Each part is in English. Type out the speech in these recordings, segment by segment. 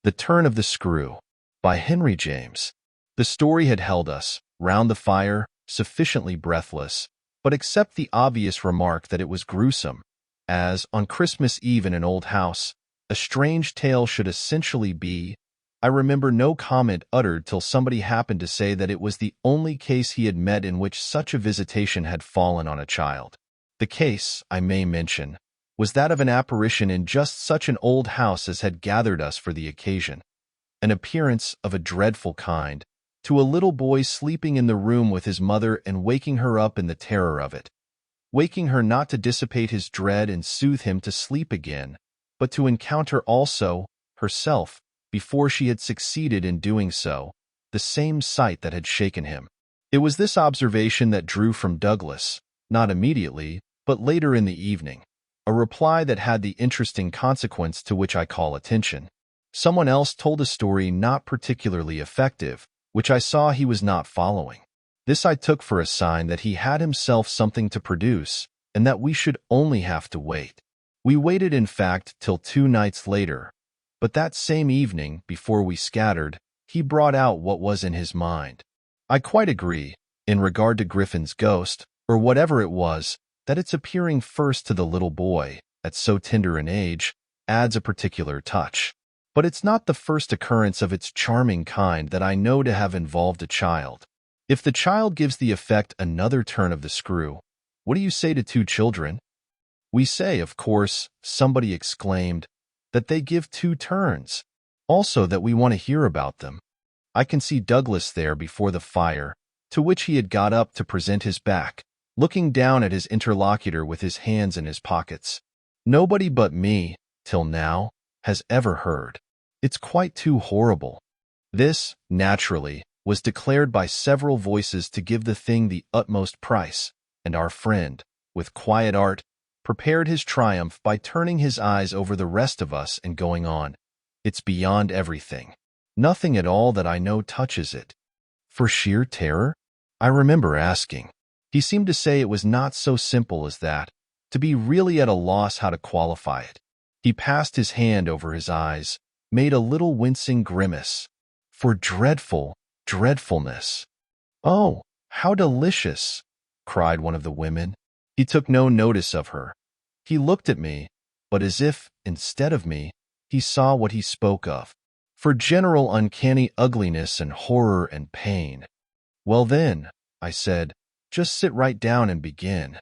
The Turn of the Screw by Henry James. The story had held us, round the fire, sufficiently breathless, but except the obvious remark that it was gruesome, as, on Christmas Eve in an old house, a strange tale should essentially be, I remember no comment uttered till somebody happened to say that it was the only case he had met in which such a visitation had fallen on a child. The case, I may mention, was that of an apparition in just such an old house as had gathered us for the occasion, an appearance of a dreadful kind, to a little boy sleeping in the room with his mother and waking her up in the terror of it, waking her not to dissipate his dread and soothe him to sleep again, but to encounter also, herself, before she had succeeded in doing so, the same sight that had shaken him. It was this observation that drew from Douglas, not immediately, but later in the evening, a reply that had the interesting consequence to which I call attention. Someone else told a story not particularly effective, which I saw he was not following. This I took for a sign that he had himself something to produce, and that we should only have to wait. We waited, in fact, till 2 nights later, but that same evening, before we scattered, he brought out what was in his mind. I quite agree, in regard to Griffin's ghost, or whatever it was, that its appearing first to the little boy, at so tender an age, adds a particular touch. But it's not the first occurrence of its charming kind that I know to have involved a child. If the child gives the effect another turn of the screw, what do you say to 2 children? We say, of course, somebody exclaimed, that they give 2 turns. Also that we want to hear about them. I can see Douglas there before the fire, to which he had got up to present his back, looking down at his interlocutor with his hands in his pockets. Nobody but me, till now, has ever heard. It's quite too horrible. This, naturally, was declared by several voices to give the thing the utmost price, and our friend, with quiet art, prepared his triumph by turning his eyes over the rest of us and going on. It's beyond everything. Nothing at all that I know touches it. For sheer terror? I remember asking. He seemed to say it was not so simple as that, to be really at a loss how to qualify it. He passed his hand over his eyes, made a little wincing grimace. For dreadfulness. Oh, how delicious, cried one of the women. He took no notice of her. He looked at me, but as if, instead of me, he saw what he spoke of. For general uncanny ugliness and horror and pain. Well then, I said, just sit right down and begin.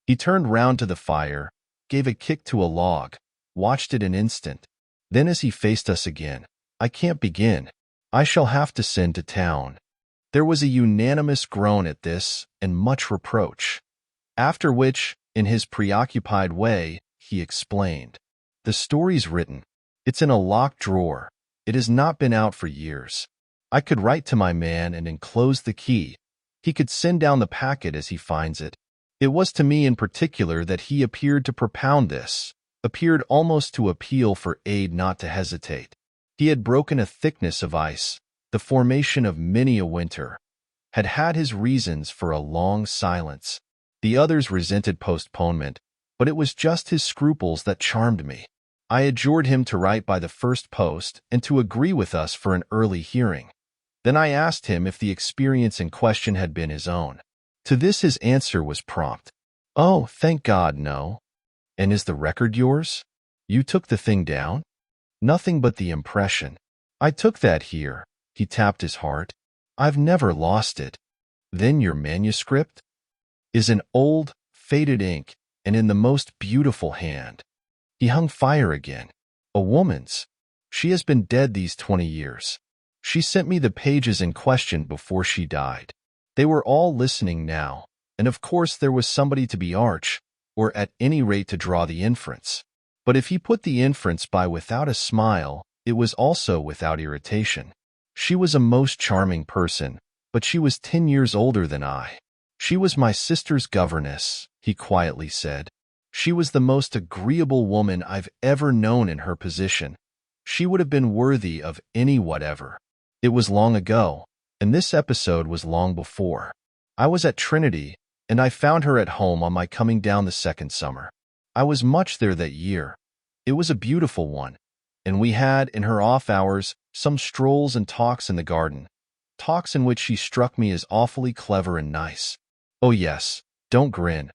He turned round to the fire, gave a kick to a log, watched it an instant. Then as he faced us again, I can't begin. I shall have to send to town. There was a unanimous groan at this and much reproach. After which, in his preoccupied way, he explained. The story's written. It's in a locked drawer. It has not been out for years. I could write to my man and enclose the key. He could send down the packet as he finds it. It was to me in particular that he appeared to propound this, appeared almost to appeal for aid not to hesitate. He had broken a thickness of ice, the formation of many a winter, had had his reasons for a long silence. The others resented postponement, but it was just his scruples that charmed me. I adjured him to write by the first post and to agree with us for an early hearing. Then I asked him if the experience in question had been his own. To this his answer was prompt. Oh, thank God, no. And is the record yours? You took the thing down? Nothing but the impression. I took that here. He tapped his heart. I've never lost it. Then your manuscript? Is an old, faded ink, and in the most beautiful hand. He hung fire again. A woman's. She has been dead these 20 years. She sent me the pages in question before she died. They were all listening now, and of course there was somebody to be arch, or at any rate to draw the inference. But if he put the inference by without a smile, it was also without irritation. She was a most charming person, but she was 10 years older than I. She was my sister's governess, he quietly said. She was the most agreeable woman I've ever known in her position. She would have been worthy of any whatever. It was long ago, and this episode was long before. I was at Trinity, and I found her at home on my coming down the second summer. I was much there that year. It was a beautiful one. and we had, in her off hours, some strolls and talks in the garden, talks in which she struck me as awfully clever and nice. Oh yes, don't grin.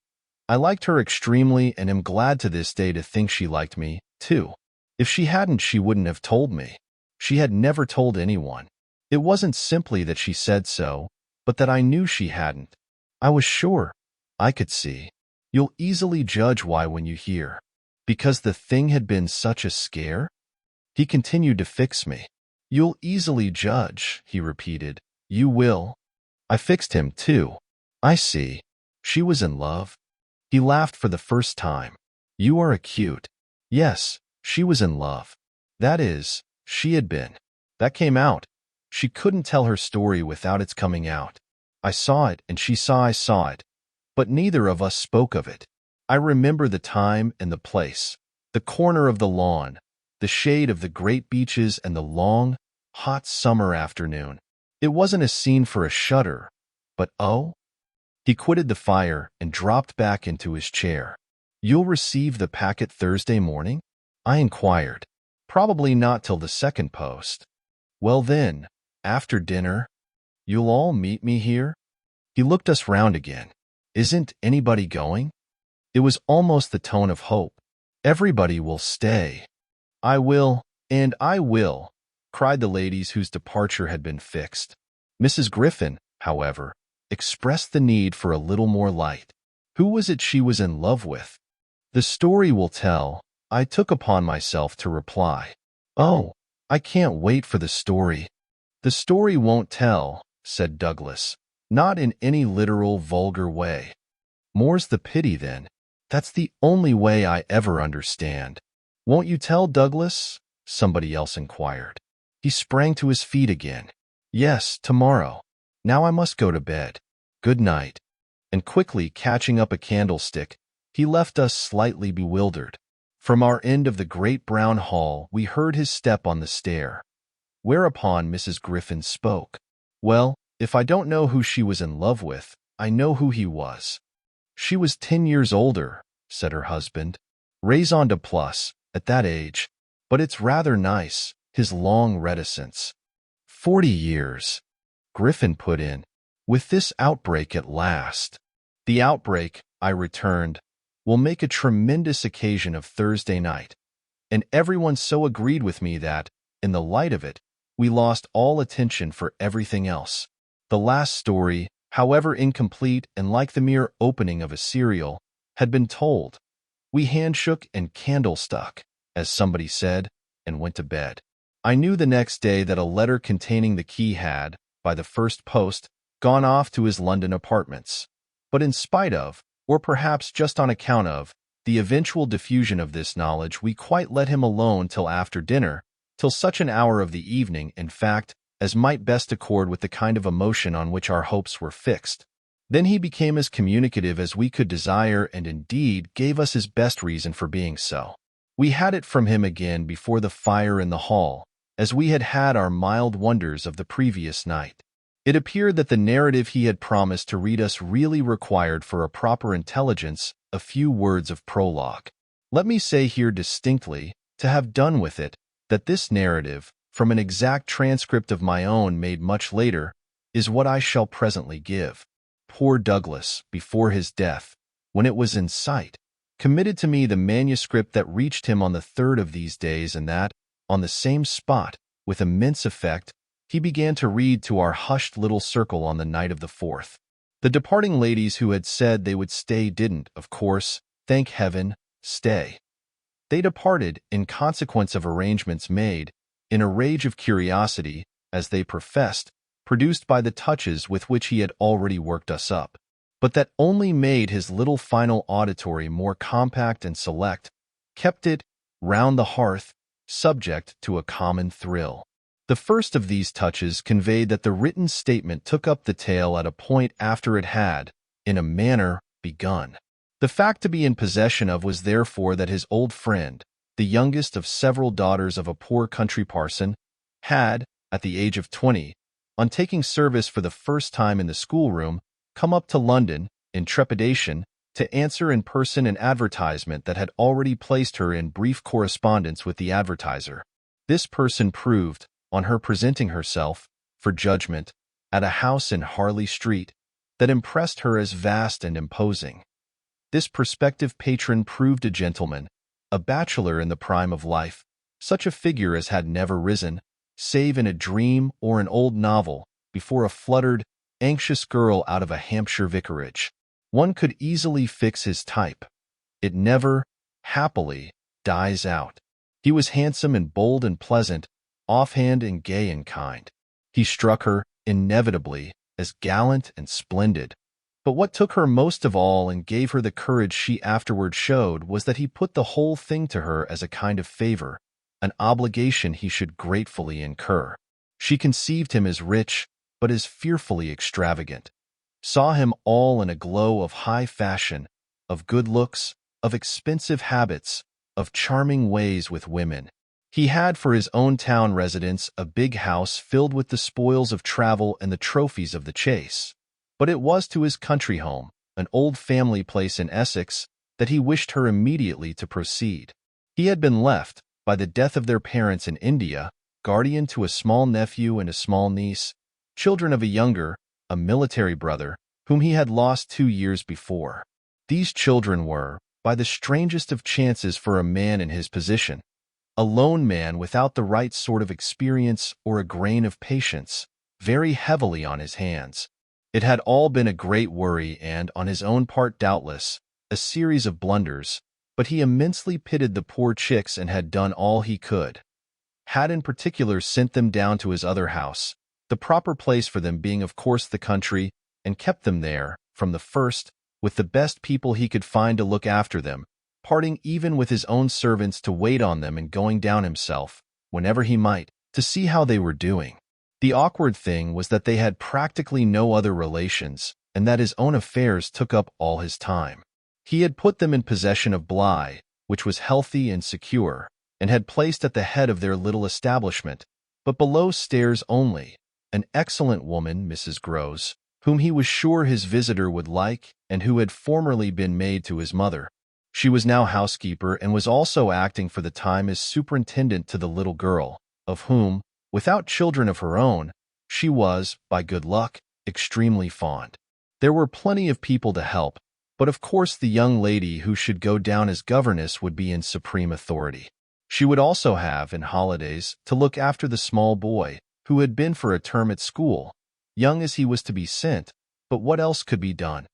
I liked her extremely and am glad to this day to think she liked me, too. If she hadn't, she wouldn't have told me. She had never told anyone. It wasn't simply that she said so, but that I knew she hadn't. I was sure. I could see. You'll easily judge why when you hear. Because the thing had been such a scare? He continued to fix me. You'll easily judge, he repeated. You will. I fixed him, too. I see. She was in love. He laughed for the first time. You are acute. Yes, she was in love. That is, she had been. That came out. She couldn't tell her story without its coming out. I saw it, and she saw I saw it. But neither of us spoke of it. I remember the time and the place, the corner of the lawn, the shade of the great beeches and the long, hot summer afternoon. It wasn't a scene for a shudder, but oh. He quitted the fire and dropped back into his chair. You'll receive the packet Thursday morning? I inquired. Probably not till the second post. Well then, after dinner, you'll all meet me here? He looked us round again. Isn't anybody going? It was almost the tone of hope. Everybody will stay. I will, and I will, cried the ladies whose departure had been fixed. Mrs. Griffin, however, expressed the need for a little more light. Who was it she was in love with? The story will tell, I took upon myself to reply. Oh, I can't wait for the story. The story won't tell, said Douglas, not in any literal, vulgar way. More's the pity, then. That's the only way I ever understand. Won't you tell, Douglas? Somebody else inquired. He sprang to his feet again. Yes, tomorrow. Now I must go to bed. Good night. And quickly catching up a candlestick, he left us slightly bewildered. From our end of the great brown hall, we heard his step on the stair. Whereupon Mrs. Griffin spoke. Well, if I don't know who she was in love with, I know who he was. She was 10 years older, said her husband. Raison de plus, at that age. But it's rather nice, his long reticence. 40 years, Griffin put in. With this outbreak at last. The outbreak, I returned, will make a tremendous occasion of Thursday night. And everyone so agreed with me that, in the light of it, we lost all attention for everything else. The last story, however incomplete and like the mere opening of a serial, had been told. We handshook and candle-stuck, as somebody said, and went to bed. I knew the next day that a letter containing the key had, by the first post, gone off to his London apartments. But in spite of, or perhaps just on account of, the eventual diffusion of this knowledge, we quite let him alone till after dinner, till such an hour of the evening, in fact, as might best accord with the kind of emotion on which our hopes were fixed. Then he became as communicative as we could desire and indeed gave us his best reason for being so. We had it from him again before the fire in the hall, as we had had our mild wonders of the previous night. It appeared that the narrative he had promised to read us really required for a proper intelligence a few words of prologue. Let me say here distinctly, to have done with it, that this narrative, from an exact transcript of my own made much later, is what I shall presently give. Poor Douglas, before his death, when it was in sight, committed to me the manuscript that reached him on the third of these days, and that, on the same spot, with immense effect, he began to read to our hushed little circle on the night of the 4th. The departing ladies who had said they would stay didn't, of course, thank heaven, stay. They departed in consequence of arrangements made, in a rage of curiosity, as they professed, produced by the touches with which he had already worked us up, but that only made his little final auditory more compact and select, kept it, round the hearth, subject to a common thrill. The first of these touches conveyed that the written statement took up the tale at a point after it had, in a manner, begun. The fact to be in possession of was therefore that his old friend, the youngest of several daughters of a poor country parson, had, at the age of 20, on taking service for the first time in the schoolroom, come up to London, in trepidation, to answer in person an advertisement that had already placed her in brief correspondence with the advertiser. This person proved, on her presenting herself, for judgment, at a house in Harley Street, that impressed her as vast and imposing. This prospective patron proved a gentleman, a bachelor in the prime of life, such a figure as had never risen, save in a dream or an old novel, before a fluttered, anxious girl out of a Hampshire vicarage. One could easily fix his type. It never, happily, dies out. He was handsome and bold and pleasant, offhand and gay and kind. He struck her, inevitably, as gallant and splendid. But what took her most of all and gave her the courage she afterward showed was that he put the whole thing to her as a kind of favor, an obligation he should gratefully incur. She conceived him as rich, but as fearfully extravagant, saw him all in a glow of high fashion, of good looks, of expensive habits, of charming ways with women. He had for his own town residence a big house filled with the spoils of travel and the trophies of the chase. But it was to his country home, an old family place in Essex, that he wished her immediately to proceed. He had been left, by the death of their parents in India, guardian to a small nephew and a small niece, children of a younger, a military brother, whom he had lost 2 years before. These children were, by the strangest of chances for a man in his position, a lone man without the right sort of experience or a grain of patience, very heavily on his hands. It had all been a great worry and, on his own part doubtless, a series of blunders, but he immensely pitied the poor chicks and had done all he could. Had in particular sent them down to his other house, the proper place for them being of course the country, and kept them there, from the first, with the best people he could find to look after them, parting even with his own servants to wait on them and going down himself, whenever he might, to see how they were doing. The awkward thing was that they had practically no other relations, and that his own affairs took up all his time. He had put them in possession of Bly, which was healthy and secure, and had placed at the head of their little establishment, but below stairs only, an excellent woman, Mrs. Groves, whom he was sure his visitor would like and who had formerly been maid to his mother. She was now housekeeper and was also acting for the time as superintendent to the little girl, of whom, without children of her own, she was, by good luck, extremely fond. There were plenty of people to help, but of course the young lady who should go down as governess would be in supreme authority. She would also have, in holidays, to look after the small boy, who had been for a term at school, young as he was to be sent, but what else could be done?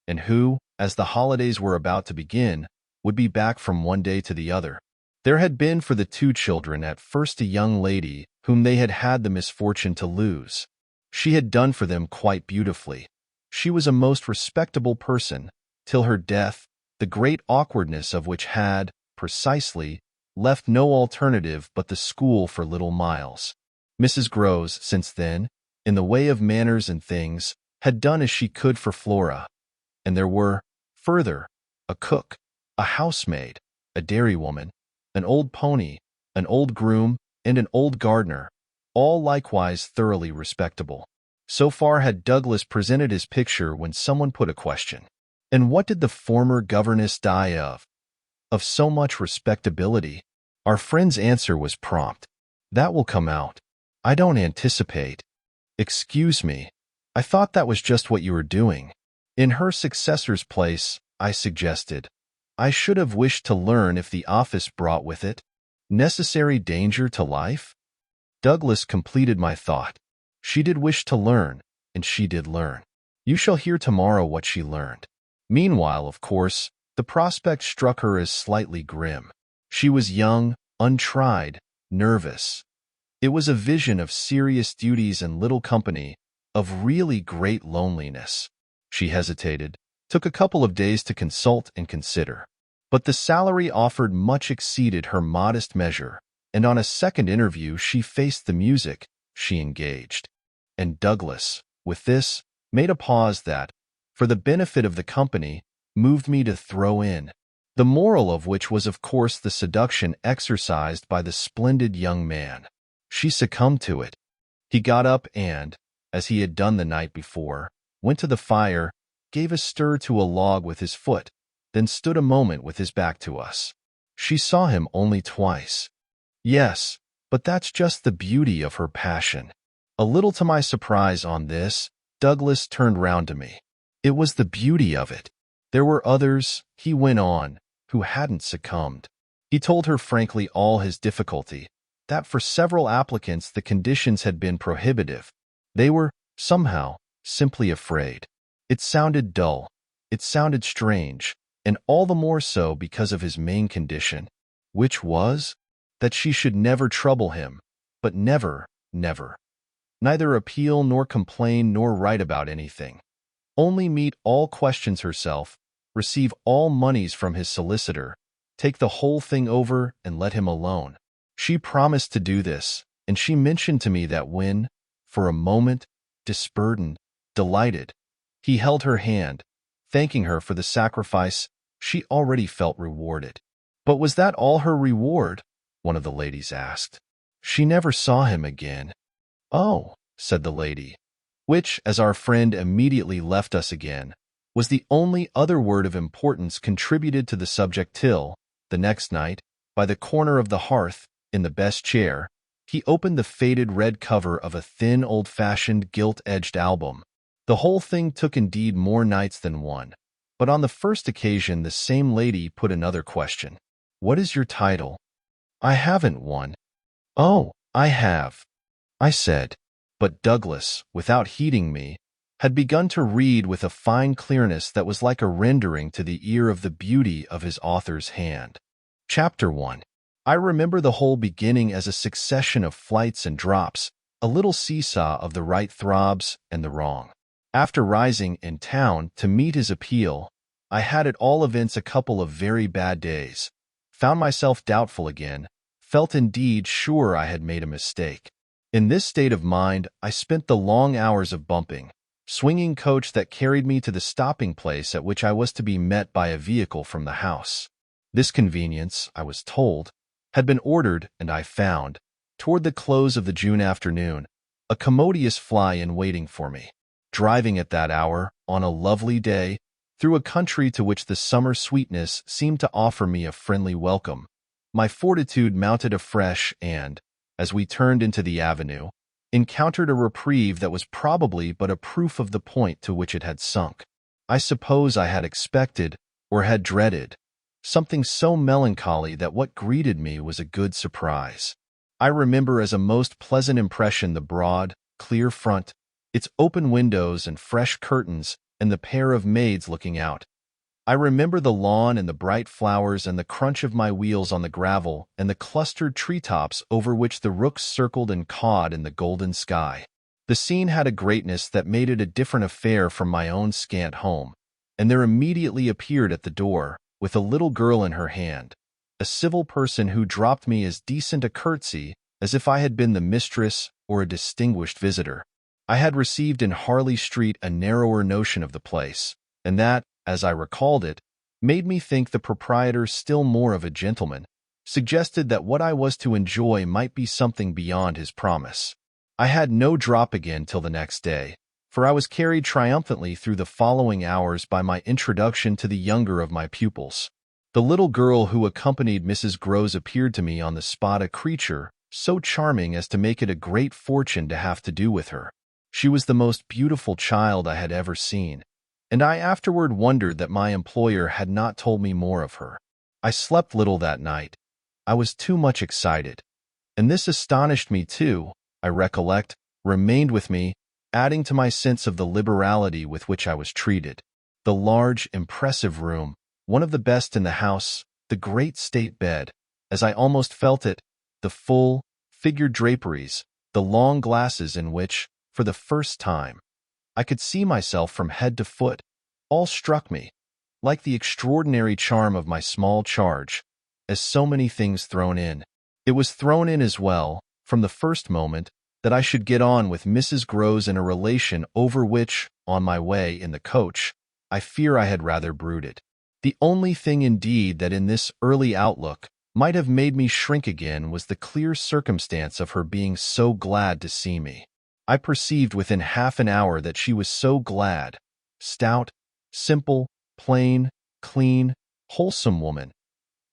And who, as the holidays were about to begin, would be back from one day to the other. There had been for the 2 children at first a young lady whom they had had the misfortune to lose. She had done for them quite beautifully. She was a most respectable person, till her death, the great awkwardness of which had, precisely, left no alternative but the school for little Miles. Mrs. Groves, since then, in the way of manners and things, had done as she could for Flora, and there were, further, a cook, a housemaid, a dairywoman, an old pony, an old groom, and an old gardener, all likewise thoroughly respectable. So far had Douglas presented his picture when someone put a question. And what did the former governess die of? Of so much respectability? Our friend's answer was prompt. That will come out. I don't anticipate. Excuse me. I thought that was just what you were doing. In her successor's place, I suggested. I should have wished to learn if the office brought with it necessary danger to life. Douglas completed my thought. She did wish to learn, and she did learn. You shall hear tomorrow what she learned. Meanwhile, of course, the prospect struck her as slightly grim. She was young, untried, nervous. It was a vision of serious duties and little company, of really great loneliness. She hesitated, took a couple of days to consult and consider. But the salary offered much exceeded her modest measure, and on a second interview she faced the music, she engaged. And Douglas, with this, made a pause that, for the benefit of the company, moved me to throw in, the moral of which was of course the seduction exercised by the splendid young man. She succumbed to it. He got up and, as he had done the night before, went to the fire, gave a stir to a log with his foot, then stood a moment with his back to us. She saw him only twice. Yes, But that's just the beauty of her passion. A little to my surprise on this, Douglas turned round to me. It was the beauty of it. There were others, he went on, who hadn't succumbed. He told her frankly all his difficulty, that for several applicants the conditions had been prohibitive. They were, somehow, simply afraid. It sounded dull. It sounded strange, and all the more so because of his main condition, which was that she should never trouble him, but never, never. Neither appeal nor complain nor write about anything. Only meet all questions herself, receive all moneys from his solicitor, take the whole thing over and let him alone. She promised to do this, and she mentioned to me that when, for a moment, disburdened, delighted, he held her hand, thanking her for the sacrifice, she already felt rewarded. But was that all her reward? One of the ladies asked. She never saw him again. Oh, said the lady, which, as our friend immediately left us again, was the only other word of importance contributed to the subject till, the next night, by the corner of the hearth, in the best chair, he opened the faded red cover of a thin, old-fashioned, gilt-edged album. The whole thing took indeed more nights than one, but on the first occasion the same lady put another question. What is your title? I haven't one. Oh, I have, I said. But Douglas, without heeding me, had begun to read with a fine clearness that was like a rendering to the ear of the beauty of his author's hand. Chapter 1. I remember the whole beginning as a succession of flights and drops, a little seesaw of the right throbs and the wrong. After rising in town to meet his appeal, I had at all events a couple of very bad days, found myself doubtful again, felt indeed sure I had made a mistake. In this state of mind, I spent the long hours of bumping, swinging coach that carried me to the stopping place at which I was to be met by a vehicle from the house. This convenience, I was told, had been ordered, and I found, toward the close of the June afternoon, a commodious fly in waiting for me. Driving at that hour, on a lovely day, through a country to which the summer sweetness seemed to offer me a friendly welcome, my fortitude mounted afresh and, as we turned into the avenue, encountered a reprieve that was probably but a proof of the point to which it had sunk. I suppose I had expected, or had dreaded, something so melancholy that what greeted me was a good surprise. I remember as a most pleasant impression the broad, clear front, its open windows and fresh curtains, and the pair of maids looking out. I remember the lawn and the bright flowers and the crunch of my wheels on the gravel and the clustered treetops over which the rooks circled and cawed in the golden sky. The scene had a greatness that made it a different affair from my own scant home, and there immediately appeared at the door, with a little girl in her hand, a civil person who dropped me as decent a curtsy as if I had been the mistress or a distinguished visitor. I had received in Harley Street a narrower notion of the place, and that, as I recalled it, made me think the proprietor still more of a gentleman, suggested that what I was to enjoy might be something beyond his promise. I had no drop again till the next day, for I was carried triumphantly through the following hours by my introduction to the younger of my pupils. The little girl who accompanied Mrs. Grose appeared to me on the spot a creature so charming as to make it a great fortune to have to do with her. She was the most beautiful child I had ever seen, and I afterward wondered that my employer had not told me more of her. I slept little that night. I was too much excited, and this astonished me too, I recollect, remained with me, adding to my sense of the liberality with which I was treated. The large, impressive room, one of the best in the house, the great state bed, as I almost felt it, the full, figured draperies, the long glasses in which, for the first time, I could see myself from head to foot, all struck me, like the extraordinary charm of my small charge, as so many things thrown in. It was thrown in as well, from the first moment, that I should get on with Mrs. Grose in a relation over which, on my way in the coach, I fear I had rather brooded. The only thing indeed that in this early outlook might have made me shrink again was the clear circumstance of her being so glad to see me. I perceived within half an hour that she was so glad, stout, simple, plain, clean, wholesome woman,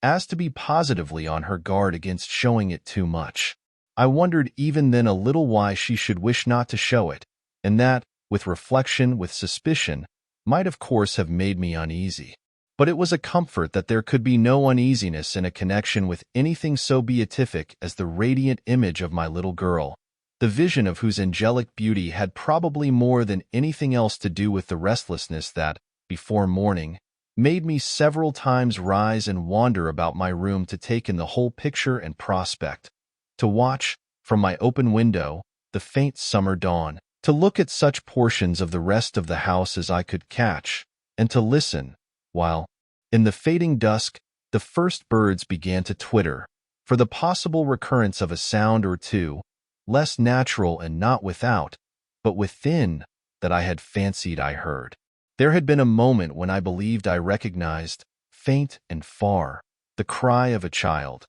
as to be positively on her guard against showing it too much. I wondered even then a little why she should wish not to show it, and that, with reflection, with suspicion, might of course have made me uneasy. But it was a comfort that there could be no uneasiness in a connection with anything so beatific as the radiant image of my little girl, the vision of whose angelic beauty had probably more than anything else to do with the restlessness that, before morning, made me several times rise and wander about my room to take in the whole picture and prospect, to watch, from my open window, the faint summer dawn, to look at such portions of the rest of the house as I could catch, and to listen, while, in the fading dusk, the first birds began to twitter, for the possible recurrence of a sound or two, less natural and not without, but within, that I had fancied I heard. There had been a moment when I believed I recognized, faint and far, the cry of a child.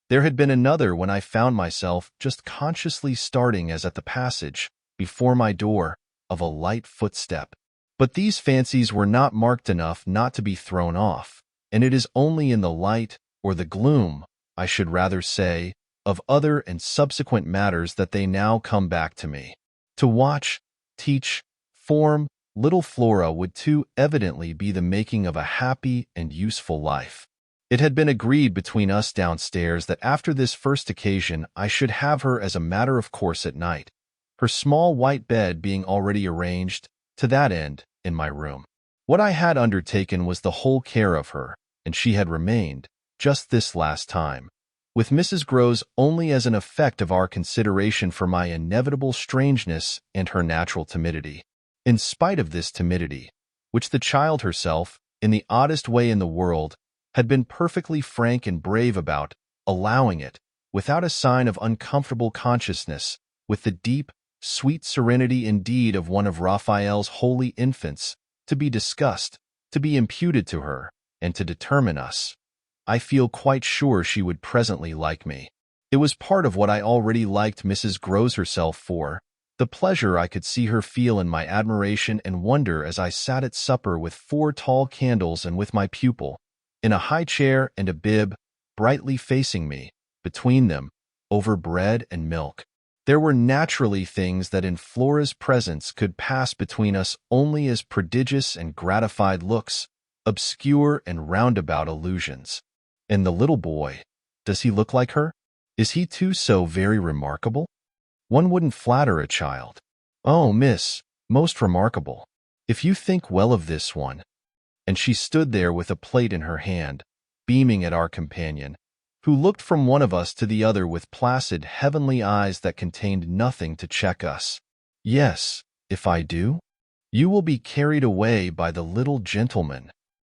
There had been another when I found myself just consciously starting as at the passage, before my door, of a light footstep. But these fancies were not marked enough not to be thrown off, and it is only in the light, or the gloom, I should rather say, of other and subsequent matters that they now come back to me. To watch, teach, form, little Flora would too evidently be the making of a happy and useful life. It had been agreed between us downstairs that after this first occasion I should have her as a matter of course at night, her small white bed being already arranged, to that end, in my room. What I had undertaken was the whole care of her, and she had remained, just this last time, with Mrs. Groves only as an effect of our consideration for my inevitable strangeness and her natural timidity. In spite of this timidity, which the child herself, in the oddest way in the world, had been perfectly frank and brave about, allowing it, without a sign of uncomfortable consciousness, with the deep, sweet serenity indeed of one of Raphael's holy infants, to be discussed, to be imputed to her, and to determine us. I feel quite sure she would presently like me. It was part of what I already liked Mrs. Groves herself for, the pleasure I could see her feel in my admiration and wonder as I sat at supper with 4 tall candles and with my pupil, in a high chair and a bib, brightly facing me, between them, over bread and milk. There were naturally things that in Flora's presence could pass between us only as prodigious and gratified looks, obscure and roundabout allusions. And the little boy, does he look like her? Is he too so very remarkable? One wouldn't flatter a child. Oh, miss, most remarkable. If you think well of this one. And she stood there with a plate in her hand, beaming at our companion, who looked from one of us to the other with placid, heavenly eyes that contained nothing to check us. Yes, if I do, you will be carried away by the little gentleman.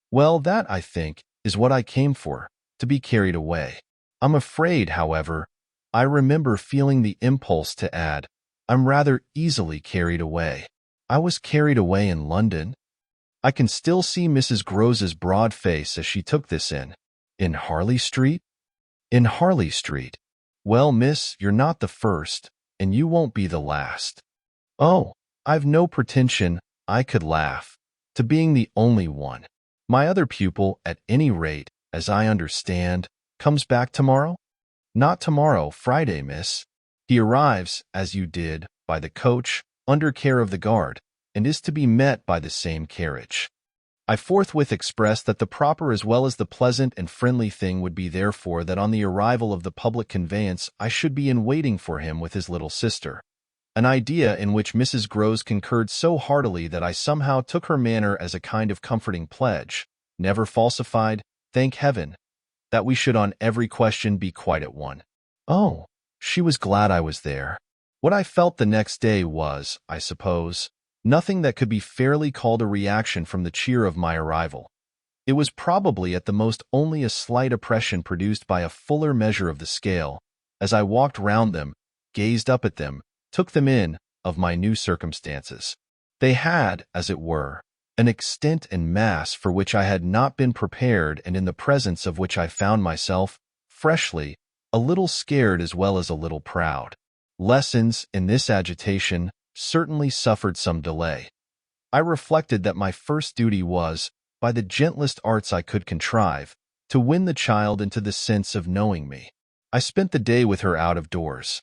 Well, that, I think, is what I came for, to be carried away. I'm afraid, however, I remember feeling the impulse to add, I'm rather easily carried away. I was carried away in London. I can still see Mrs. Groves's broad face as she took this in. In Harley Street? In Harley Street. Well, miss, you're not the first, and you won't be the last. Oh, I've no pretension, I could laugh, to being the only one. My other pupil, at any rate, as I understand, comes back tomorrow? Not tomorrow, Friday, miss. He arrives, as you did, by the coach, under care of the guard, and is to be met by the same carriage. I forthwith expressed that the proper as well as the pleasant and friendly thing would be therefore that on the arrival of the public conveyance I should be in waiting for him with his little sister, an idea in which Mrs. Groves concurred so heartily that I somehow took her manner as a kind of comforting pledge, never falsified, thank heaven, that we should on every question be quite at one. Oh, she was glad I was there. What I felt the next day was, I suppose, nothing that could be fairly called a reaction from the cheer of my arrival. It was probably at the most only a slight oppression produced by a fuller measure of the scale, as I walked round them, gazed up at them, took them in, of my new circumstances. They had, as it were, an extent and mass for which I had not been prepared and in the presence of which I found myself, freshly, a little scared as well as a little proud. Lessons, in this agitation, certainly suffered some delay. I reflected that my first duty was, by the gentlest arts I could contrive, to win the child into the sense of knowing me. I spent the day with her out of doors.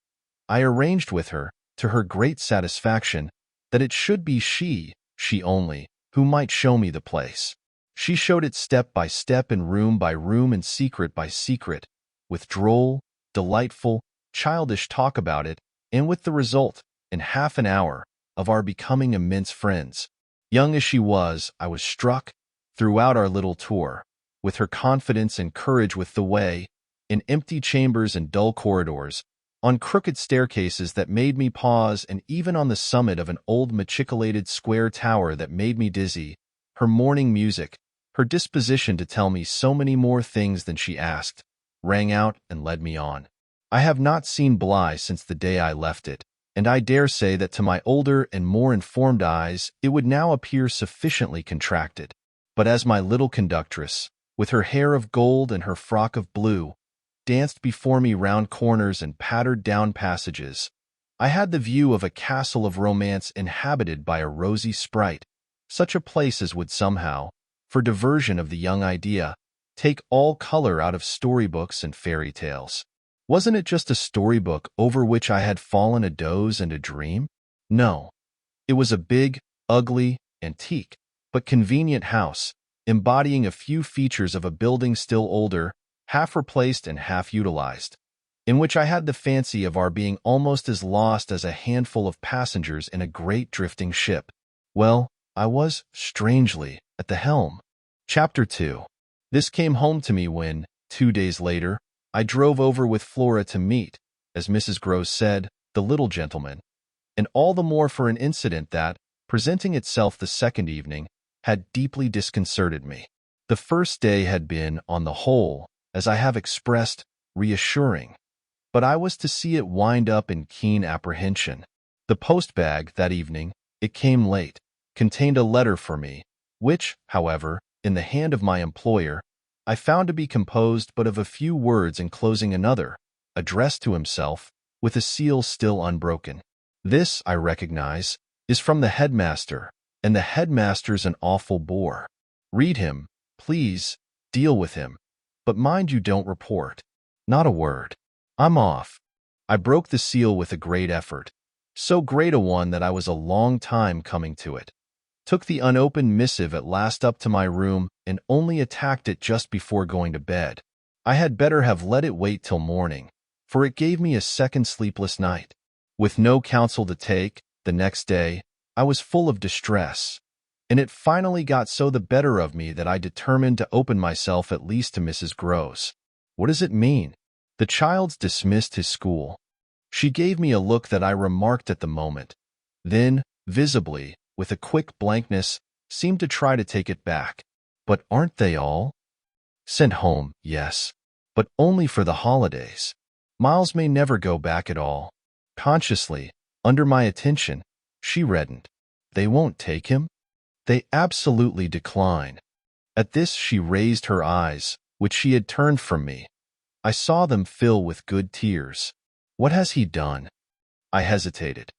I arranged with her, to her great satisfaction, that it should be she only, who might show me the place. She showed it step by step and room by room and secret by secret, with droll, delightful, childish talk about it, and with the result, in half an hour, of our becoming immense friends. Young as she was, I was struck, throughout our little tour, with her confidence and courage with the way, in empty chambers and dull corridors, on crooked staircases that made me pause, and even on the summit of an old machicolated square tower that made me dizzy, her morning music, her disposition to tell me so many more things than she asked, rang out and led me on. I have not seen Bly since the day I left it, and I dare say that to my older and more informed eyes it would now appear sufficiently contracted. But as my little conductress, with her hair of gold and her frock of blue, danced before me round corners and pattered down passages, I had the view of a castle of romance inhabited by a rosy sprite, such a place as would somehow, for diversion of the young idea, take all color out of storybooks and fairy tales. Wasn't it just a storybook over which I had fallen a doze and a dream? No. It was a big, ugly, antique, but convenient house, embodying a few features of a building still older, half replaced and half utilized, in which I had the fancy of our being almost as lost as a handful of passengers in a great drifting ship. Well, I was, strangely, at the helm. Chapter 2. This came home to me when, 2 days later, I drove over with Flora to meet, as Mrs. Groves said, the little gentleman, and all the more for an incident that, presenting itself the second evening, had deeply disconcerted me. The first day had been, on the whole, as I have expressed, reassuring, but I was to see it wind up in keen apprehension. The post-bag, that evening, it came late, contained a letter for me, which, however, in the hand of my employer, I found to be composed but of a few words enclosing another, addressed to himself, with a seal still unbroken. This, I recognize, is from the headmaster, and the headmaster's an awful bore. Read him, please, deal with him, but mind you don't report. Not a word. I'm off. I broke the seal with a great effort, so great a one that I was a long time coming to it. Took the unopened missive at last up to my room and only attacked it just before going to bed. I had better have let it wait till morning, for it gave me a second sleepless night. With no counsel to take, the next day, I was full of distress, and it finally got so the better of me that I determined to open myself at least to Mrs. Groves. What does it mean? The child's dismissed his school. She gave me a look that I remarked at the moment, then, visibly, with a quick blankness, seemed to try to take it back. But aren't they all? Sent home, yes, but only for the holidays. Miles may never go back at all. Consciously, under my attention, she reddened. They won't take him? They absolutely decline. At this she raised her eyes, which she had turned from me. I saw them fill with good tears. What has he done? I hesitated.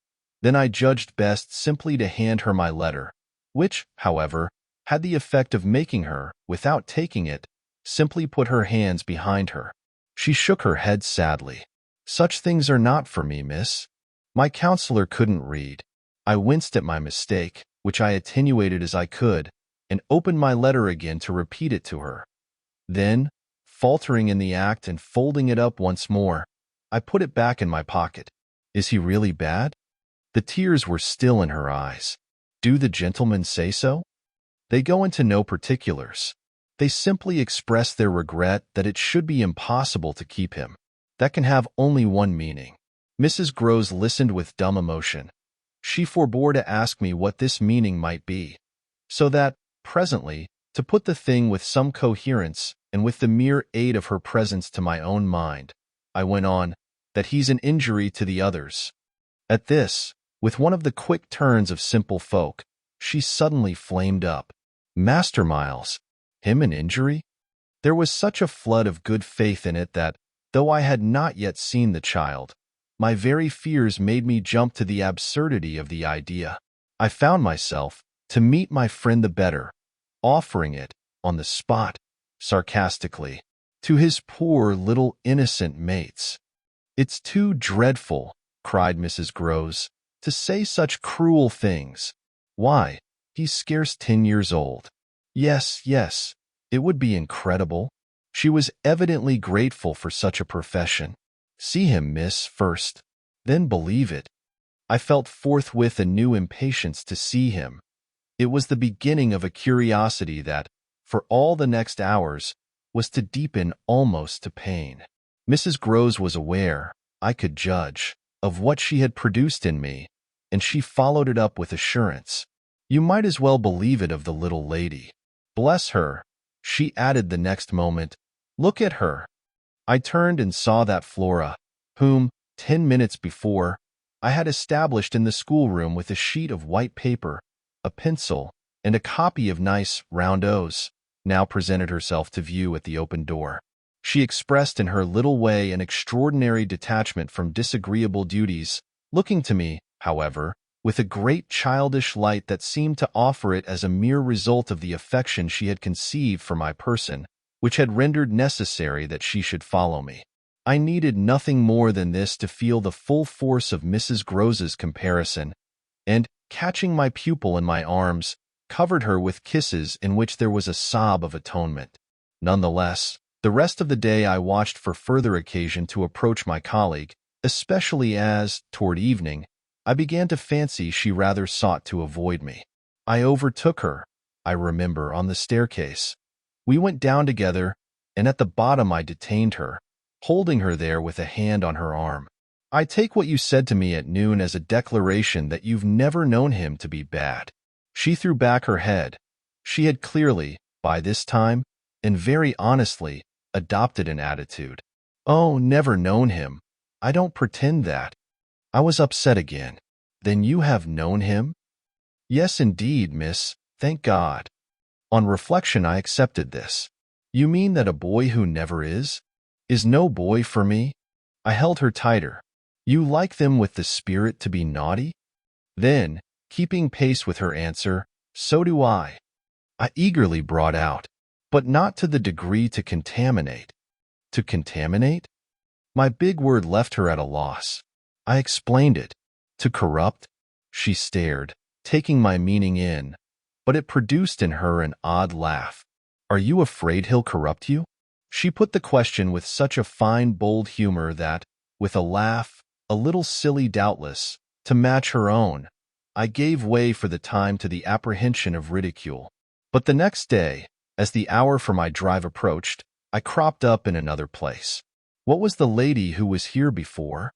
Then I judged best simply to hand her my letter, which, however, had the effect of making her, without taking it, simply put her hands behind her. She shook her head sadly. Such things are not for me, miss. My counselor couldn't read. I winced at my mistake, which I attenuated as I could, and opened my letter again to repeat it to her. Then, faltering in the act and folding it up once more, I put it back in my pocket. Is he really bad? The tears were still in her eyes. Do the gentlemen say so? They go into no particulars. They simply express their regret that it should be impossible to keep him. That can have only one meaning. Mrs. Groves listened with dumb emotion. She forbore to ask me what this meaning might be, so that, presently, to put the thing with some coherence and with the mere aid of her presence to my own mind, I went on, that he's an injury to the others. At this, with one of the quick turns of simple folk, she suddenly flamed up. Master Miles, him an injury? There was such a flood of good faith in it that, though I had not yet seen the child, my very fears made me jump to the absurdity of the idea. I found myself, to meet my friend the better, offering it, on the spot, sarcastically. to his poor little innocent mates. "It's too dreadful," cried Mrs. Groves, "to say such cruel things. Why, he's scarce 10 years old." Yes, yes, it would be incredible. She was evidently grateful for such a profession. See him, miss, first, then believe it. I felt forthwith a new impatience to see him. It was the beginning of a curiosity that, for all the next hours, was to deepen almost to pain. Mrs. Groves was aware, I could judge, of what she had produced in me, and she followed it up with assurance. "You might as well believe it of the little lady. Bless her," she added the next moment. "Look at her." I turned and saw that Flora, whom, 10 minutes before, I had established in the schoolroom with a sheet of white paper, a pencil, and a copy of nice roundos, now presented herself to view at the open door. She expressed in her little way an extraordinary detachment from disagreeable duties, looking to me, however, with a great childish light that seemed to offer it as a mere result of the affection she had conceived for my person, which had rendered necessary that she should follow me. I needed nothing more than this to feel the full force of Mrs. Groves's comparison, and, catching my pupil in my arms, covered her with kisses in which there was a sob of atonement. Nonetheless, the rest of the day I watched for further occasion to approach my colleague, especially as, toward evening, I began to fancy she rather sought to avoid me. I overtook her, I remember, on the staircase. We went down together, and at the bottom I detained her, holding her there with a hand on her arm. "I take what you said to me at noon as a declaration that you've never known him to be bad." She threw back her head. She had clearly, by this time, and very honestly, adopted an attitude. "Oh, never known him. I don't pretend that." I was upset again. "Then you have known him?" "Yes, indeed, miss, thank God." On reflection, I accepted this. "You mean that a boy who never is no boy for me?" I held her tighter. "You like them with the spirit to be naughty?" Then, keeping pace with her answer, "So do I." I eagerly brought out, "But not to the degree to contaminate." "To contaminate?" My big word left her at a loss. I explained it. "To corrupt?" She stared, taking my meaning in, but it produced in her an odd laugh. "Are you afraid he'll corrupt you?" She put the question with such a fine, bold humor that, with a laugh, a little silly doubtless, to match her own, I gave way for the time to the apprehension of ridicule. But the next day, as the hour for my drive approached, I cropped up in another place. What was the lady who was here before?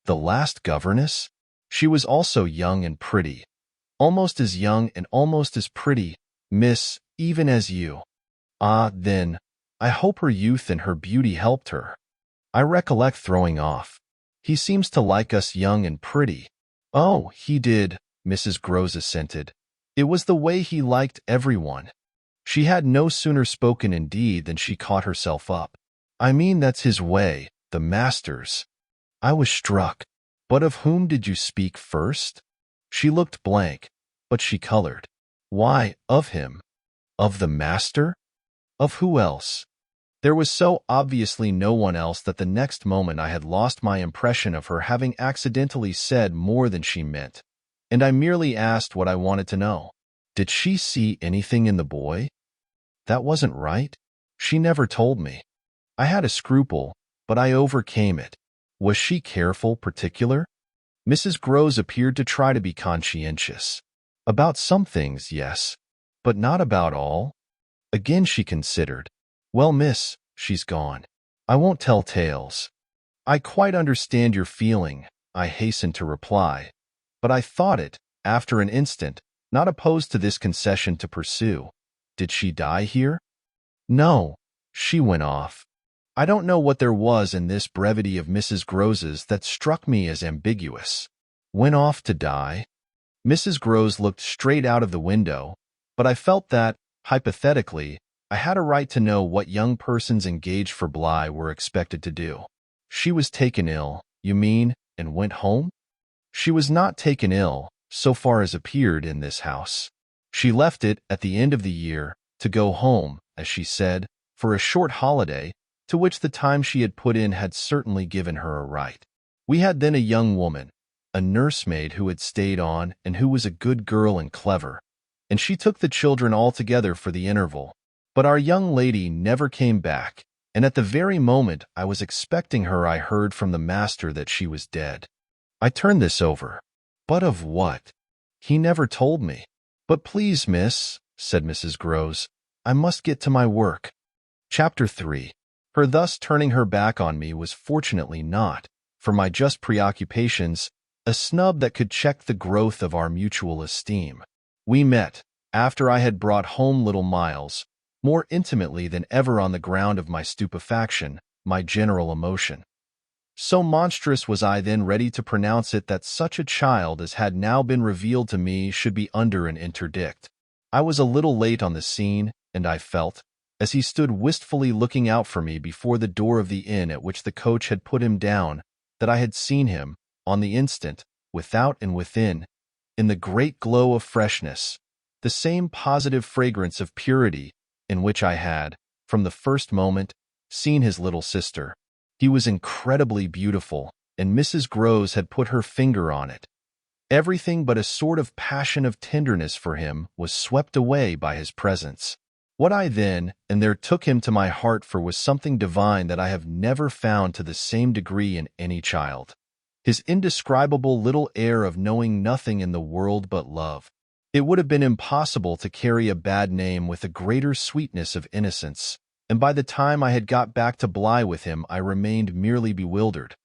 The last governess? She was also young and pretty. Almost as young and almost as pretty, miss, even as you. Ah, then, I hope her youth and her beauty helped her. I recollect throwing off. "He seems to like us young and pretty." "Oh, he did," Mrs. Groves assented. "It was the way he liked everyone." She had no sooner spoken indeed than she caught herself up. "I mean that's his way, the master's." I was struck. "But of whom did you speak first?" She looked blank, but she colored. "Why, of him." "Of the master? Of who else?" There was so obviously no one else that the next moment I had lost my impression of her having accidentally said more than she meant, and I merely asked what I wanted to know. Did she see anything in the boy? That wasn't right. She never told me. I had a scruple, but I overcame it. Was she careful, particular? Mrs. Groves appeared to try to be conscientious. About some things, yes, but not about all. Again she considered. "Well, miss, she's gone. I won't tell tales." "I quite understand your feeling," I hastened to reply, but I thought it, after an instant, not opposed to this concession to pursue. "Did she die here?" "No, she went off." I don't know what there was in this brevity of Mrs. Groves's that struck me as ambiguous. "Went off to die?" Mrs. Groves looked straight out of the window, but I felt that, hypothetically, I had a right to know what young persons engaged for Bly were expected to do. "She was taken ill, you mean, and went home?" "She was not taken ill, so far as appeared in this house. She left it at the end of the year to go home, as she said, for a short holiday, to which the time she had put in had certainly given her a right. We had then a young woman, a nursemaid who had stayed on and who was a good girl and clever, and she took the children all together for the interval. But our young lady never came back, and at the very moment I was expecting her I heard from the master that she was dead. I turned this over. But of what? He never told me. But please, miss, said Mrs. Groves, I must get to my work. Chapter 3. Her thus turning her back on me was fortunately not, for my just preoccupations, a snub that could check the growth of our mutual esteem. We met, after I had brought home little Miles, more intimately than ever on the ground of my stupefaction, my general emotion. So monstrous was I then ready to pronounce it that such a child as had now been revealed to me should be under an interdict. I was a little late on the scene, and I felt, as he stood wistfully looking out for me before the door of the inn at which the coach had put him down, that I had seen him, on the instant, without and within, in the great glow of freshness, the same positive fragrance of purity in which I had, from the first moment, seen his little sister. He was incredibly beautiful, and Mrs. Groves had put her finger on it. Everything but a sort of passion of tenderness for him was swept away by his presence. What I then and there took him to my heart for was something divine that I have never found to the same degree in any child. His indescribable little air of knowing nothing in the world but love. It would have been impossible to carry a bad name with a greater sweetness of innocence, and by the time I had got back to Bly with him I remained merely bewildered.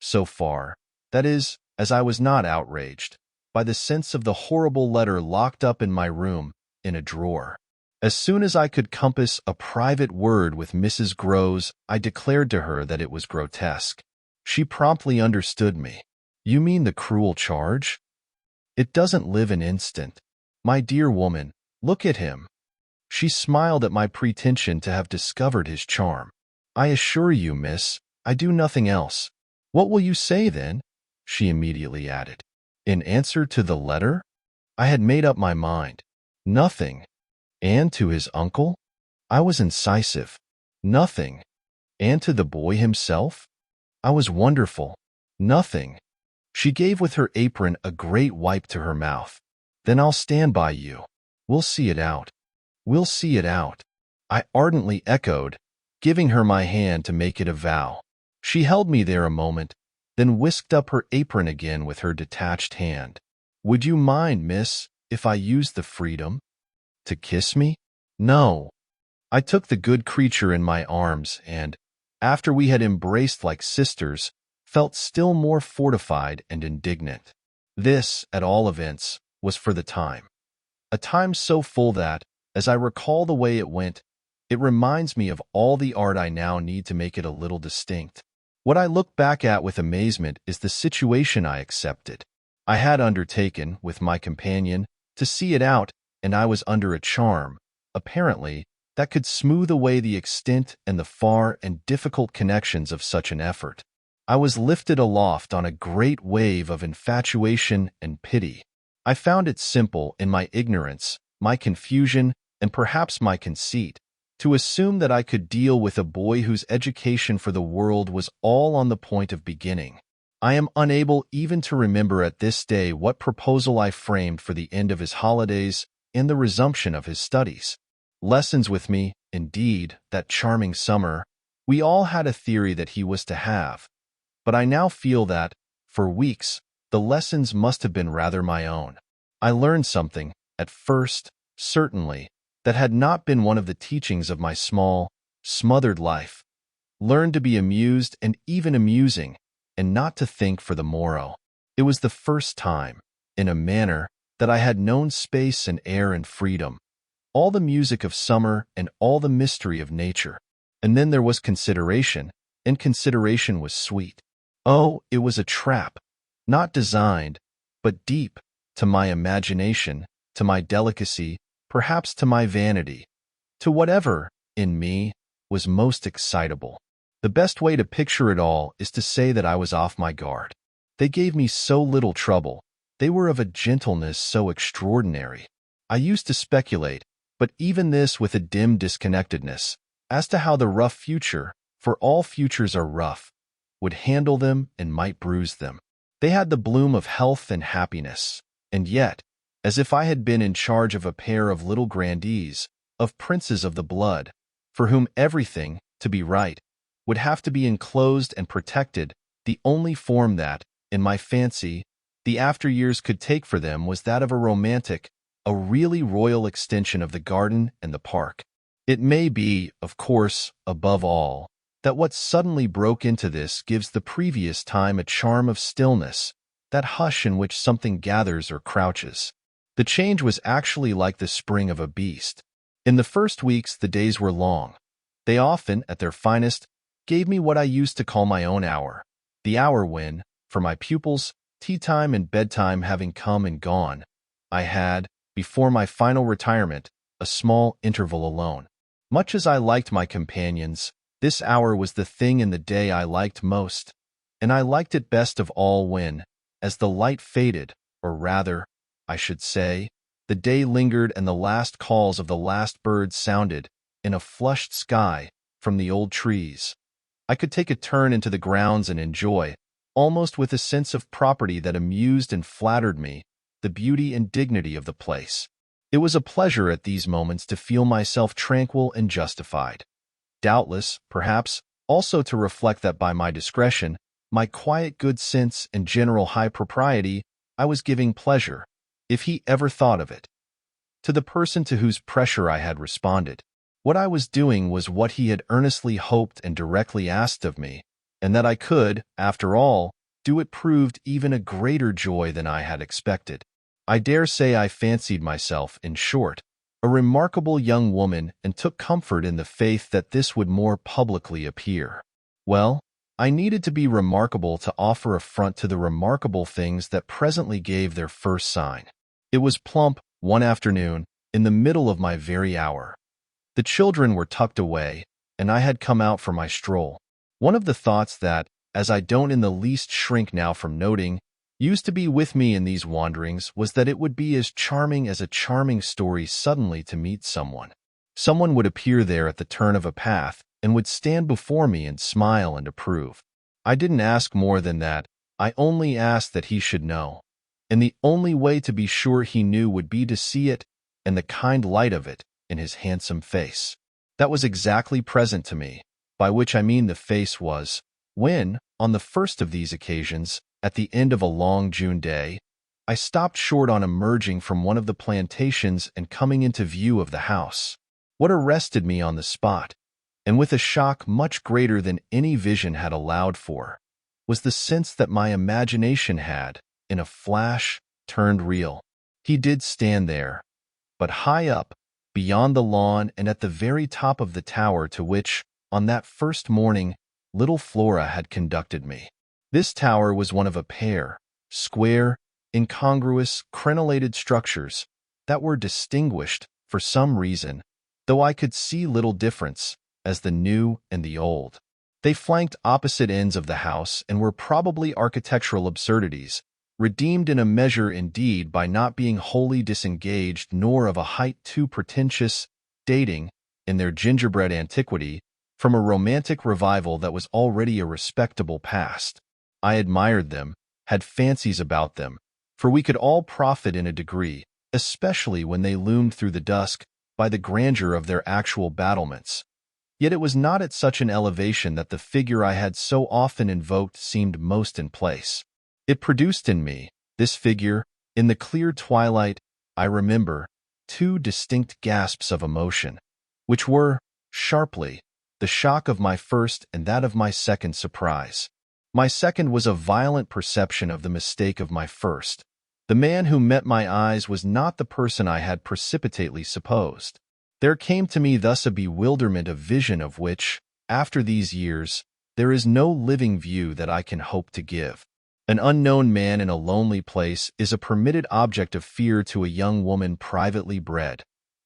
So far, that is, as I was not outraged, by the sense of the horrible letter locked up in my room, in a drawer. As soon as I could compass a private word with Mrs. Groves, I declared to her that it was grotesque. She promptly understood me. You mean the cruel charge? It doesn't live an instant. My dear woman, look at him. She smiled at my pretension to have discovered his charm. I assure you, miss, I do nothing else. What will you say, then? She immediately added. In answer to the letter? I had made up my mind. Nothing. And to his uncle? I was incisive. Nothing. And to the boy himself? I was wonderful. Nothing. She gave with her apron a great wipe to her mouth. Then I'll stand by you. We'll see it out. We'll see it out. I ardently echoed, giving her my hand to make it a vow. She held me there a moment, then whisked up her apron again with her detached hand. Would you mind, miss, if I used the freedom? To kiss me? No. I took the good creature in my arms and, after we had embraced like sisters, felt still more fortified and indignant. This, at all events, was for the time. A time so full that, as I recall the way it went, it reminds me of all the art I now need to make it a little distinct. What I look back at with amazement is the situation I accepted. I had undertaken, with my companion, to see it out, and I was under a charm, apparently, that could smooth away the extent and the far and difficult connections of such an effort. I was lifted aloft on a great wave of infatuation and pity. I found it simple in my ignorance, my confusion, and perhaps my conceit, to assume that I could deal with a boy whose education for the world was all on the point of beginning. I am unable even to remember at this day what proposal I framed for the end of his holidays and the resumption of his studies. Lessons with me, indeed, that charming summer, we all had a theory that he was to have, but I now feel that, for weeks, the lessons must have been rather my own. I learned something, at first, certainly, that had not been one of the teachings of my small, smothered life. Learned to be amused and even amusing, and not to think for the morrow. It was the first time, in a manner, that I had known space and air and freedom, all the music of summer and all the mystery of nature. And then there was consideration, and consideration was sweet. Oh, it was a trap, not designed, but deep, to my imagination, to my delicacy, perhaps to my vanity, to whatever, in me, was most excitable. The best way to picture it all is to say that I was off my guard. They gave me so little trouble. They were of a gentleness so extraordinary. I used to speculate, but even this with a dim disconnectedness, as to how the rough future, for all futures are rough, would handle them and might bruise them. They had the bloom of health and happiness, and yet, as if I had been in charge of a pair of little grandees, of princes of the blood, for whom everything, to be right, would have to be enclosed and protected, the only form that, in my fancy, the after-years could take for them was that of a romantic, a really royal extension of the garden and the park. It may be, of course, above all, that what suddenly broke into this gives the previous time a charm of stillness, that hush in which something gathers or crouches. The change was actually like the spring of a beast. In the first weeks, the days were long. They often, at their finest, gave me what I used to call my own hour, the hour when, for my pupils, tea-time and bedtime having come and gone, I had, before my final retirement, a small interval alone. Much as I liked my companions, this hour was the thing in the day I liked most, and I liked it best of all when, as the light faded, or rather, I should say, the day lingered and the last calls of the last birds sounded, in a flushed sky, from the old trees. I could take a turn into the grounds and enjoy, almost with a sense of property that amused and flattered me, the beauty and dignity of the place. It was a pleasure at these moments to feel myself tranquil and justified. Doubtless, perhaps, also to reflect that by my discretion, my quiet good sense and general high propriety, I was giving pleasure, if he ever thought of it, to the person to whose pressure I had responded. What I was doing was what he had earnestly hoped and directly asked of me, and that I could, after all, do it proved even a greater joy than I had expected. I dare say I fancied myself, in short, a remarkable young woman and took comfort in the faith that this would more publicly appear. Well, I needed to be remarkable to offer a front to the remarkable things that presently gave their first sign. It was plump, one afternoon, in the middle of my very hour. The children were tucked away, and I had come out for my stroll. One of the thoughts that, as I don't in the least shrink now from noting, used to be with me in these wanderings was that it would be as charming as a charming story suddenly to meet someone. Someone would appear there at the turn of a path and would stand before me and smile and approve. I didn't ask more than that. I only asked that he should know. And the only way to be sure he knew would be to see it, and the kind light of it, in his handsome face. That was exactly present to me, by which I mean the face was, when, on the first of these occasions, at the end of a long June day, I stopped short on emerging from one of the plantations and coming into view of the house. What arrested me on the spot, and with a shock much greater than any vision had allowed for, was the sense that my imagination had, in a flash, turned real. He did stand there, but high up, beyond the lawn and at the very top of the tower to which, on that first morning, little Flora had conducted me. This tower was one of a pair, square, incongruous, crenellated structures that were distinguished, for some reason, though I could see little difference, as the new and the old. They flanked opposite ends of the house and were probably architectural absurdities, redeemed in a measure indeed by not being wholly disengaged nor of a height too pretentious, dating, in their gingerbread antiquity, from a romantic revival that was already a respectable past. I admired them, had fancies about them, for we could all profit in a degree, especially when they loomed through the dusk, by the grandeur of their actual battlements. Yet it was not at such an elevation that the figure I had so often invoked seemed most in place. It produced in me, this figure, in the clear twilight, I remember, two distinct gasps of emotion, which were, sharply, the shock of my first and that of my second surprise. My second was a violent perception of the mistake of my first. The man who met my eyes was not the person I had precipitately supposed. There came to me thus a bewilderment of vision of which, after these years, there is no living view that I can hope to give. An unknown man in a lonely place is a permitted object of fear to a young woman privately bred,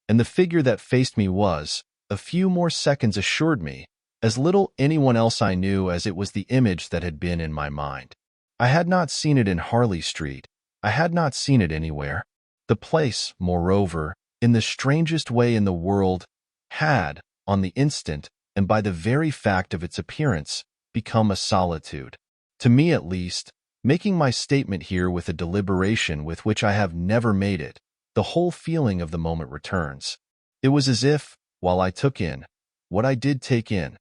and the figure that faced me was, a few more seconds assured me, as little anyone else I knew as it was the image that had been in my mind. I had not seen it in Harley Street. I had not seen it anywhere. The place, moreover, in the strangest way in the world, had, on the instant, and by the very fact of its appearance, become a solitude. To me at least, making my statement here with a deliberation with which I have never made it, the whole feeling of the moment returns. It was as if, while I took in what I did take in,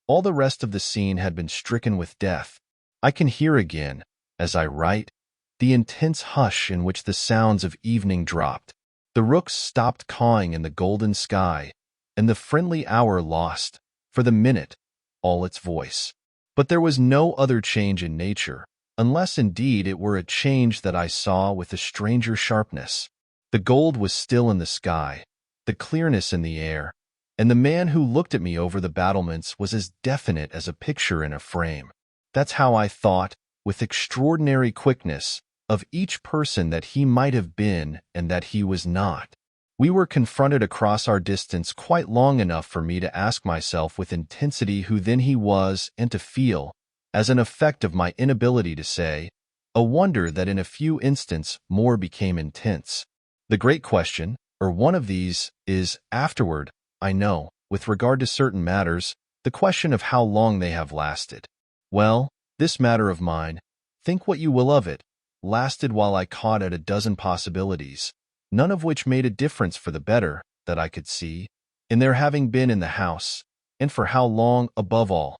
all the rest of the scene had been stricken with death. I can hear again, as I write, the intense hush in which the sounds of evening dropped. The rooks stopped cawing in the golden sky, and the friendly hour lost, for the minute, all its voice. But there was no other change in nature, unless indeed it were a change that I saw with a stranger sharpness. The gold was still in the sky, the clearness in the air, and the man who looked at me over the battlements was as definite as a picture in a frame. That's how I thought, with extraordinary quickness, of each person that he might have been and that he was not. We were confronted across our distance quite long enough for me to ask myself with intensity who then he was and to feel, as an effect of my inability to say, a wonder that in a few instants more became intense. The great question, or one of these, is, afterward, I know, with regard to certain matters, the question of how long they have lasted. Well, this matter of mine, think what you will of it, lasted while I caught at a dozen possibilities, none of which made a difference for the better, that I could see, in their having been in the house, and for how long, above all,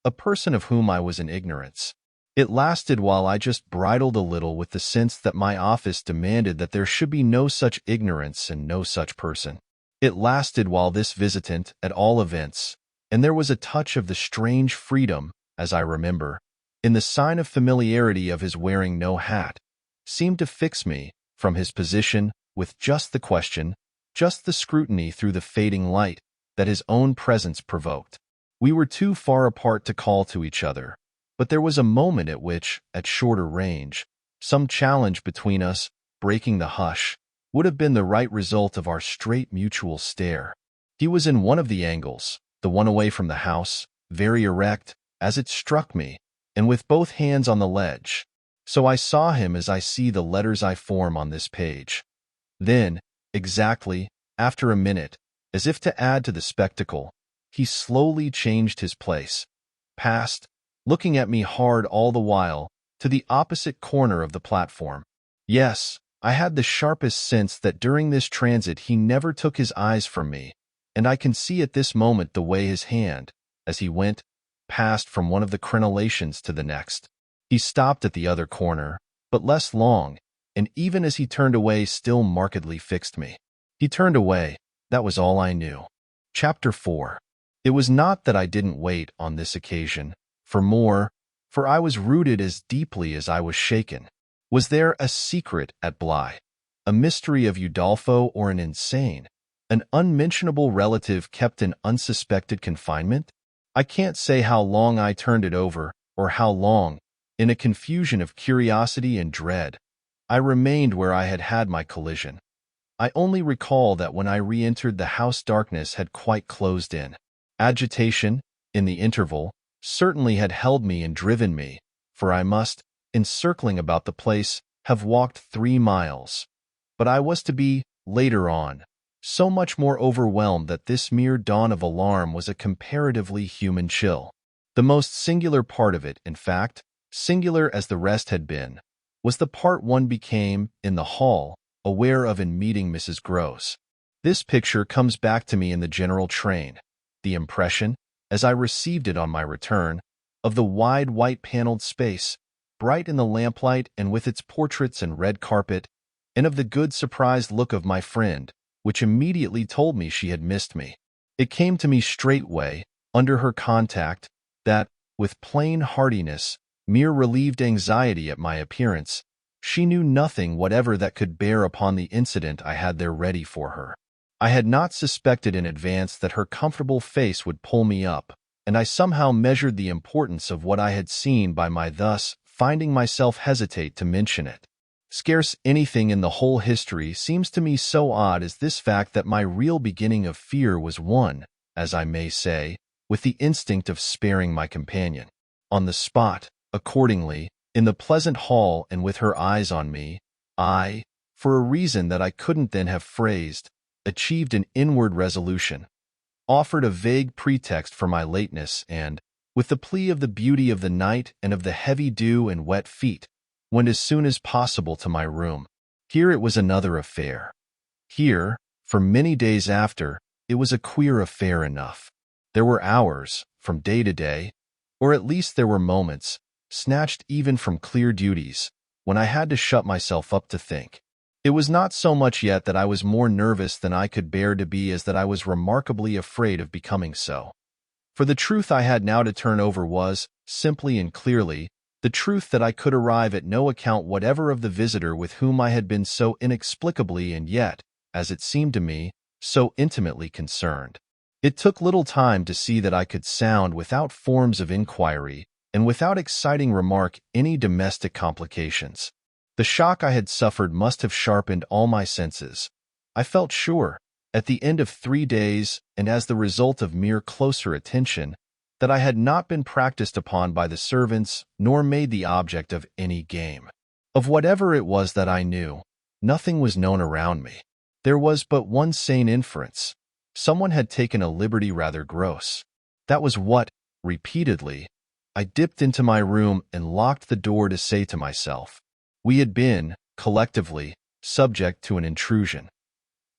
a person of whom I was in ignorance. It lasted while I just bridled a little with the sense that my office demanded that there should be no such ignorance and no such person. It lasted while this visitant, at all events, and there was a touch of the strange freedom, as I remember, in the sign of familiarity of his wearing no hat, seemed to fix me, from his position, with just the question, just the scrutiny through the fading light, that his own presence provoked. We were too far apart to call to each other, but there was a moment at which, at shorter range, some challenge between us, breaking the hush, would have been the right result of our straight mutual stare. He was in one of the angles, the one away from the house, very erect, as it struck me, and with both hands on the ledge. So I saw him as I see the letters I form on this page. Then, exactly, after a minute, as if to add to the spectacle, he slowly changed his place, passed, looking at me hard all the while, to the opposite corner of the platform. Yes, I had the sharpest sense that during this transit he never took his eyes from me, and I can see at this moment the way his hand, as he went, passed from one of the crenellations to the next. He stopped at the other corner, but less long, and even as he turned away still markedly fixed me. He turned away, that was all I knew. Chapter 4. It was not that I didn't wait on this occasion for more, for I was rooted as deeply as I was shaken. Was there a secret at Bly, a mystery of Udolpho or an insane, an unmentionable relative kept in unsuspected confinement? I can't say how long I turned it over, or how long, in a confusion of curiosity and dread, I remained where I had had my collision. I only recall that when I re-entered the house darkness had quite closed in. Agitation, in the interval, certainly had held me and driven me, for I must, in circling about the place, have walked 3 miles. But I was to be, later on, so much more overwhelmed that this mere dawn of alarm was a comparatively human chill. The most singular part of it, in fact, singular as the rest had been, was the part one became, in the hall, aware of in meeting Mrs. Gross. This picture comes back to me in the general train, the impression, as I received it on my return, of the wide white-paneled space, bright in the lamplight and with its portraits and red carpet, and of the good surprised look of my friend, which immediately told me she had missed me. It came to me straightway, under her contact, that, with plain heartiness, mere relieved anxiety at my appearance, she knew nothing whatever that could bear upon the incident I had there ready for her. I had not suspected in advance that her comfortable face would pull me up, and I somehow measured the importance of what I had seen by my thus finding myself hesitate to mention it. Scarce anything in the whole history seems to me so odd as this fact that my real beginning of fear was one, as I may say, with the instinct of sparing my companion. On the spot, accordingly, in the pleasant hall and with her eyes on me, I, for a reason that I couldn't then have phrased, achieved an inward resolution. offered a vague pretext for my lateness and, with the plea of the beauty of the night and of the heavy dew and wet feet, went as soon as possible to my room. Here it was another affair. Here, for many days after, it was a queer affair enough. There were hours, from day to day, or at least there were moments, snatched even from clear duties, when I had to shut myself up to think. It was not so much yet that I was more nervous than I could bear to be as that I was remarkably afraid of becoming so. For the truth I had now to turn over was, simply and clearly, the truth that I could arrive at no account whatever of the visitor with whom I had been so inexplicably and yet, as it seemed to me, so intimately concerned. It took little time to see that I could sound without forms of inquiry and without exciting remark any domestic complications. The shock I had suffered must have sharpened all my senses. I felt sure, at the end of 3 days and as the result of mere closer attention, that I had not been practiced upon by the servants nor made the object of any game. Of whatever it was that I knew, nothing was known around me. There was but one sane inference. Someone had taken a liberty rather gross. That was what, repeatedly, I dipped into my room and locked the door to say to myself. We had been, collectively, subject to an intrusion.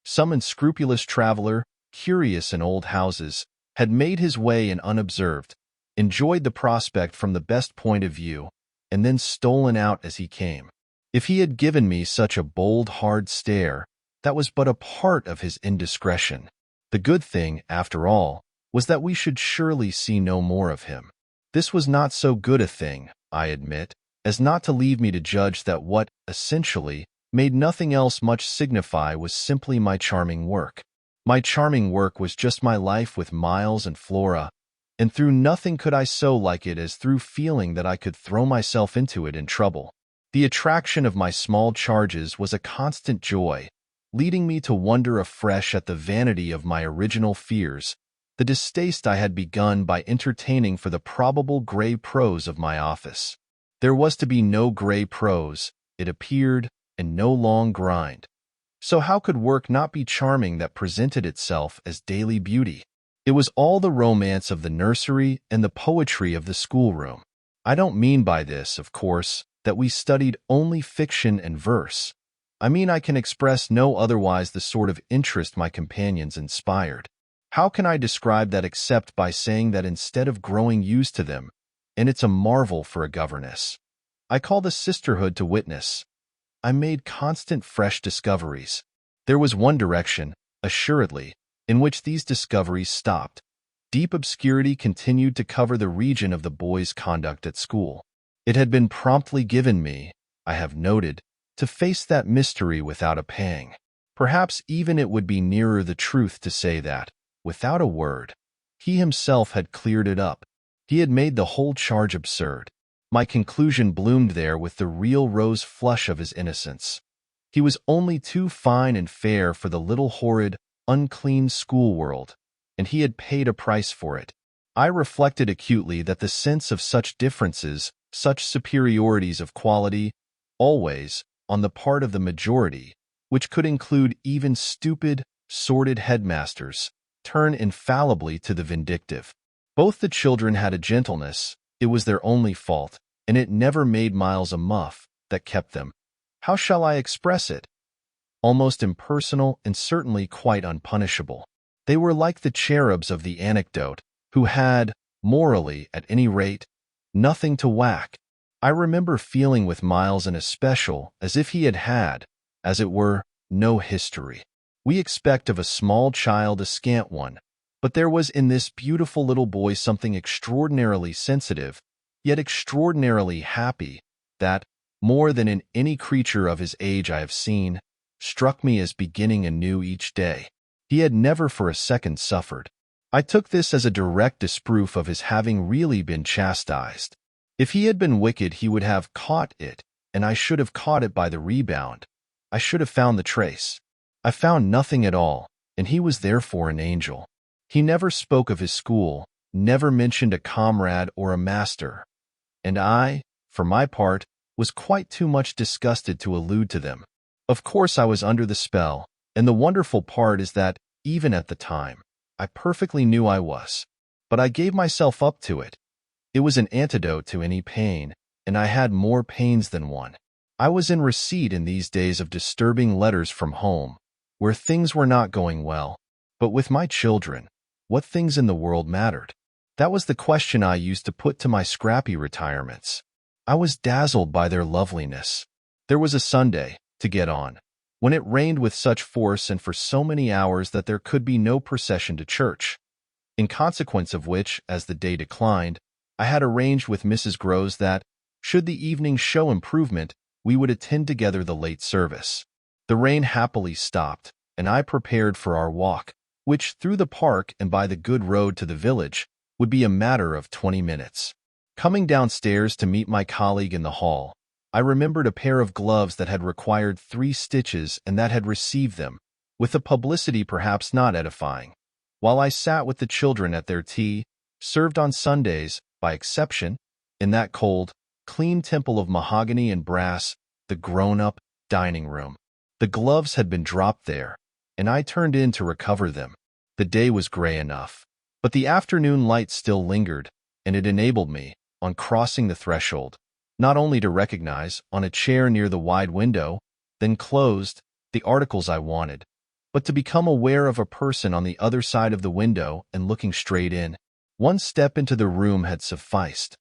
Some unscrupulous traveler, curious in old houses, had made his way in unobserved, enjoyed the prospect from the best point of view, and then stolen out as he came. If he had given me such a bold, hard stare, that was but a part of his indiscretion. The good thing, after all, was that we should surely see no more of him. This was not so good a thing, I admit, as not to leave me to judge that what, essentially, made nothing else much signify was simply my charming work. My charming work was just my life with Miles and Flora, and through nothing could I so like it as through feeling that I could throw myself into it in trouble. The attraction of my small charges was a constant joy, leading me to wonder afresh at the vanity of my original fears, the distaste I had begun by entertaining for the probable gray prose of my office. There was to be no gray prose, it appeared, and no long grind. So how could work not be charming that presented itself as daily beauty? It was all the romance of the nursery and the poetry of the schoolroom. I don't mean by this, of course, that we studied only fiction and verse. I mean I can express no otherwise the sort of interest my companions inspired. How can I describe that except by saying that instead of growing used to them, and it's a marvel for a governess, I call the sisterhood to witness, I made constant fresh discoveries. There was one direction, assuredly, in which these discoveries stopped. Deep obscurity continued to cover the region of the boy's conduct at school. It had been promptly given me, I have noted, to face that mystery without a pang. Perhaps even it would be nearer the truth to say that, without a word, he himself had cleared it up. He had made the whole charge absurd. My conclusion bloomed there with the real rose flush of his innocence. He was only too fine and fair for the little horrid, unclean school world, and he had paid a price for it. I reflected acutely that the sense of such differences, such superiorities of quality, always, on the part of the majority, which could include even stupid, sordid headmasters, turn infallibly to the vindictive. Both the children had a gentleness, it was their only fault, and it never made Miles a muff, that kept them, how shall I express it, almost impersonal and certainly quite unpunishable. They were like the cherubs of the anecdote, who had, morally at any rate, nothing to whack. I remember feeling with Miles in especial as if he had, as it were, no history. We expect of a small child a scant one, but there was in this beautiful little boy something extraordinarily sensitive, yet extraordinarily happy, that, more than in any creature of his age I have seen, struck me as beginning anew each day. He had never for a second suffered. I took this as a direct disproof of his having really been chastised. If he had been wicked he would have caught it, and I should have caught it by the rebound. I should have found the trace. I found nothing at all, and he was therefore an angel. He never spoke of his school, never mentioned a comrade or a master, and I, for my part, was quite too much disgusted to allude to them. Of course I was under the spell, and the wonderful part is that, even at the time, I perfectly knew I was. But I gave myself up to it. It was an antidote to any pain, and I had more pains than one. I was in receipt in these days of disturbing letters from home, where things were not going well. But with my children, what things in the world mattered? That was the question I used to put to my scrappy retirements. I was dazzled by their loveliness. There was a Sunday, to get on, when it rained with such force and for so many hours that there could be no procession to church, in consequence of which, as the day declined, I had arranged with Mrs. Groves that, should the evening show improvement, we would attend together the late service. The rain happily stopped, and I prepared for our walk, which, through the park and by the good road to the village, would be a matter of 20 minutes. Coming downstairs to meet my colleague in the hall, I remembered a pair of gloves that had required 3 stitches and that had received them, with a publicity perhaps not edifying. While I sat with the children at their tea, served on Sundays, by exception, in that cold, clean temple of mahogany and brass, the grown-up dining room. The gloves had been dropped there, and I turned in to recover them. The day was gray enough, but the afternoon light still lingered, and it enabled me, on crossing the threshold, not only to recognize, on a chair near the wide window, then closed, the articles I wanted, but to become aware of a person on the other side of the window and looking straight in. One step into the room had sufficed.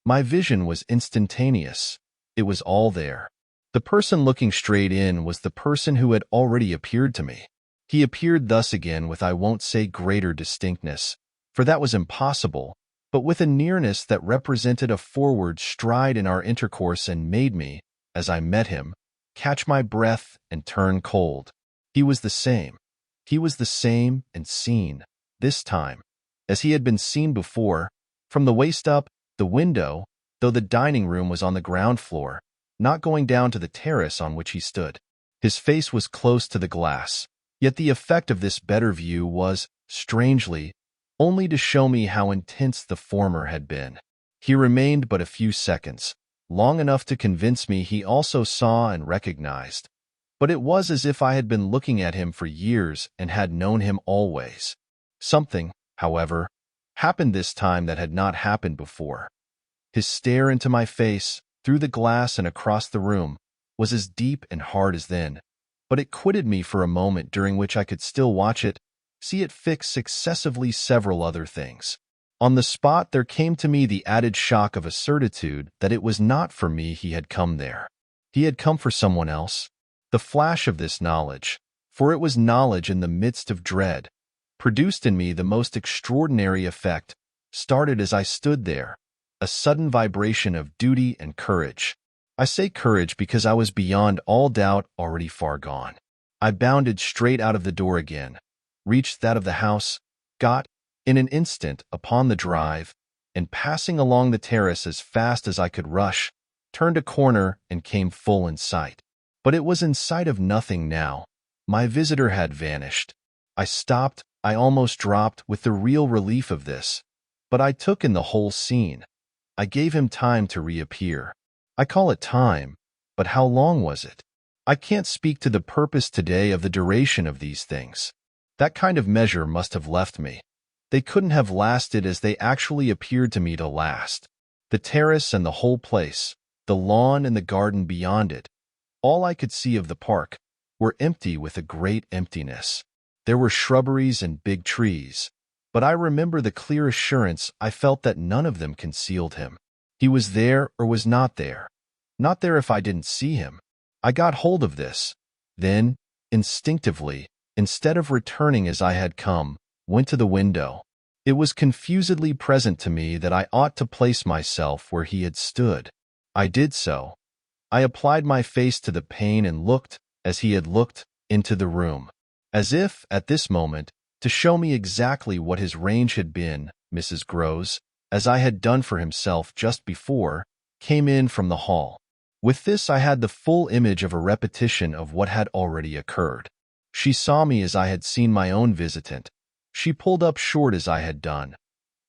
My vision was instantaneous. It was all there. The person looking straight in was the person who had already appeared to me. He appeared thus again with I won't say greater distinctness, for that was impossible, but with a nearness that represented a forward stride in our intercourse and made me, as I met him, catch my breath and turn cold. He was the same. He was the same and seen, this time, as he had been seen before, from the waist up, the window, though the dining room was on the ground floor, not going down to the terrace on which he stood. His face was close to the glass, yet the effect of this better view was, strangely, only to show me how intense the former had been. He remained but a few seconds, long enough to convince me he also saw and recognized. But it was as if I had been looking at him for years and had known him always. Something, however, happened this time that had not happened before. His stare into my face, through the glass and across the room, was as deep and hard as then, but it quitted me for a moment during which I could still watch it, see it fix successively several other things. On the spot there came to me the added shock of a certitude that it was not for me he had come there. He had come for someone else. The flash of this knowledge, for it was knowledge in the midst of dread, produced in me the most extraordinary effect, started as I stood there, a sudden vibration of duty and courage. I say courage because I was beyond all doubt already far gone. I bounded straight out of the door again, reached that of the house, got, in an instant, upon the drive, and passing along the terrace as fast as I could rush, turned a corner and came full in sight. But it was in sight of nothing now. My visitor had vanished. I stopped, I almost dropped with the real relief of this, but I took in the whole scene. I gave him time to reappear. I call it time, but how long was it? I can't speak to the purpose today of the duration of these things. That kind of measure must have left me. They couldn't have lasted as they actually appeared to me to last. The terrace and the whole place, the lawn and the garden beyond it, all I could see of the park, were empty with a great emptiness. There were shrubberies and big trees, but I remember the clear assurance I felt that none of them concealed him. He was there or was not there. Not there if I didn't see him. I got hold of this. Then, instinctively, instead of returning as I had come, went to the window. It was confusedly present to me that I ought to place myself where he had stood. I did so. I applied my face to the pane and looked, as he had looked, into the room. As if, at this moment, to show me exactly what his range had been, Mrs. Groves, as I had done for himself just before, came in from the hall. With this I had the full image of a repetition of what had already occurred. She saw me as I had seen my own visitant. She pulled up short as I had done.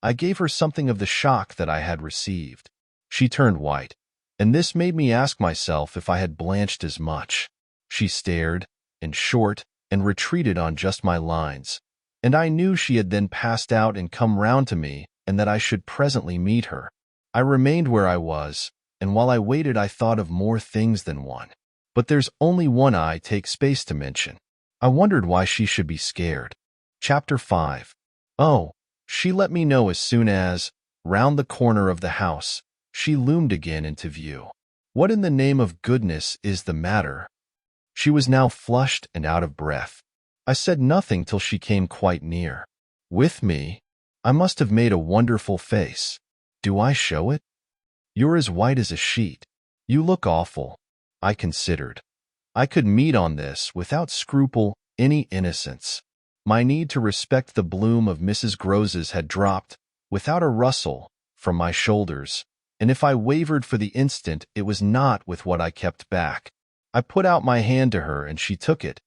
I gave her something of the shock that I had received. She turned white, and this made me ask myself if I had blanched as much. She stared, in short, and retreated on just my lines, and I knew she had then passed out and come round to me, and that I should presently meet her. I remained where I was, and while I waited I thought of more things than one. But there's only one I take space to mention. I wondered why she should be scared. Chapter 5. Oh, she let me know as soon as, round the corner of the house, she loomed again into view. What in the name of goodness is the matter? She was now flushed and out of breath. I said nothing till she came quite near. With me? I must have made a wonderful face. Do I show it? You're as white as a sheet. You look awful. I considered. I could meet on this, without scruple, any innocence. My need to respect the bloom of Mrs. Grose's had dropped, without a rustle, from my shoulders, and if I wavered for the instant, it was not with what I kept back. I put out my hand to her, and she took it.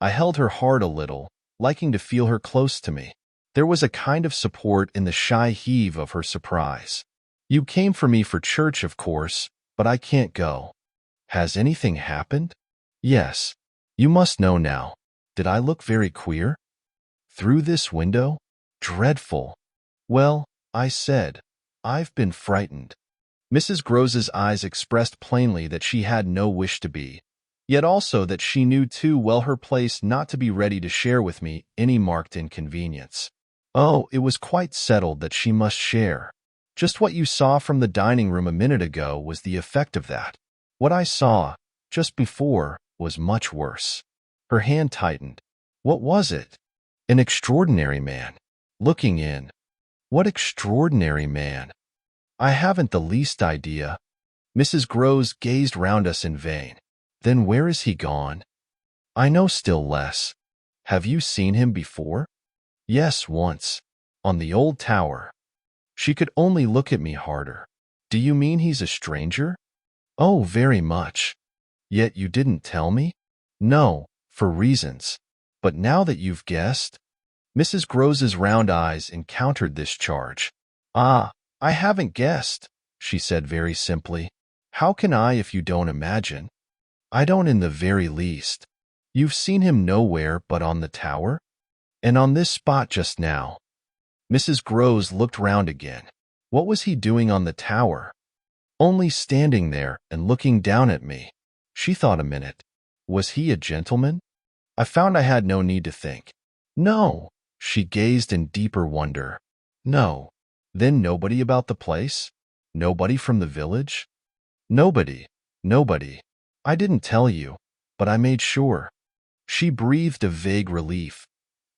I held her hard a little, liking to feel her close to me. There was a kind of support in the shy heave of her surprise. You came for me for church, of course, but I can't go. Has anything happened? Yes. You must know now. Did I look very queer? Through this window? Dreadful. Well, I said, I've been frightened. Mrs. Grose's eyes expressed plainly that she had no wish to be, yet also that she knew too well her place not to be ready to share with me any marked inconvenience. Oh, it was quite settled that she must share. Just what you saw from the dining room a minute ago was the effect of that. What I saw, just before, was much worse. Her hand tightened. What was it? An extraordinary man. Looking in. What extraordinary man? I haven't the least idea. Mrs. Grose gazed round us in vain. Then where is he gone? I know still less. Have you seen him before? Yes, once. On the old tower. She could only look at me harder. Do you mean he's a stranger? Oh, very much. Yet you didn't tell me? No, for reasons. But now that you've guessed? Mrs. Grose's round eyes encountered this charge. Ah, I haven't guessed, she said very simply. How can I if you don't imagine? I don't in the very least. You've seen him nowhere but on the tower? And on this spot just now. Mrs. Grose looked round again. What was he doing on the tower? Only standing there and looking down at me. She thought a minute. Was he a gentleman? I found I had no need to think. No. She gazed in deeper wonder. No. Then nobody about the place? Nobody from the village? Nobody. Nobody. I didn't tell you, but I made sure. She breathed a vague relief.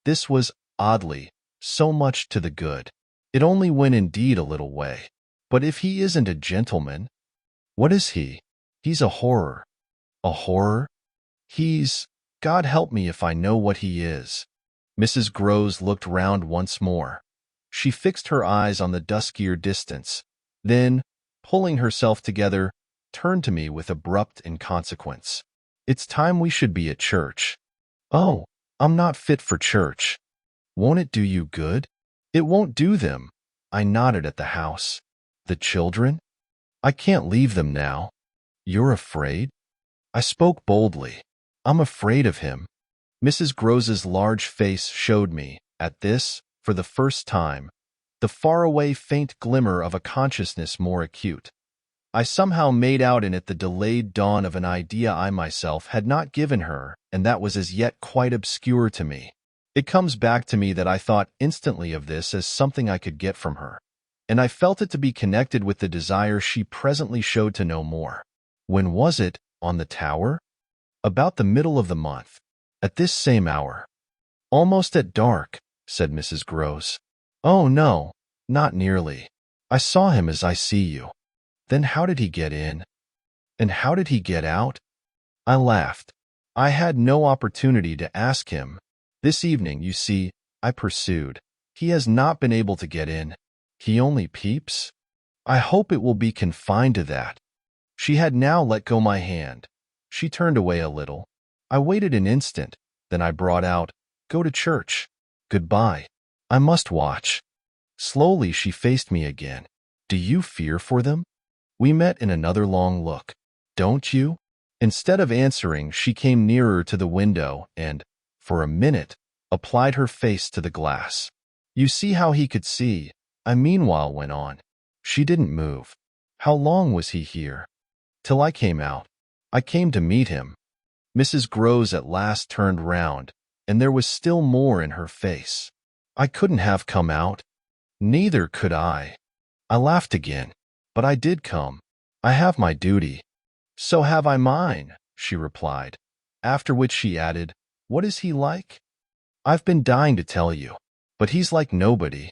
This was, oddly, so much to the good. It only went indeed a little way. But if he isn't a gentleman, what is he? He's a horror. A horror? He's... God help me if I know what he is. Mrs. Grose looked round once more. She fixed her eyes on the duskier distance, then, pulling herself together, turned to me with abrupt inconsequence. It's time we should be at church. Oh, I'm not fit for church. Won't it do you good? It won't do them. I nodded at the house. The children? I can't leave them now. You're afraid? I spoke boldly. I'm afraid of him. Mrs. Grose's large face showed me, at this, for the first time, the faraway faint glimmer of a consciousness more acute. I somehow made out in it the delayed dawn of an idea I myself had not given her, and that was as yet quite obscure to me. It comes back to me that I thought instantly of this as something I could get from her, and I felt it to be connected with the desire she presently showed to know more. When was it, on the tower? About the middle of the month. At this same hour. Almost at dark, said Mrs. Grose. Oh, no, not nearly. I saw him as I see you. Then how did he get in? And how did he get out? I laughed. I had no opportunity to ask him. This evening, you see, I pursued. He has not been able to get in. He only peeps? I hope it will be confined to that. She had now let go my hand. She turned away a little. I waited an instant, then I brought out, Go to church. Goodbye. I must watch. Slowly she faced me again. Do you fear for them? We met in another long look. Don't you? Instead of answering, she came nearer to the window and, for a minute, applied her face to the glass. You see how he could see, I meanwhile went on. She didn't move. How long was he here? Till I came out. I came to meet him. Mrs. Groves at last turned round, and there was still more in her face. I couldn't have come out. Neither could I. I laughed again. But I did come. I have my duty. So have I mine, she replied, after which she added, What is he like? I've been dying to tell you, but he's like nobody.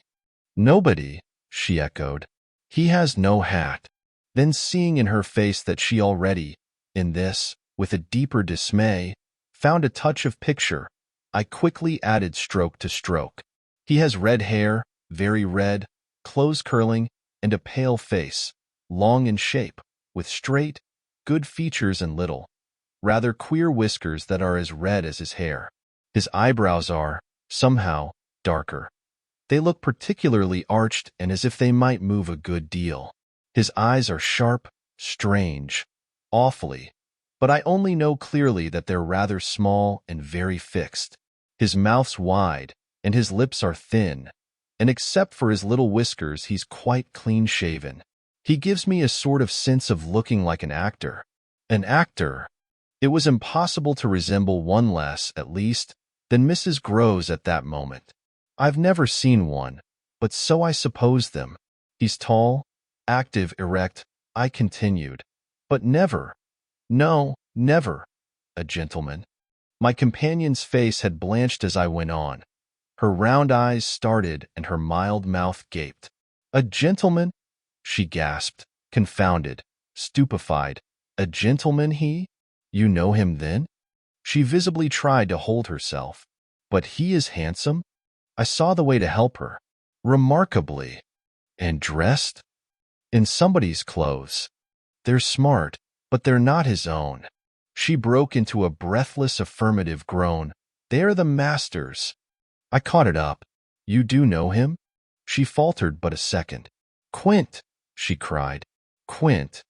Nobody, she echoed. He has no hat. Then seeing in her face that she already, in this, with a deeper dismay, found a touch of picture, I quickly added stroke to stroke. He has red hair, very red, close curling, and a pale face, long in shape, with straight, good features and little, rather queer whiskers that are as red as his hair. His eyebrows are, somehow, darker. They look particularly arched and as if they might move a good deal. His eyes are sharp, strange, awfully, but I only know clearly that they're rather small and very fixed. His mouth's wide, and his lips are thin, and except for his little whiskers he's quite clean-shaven. He gives me a sort of sense of looking like an actor. An actor! It was impossible to resemble one less, at least, than Mrs. Groves at that moment. I've never seen one, but so I suppose them. He's tall, active, erect, I continued, but never, no, never, a gentleman. My companion's face had blanched as I went on. Her round eyes started and her mild mouth gaped. A gentleman? She gasped, confounded, stupefied. A gentleman, he? You know him then? She visibly tried to hold herself. But he is handsome? I saw the way to help her. Remarkably. And dressed? In somebody's clothes. They're smart, but they're not his own. She broke into a breathless affirmative groan. They're the master's. I caught it up. You do know him? She faltered but a second. Quint, she cried. Quint.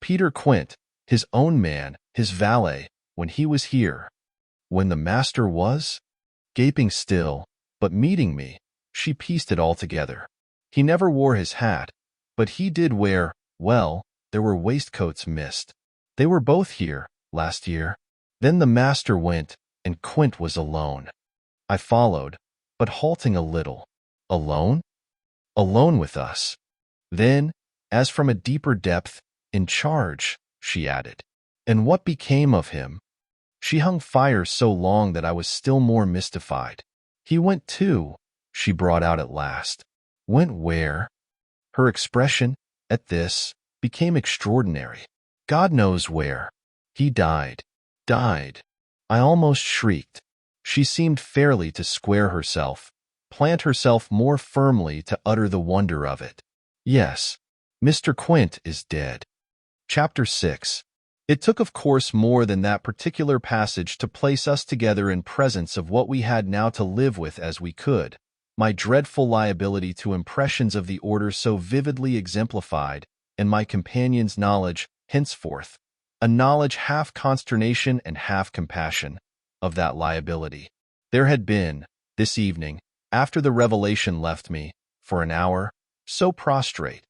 Peter Quint, his own man, his valet, when he was here. When the master was? Gaping still, but meeting me, she pieced it all together. He never wore his hat, but he did wear, well, there were waistcoats missed. They were both here, last year. Then the master went, and Quint was alone. I followed, but halting a little. Alone? Alone with us. Then, as from a deeper depth, in charge, she added. And what became of him? She hung fire so long that I was still more mystified. He went too, she brought out at last. Went where? Her expression, at this, became extraordinary. God knows where. He died. Died. I almost shrieked. She seemed fairly to square herself, plant herself more firmly to utter the wonder of it. Yes, Mr. Quint is dead. Chapter 6. It took, of course, more than that particular passage to place us together in presence of what we had now to live with as we could. My dreadful liability to impressions of the order so vividly exemplified, and my companion's knowledge, henceforth, a knowledge half consternation and half compassion, of that liability. There had been, this evening, after the revelation left me, for an hour, so prostrate,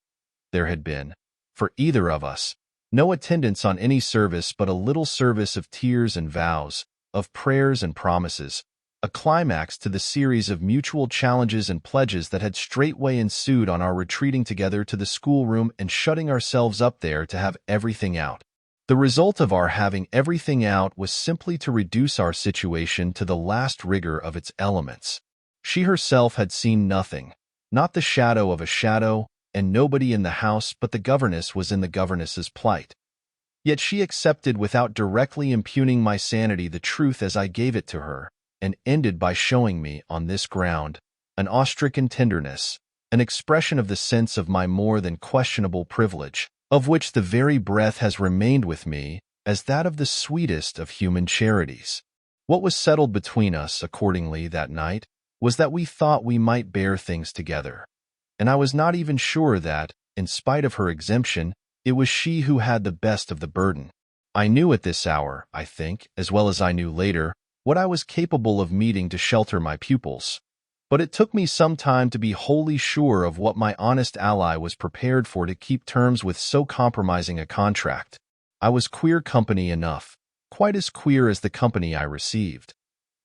there had been, for either of us, no attendance on any service but a little service of tears and vows, of prayers and promises, a climax to the series of mutual challenges and pledges that had straightway ensued on our retreating together to the schoolroom and shutting ourselves up there to have everything out. The result of our having everything out was simply to reduce our situation to the last rigor of its elements. She herself had seen nothing, not the shadow of a shadow, and nobody in the house but the governess was in the governess's plight. Yet she accepted without directly impugning my sanity the truth as I gave it to her, and ended by showing me, on this ground, an awe-stricken tenderness, an expression of the sense of my more than questionable privilege, of which the very breath has remained with me as that of the sweetest of human charities. What was settled between us, accordingly, that night, was that we thought we might bear things together. And I was not even sure that, in spite of her exemption, it was she who had the best of the burden. I knew at this hour, I think, as well as I knew later, what I was capable of meeting to shelter my pupils. But it took me some time to be wholly sure of what my honest ally was prepared for to keep terms with so compromising a contract. I was queer company enough, quite as queer as the company I received.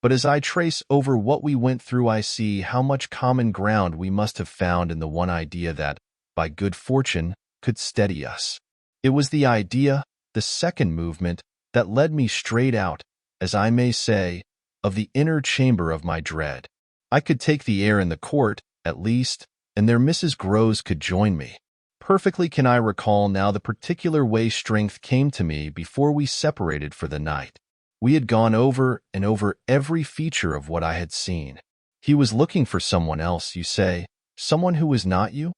But as I trace over what we went through, I see how much common ground we must have found in the one idea that, by good fortune, could steady us. It was the idea, the second movement, that led me straight out, as I may say, of the inner chamber of my dread. I could take the air in the court, at least, and there Mrs. Groves could join me. Perfectly can I recall now the particular way strength came to me before we separated for the night. We had gone over and over every feature of what I had seen. He was looking for someone else, you say, someone who was not you?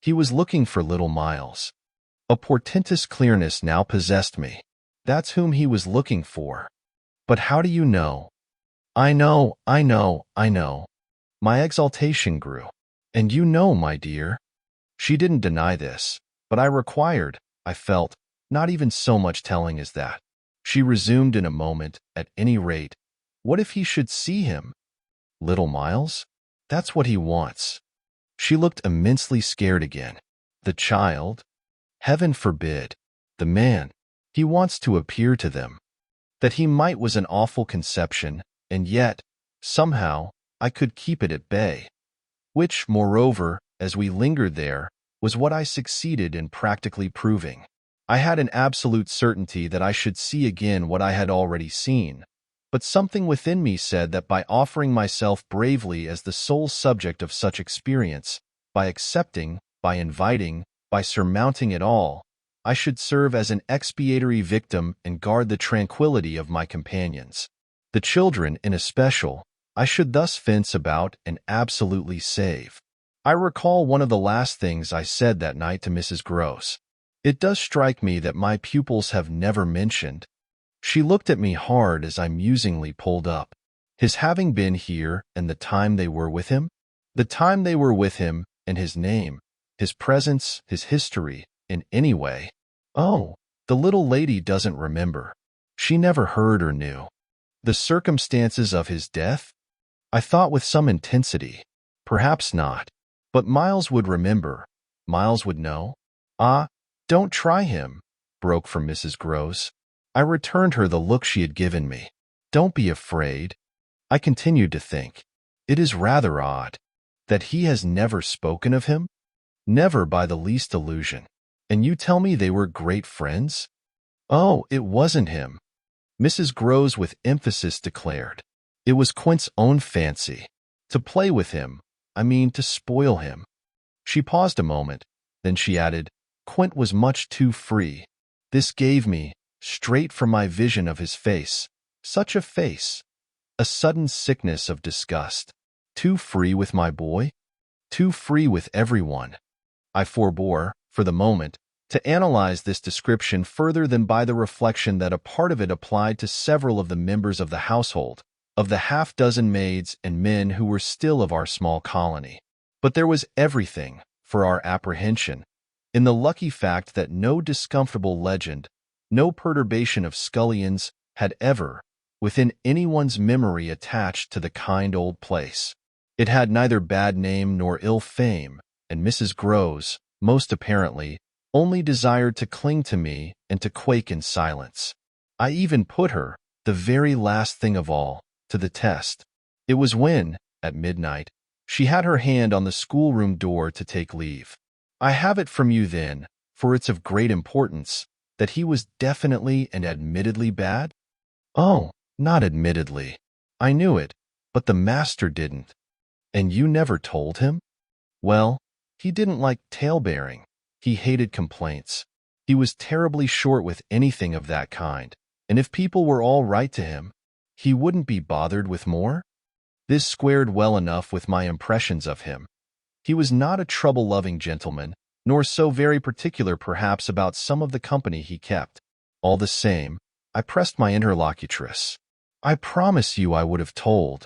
He was looking for little Miles. A portentous clearness now possessed me. That's whom he was looking for. But how do you know? I know. My exaltation grew. And you know, my dear. She didn't deny this, but I felt, not even so much telling as that. She resumed in a moment, at any rate. What if he should see him? Little Miles? That's what he wants. She looked immensely scared again. The child? Heaven forbid. The man. He wants to appear to them. That he might was an awful conception, and yet, somehow, I could keep it at bay. Which, moreover, as we lingered there, was what I succeeded in practically proving. I had an absolute certainty that I should see again what I had already seen, but something within me said that by offering myself bravely as the sole subject of such experience, by accepting, by inviting, by surmounting it all, I should serve as an expiatory victim and guard the tranquility of my companions. The children, in especial, I should thus fence about and absolutely save. I recall one of the last things I said that night to Mrs. Groves. It does strike me that my pupils have never mentioned. She looked at me hard as I musingly pulled up. His having been here and the time they were with him? The time they were with him and his name, his presence, his history, in any way. Oh, the little lady doesn't remember. She never heard or knew. The circumstances of his death? I thought with some intensity. Perhaps not. But Miles would remember. Miles would know. Ah, don't try him, broke from Mrs. Groves. I returned her the look she had given me. Don't be afraid. I continued to think. It is rather odd that he has never spoken of him? Never by the least allusion. And you tell me they were great friends? Oh, it wasn't him, Mrs. Groves with emphasis declared. It was Quint's own fancy. To play with him, I mean to spoil him. She paused a moment, then she added, Quint was much too free. This gave me, straight from my vision of his face, such a face, a sudden sickness of disgust. Too free with my boy? Too free with everyone. I forbore, for the moment, to analyze this description further than by the reflection that a part of it applied to several of the members of the household, of the half-dozen maids and men who were still of our small colony. But there was everything, for our apprehension, in the lucky fact that no discomfortable legend, no perturbation of scullions had ever, within anyone's memory, attached to the kind old place. It had neither bad name nor ill fame, and Mrs. Groves, most apparently, only desired to cling to me and to quake in silence. I even put her, the very last thing of all, to the test. It was when, at midnight, she had her hand on the schoolroom door to take leave. I have it from you then, for it's of great importance, that he was definitely and admittedly bad? Oh, not admittedly. I knew it, but the master didn't. And you never told him? Well, he didn't like tale-bearing. He hated complaints. He was terribly short with anything of that kind, and if people were all right to him, he wouldn't be bothered with more? This squared well enough with my impressions of him. He was not a trouble-loving gentleman, nor so very particular perhaps about some of the company he kept. All the same, I pressed my interlocutress. I promise you I would have told.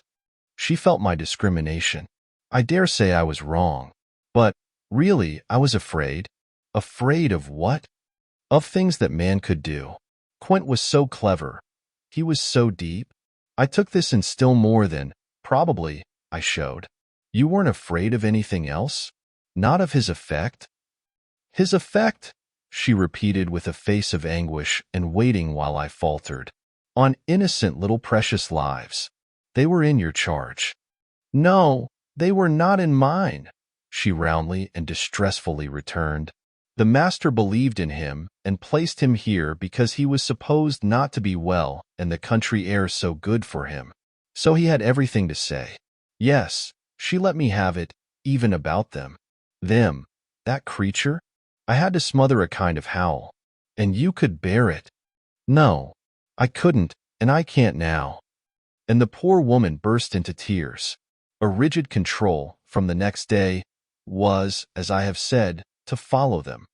She felt my discrimination. I dare say I was wrong. But, really, I was afraid. Afraid of what? Of things that man could do. Quint was so clever. He was so deep. I took this and still more than, probably, I showed. You weren't afraid of anything else? Not of his effect? His effect? She repeated with a face of anguish and waiting while I faltered. On innocent little precious lives. They were in your charge. No, they were not in mine, she roundly and distressfully returned. The master believed in him and placed him here because he was supposed not to be well and the country air so good for him. So he had everything to say. Yes, she let me have it, even about them. Them, that creature? I had to smother a kind of howl. And you could bear it. No, I couldn't, and I can't now. And the poor woman burst into tears. A rigid control, from the next day, was, as I have said, to follow them.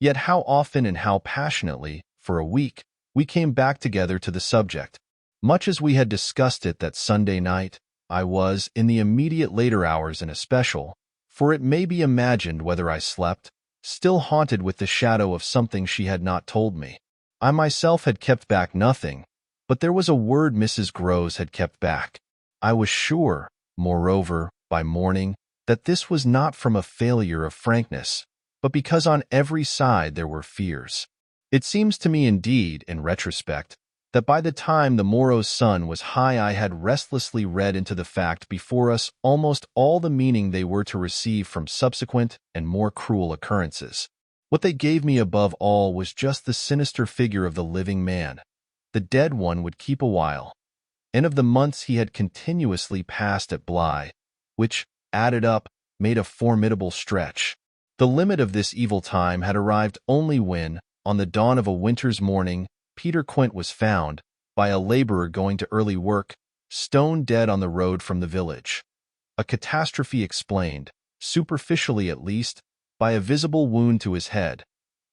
Yet how often and how passionately, for a week, we came back together to the subject. Much as we had discussed it that Sunday night, I was, in the immediate later hours in especial, for it may be imagined whether I slept, still haunted with the shadow of something she had not told me. I myself had kept back nothing, but there was a word Mrs. Groves had kept back. I was sure, moreover, by morning, that this was not from a failure of frankness, but because on every side there were fears. It seems to me indeed, in retrospect, that by the time the morrow's sun was high I had restlessly read into the fact before us almost all the meaning they were to receive from subsequent and more cruel occurrences. What they gave me above all was just the sinister figure of the living man. The dead one would keep a while, and of the months he had continuously passed at Bly, which, added up, made a formidable stretch. The limit of this evil time had arrived only when, on the dawn of a winter's morning, Peter Quint was found, by a laborer going to early work, stone dead on the road from the village. A catastrophe explained, superficially at least, by a visible wound to his head.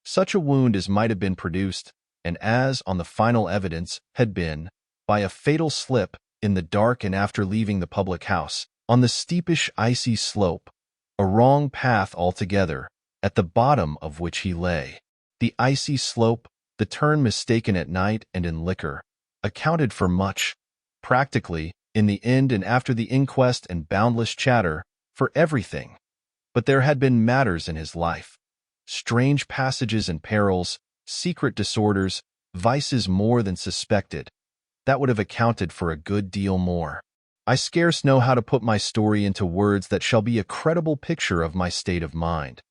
Such a wound as might have been produced, and as, on the final evidence, had been, by a fatal slip, in the dark and after leaving the public house, on the steepish icy slope, a wrong path altogether, at the bottom of which he lay. The icy slope, the turn mistaken at night and in liquor, accounted for much, practically, in the end and after the inquest and boundless chatter, for everything. But there had been matters in his life, strange passages and perils, secret disorders, vices more than suspected, that would have accounted for a good deal more. I scarce know how to put my story into words that shall be a credible picture of my state of mind.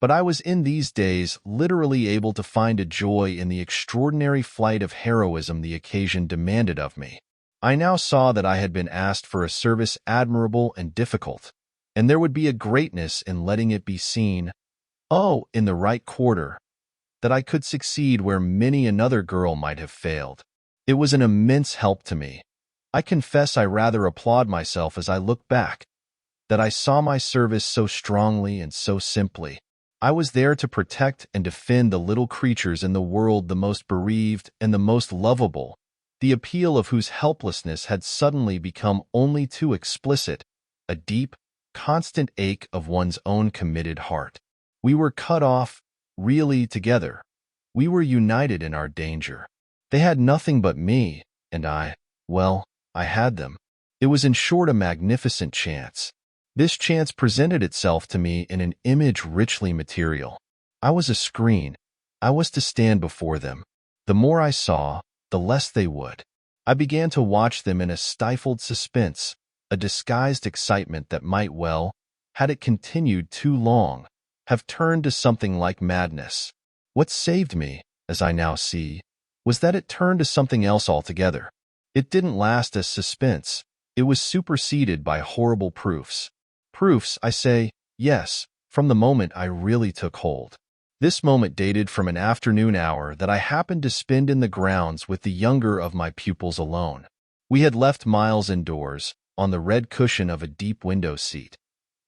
But I was in these days literally able to find a joy in the extraordinary flight of heroism the occasion demanded of me. I now saw that I had been asked for a service admirable and difficult, and there would be a greatness in letting it be seen, oh, in the right quarter, that I could succeed where many another girl might have failed. It was an immense help to me. I confess I rather applaud myself as I look back, that I saw my service so strongly and so simply. I was there to protect and defend the little creatures in the world the most bereaved and the most lovable, the appeal of whose helplessness had suddenly become only too explicit, a deep, constant ache of one's own committed heart. We were cut off, really together. We were united in our danger. They had nothing but me, and I had them. It was in short a magnificent chance. This chance presented itself to me in an image richly material. I was a screen. I was to stand before them. The more I saw, the less they would. I began to watch them in a stifled suspense, a disguised excitement that might well, had it continued too long, have turned to something like madness. What saved me, as I now see, was that it turned to something else altogether. It didn't last as suspense. It was superseded by horrible proofs. Proofs, I say, yes, from the moment I really took hold. This moment dated from an afternoon hour that I happened to spend in the grounds with the younger of my pupils alone. We had left Miles indoors, on the red cushion of a deep window seat.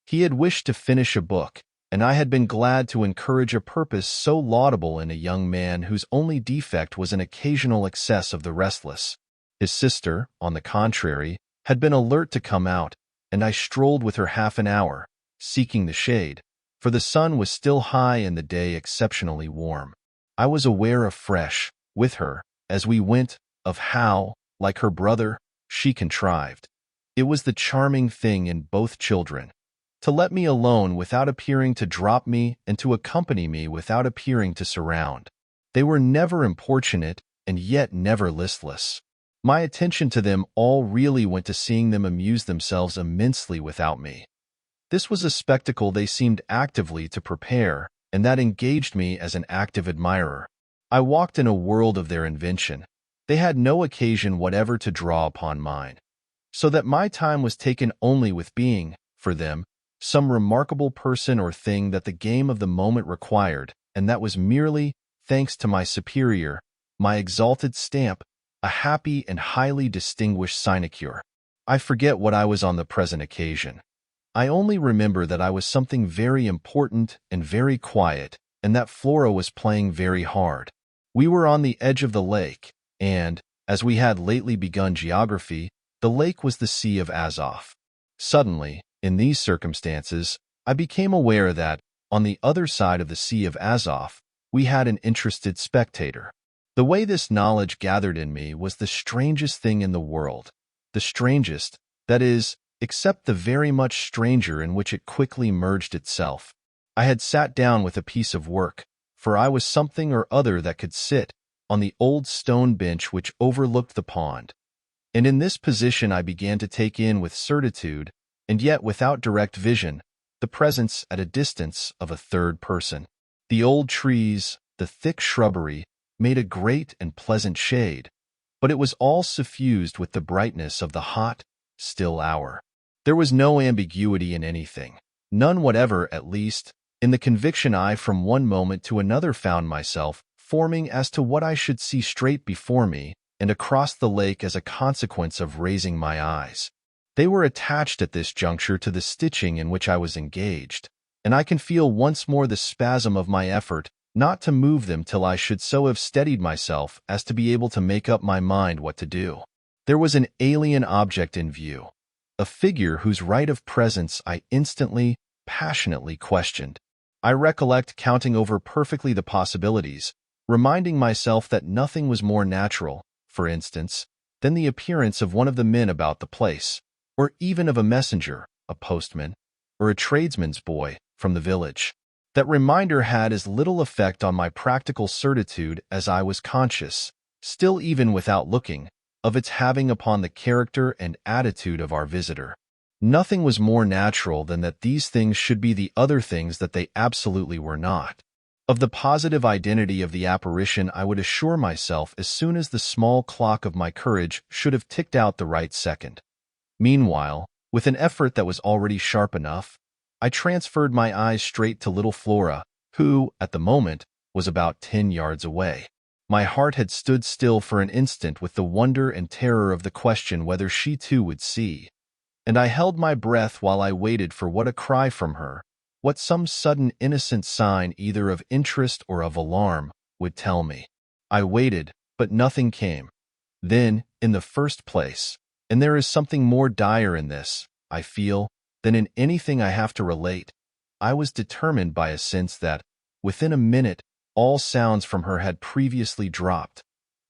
He had wished to finish a book, and I had been glad to encourage a purpose so laudable in a young man whose only defect was an occasional excess of the restless. His sister, on the contrary, had been alert to come out, and I strolled with her half an hour, seeking the shade, for the sun was still high and the day exceptionally warm. I was aware afresh, with her, as we went, of how, like her brother, she contrived. It was the charming thing in both children. To let me alone without appearing to drop me and to accompany me without appearing to surround. They were never importunate and yet never listless. My attention to them all really went to seeing them amuse themselves immensely without me. This was a spectacle they seemed actively to prepare, and that engaged me as an active admirer. I walked in a world of their invention. They had no occasion whatever to draw upon mine, so that my time was taken only with being, for them, some remarkable person or thing that the game of the moment required, and that was merely, thanks to my superior, my exalted stamp, a happy and highly distinguished sinecure. I forget what I was on the present occasion. I only remember that I was something very important and very quiet, and that Flora was playing very hard. We were on the edge of the lake, and, as we had lately begun geography, the lake was the Sea of Azov. Suddenly, in these circumstances, I became aware that, on the other side of the Sea of Azov, we had an interested spectator. The way this knowledge gathered in me was the strangest thing in the world. The strangest, that is, except the very much stranger in which it quickly merged itself. I had sat down with a piece of work, for I was something or other that could sit, on the old stone bench which overlooked the pond. And in this position I began to take in with certitude, and yet without direct vision, the presence at a distance of a third person. The old trees, the thick shrubbery, made a great and pleasant shade, but it was all suffused with the brightness of the hot, still hour. There was no ambiguity in anything, none whatever, at least, in the conviction I from one moment to another found myself forming as to what I should see straight before me and across the lake as a consequence of raising my eyes. They were attached at this juncture to the stitching in which I was engaged, and I can feel once more the spasm of my effort not to move them till I should so have steadied myself as to be able to make up my mind what to do. There was an alien object in view, a figure whose right of presence I instantly, passionately questioned. I recollect counting over perfectly the possibilities, reminding myself that nothing was more natural, for instance, than the appearance of one of the men about the place, or even of a messenger, a postman, or a tradesman's boy from the village. That reminder had as little effect on my practical certitude as I was conscious, still even without looking, of its having upon the character and attitude of our visitor. Nothing was more natural than that these things should be the other things that they absolutely were not. Of the positive identity of the apparition I would assure myself as soon as the small clock of my courage should have ticked out the right second. Meanwhile, with an effort that was already sharp enough, I transferred my eyes straight to little Flora, who, at the moment, was about 10 yards away. My heart had stood still for an instant with the wonder and terror of the question whether she too would see, and I held my breath while I waited for what a cry from her, what some sudden innocent sign either of interest or of alarm, would tell me. I waited, but nothing came. Then, in the first place, and there is something more dire in this, I feel, than in anything I have to relate, I was determined by a sense that, within a minute, all sounds from her had previously dropped,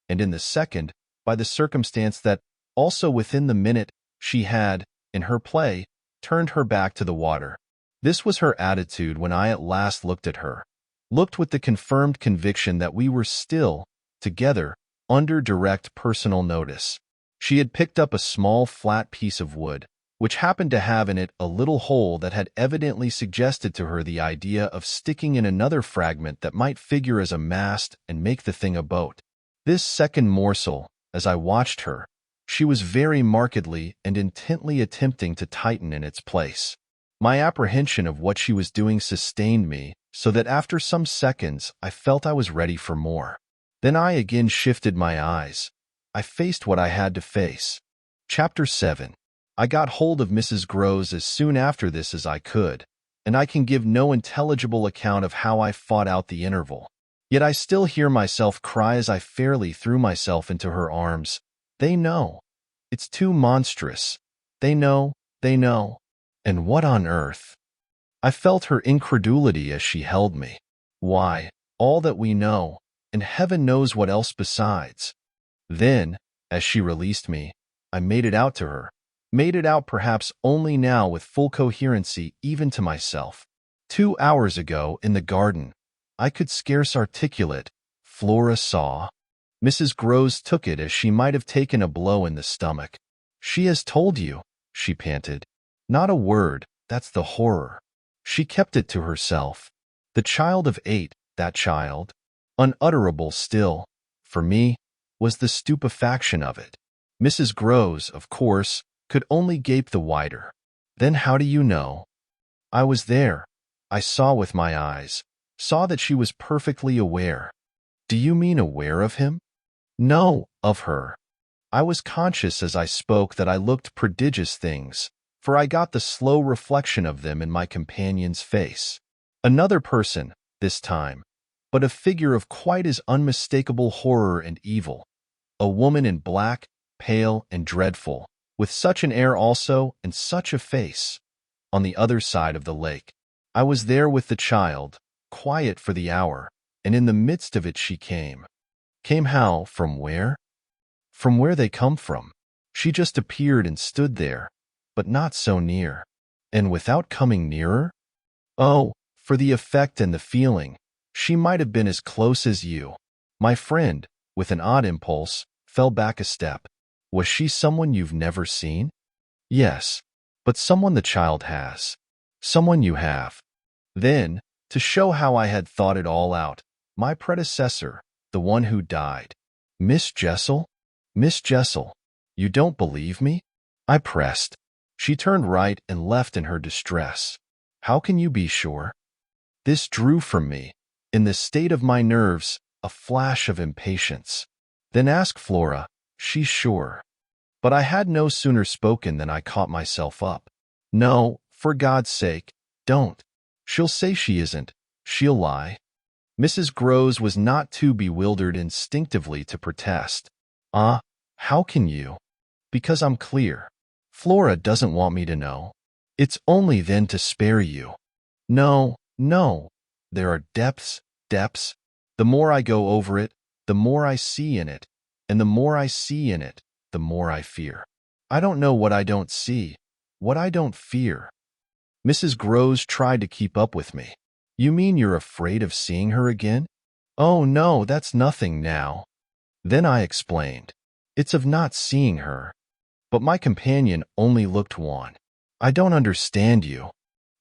and in the second, by the circumstance that, also within the minute, she had, in her play, turned her back to the water. This was her attitude when I at last looked at her, looked with the confirmed conviction that we were still, together, under direct personal notice. She had picked up a small flat piece of wood, which happened to have in it a little hole that had evidently suggested to her the idea of sticking in another fragment that might figure as a mast and make the thing a boat. This second morsel, as I watched her, she was very markedly and intently attempting to tighten in its place. My apprehension of what she was doing sustained me, so that after some seconds I felt I was ready for more. Then I again shifted my eyes. I faced what I had to face. Chapter 7. I got hold of Mrs. Groves as soon after this as I could, and I can give no intelligible account of how I fought out the interval. Yet I still hear myself cry as I fairly threw myself into her arms, "They know. It's too monstrous. They know, they know." And what on earth? I felt her incredulity as she held me. Why, all that we know, and heaven knows what else besides. Then, as she released me, I made it out to her. Made it out perhaps only now with full coherency even to myself. 2 hours ago in the garden, I could scarce articulate. Flora saw. Mrs. Groves took it as she might have taken a blow in the stomach. She has told you, she panted. Not a word, that's the horror. She kept it to herself. The child of 8, that child. Unutterable still, for me, was the stupefaction of it. Mrs. Groves, of course, could only gape the wider. Then how do you know? I was there. I saw with my eyes. Saw that she was perfectly aware. Do you mean aware of him? No, of her. I was conscious as I spoke that I looked prodigious things, for I got the slow reflection of them in my companion's face. Another person, this time, but a figure of quite as unmistakable horror and evil. A woman in black, pale and dreadful, with such an air also and such a face. On the other side of the lake. I was there with the child, quiet for the hour, and in the midst of it she came. Came how? From where? From where they come from. She just appeared and stood there, but not so near. And without coming nearer? Oh, for the effect and the feeling, she might have been as close as you. My friend, with an odd impulse, fell back a step. Was she someone you've never seen? Yes, but someone the child has. Someone you have. Then, to show how I had thought it all out, my predecessor, the one who died. Miss Jessel? Miss Jessel, you don't believe me? I pressed. She turned right and left in her distress. How can you be sure? This drew from me, in the state of my nerves, a flash of impatience. Then ask Flora, she's sure. But I had no sooner spoken than I caught myself up. No, for God's sake, don't. She'll say she isn't. She'll lie. Mrs. Groves was not too bewildered instinctively to protest. How can you? Because I'm clear. Flora doesn't want me to know. It's only then to spare you. No, no. There are depths, depths. The more I go over it, the more I see in it. And the more I see in it, the more I fear. I don't know what I don't see, what I don't fear. Mrs. Groves tried to keep up with me. You mean you're afraid of seeing her again? Oh, no, that's nothing now. Then I explained. It's of not seeing her. But my companion only looked wan. I don't understand you.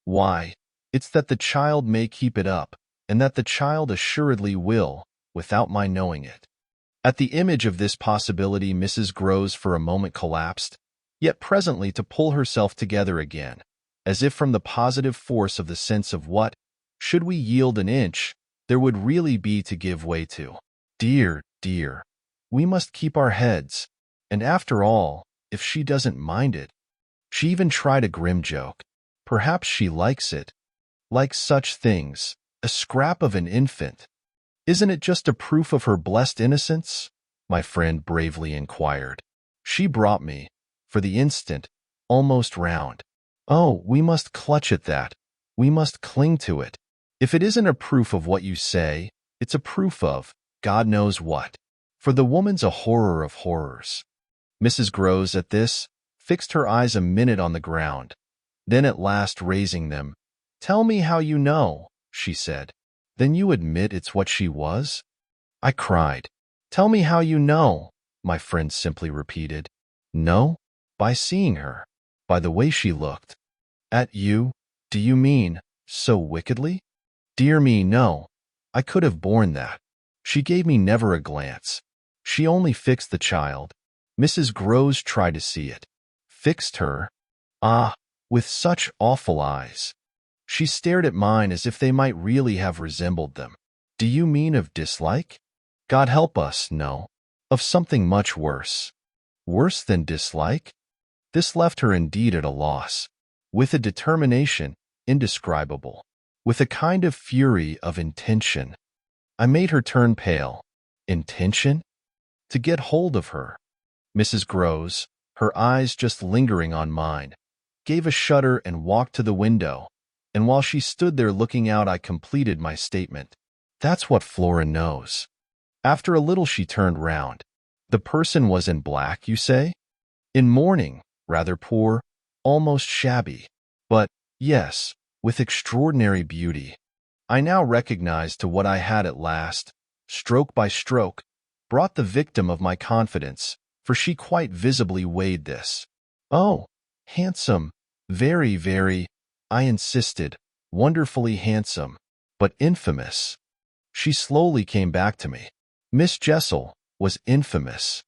Why, it's that the child may keep it up, and that the child assuredly will, without my knowing it. At the image of this possibility, Mrs. Groves for a moment collapsed, yet presently to pull herself together again, as if from the positive force of the sense of what, should we yield an inch, there would really be to give way to. Dear, dear, we must keep our heads, and after all, if she doesn't mind it. She even tried a grim joke. Perhaps she likes it. Like such things, a scrap of an infant. Isn't it just a proof of her blessed innocence? My friend bravely inquired. She brought me, for the instant, almost round. Oh, we must clutch at that. We must cling to it. If it isn't a proof of what you say, it's a proof of, God knows what. For the woman's a horror of horrors. Mrs. Groves, at this, fixed her eyes a minute on the ground. Then at last raising them, "Tell me how you know," she said. "Then you admit it's what she was?" I cried. "Tell me how you know," my friend simply repeated. "No? By seeing her. By the way she looked." "At you? Do you mean, so wickedly?" "Dear me, no. I could have borne that. She gave me never a glance. She only fixed the child." Mrs. Groves tried to see it. Fixed her? Ah, with such awful eyes. She stared at mine as if they might really have resembled them. "Do you mean of dislike?" "God help us, no. Of something much worse." "Worse than dislike?" This left her indeed at a loss, with a determination indescribable, with a kind of fury of intention. I made her turn pale. Intention? To get hold of her. Mrs. Groves, her eyes just lingering on mine, gave a shudder and walked to the window, and while she stood there looking out, I completed my statement. "That's what Flora knows." After a little she turned round. "The person was in black, you say?" In mourning, rather poor, almost shabby. But, yes, with extraordinary beauty. I now recognized to what I had at last, stroke by stroke, brought the victim of my confidence, for she quite visibly weighed this. Oh, handsome, very, very, I insisted, wonderfully handsome, but infamous. She slowly came back to me. Miss Jessel was infamous.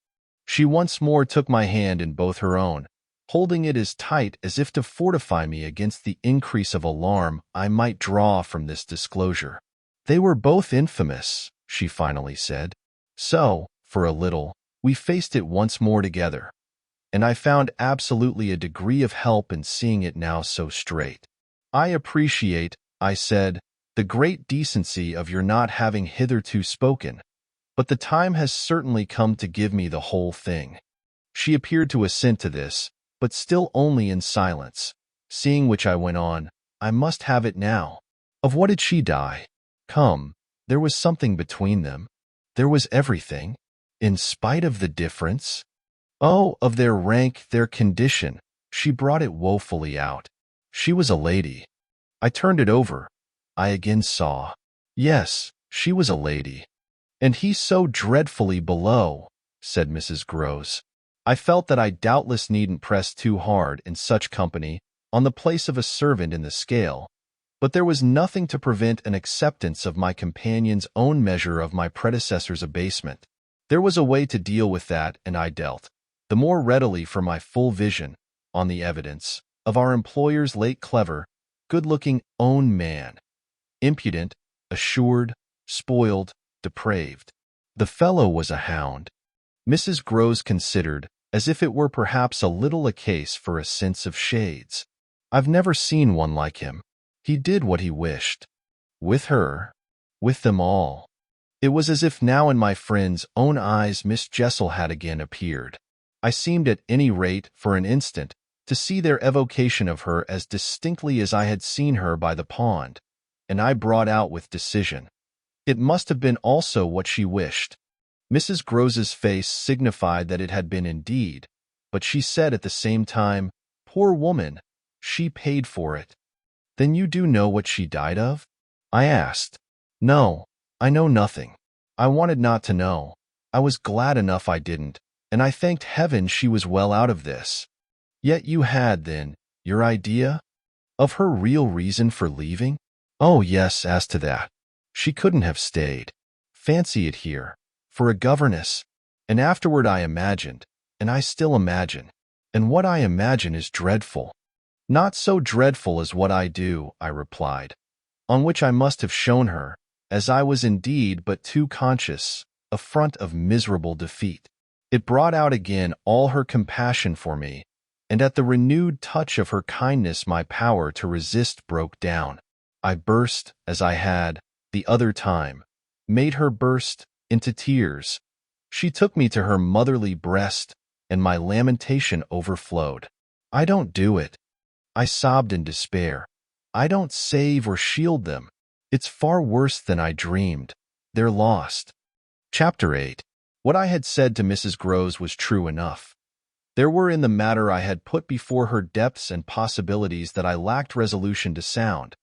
She once more took my hand in both her own, holding it as tight as if to fortify me against the increase of alarm I might draw from this disclosure. They were both infamous, she finally said. So, for a little, we faced it once more together, and I found absolutely a degree of help in seeing it now so straight. I appreciate, I said, the great decency of your not having hitherto spoken, but the time has certainly come to give me the whole thing. She appeared to assent to this, but still only in silence, seeing which I went on, I must have it now. Of what did she die? Come, there was something between them. There was everything. In spite of the difference? Oh, of their rank, their condition. She brought it woefully out. She was a lady. I turned it over. I again saw. Yes, she was a lady. And he so dreadfully below, said Mrs. Groves. I felt that I doubtless needn't press too hard in such company on the place of a servant in the scale, but there was nothing to prevent an acceptance of my companion's own measure of my predecessor's abasement. There was a way to deal with that, and I dealt, the more readily for my full vision, on the evidence of our employer's late clever, good-looking own man. Impudent, assured, spoiled, depraved. The fellow was a hound. Mrs. Groves considered, as if it were perhaps a little a case for a sense of shades. I've never seen one like him. He did what he wished. With her. With them all. It was as if now in my friend's own eyes Miss Jessel had again appeared. I seemed at any rate, for an instant, to see their evocation of her as distinctly as I had seen her by the pond, and I brought out with decision. It must have been also what she wished. Mrs. Groves's face signified that it had been indeed, but she said at the same time, Poor woman, she paid for it. Then you do know what she died of? I asked. No, I know nothing. I wanted not to know. I was glad enough I didn't, and I thanked heaven she was well out of this. Yet you had, then, your idea? Of her real reason for leaving? Oh, yes, as to that. She couldn't have stayed. Fancy it here, for a governess. And afterward I imagined, and I still imagine, and what I imagine is dreadful. Not so dreadful as what I do, I replied, on which I must have shown her, as I was indeed but too conscious, a front of miserable defeat. It brought out again all her compassion for me, and at the renewed touch of her kindness my power to resist broke down. I burst, as I had, the other time, made her burst into tears. She took me to her motherly breast, and my lamentation overflowed. I don't do it. I sobbed in despair. I don't save or shield them. It's far worse than I dreamed. They're lost. Chapter 8. What I had said to Mrs. Groves was true enough. There were in the matter I had put before her depths and possibilities that I lacked resolution to sound,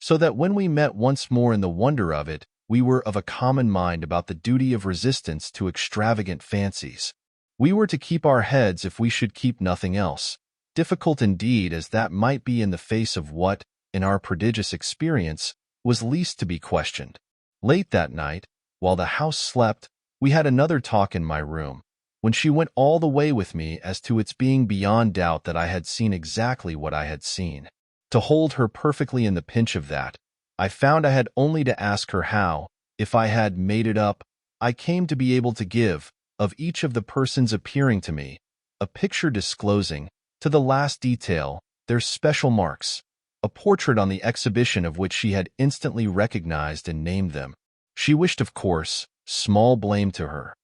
so that when we met once more in the wonder of it, we were of a common mind about the duty of resistance to extravagant fancies. We were to keep our heads if we should keep nothing else, difficult indeed as that might be in the face of what, in our prodigious experience, was least to be questioned. Late that night, while the house slept, we had another talk in my room, when she went all the way with me as to its being beyond doubt that I had seen exactly what I had seen. To hold her perfectly in the pinch of that, I found I had only to ask her how, if I had made it up, I came to be able to give, of each of the persons appearing to me, a picture disclosing, to the last detail, their special marks, a portrait on the exhibition of which she had instantly recognized and named them. She wished, of course, small blame to her,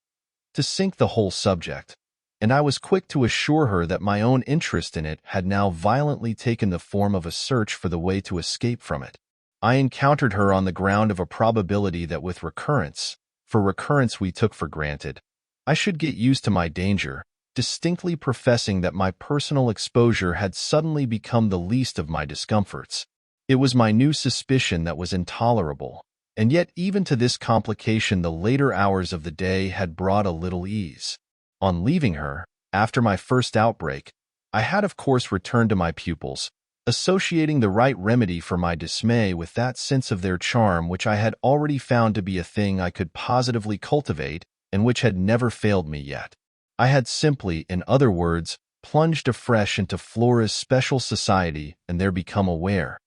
to sink the whole subject, and I was quick to assure her that my own interest in it had now violently taken the form of a search for the way to escape from it. I encountered her on the ground of a probability that with recurrence, for recurrence we took for granted, I should get used to my danger, distinctly professing that my personal exposure had suddenly become the least of my discomforts. It was my new suspicion that was intolerable, and yet even to this complication the later hours of the day had brought a little ease. On leaving her, after my first outbreak, I had of course returned to my pupils, associating the right remedy for my dismay with that sense of their charm which I had already found to be a thing I could positively cultivate and which had never failed me yet. I had simply, in other words, plunged afresh into Flora's special society and there become aware.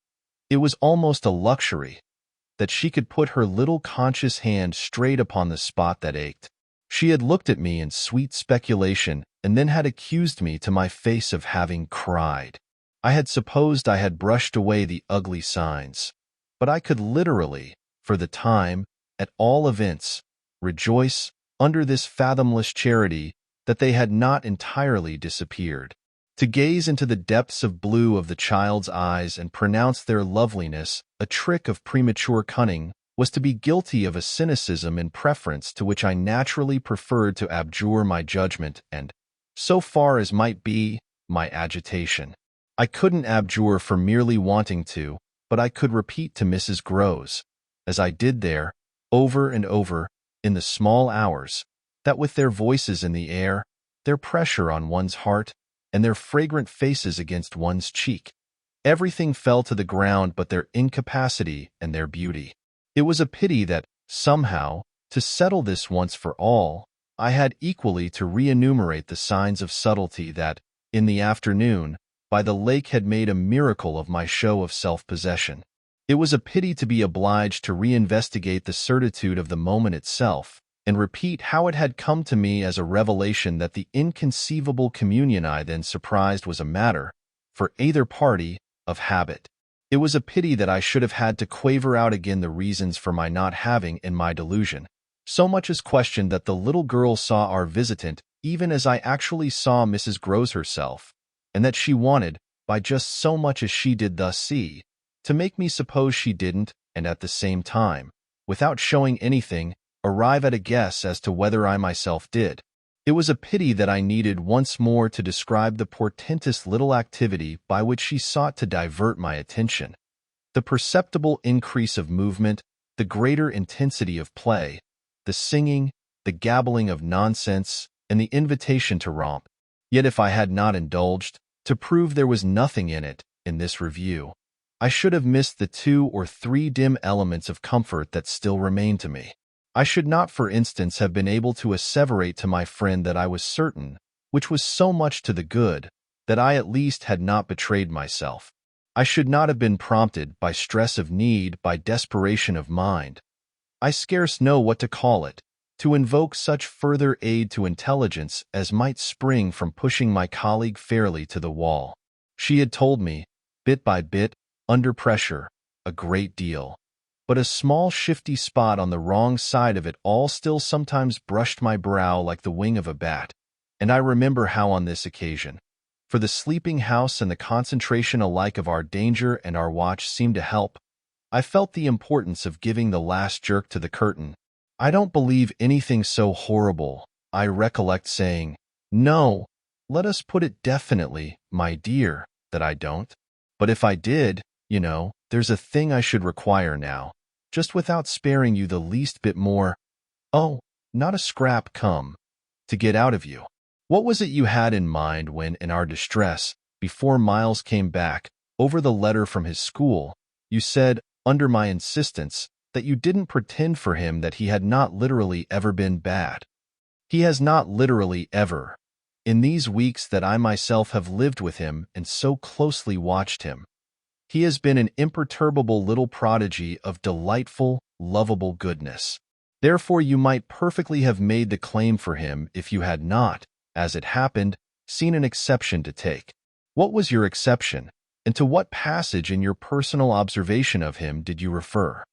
It was almost a luxury that she could put her little conscious hand straight upon the spot that ached. She had looked at me in sweet speculation and then had accused me to my face of having cried. I had supposed I had brushed away the ugly signs, but I could literally, for the time, at all events, rejoice under this fathomless charity that they had not entirely disappeared. To gaze into the depths of blue of the child's eyes and pronounce their loveliness a trick of premature cunning was to be guilty of a cynicism in preference to which I naturally preferred to abjure my judgment and, so far as might be, my agitation. I couldn't abjure for merely wanting to, but I could repeat to Mrs. Groves, as I did there, over and over, in the small hours, that with their voices in the air, their pressure on one's heart, and their fragrant faces against one's cheek, everything fell to the ground but their incapacity and their beauty. It was a pity that, somehow, to settle this once for all, I had equally to re-enumerate the signs of subtlety that, in the afternoon, by the lake had made a miracle of my show of self-possession. It was a pity to be obliged to re-investigate the certitude of the moment itself, and repeat how it had come to me as a revelation that the inconceivable communion I then surprised was a matter, for either party, of habit. It was a pity that I should have had to quaver out again the reasons for my not having, in my delusion, so much as questioned that the little girl saw our visitant even as I actually saw Mrs. Groves herself, and that she wanted, by just so much as she did thus see, to make me suppose she didn't, and at the same time, without showing anything, arrive at a guess as to whether I myself did. It was a pity that I needed once more to describe the portentous little activity by which she sought to divert my attention. The perceptible increase of movement, the greater intensity of play, the singing, the gabbling of nonsense, and the invitation to romp. Yet if I had not indulged, to prove there was nothing in it, in this review, I should have missed the 2 or 3 dim elements of comfort that still remained to me. I should not, for instance, have been able to asseverate to my friend that I was certain, which was so much to the good, that I at least had not betrayed myself. I should not have been prompted, by stress of need, by desperation of mind, I scarce know what to call it, to invoke such further aid to intelligence as might spring from pushing my colleague fairly to the wall. She had told me, bit by bit, under pressure, a great deal. But a small shifty spot on the wrong side of it all still sometimes brushed my brow like the wing of a bat, and I remember how on this occasion, for the sleeping house and the concentration alike of our danger and our watch seemed to help, I felt the importance of giving the last jerk to the curtain. I don't believe anything so horrible, I recollect saying. No, let us put it definitely, my dear, that I don't. But if I did, you know, there's a thing I should require now, just without sparing you the least bit more. Oh, not a scrap come, to get out of you. What was it you had in mind when, in our distress, before Miles came back, over the letter from his school, you said, under my insistence, that you didn't pretend for him that he had not literally ever been bad? He has not literally ever. In these weeks that I myself have lived with him and so closely watched him, he has been an imperturbable little prodigy of delightful, lovable goodness. Therefore you might perfectly have made the claim for him if you had not, as it happened, seen an exception to take. What was your exception, and to what passage in your personal observation of him did you refer?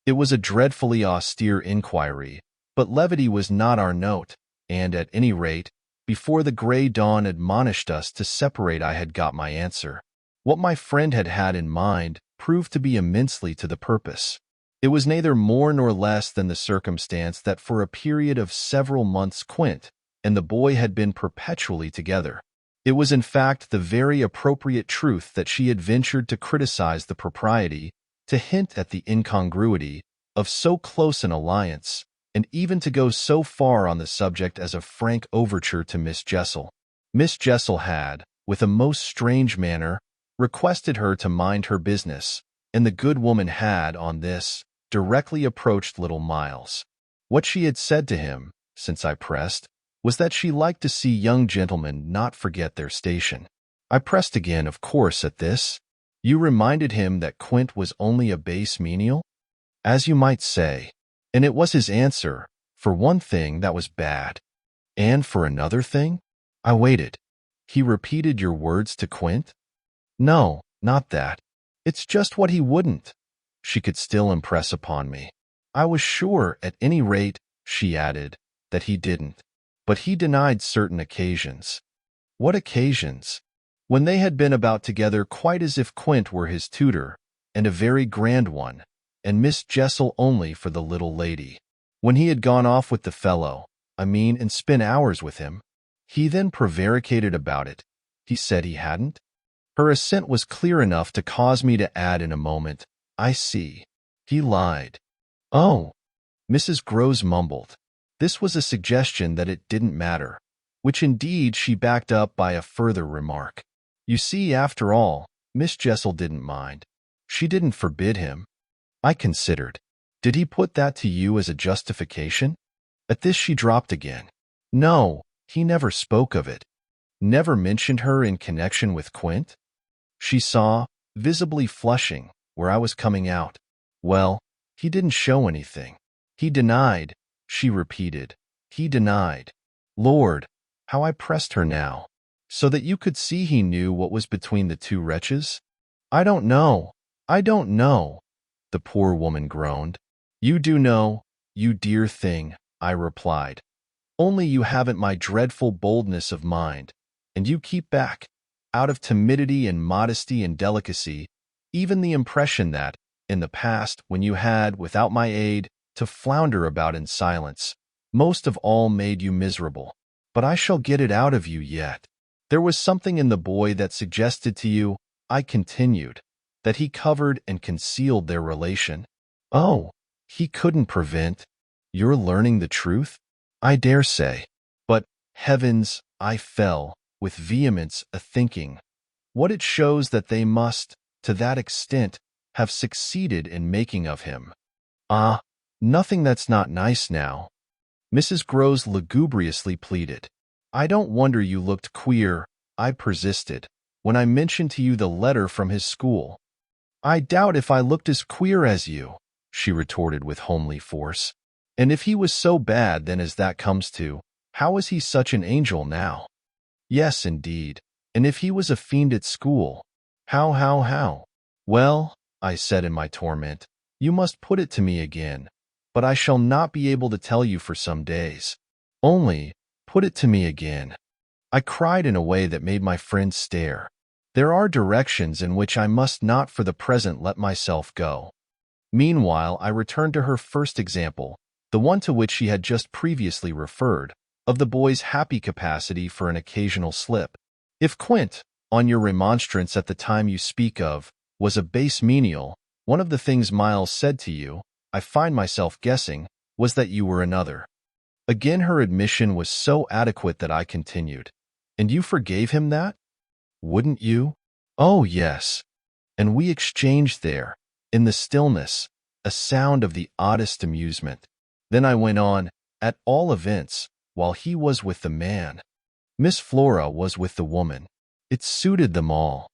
It was a dreadfully austere inquiry, but levity was not our note, and at any rate, before the gray dawn admonished us to separate I had got my answer. What my friend had had in mind proved to be immensely to the purpose. It was neither more nor less than the circumstance that for a period of several months Quint, and the boy had been perpetually together. It was in fact the very appropriate truth that she had ventured to criticize the propriety, to hint at the incongruity, of so close an alliance, and even to go so far on the subject as a frank overture to Miss Jessel. Miss Jessel had, with a most strange manner, requested her to mind her business, and the good woman had, on this, directly approached little Miles. What she had said to him, since I pressed, was that she liked to see young gentlemen not forget their station. I pressed again, of course, at this. You reminded him that Quint was only a base menial? As you might say. And it was his answer, for one thing, that was bad. And for another thing? I waited. He repeated your words to Quint? No, not that. It's just what he wouldn't. She could still impress upon me. I was sure, at any rate, she added, that he didn't. But he denied certain occasions. What occasions? When they had been about together quite as if Quint were his tutor, and a very grand one, and Miss Jessel only for the little lady. When he had gone off with the fellow, and spent hours with him, he then prevaricated about it. He said he hadn't. Her assent was clear enough to cause me to add in a moment, I see. He lied. Oh, Mrs. Groves mumbled. This was a suggestion that it didn't matter, which indeed she backed up by a further remark. You see, after all, Miss Jessel didn't mind. She didn't forbid him. I considered. Did he put that to you as a justification? At this she dropped again. No, he never spoke of it. Never mentioned her in connection with Quint? She saw, visibly flushing, where I was coming out. Well, he didn't show anything. He denied, she repeated. He denied. Lord, how I pressed her now, so that you could see he knew what was between the two wretches? I don't know, the poor woman groaned. You do know, you dear thing, I replied. Only you haven't my dreadful boldness of mind, and you keep back, out of timidity and modesty and delicacy, even the impression that, in the past, when you had, without my aid, to flounder about in silence, most of all made you miserable. But I shall get it out of you yet. There was something in the boy that suggested to you, I continued, that he covered and concealed their relation. Oh, he couldn't prevent your learning the truth? I dare say. But, heavens, I fell, with vehemence, a-thinking, what it shows that they must, to that extent, have succeeded in making of him. Ah, nothing that's not nice now. Mrs. Groves lugubriously pleaded. I don't wonder you looked queer, I persisted, when I mentioned to you the letter from his school. I doubt if I looked as queer as you, she retorted with homely force. And if he was so bad then as that comes to, how is he such an angel now? Yes, indeed. And if he was a fiend at school, how? Well, I said in my torment, you must put it to me again, but I shall not be able to tell you for some days. Only, put it to me again. I cried in a way that made my friend stare. There are directions in which I must not for the present let myself go. Meanwhile, I returned to her first example, the one to which she had just previously referred, of the boy's happy capacity for an occasional slip. If Quint, on your remonstrance at the time you speak of, was a base menial, one of the things Miles said to you, I find myself guessing, was that you were another. Again her admission was so adequate that I continued. And you forgave him that? Wouldn't you? Oh, yes. And we exchanged there, in the stillness, a sound of the oddest amusement. Then I went on, at all events, while he was with the man. Miss Flora was with the woman. It suited them all.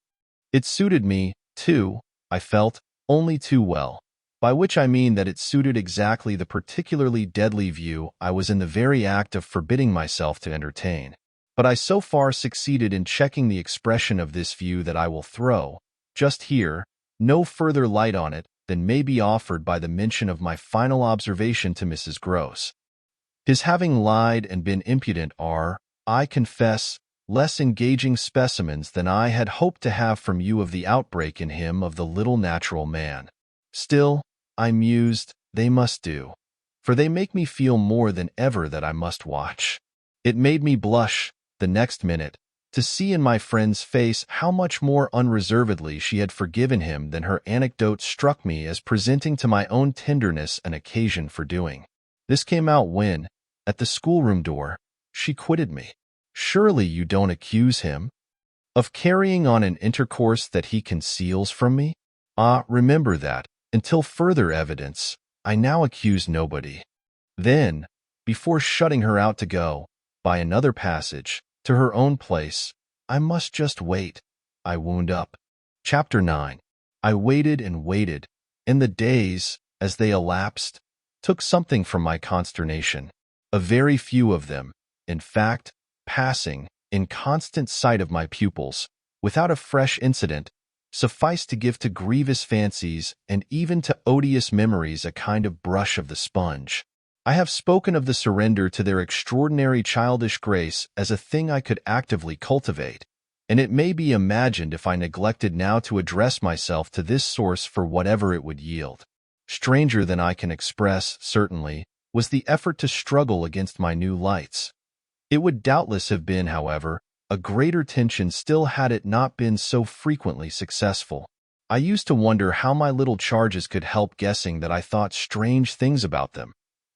It suited me, too, I felt, only too well, by which I mean that it suited exactly the particularly deadly view I was in the very act of forbidding myself to entertain. But I so far succeeded in checking the expression of this view that I will throw, just here, no further light on it than may be offered by the mention of my final observation to Mrs. Groves. His having lied and been impudent are, I confess, less engaging specimens than I had hoped to have from you of the outbreak in him of the little natural man. Still, I mused, they must do, for they make me feel more than ever that I must watch. It made me blush, the next minute, to see in my friend's face how much more unreservedly she had forgiven him than her anecdote struck me as presenting to my own tenderness an occasion for doing. This came out when, at the schoolroom door, she quitted me. "Surely you don't accuse him of carrying on an intercourse that he conceals from me?" "Ah, remember that, until further evidence, I now accuse nobody." Then, before shutting her out to go, by another passage, to her own place, "I must just wait," I wound up. Chapter 9. I waited and waited, and the days, as they elapsed, took something from my consternation. A very few of them, in fact, passing, in constant sight of my pupils, without a fresh incident, sufficed to give to grievous fancies and even to odious memories a kind of brush of the sponge. I have spoken of the surrender to their extraordinary childish grace as a thing I could actively cultivate, and it may be imagined if I neglected now to address myself to this source for whatever it would yield. Stranger than I can express, certainly, was the effort to struggle against my new lights. It would doubtless have been, however, a greater tension still had it not been so frequently successful. I used to wonder how my little charges could help guessing that I thought strange things about them,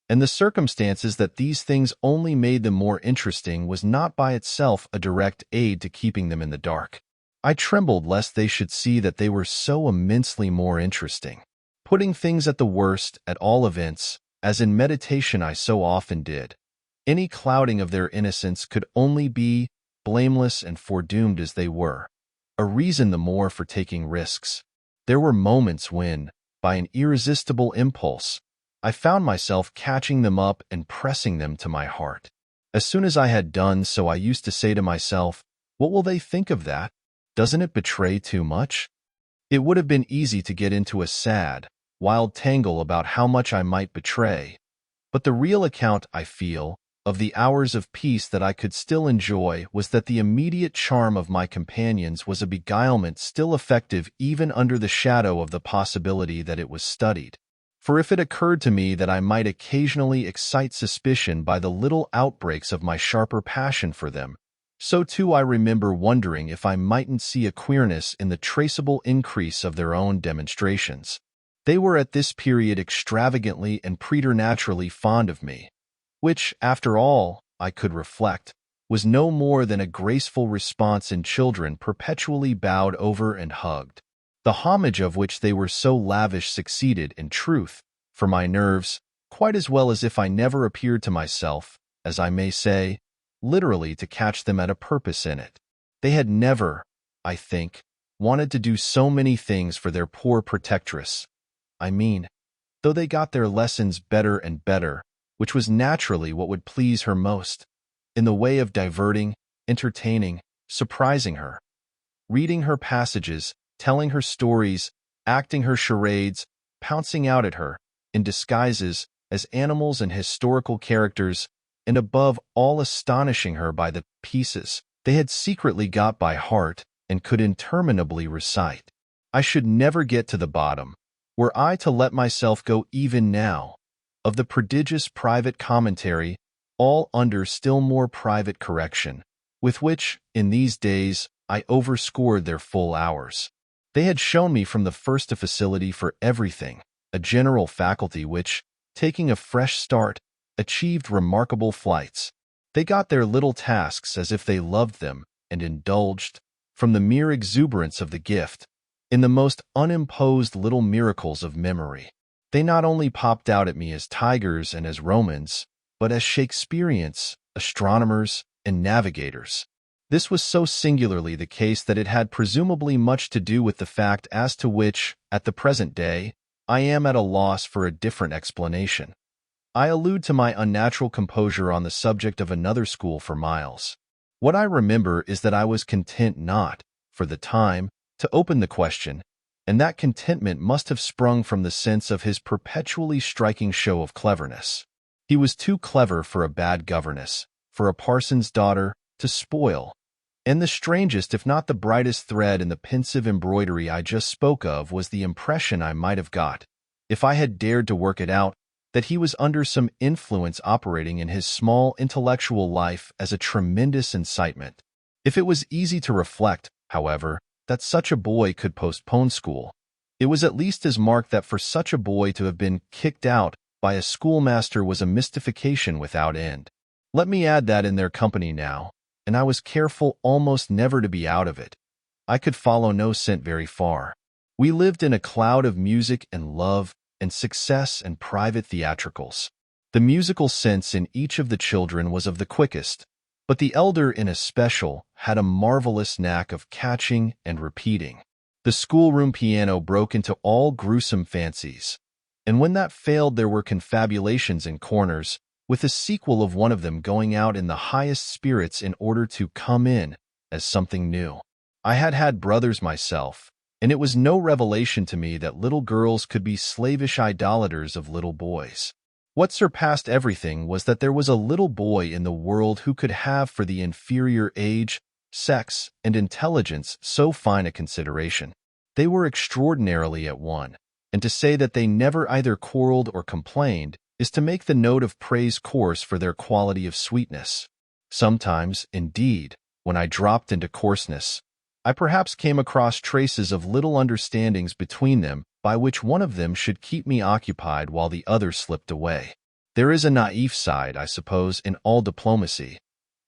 and the circumstances that these things only made them more interesting was not by itself a direct aid to keeping them in the dark. I trembled lest they should see that they were so immensely more interesting. Putting things at the worst, at all events, as in meditation I so often did, any clouding of their innocence could only be, blameless and foredoomed as they were, a reason the more for taking risks. There were moments when, by an irresistible impulse, I found myself catching them up and pressing them to my heart. As soon as I had done so, I used to say to myself, "What will they think of that? Doesn't it betray too much?" It would have been easy to get into a sad, wild tangle about how much I might betray, but the real account, I feel, of the hours of peace that I could still enjoy was that the immediate charm of my companions was a beguilement still effective even under the shadow of the possibility that it was studied. For if it occurred to me that I might occasionally excite suspicion by the little outbreaks of my sharper passion for them, so too I remember wondering if I mightn't see a queerness in the traceable increase of their own demonstrations. They were at this period extravagantly and preternaturally fond of me, which, after all, I could reflect, was no more than a graceful response in children perpetually bowed over and hugged. The homage of which they were so lavish succeeded, in truth, for my nerves, quite as well as if I never appeared to myself, as I may say, literally to catch them at a purpose in it. They had never, I think, wanted to do so many things for their poor protectress. I mean, though they got their lessons better and better, which was naturally what would please her most, in the way of diverting, entertaining, surprising her, reading her passages, telling her stories, acting her charades, pouncing out at her, in disguises, as animals and historical characters, and above all astonishing her by the pieces they had secretly got by heart and could interminably recite. I should never get to the bottom, were I to let myself go even now, of the prodigious private commentary, all under still more private correction, with which, in these days, I overscored their full hours. They had shown me from the first a facility for everything, a general faculty which, taking a fresh start, achieved remarkable flights. They got their little tasks as if they loved them and indulged, from the mere exuberance of the gift, in the most unimposed little miracles of memory. They not only popped out at me as tigers and as Romans, but as Shakespeareans, astronomers, and navigators. This was so singularly the case that it had presumably much to do with the fact as to which, at the present day, I am at a loss for a different explanation. I allude to my unnatural composure on the subject of another school for Miles. What I remember is that I was content not, for the time, to open the question, and that contentment must have sprung from the sense of his perpetually striking show of cleverness. He was too clever for a bad governess, for a parson's daughter, to spoil, and the strangest if not the brightest thread in the pensive embroidery I just spoke of was the impression I might have got, if I had dared to work it out, that he was under some influence operating in his small intellectual life as a tremendous incitement. If it was easy to reflect, however, that such a boy could postpone school, it was at least as marked that for such a boy to have been kicked out by a schoolmaster was a mystification without end. Let me add that in their company now, and I was careful almost never to be out of it. I could follow no scent very far. We lived in a cloud of music and love and success and private theatricals. The musical sense in each of the children was of the quickest, but the elder in especial had a marvelous knack of catching and repeating. The schoolroom piano broke into all gruesome fancies, and when that failed there were confabulations in corners, with a sequel of one of them going out in the highest spirits in order to come in as something new. I had had brothers myself, and it was no revelation to me that little girls could be slavish idolaters of little boys. What surpassed everything was that there was a little boy in the world who could have for the inferior age, sex, and intelligence so fine a consideration. They were extraordinarily at one, and to say that they never either quarreled or complained is to make the note of praise coarse for their quality of sweetness. Sometimes, indeed, when I dropped into coarseness, I perhaps came across traces of little understandings between them by which one of them should keep me occupied while the other slipped away. There is a naïf side, I suppose, in all diplomacy,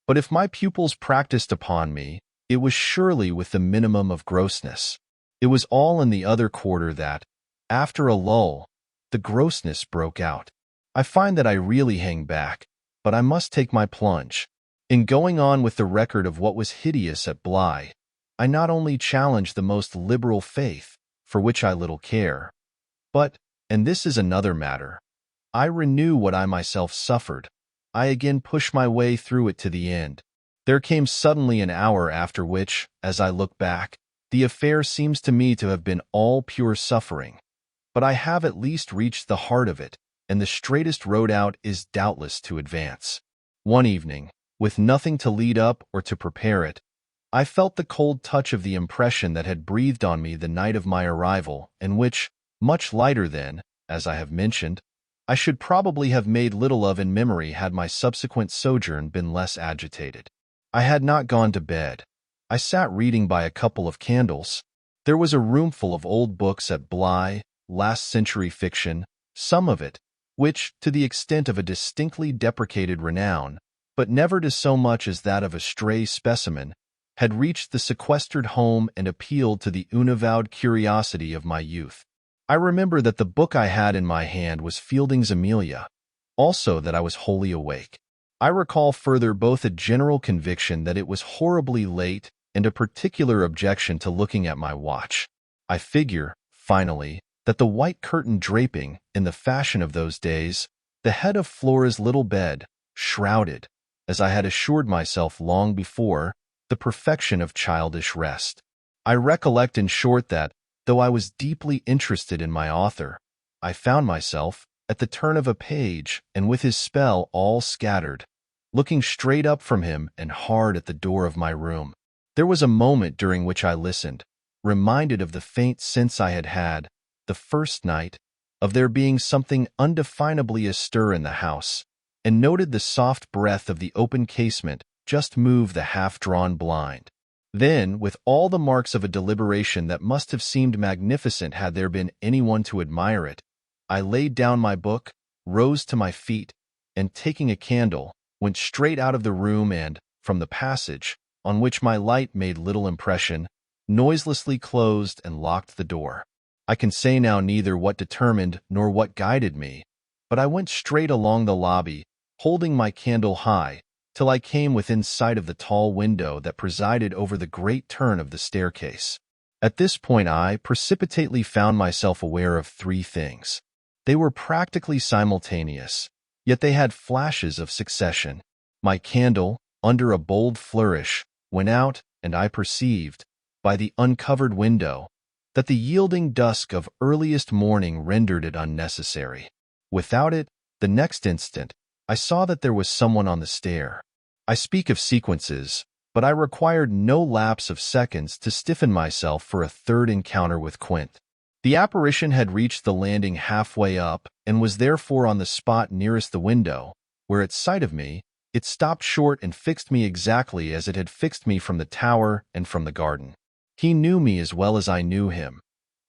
but if my pupils practiced upon me, it was surely with the minimum of grossness. It was all in the other quarter that, after a lull, the grossness broke out. I find that I really hang back, but I must take my plunge. In going on with the record of what was hideous at Bly, I not only challenge the most liberal faith, for which I little care, but, and this is another matter, I renew what I myself suffered. I again push my way through it to the end. There came suddenly an hour after which, as I look back, the affair seems to me to have been all pure suffering. But I have at least reached the heart of it, and the straightest road out is doubtless to advance. One evening, with nothing to lead up or to prepare it, I felt the cold touch of the impression that had breathed on me the night of my arrival, and which, much lighter than, as I have mentioned, I should probably have made little of in memory had my subsequent sojourn been less agitated. I had not gone to bed. I sat reading by a couple of candles. There was a roomful of old books at Bly, last-century fiction, some of it, which, to the extent of a distinctly deprecated renown, but never to so much as that of a stray specimen, had reached the sequestered home and appealed to the unavowed curiosity of my youth. I remember that the book I had in my hand was Fielding's Amelia, also that I was wholly awake. I recall further both a general conviction that it was horribly late and a particular objection to looking at my watch. I figure, finally, that the white curtain draping, in the fashion of those days, the head of Flora's little bed, shrouded, as I had assured myself long before, the perfection of childish rest. I recollect in short that, though I was deeply interested in my author, I found myself, at the turn of a page and with his spell all scattered, looking straight up from him and hard at the door of my room. There was a moment during which I listened, reminded of the faint sense I had had, the first night, of there being something undefinably astir in the house, and noted the soft breath of the open casement just move the half-drawn blind. Then, with all the marks of a deliberation that must have seemed magnificent had there been anyone to admire it, I laid down my book, rose to my feet, and taking a candle, went straight out of the room and, from the passage, on which my light made little impression, noiselessly closed and locked the door. I can say now neither what determined nor what guided me, but I went straight along the lobby, holding my candle high, till I came within sight of the tall window that presided over the great turn of the staircase. At this point I precipitately found myself aware of three things. They were practically simultaneous, yet they had flashes of succession. My candle, under a bold flourish, went out, and I perceived, by the uncovered window, that the yielding dusk of earliest morning rendered it unnecessary. Without it, the next instant, I saw that there was someone on the stair. I speak of sequences, but I required no lapse of seconds to stiffen myself for a third encounter with Quint. The apparition had reached the landing halfway up and was therefore on the spot nearest the window, where at sight of me, it stopped short and fixed me exactly as it had fixed me from the tower and from the garden. He knew me as well as I knew him.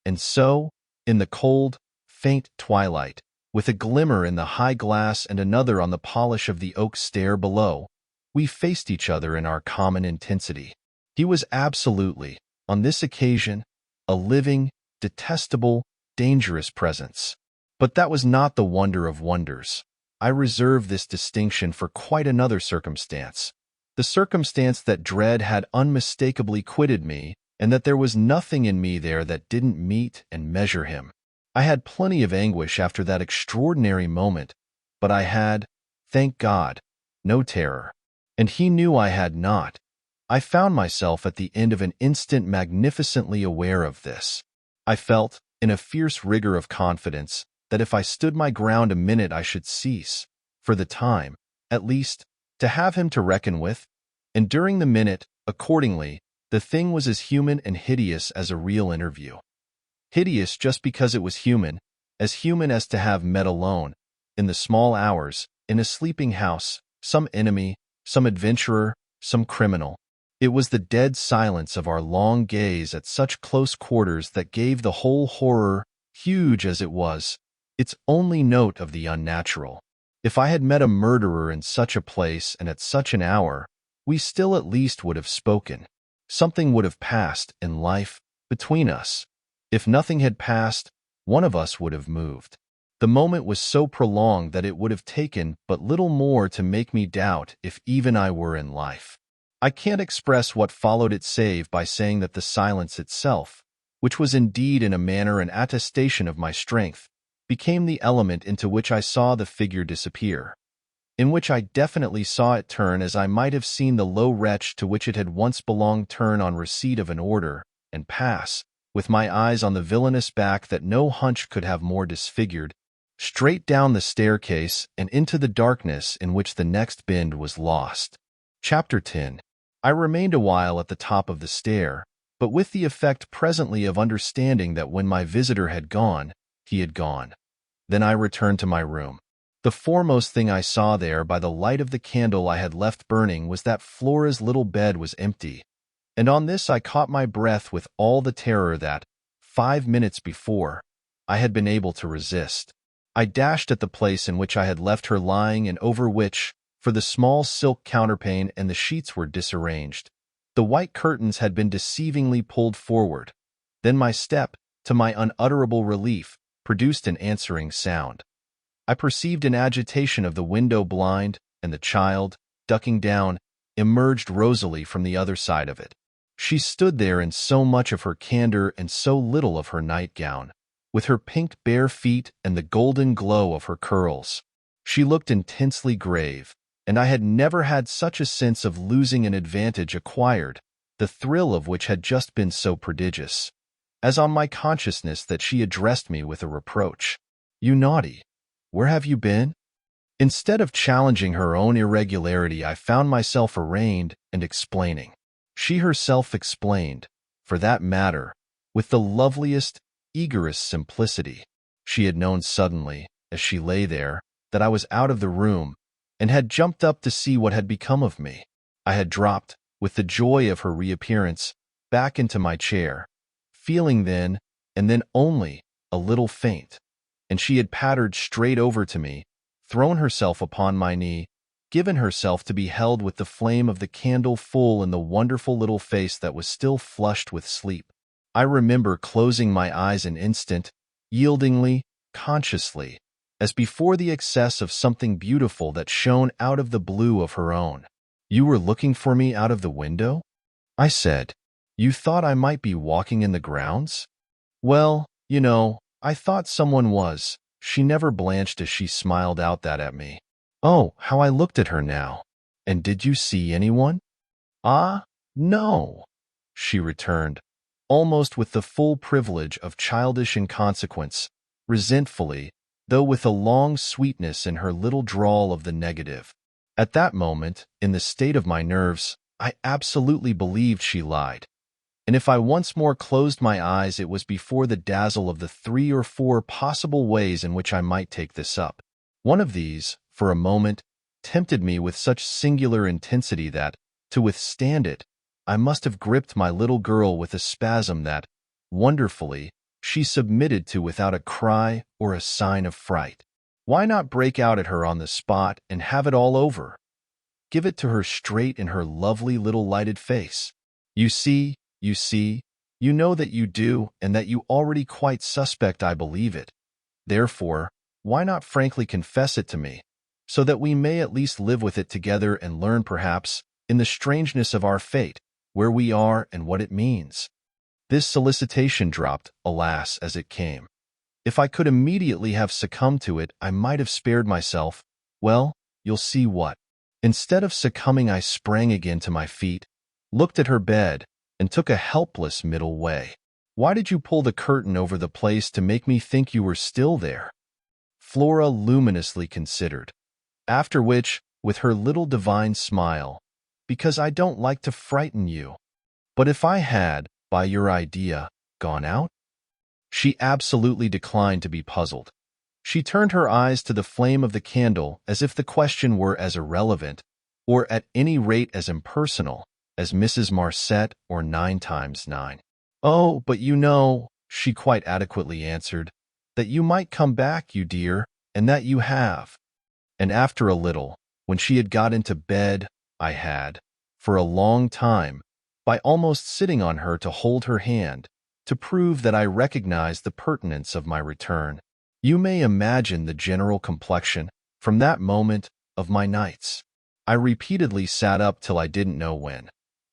And so, in the cold, faint twilight, with a glimmer in the high glass and another on the polish of the oak stair below, we faced each other in our common intensity. He was absolutely, on this occasion, a living, detestable, dangerous presence. But that was not the wonder of wonders. I reserve this distinction for quite another circumstance. The circumstance that dread had unmistakably quitted me, and that there was nothing in me there that didn't meet and measure him. I had plenty of anguish after that extraordinary moment, but I had, thank God, no terror. And he knew I had not. I found myself at the end of an instant magnificently aware of this. I felt, in a fierce rigor of confidence, that if I stood my ground a minute I should cease, for the time, at least, to have him to reckon with. And during the minute, accordingly, the thing was as human and hideous as a real interview. Hideous just because it was human as to have met alone, in the small hours, in a sleeping house, some enemy, some adventurer, some criminal. It was the dead silence of our long gaze at such close quarters that gave the whole horror, huge as it was, its only note of the unnatural. If I had met a murderer in such a place and at such an hour, we still at least would have spoken. Something would have passed in life between us. If nothing had passed, one of us would have moved. The moment was so prolonged that it would have taken but little more to make me doubt if even I were in life. I can't express what followed it save by saying that the silence itself, which was indeed in a manner an attestation of my strength, became the element into which I saw the figure disappear, in which I definitely saw it turn as I might have seen the low wretch to which it had once belonged turn on receipt of an order, and pass, with my eyes on the villainous back that no hunch could have more disfigured, straight down the staircase and into the darkness in which the next bend was lost. Chapter 10. I remained a while at the top of the stair, but with the effect presently of understanding that when my visitor had gone, he had gone. Then I returned to my room. The foremost thing I saw there by the light of the candle I had left burning was that Flora's little bed was empty, and on this I caught my breath with all the terror that, 5 minutes before, I had been able to resist. I dashed at the place in which I had left her lying and over which, for the small silk counterpane and the sheets were disarranged, the white curtains had been deceivingly pulled forward. Then my step, to my unutterable relief, produced an answering sound. I perceived an agitation of the window blind, and the child, ducking down, emerged rosily from the other side of it. She stood there in so much of her candor and so little of her nightgown, with her pink bare feet and the golden glow of her curls. She looked intensely grave, and I had never had such a sense of losing an advantage acquired, the thrill of which had just been so prodigious, as on my consciousness that she addressed me with a reproach. "You naughty! Where have you been?" Instead of challenging her own irregularity, I found myself arraigned and explaining. She herself explained, for that matter, with the loveliest, eagerest simplicity. She had known suddenly, as she lay there, that I was out of the room, and had jumped up to see what had become of me. I had dropped, with the joy of her reappearance, back into my chair, feeling then, and then only, a little faint, and she had pattered straight over to me, thrown herself upon my knee, given herself to be held with the flame of the candle full in the wonderful little face that was still flushed with sleep. I remember closing my eyes an instant, yieldingly, consciously, as before the excess of something beautiful that shone out of the blue of her own. "You were looking for me out of the window?" I said. "You thought I might be walking in the grounds?" "Well, you know, I thought someone was." She never blanched as she smiled out that at me. Oh, how I looked at her now. "And did you see anyone?" "Ah, no," she returned, almost with the full privilege of childish inconsequence, resentfully, though with a long sweetness in her little drawl of the negative. At that moment, in the state of my nerves, I absolutely believed she lied. and if I once more closed my eyes, it was before the dazzle of the 3 or 4 possible ways in which I might take this up. One of these, for a moment, tempted me with such singular intensity that, to withstand it, I must have gripped my little girl with a spasm that, wonderfully, she submitted to without a cry or a sign of fright. Why not break out at her on the spot and have it all over? Give it to her straight in her lovely little lighted face. You see, you know that you do, and that you already quite suspect I believe it. Therefore, why not frankly confess it to me, so that we may at least live with it together and learn perhaps, in the strangeness of our fate, where we are and what it means? This solicitation dropped, alas, as it came. If I could immediately have succumbed to it, I might have spared myself, well, you'll see what. Instead of succumbing, I sprang again to my feet, looked at her bed, and took a helpless middle way. Why did you pull the curtain over the place to make me think you were still there? Flora luminously considered, after which, with her little divine smile, because I don't like to frighten you. But if I had, by your idea, gone out? She absolutely declined to be puzzled. She turned her eyes to the flame of the candle as if the question were as irrelevant, or at any rate as impersonal, as Mrs. Marcet or 9 times 9. Oh, but you know, she quite adequately answered, that you might come back, you dear, and that you have. And after a little, when she had got into bed, I had, for a long time, by almost sitting on her to hold her hand, to prove that I recognized the pertinence of my return. You may imagine the general complexion, from that moment, of my nights. I repeatedly sat up till I didn't know when.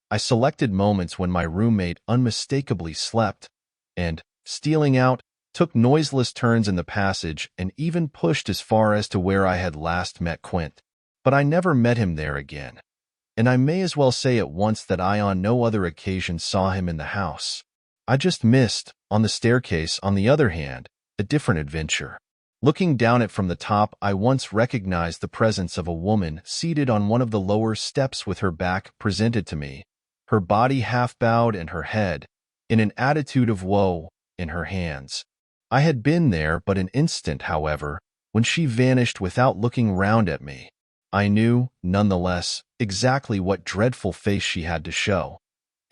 I selected moments when my roommate unmistakably slept, and, stealing out, took noiseless turns in the passage and even pushed as far as to where I had last met Quint. But I never met him there again, and I may as well say at once that I on no other occasion saw him in the house. I just missed, on the staircase, on the other hand, a different adventure. Looking down it from the top, I once recognized the presence of a woman seated on one of the lower steps with her back presented to me, her body half bowed and her head, in an attitude of woe, in her hands. I had been there but an instant, however, when she vanished without looking round at me. I knew, none the less, exactly what dreadful face she had to show,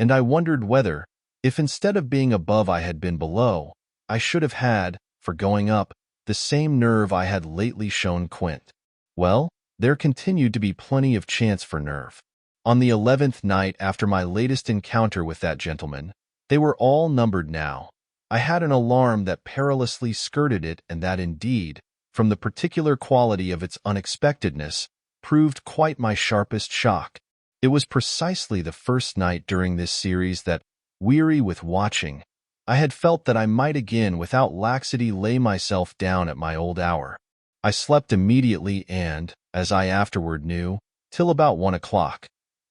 and I wondered whether, if instead of being above I had been below, I should have had, for going up, the same nerve I had lately shown Quint. Well, there continued to be plenty of chance for nerve. On the 11th night after my latest encounter with that gentleman, they were all numbered now, I had an alarm that perilously skirted it, and that indeed, from the particular quality of its unexpectedness, proved quite my sharpest shock. It was precisely the first night during this series that, weary with watching, I had felt that I might again without laxity lay myself down at my old hour. I slept immediately and, as I afterward knew, till about 1 o'clock.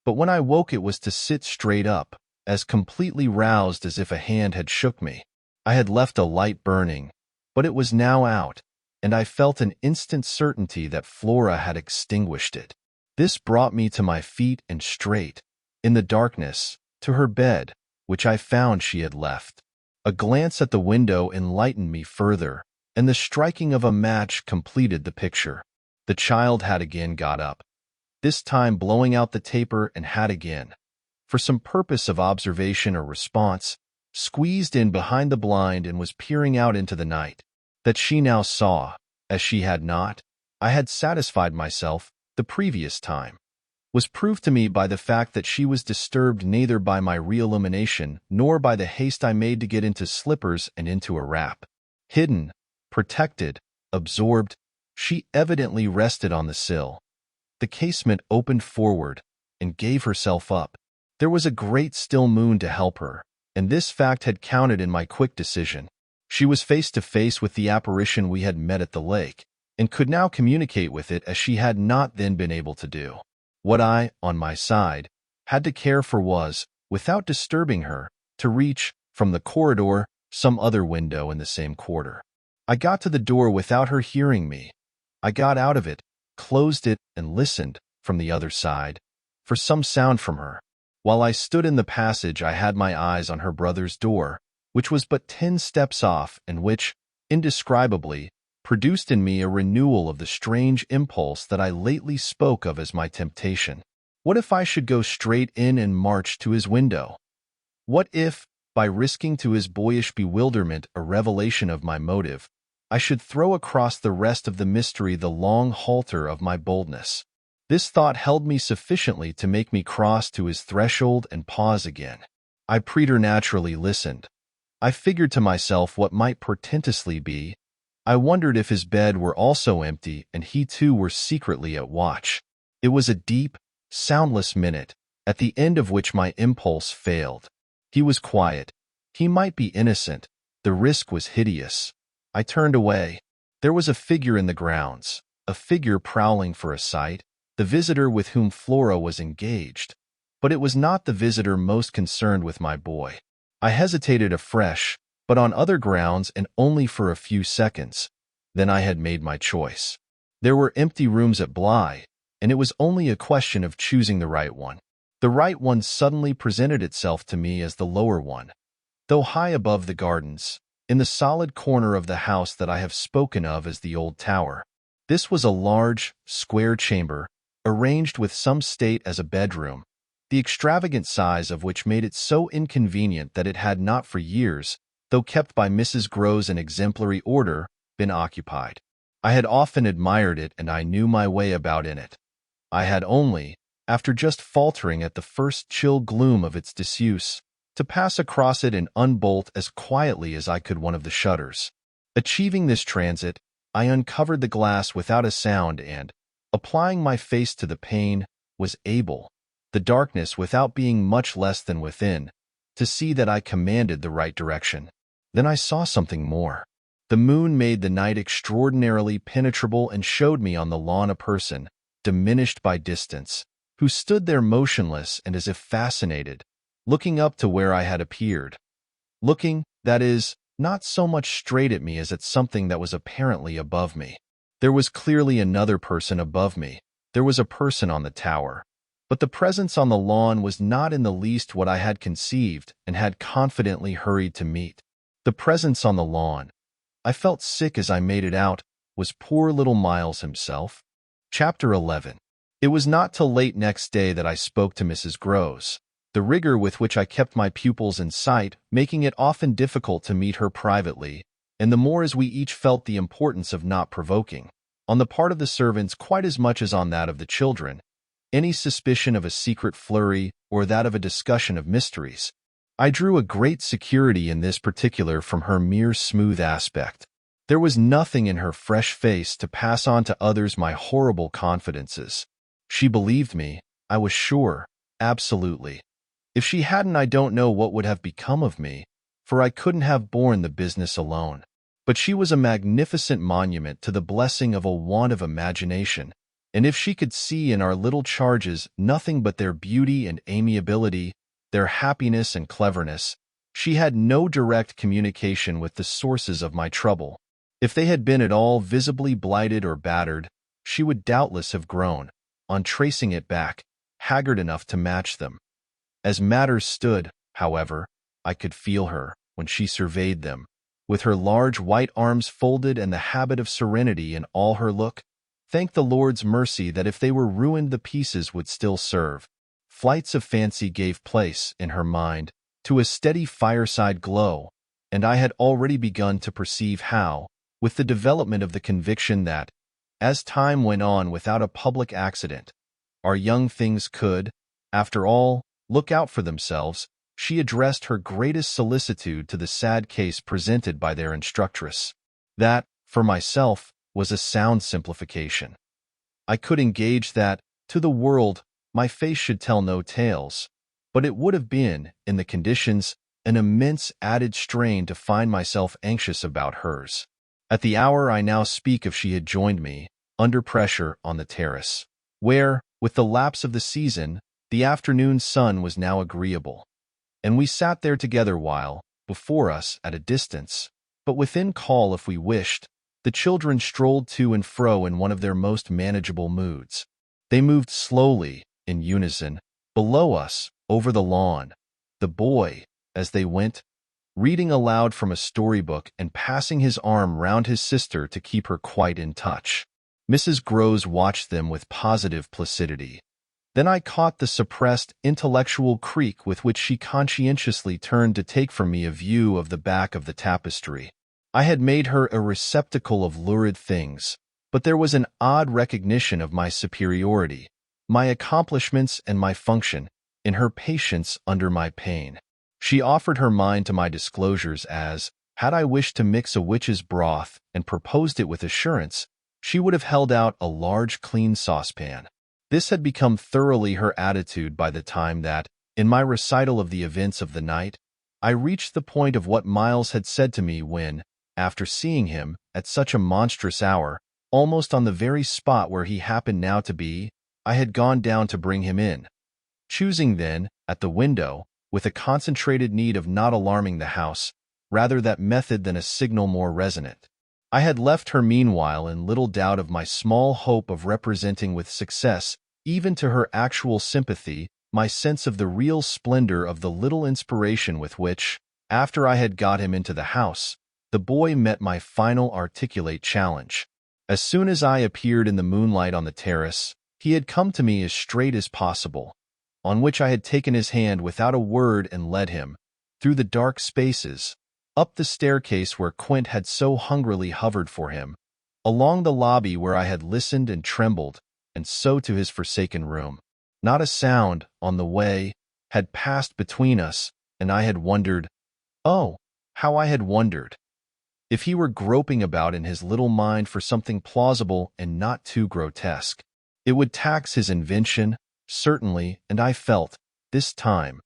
But when I woke it was to sit straight up, as completely roused as if a hand had shook me. I had left a light burning, but it was now out, and I felt an instant certainty that Flora had extinguished it. This brought me to my feet and straight, in the darkness, to her bed, which I found she had left. A glance at the window enlightened me further, and the striking of a match completed the picture. The child had again got up, this time blowing out the taper, and had again, for some purpose of observation or response, squeezed in behind the blind and was peering out into the night. That she now saw, as she had not, I had satisfied myself, the previous time, was proved to me by the fact that she was disturbed neither by my re-illumination nor by the haste I made to get into slippers and into a wrap. Hidden, protected, absorbed, she evidently rested on the sill. The casement opened forward and gave herself up. There was a great still moon to help her, and this fact had counted in my quick decision. She was face to face with the apparition we had met at the lake, and could now communicate with it as she had not then been able to do. What I, on my side, had to care for was, without disturbing her, to reach, from the corridor, some other window in the same quarter. I got to the door without her hearing me. I got out of it, closed it, and listened, from the other side, for some sound from her. While I stood in the passage, I had my eyes on her brother's door, which was but 10 steps off and which, indescribably, produced in me a renewal of the strange impulse that I lately spoke of as my temptation. What if I should go straight in and march to his window? What if, by risking to his boyish bewilderment a revelation of my motive, I should throw across the rest of the mystery the long halter of my boldness? This thought held me sufficiently to make me cross to his threshold and pause again. I preternaturally listened. I figured to myself what might portentously be. I wondered if his bed were also empty and he too were secretly at watch. It was a deep, soundless minute, at the end of which my impulse failed. He was quiet. He might be innocent. The risk was hideous. I turned away. There was a figure in the grounds, a figure prowling for a sight, the visitor with whom Flora was engaged. But it was not the visitor most concerned with my boy. I hesitated afresh, but on other grounds and only for a few seconds. Then I had made my choice. There were empty rooms at Bly, and it was only a question of choosing the right one. The right one suddenly presented itself to me as the lower one. Though high above the gardens, in the solid corner of the house that I have spoken of as the old tower. This was a large, square chamber, arranged with some state as a bedroom, the extravagant size of which made it so inconvenient that it had not for years, though kept by Mrs. Groves in exemplary order, been occupied. I had often admired it, and I knew my way about in it. I had only, after just faltering at the first chill gloom of its disuse, to pass across it and unbolt as quietly as I could one of the shutters. Achieving this transit, I uncovered the glass without a sound and, applying my face to the pane, was able, the darkness without being much less than within, to see that I commanded the right direction. Then I saw something more. The moon made the night extraordinarily penetrable and showed me on the lawn a person, diminished by distance, who stood there motionless and as if fascinated, looking up to where I had appeared. Looking, that is, not so much straight at me as at something that was apparently above me. There was clearly another person above me. There was a person on the tower. But the presence on the lawn was not in the least what I had conceived and had confidently hurried to meet. The presence on the lawn, I felt sick as I made it out, was poor little Miles himself. Chapter 11. It was not till late next day that I spoke to Mrs. Groves, the rigor with which I kept my pupils in sight making it often difficult to meet her privately, and the more as we each felt the importance of not provoking, on the part of the servants quite as much as on that of the children, any suspicion of a secret flurry or that of a discussion of mysteries. I drew a great security in this particular from her mere smooth aspect. There was nothing in her fresh face to pass on to others my horrible confidences. She believed me, I was sure, absolutely. If she hadn't, I don't know what would have become of me, for I couldn't have borne the business alone. But she was a magnificent monument to the blessing of a want of imagination, and if she could see in our little charges nothing but their beauty and amiability, their happiness and cleverness, she had no direct communication with the sources of my trouble. If they had been at all visibly blighted or battered, she would doubtless have grown, on tracing it back, haggard enough to match them. As matters stood, however, I could feel her, when she surveyed them, with her large white arms folded and the habit of serenity in all her look, thank the Lord's mercy that if they were ruined the pieces would still serve. Flights of fancy gave place, in her mind, to a steady fireside glow, and I had already begun to perceive how, with the development of the conviction that, as time went on without a public accident, our young things could, after all, look out for themselves, she addressed her greatest solicitude to the sad case presented by their instructress. That, for myself, was a sound simplification. I could engage that, to the world, my face should tell no tales, but it would have been, in the conditions, an immense added strain to find myself anxious about hers. At the hour I now speak of she had joined me, under pressure, on the terrace, where, with the lapse of the season, the afternoon sun was now agreeable, and we sat there together while, before us, at a distance, but within call if we wished, the children strolled to and fro in one of their most manageable moods. They moved slowly, in unison, below us, over the lawn, the boy, as they went, reading aloud from a storybook and passing his arm round his sister to keep her quite in touch. Mrs. Groves watched them with positive placidity. Then I caught the suppressed intellectual creak with which she conscientiously turned to take from me a view of the back of the tapestry. I had made her a receptacle of lurid things, but there was an odd recognition of my superiority, my accomplishments and my function, in her patience under my pain. She offered her mind to my disclosures as, had I wished to mix a witch's broth and proposed it with assurance, she would have held out a large clean saucepan. This had become thoroughly her attitude by the time that, in my recital of the events of the night, I reached the point of what Miles had said to me when, after seeing him, at such a monstrous hour, almost on the very spot where he happened now to be, I had gone down to bring him in. Choosing then, at the window, with a concentrated need of not alarming the house, rather that method than a signal more resonant. I had left her meanwhile in little doubt of my small hope of representing with success, even to her actual sympathy, my sense of the real splendor of the little inspiration with which, after I had got him into the house, the boy met my final articulate challenge. As soon as I appeared in the moonlight on the terrace, he had come to me as straight as possible, on which I had taken his hand without a word and led him, through the dark spaces, up the staircase where Quint had so hungrily hovered for him, along the lobby where I had listened and trembled, and so to his forsaken room. Not a sound, on the way, had passed between us, and I had wondered, oh, how I had wondered, if he were groping about in his little mind for something plausible and not too grotesque. It would tax his invention, certainly, and I felt, this time,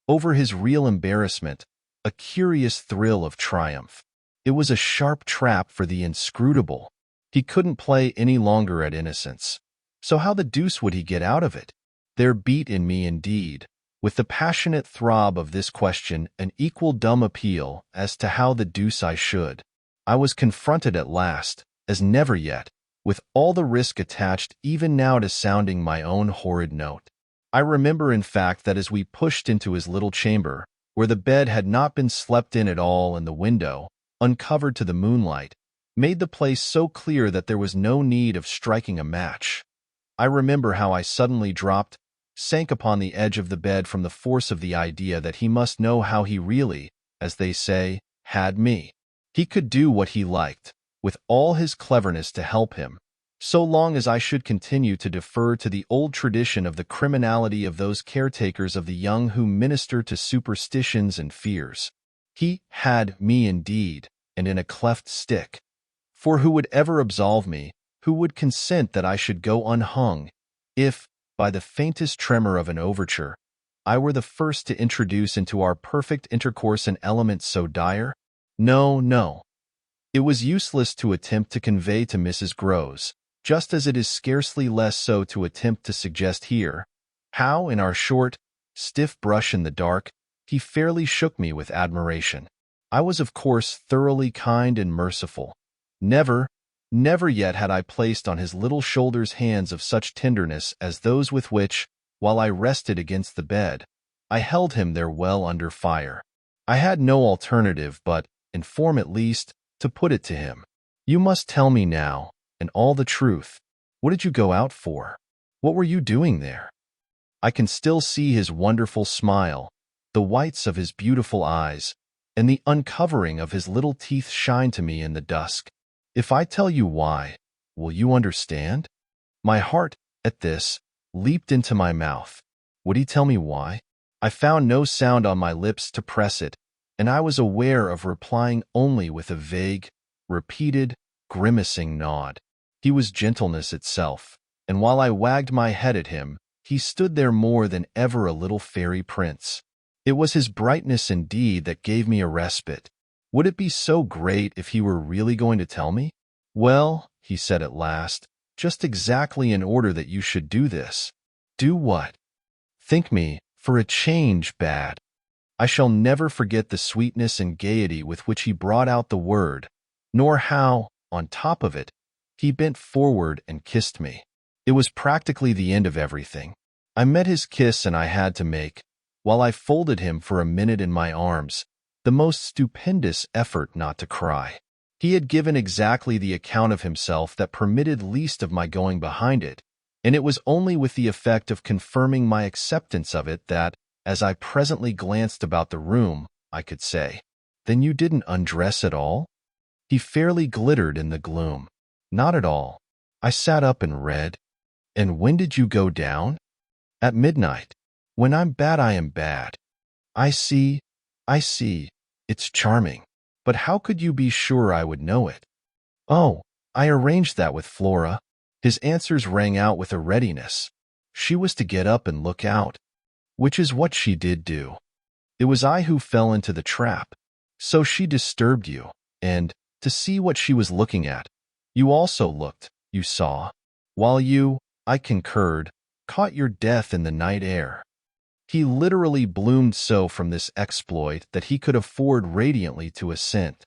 over his real embarrassment, a curious thrill of triumph. It was a sharp trap for the inscrutable. He couldn't play any longer at innocence. So how the deuce would he get out of it? There beat in me indeed, with the passionate throb of this question, an equal dumb appeal as to how the deuce I should. I was confronted at last, as never yet, with all the risk attached even now to sounding my own horrid note. I remember in fact that as we pushed into his little chamber, where the bed had not been slept in at all and the window, uncovered to the moonlight, made the place so clear that there was no need of striking a match. I remember how I suddenly sank upon the edge of the bed from the force of the idea that he must know how he really, as they say, had me. He could do what he liked, with all his cleverness to help him, so long as I should continue to defer to the old tradition of the criminality of those caretakers of the young who minister to superstitions and fears. He had me indeed, and in a cleft stick. For who would ever absolve me, who would consent that I should go unhung, if, by the faintest tremor of an overture, I were the first to introduce into our perfect intercourse an element so dire? No, no. It was useless to attempt to convey to Mrs. Groves, just as it is scarcely less so to attempt to suggest here, how, in our short, stiff brush in the dark, he fairly shook me with admiration. I was, of course, thoroughly kind and merciful. Never yet had I placed on his little shoulders hands of such tenderness as those with which, while I rested against the bed, I held him there well under fire. I had no alternative but, in form at least, to put it to him. You must tell me now, and all the truth. What did you go out for? What were you doing there? I can still see his wonderful smile, the whites of his beautiful eyes, and the uncovering of his little teeth shine to me in the dusk. If I tell you why, will you understand? My heart, at this, leaped into my mouth. Would he tell me why? I found no sound on my lips to press it, and I was aware of replying only with a vague, repeated, grimacing nod. He was gentleness itself, and while I wagged my head at him, he stood there more than ever a little fairy prince. It was his brightness indeed that gave me a respite. Would it be so great if he were really going to tell me? Well, he said at last, just exactly in order that you should do this. Do what? Think me, for a change, bad. I shall never forget the sweetness and gaiety with which he brought out the word, nor how, on top of it, he bent forward and kissed me. It was practically the end of everything. I met his kiss and I had to make, while I folded him for a minute in my arms, the most stupendous effort not to cry. He had given exactly the account of himself that permitted least of my going behind it, and it was only with the effect of confirming my acceptance of it that, as I presently glanced about the room, I could say, "Then you didn't undress at all?" He fairly glittered in the gloom. "Not at all. I sat up and read." "And when did you go down?" "At midnight. When I'm bad, I am bad." I see. It's charming. But how could you be sure I would know it?" "Oh, I arranged that with Flora." His answers rang out with a readiness. "She was to get up and look out." "Which is what she did do." "It was I who fell into the trap." "So she disturbed you, and, to see what she was looking at, you also looked, you saw, while you," I concurred, "caught your death in the night air." He literally bloomed so from this exploit that he could afford radiantly to assent.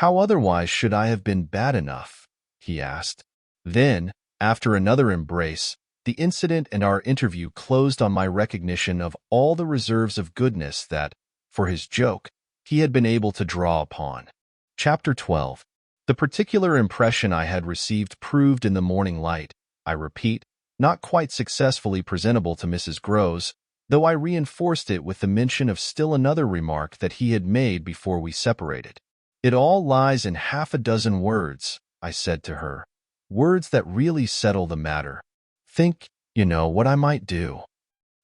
"How otherwise should I have been bad enough?" he asked. Then, after another embrace, the incident and our interview closed on my recognition of all the reserves of goodness that, for his joke, he had been able to draw upon. Chapter 12. The particular impression I had received proved in the morning light, I repeat, not quite successfully presentable to Mrs. Groves, though I reinforced it with the mention of still another remark that he had made before we separated. "It all lies in half a dozen words," I said to her, "words that really settle the matter. Think, what I might do."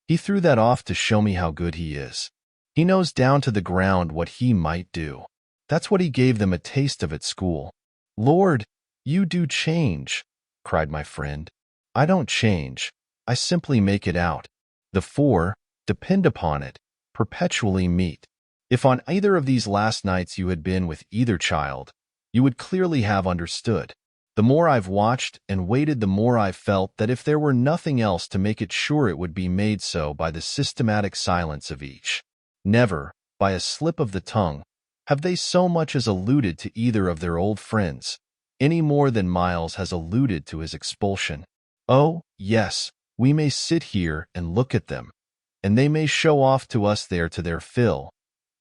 He threw that off to show me how good he is. He knows down to the ground what he might do. That's what he gave them a taste of at school. "Lord, you do change," cried my friend. "I don't change. I simply make it out. The four, depend upon it, perpetually meet. If on either of these last nights you had been with either child, you would clearly have understood. The more I've watched and waited, the more I've felt that if there were nothing else to make it sure, it would be made so by the systematic silence of each. Never, by a slip of the tongue, have they so much as alluded to either of their old friends, any more than Miles has alluded to his expulsion. Oh, yes, we may sit here and look at them, and they may show off to us there to their fill,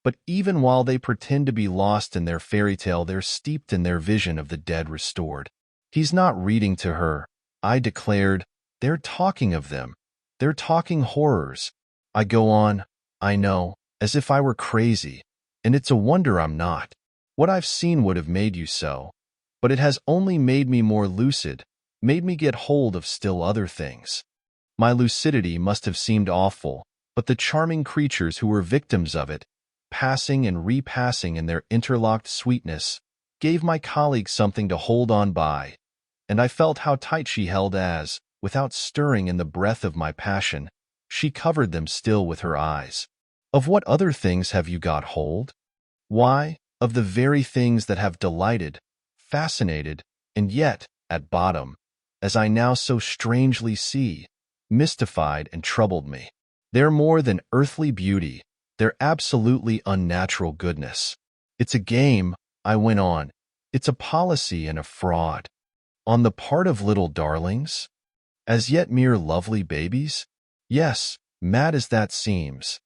but even while they pretend to be lost in their fairy tale, they're steeped in their vision of the dead restored. He's not reading to her," I declared. "They're talking of them. They're talking horrors." I go on, I know, as if I were crazy, and it's a wonder I'm not. What I've seen would have made you so, but it has only made me more lucid, made me get hold of still other things. My lucidity must have seemed awful, but the charming creatures who were victims of it, passing and repassing in their interlocked sweetness, gave my colleague something to hold on by, and I felt how tight she held as, without stirring in the breath of my passion, she covered them still with her eyes. "Of what other things have you got hold?" "Why, of the very things that have delighted, fascinated, and yet, at bottom, as I now so strangely see, mystified and troubled me. They're more than earthly beauty, they're absolutely unnatural goodness. It's a game," I went on. "It's a policy and a fraud. On the part of little darlings? As yet mere lovely babies? Yes, mad as that seems.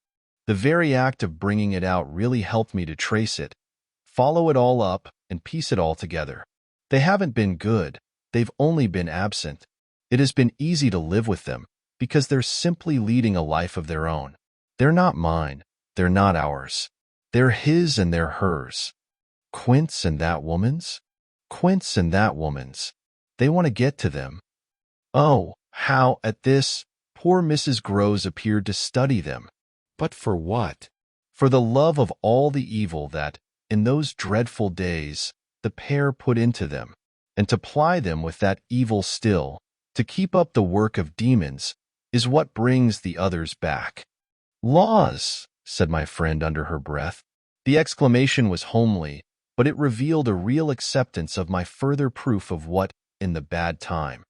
The very act of bringing it out really helped me to trace it, follow it all up, and piece it all together. They haven't been good, they've only been absent. It has been easy to live with them, because they're simply leading a life of their own. They're not mine, they're not ours. They're his and they're hers. Quint's and that woman's? Quint's and that woman's. They want to get to them." Oh, how, at this, poor Mrs. Groves appeared to study them. But for what? For the love of all the evil that, in those dreadful days, the pair put into them, and to ply them with that evil still, to keep up the work of demons, is what brings the others back. "Laws," said my friend under her breath. The exclamation was homely, but it revealed a real acceptance of my further proof of what, in the bad time,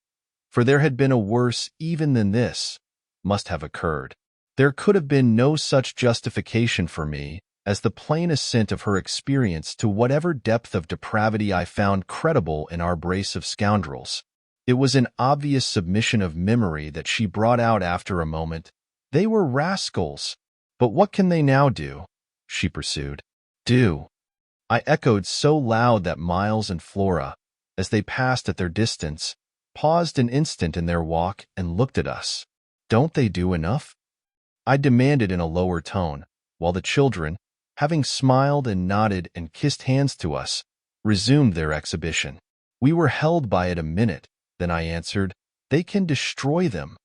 for there had been a worse even than this, must have occurred. There could have been no such justification for me as the plain assent of her experience to whatever depth of depravity I found credible in our brace of scoundrels. It was an obvious submission of memory that she brought out after a moment. "They were rascals." But what can they now do? She pursued. Do? I echoed so loud that Miles and Flora, as they passed at their distance, paused an instant in their walk and looked at us. Don't they do enough? I demanded in a lower tone, while the children, having smiled and nodded and kissed hands to us, resumed their exhibition. We were held by it a minute, then I answered, They can destroy them.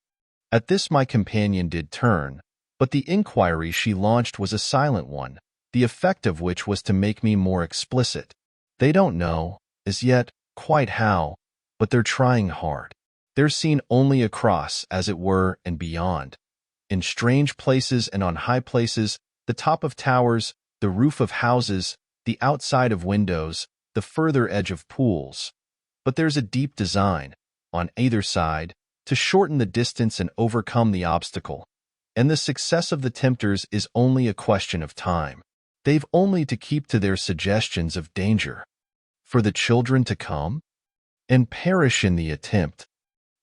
At this my companion did turn, but the inquiry she launched was a silent one, the effect of which was to make me more explicit. They don't know, as yet, quite how, but they're trying hard. They're seen only across, as it were, and beyond. In strange places and on high places, the top of towers, the roof of houses, the outside of windows, the further edge of pools. But there's a deep design, on either side, to shorten the distance and overcome the obstacle. And the success of the tempters is only a question of time. They've only to keep to their suggestions of danger. For the children to come? And perish in the attempt.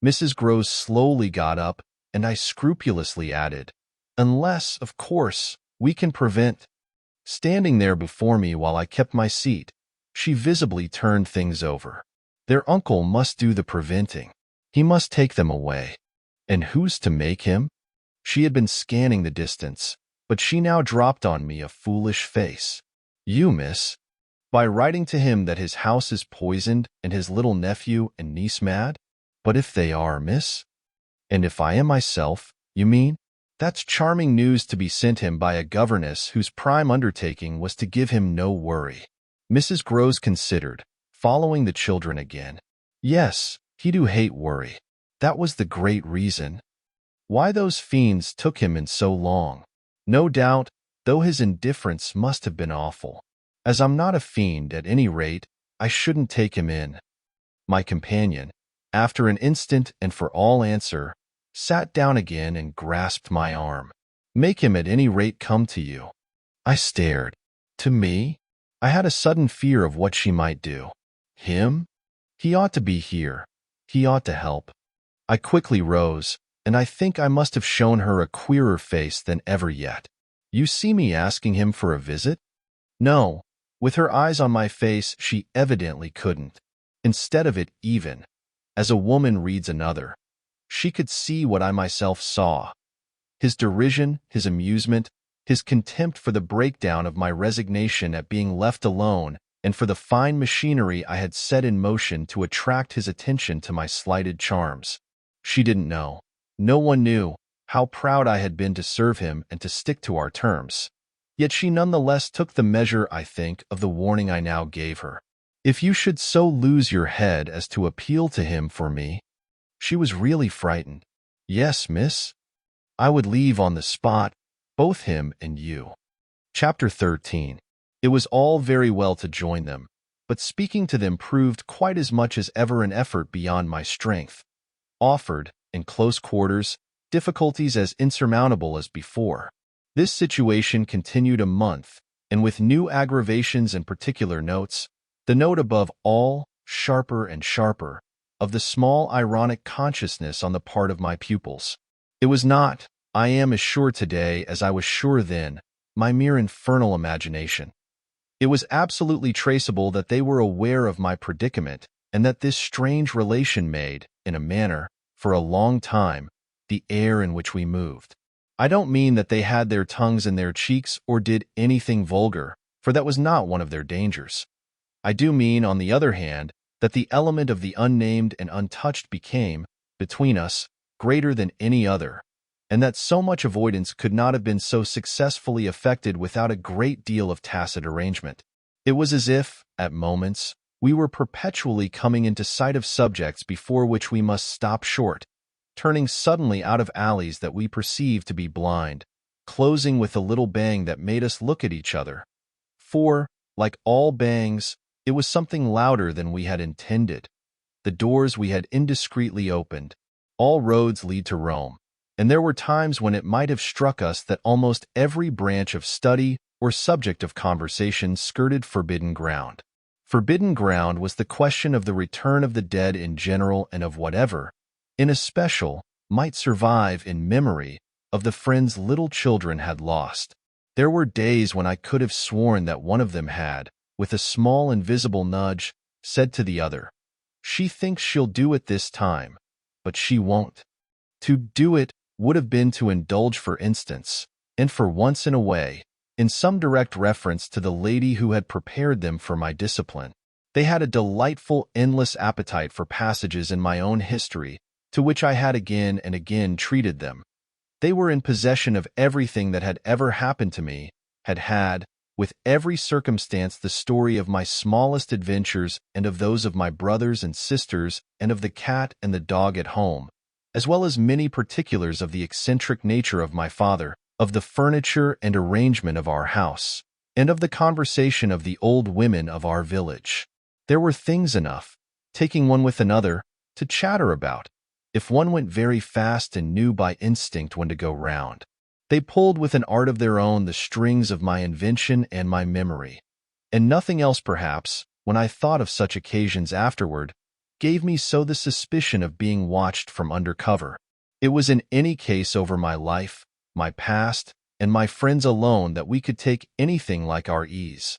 Mrs. Groves slowly got up, and I scrupulously added, Unless, of course, we can prevent. Standing there before me while I kept my seat, she visibly turned things over. Their uncle must do the preventing. He must take them away. And who's to make him? She had been scanning the distance, but she now dropped on me a foolish face. You, miss. By writing to him that his house is poisoned and his little nephew and niece mad? But if they are, miss? And if I am myself, you mean? That's charming news to be sent him by a governess whose prime undertaking was to give him no worry. Mrs. Groves considered, following the children again. Yes, he do hate worry. That was the great reason. Why those fiends took him in so long. No doubt, though his indifference must have been awful. As I'm not a fiend, at any rate, I shouldn't take him in. My companion, after an instant and for all answer, sat down again and grasped my arm. Make him at any rate come to you. I stared. To me? I had a sudden fear of what she might do. Him? He ought to be here. He ought to help. I quickly rose, and I think I must have shown her a queerer face than ever yet. You see me asking him for a visit? No. With her eyes on my face, she evidently couldn't. Instead of it, even, as a woman reads another, she could see what I myself saw. His derision, his amusement, his contempt for the breakdown of my resignation at being left alone and for the fine machinery I had set in motion to attract his attention to my slighted charms. She didn't know. No one knew how proud I had been to serve him and to stick to our terms. Yet she nonetheless took the measure, I think, of the warning I now gave her. If you should so lose your head as to appeal to him for me. She was really frightened. Yes, miss. I would leave on the spot, both him and you. Chapter 13. It was all very well to join them, but speaking to them proved quite as much as ever an effort beyond my strength. Offered, in close quarters, difficulties as insurmountable as before. This situation continued a month, and with new aggravations and particular notes, the note above all, sharper and sharper, of the small ironic consciousness on the part of my pupils. It was not, I am as sure today as I was sure then, my mere infernal imagination. It was absolutely traceable that they were aware of my predicament, and that this strange relation made, in a manner, for a long time, the air in which we moved. I don't mean that they had their tongues in their cheeks or did anything vulgar, for that was not one of their dangers. I do mean, on the other hand, that the element of the unnamed and untouched became, between us, greater than any other, and that so much avoidance could not have been so successfully effected without a great deal of tacit arrangement. It was as if, at moments, we were perpetually coming into sight of subjects before which we must stop short, turning suddenly out of alleys that we perceived to be blind, closing with a little bang that made us look at each other. For, like all bangs, it was something louder than we had intended. The doors we had indiscreetly opened. All roads lead to Rome, and there were times when it might have struck us that almost every branch of study or subject of conversation skirted forbidden ground. Forbidden ground was the question of the return of the dead in general and of whatever, in especial, might survive in memory of the friends little children had lost. There were days when I could have sworn that one of them had, with a small invisible nudge, said to the other, "She thinks she'll do it this time, but she won't." To do it would have been to indulge, for instance, and for once in a way, in some direct reference to the lady who had prepared them for my discipline. They had a delightful, endless appetite for passages in my own history, to which I had again and again treated them. They were in possession of everything that had ever happened to me, had, with every circumstance, the story of my smallest adventures and of those of my brothers and sisters and of the cat and the dog at home, as well as many particulars of the eccentric nature of my father, of the furniture and arrangement of our house, and of the conversation of the old women of our village. There were things enough, taking one with another, to chatter about, if one went very fast and knew by instinct when to go round. They pulled with an art of their own the strings of my invention and my memory, and nothing else perhaps, when I thought of such occasions afterward, gave me so the suspicion of being watched from under cover. It was in any case over my life, my past, and my friends alone that we could take anything like our ease.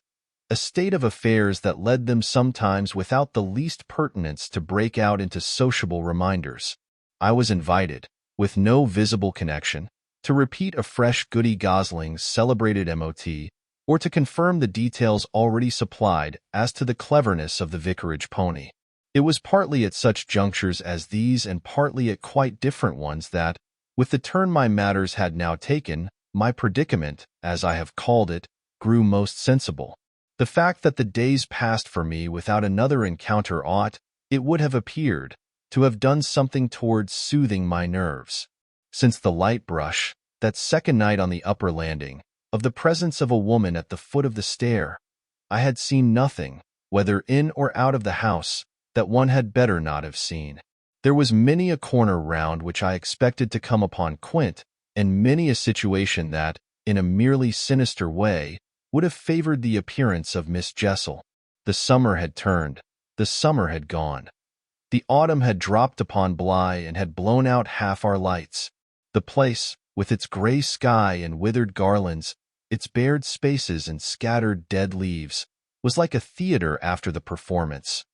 A state of affairs that led them sometimes without the least pertinence to break out into sociable reminders. I was invited, with no visible connection, to repeat afresh Goody Gosling's celebrated MOT, or to confirm the details already supplied as to the cleverness of the vicarage pony. It was partly at such junctures as these and partly at quite different ones that, with the turn my matters had now taken, my predicament, as I have called it, grew most sensible. The fact that the days passed for me without another encounter ought, it would have appeared, to have done something towards soothing my nerves. Since the light brush, that second night on the upper landing, of the presence of a woman at the foot of the stair, I had seen nothing, whether in or out of the house, that one had better not have seen. There was many a corner round which I expected to come upon Quint, and many a situation that, in a merely sinister way, would have favored the appearance of Miss Jessel. The summer had turned, the summer had gone. The autumn had dropped upon Bly and had blown out half our lights. The place, with its gray sky and withered garlands, its bared spaces and scattered dead leaves, was like a theater after the performance,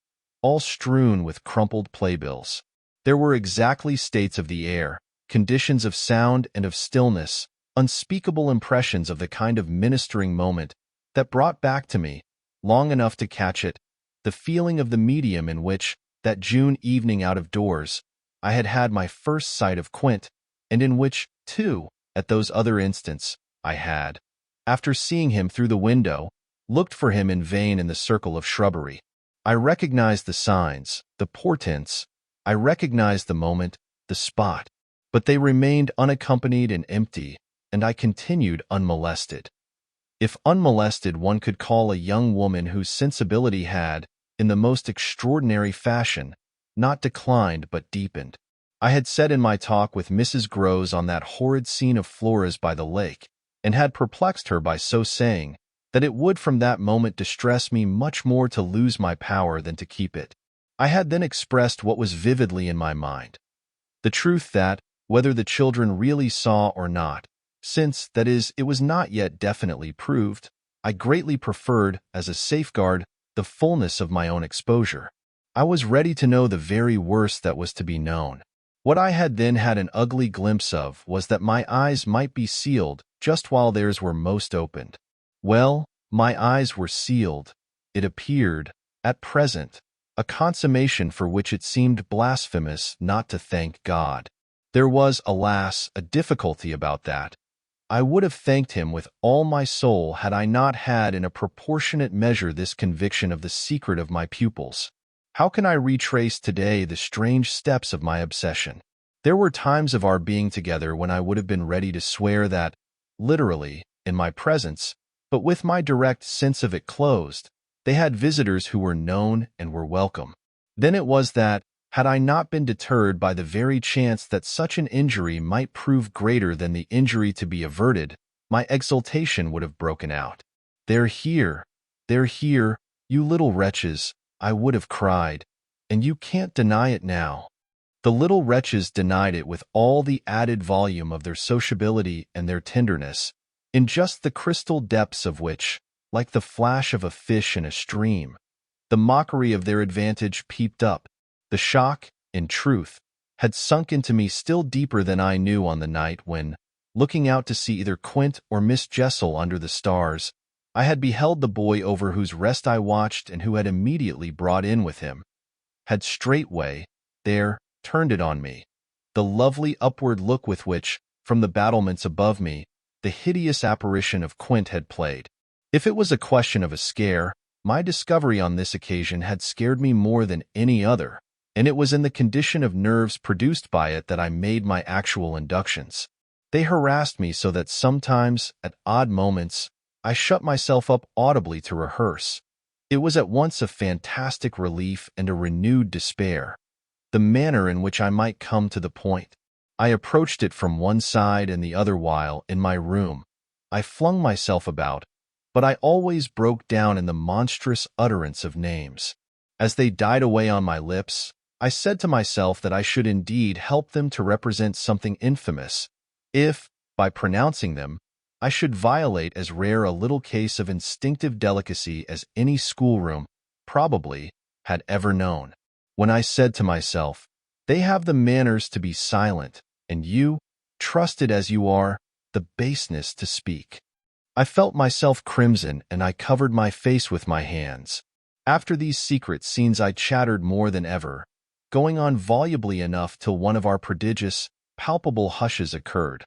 all strewn with crumpled playbills. There were exactly states of the air, conditions of sound and of stillness, unspeakable impressions of the kind of ministering moment that brought back to me, long enough to catch it, the feeling of the medium in which, that June evening out of doors, I had had my first sight of Quint, and in which, too, at those other instants, I had, after seeing him through the window, looked for him in vain in the circle of shrubbery. I recognized the signs, the portents, I recognized the moment, the spot, but they remained unaccompanied and empty, and I continued unmolested. If unmolested one could call a young woman whose sensibility had, in the most extraordinary fashion, not declined but deepened. I had said in my talk with Mrs. Groves on that horrid scene of Flora's by the lake, and had perplexed her by so saying, that it would from that moment distress me much more to lose my power than to keep it. I had then expressed what was vividly in my mind, the truth that, whether the children really saw or not, since, that is, it was not yet definitely proved, I greatly preferred, as a safeguard, the fullness of my own exposure. I was ready to know the very worst that was to be known. What I had then had an ugly glimpse of was that my eyes might be sealed just while theirs were most opened. Well, my eyes were sealed. It appeared, at present, a consummation for which it seemed blasphemous not to thank God. There was, alas, a difficulty about that. I would have thanked him with all my soul had I not had in a proportionate measure this conviction of the secret of my pupils. How can I retrace today the strange steps of my obsession? There were times of our being together when I would have been ready to swear that, literally, in my presence, but with my direct sense of it closed, they had visitors who were known and were welcome. Then it was that, had I not been deterred by the very chance that such an injury might prove greater than the injury to be averted, my exultation would have broken out. They're here, you little wretches, I would have cried, and you can't deny it now. The little wretches denied it with all the added volume of their sociability and their tenderness, in just the crystal depths of which, like the flash of a fish in a stream, the mockery of their advantage peeped up. The shock, in truth, had sunk into me still deeper than I knew on the night when, looking out to see either Quint or Miss Jessel under the stars, I had beheld the boy over whose rest I watched and who had immediately brought in with him, had straightway, there, turned it on me, the lovely upward look with which, from the battlements above me, the hideous apparition of Quint had played. If it was a question of a scare, my discovery on this occasion had scared me more than any other, and it was in the condition of nerves produced by it that I made my actual inductions. They harassed me so that sometimes, at odd moments, I shut myself up audibly to rehearse. It was at once a fantastic relief and a renewed despair, the manner in which I might come to the point. I approached it from one side and the other while, in my room, I flung myself about, but I always broke down in the monstrous utterance of names. As they died away on my lips, I said to myself that I should indeed help them to represent something infamous, if, by pronouncing them, I should violate as rare a little case of instinctive delicacy as any schoolroom, probably, had ever known. When I said to myself, they have the manners to be silent, and you, trusted as you are, the baseness to speak. I felt myself crimson, and I covered my face with my hands. After these secret scenes I chattered more than ever, going on volubly enough till one of our prodigious, palpable hushes occurred.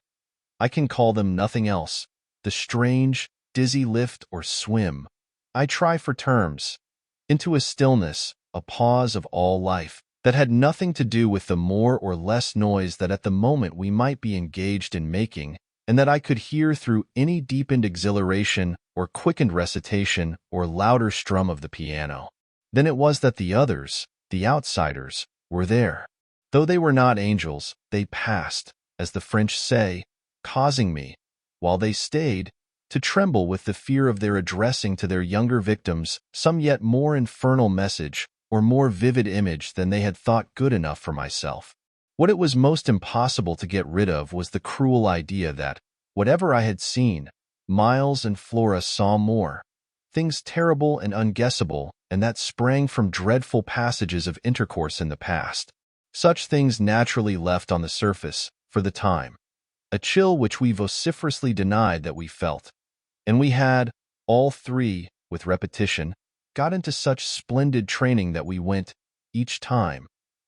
I can call them nothing else, the strange, dizzy lift or swim, I try for terms, into a stillness, a pause of all life, that had nothing to do with the more or less noise that at the moment we might be engaged in making, and that I could hear through any deepened exhilaration or quickened recitation or louder strum of the piano. Then it was that the others, the outsiders, were there. Though they were not angels, they passed, as the French say, causing me, while they stayed, to tremble with the fear of their addressing to their younger victims some yet more infernal message or more vivid image than they had thought good enough for myself. What it was most impossible to get rid of was the cruel idea that, whatever I had seen, Miles and Flora saw more, things terrible and unguessable, and that sprang from dreadful passages of intercourse in the past. Such things naturally left on the surface, for the time, a chill which we vociferously denied that we felt. And we had, all three, with repetition, got into such splendid training that we went, each time,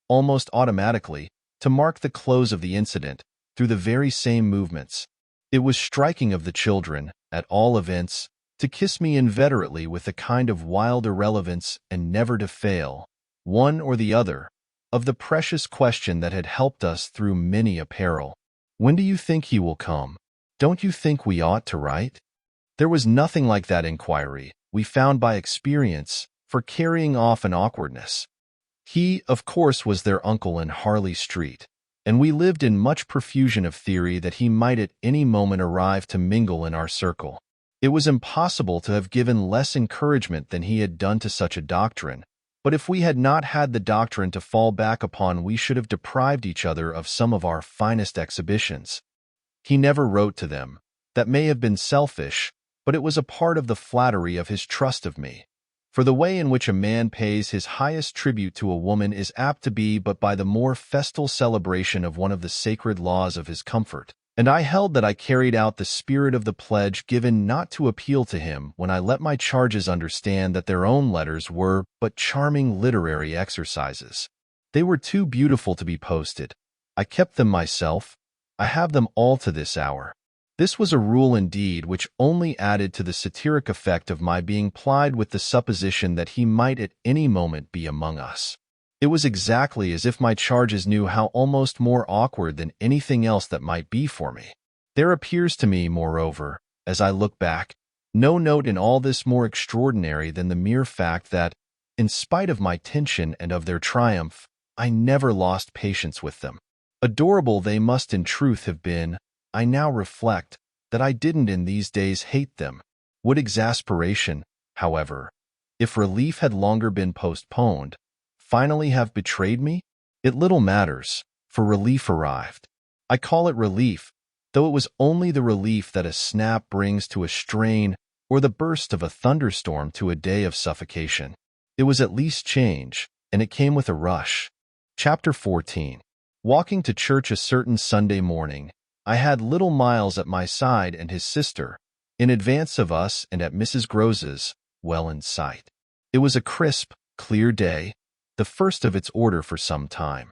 almost automatically, to mark the close of the incident, through the very same movements. It was striking of the children, at all events, to kiss me inveterately with a kind of wild irrelevance and never to fail, one or the other, of the precious question that had helped us through many a peril. When do you think he will come? Don't you think we ought to write? There was nothing like that inquiry, we found by experience, for carrying off an awkwardness. He, of course, was their uncle in Harley Street, and we lived in much profusion of theory that he might at any moment arrive to mingle in our circle. It was impossible to have given less encouragement than he had done to such a doctrine, but if we had not had the doctrine to fall back upon, we should have deprived each other of some of our finest exhibitions. He never wrote to them. That may have been selfish, but it was a part of the flattery of his trust of me. For the way in which a man pays his highest tribute to a woman is apt to be but by the more festal celebration of one of the sacred laws of his comfort. And I held that I carried out the spirit of the pledge given not to appeal to him when I let my charges understand that their own letters were but charming literary exercises. They were too beautiful to be posted. I kept them myself. I have them all to this hour. This was a rule indeed which only added to the satiric effect of my being plied with the supposition that he might at any moment be among us. It was exactly as if my charges knew how almost more awkward than anything else that might be for me. There appears to me, moreover, as I look back, no note in all this more extraordinary than the mere fact that, in spite of my tension and of their triumph, I never lost patience with them. Adorable they must in truth have been. I now reflect that I didn't in these days hate them. Would exasperation, however, if relief had longer been postponed, finally have betrayed me? It little matters, for relief arrived. I call it relief, though it was only the relief that a snap brings to a strain or the burst of a thunderstorm to a day of suffocation. It was at least change, and it came with a rush. Chapter 14. Walking to church a certain Sunday morning, I had little Miles at my side and his sister, in advance of us and at Mrs. Grose's, well in sight. It was a crisp, clear day, the first of its order for some time.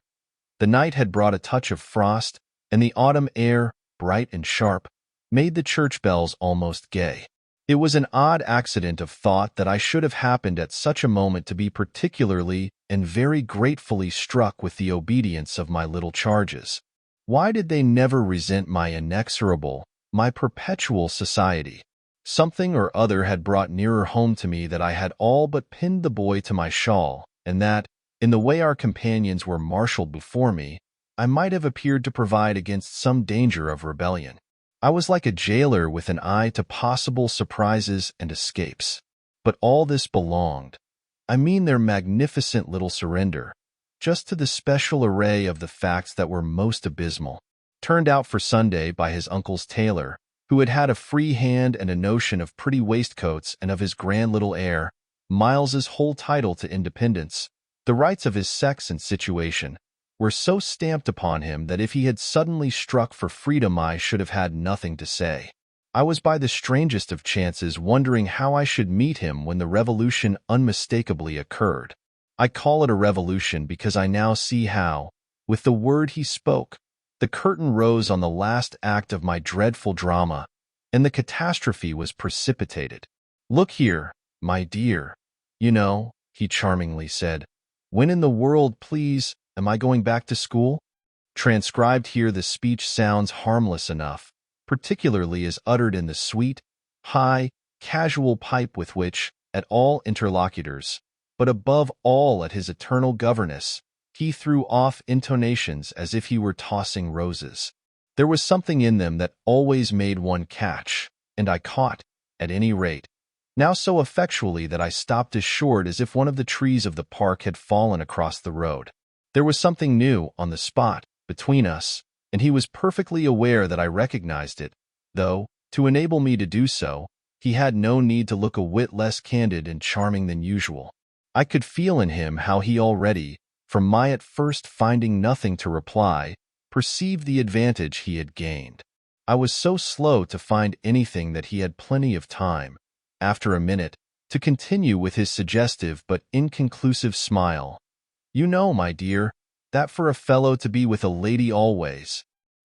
The night had brought a touch of frost, and the autumn air, bright and sharp, made the church bells almost gay. It was an odd accident of thought that I should have happened at such a moment to be particularly and very gratefully struck with the obedience of my little charges. Why did they never resent my inexorable, my perpetual society? Something or other had brought nearer home to me that I had all but pinned the boy to my shawl, and that, in the way our companions were marshaled before me, I might have appeared to provide against some danger of rebellion. I was like a jailer with an eye to possible surprises and escapes. But all this belonged, I mean their magnificent little surrender, just to the special array of the facts that were most abysmal. Turned out for Sunday by his uncle's tailor, who had had a free hand and a notion of pretty waistcoats and of his grand little air, Miles's whole title to independence, the rights of his sex and situation, were so stamped upon him that if he had suddenly struck for freedom I should have had nothing to say. I was by the strangest of chances wondering how I should meet him when the revolution unmistakably occurred. I call it a revolution because I now see how, with the word he spoke, the curtain rose on the last act of my dreadful drama, and the catastrophe was precipitated. "Look here, my dear, you know," he charmingly said, "when in the world, please, am I going back to school?" Transcribed here, the speech sounds harmless enough, particularly as uttered in the sweet, high, casual pipe with which, at all interlocutors, but above all at his eternal governess, he threw off intonations as if he were tossing roses. There was something in them that always made one catch, and I caught, at any rate, now so effectually that I stopped as short as if one of the trees of the park had fallen across the road. There was something new on the spot, between us, and he was perfectly aware that I recognized it, though, to enable me to do so, he had no need to look a whit less candid and charming than usual. I could feel in him how he already, from my at first finding nothing to reply, perceived the advantage he had gained. I was so slow to find anything that he had plenty of time, after a minute, to continue with his suggestive but inconclusive smile. "You know, my dear, that for a fellow to be with a lady always,"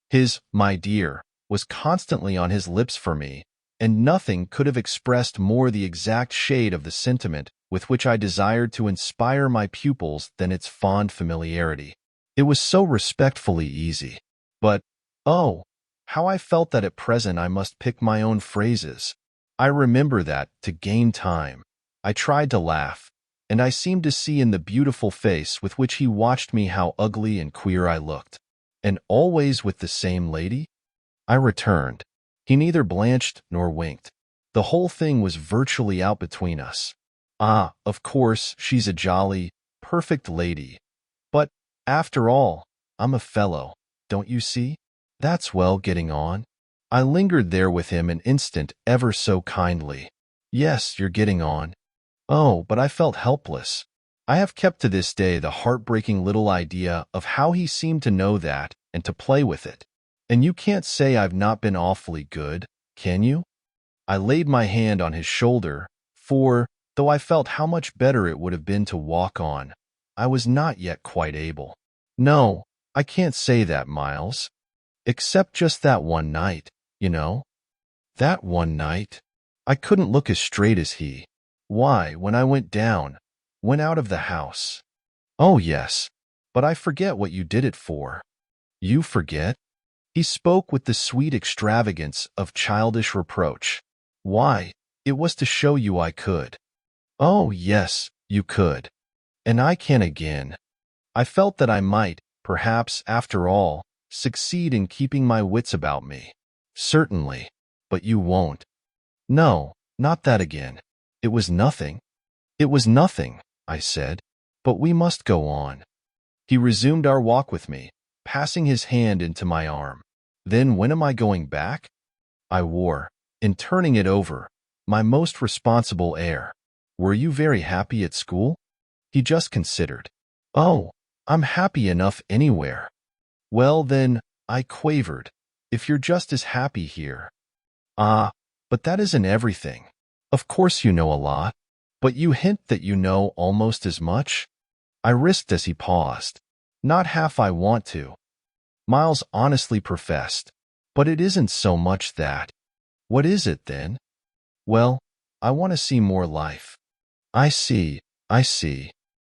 his "my dear" was constantly on his lips for me, and nothing could have expressed more the exact shade of the sentiment with which I desired to inspire my pupils than its fond familiarity. It was so respectfully easy. But, oh, how I felt that at present I must pick my own phrases. I remember that, to gain time, I tried to laugh, and I seemed to see in the beautiful face with which he watched me how ugly and queer I looked. "And always with the same lady?" I returned. He neither blanched nor winked. The whole thing was virtually out between us. "Ah, of course, she's a jolly, perfect lady. But, after all, I'm a fellow, don't you see? That's well getting on." I lingered there with him an instant ever so kindly. "Yes, you're getting on." Oh, but I felt helpless. I have kept to this day the heartbreaking little idea of how he seemed to know that and to play with it. And you can't say I've not been awfully good, can you? I laid my hand on his shoulder, for, though I felt how much better it would have been to walk on, I was not yet quite able. "No, I can't say that, Miles. Except just that one night, you know." "That one night?" I couldn't look as straight as he. "Why, when I went out of the house." "Oh, yes, but I forget what you did it for." "You forget?" He spoke with the sweet extravagance of childish reproach. "Why, it was to show you I could." "Oh, yes, you could. And I can again." I felt that I might, perhaps, after all, succeed in keeping my wits about me. "Certainly, but you won't." "No, not that again. It was nothing." "It was nothing," I said, "but we must go on." He resumed our walk with me, passing his hand into my arm. Then when am I going back? I wore, in turning it over, my most responsible air. Were you very happy at school? He just considered. Oh, I'm happy enough anywhere. Well then, I quavered, if you're just as happy here. Ah, but that isn't everything. Of course you know a lot, but you hint that you know almost as much? I risked as he paused. Not half I want to. Miles honestly professed. But it isn't so much that. What is it then? Well, I want to see more life. I see, I see.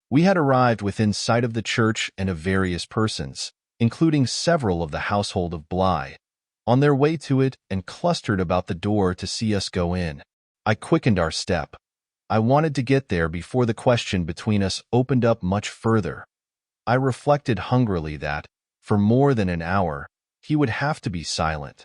We had arrived within sight of the church and of various persons, including several of the household of Bly, on their way to it and clustered about the door to see us go in. I quickened our step. I wanted to get there before the question between us opened up much further. I reflected hungrily that, for more than an hour, he would have to be silent,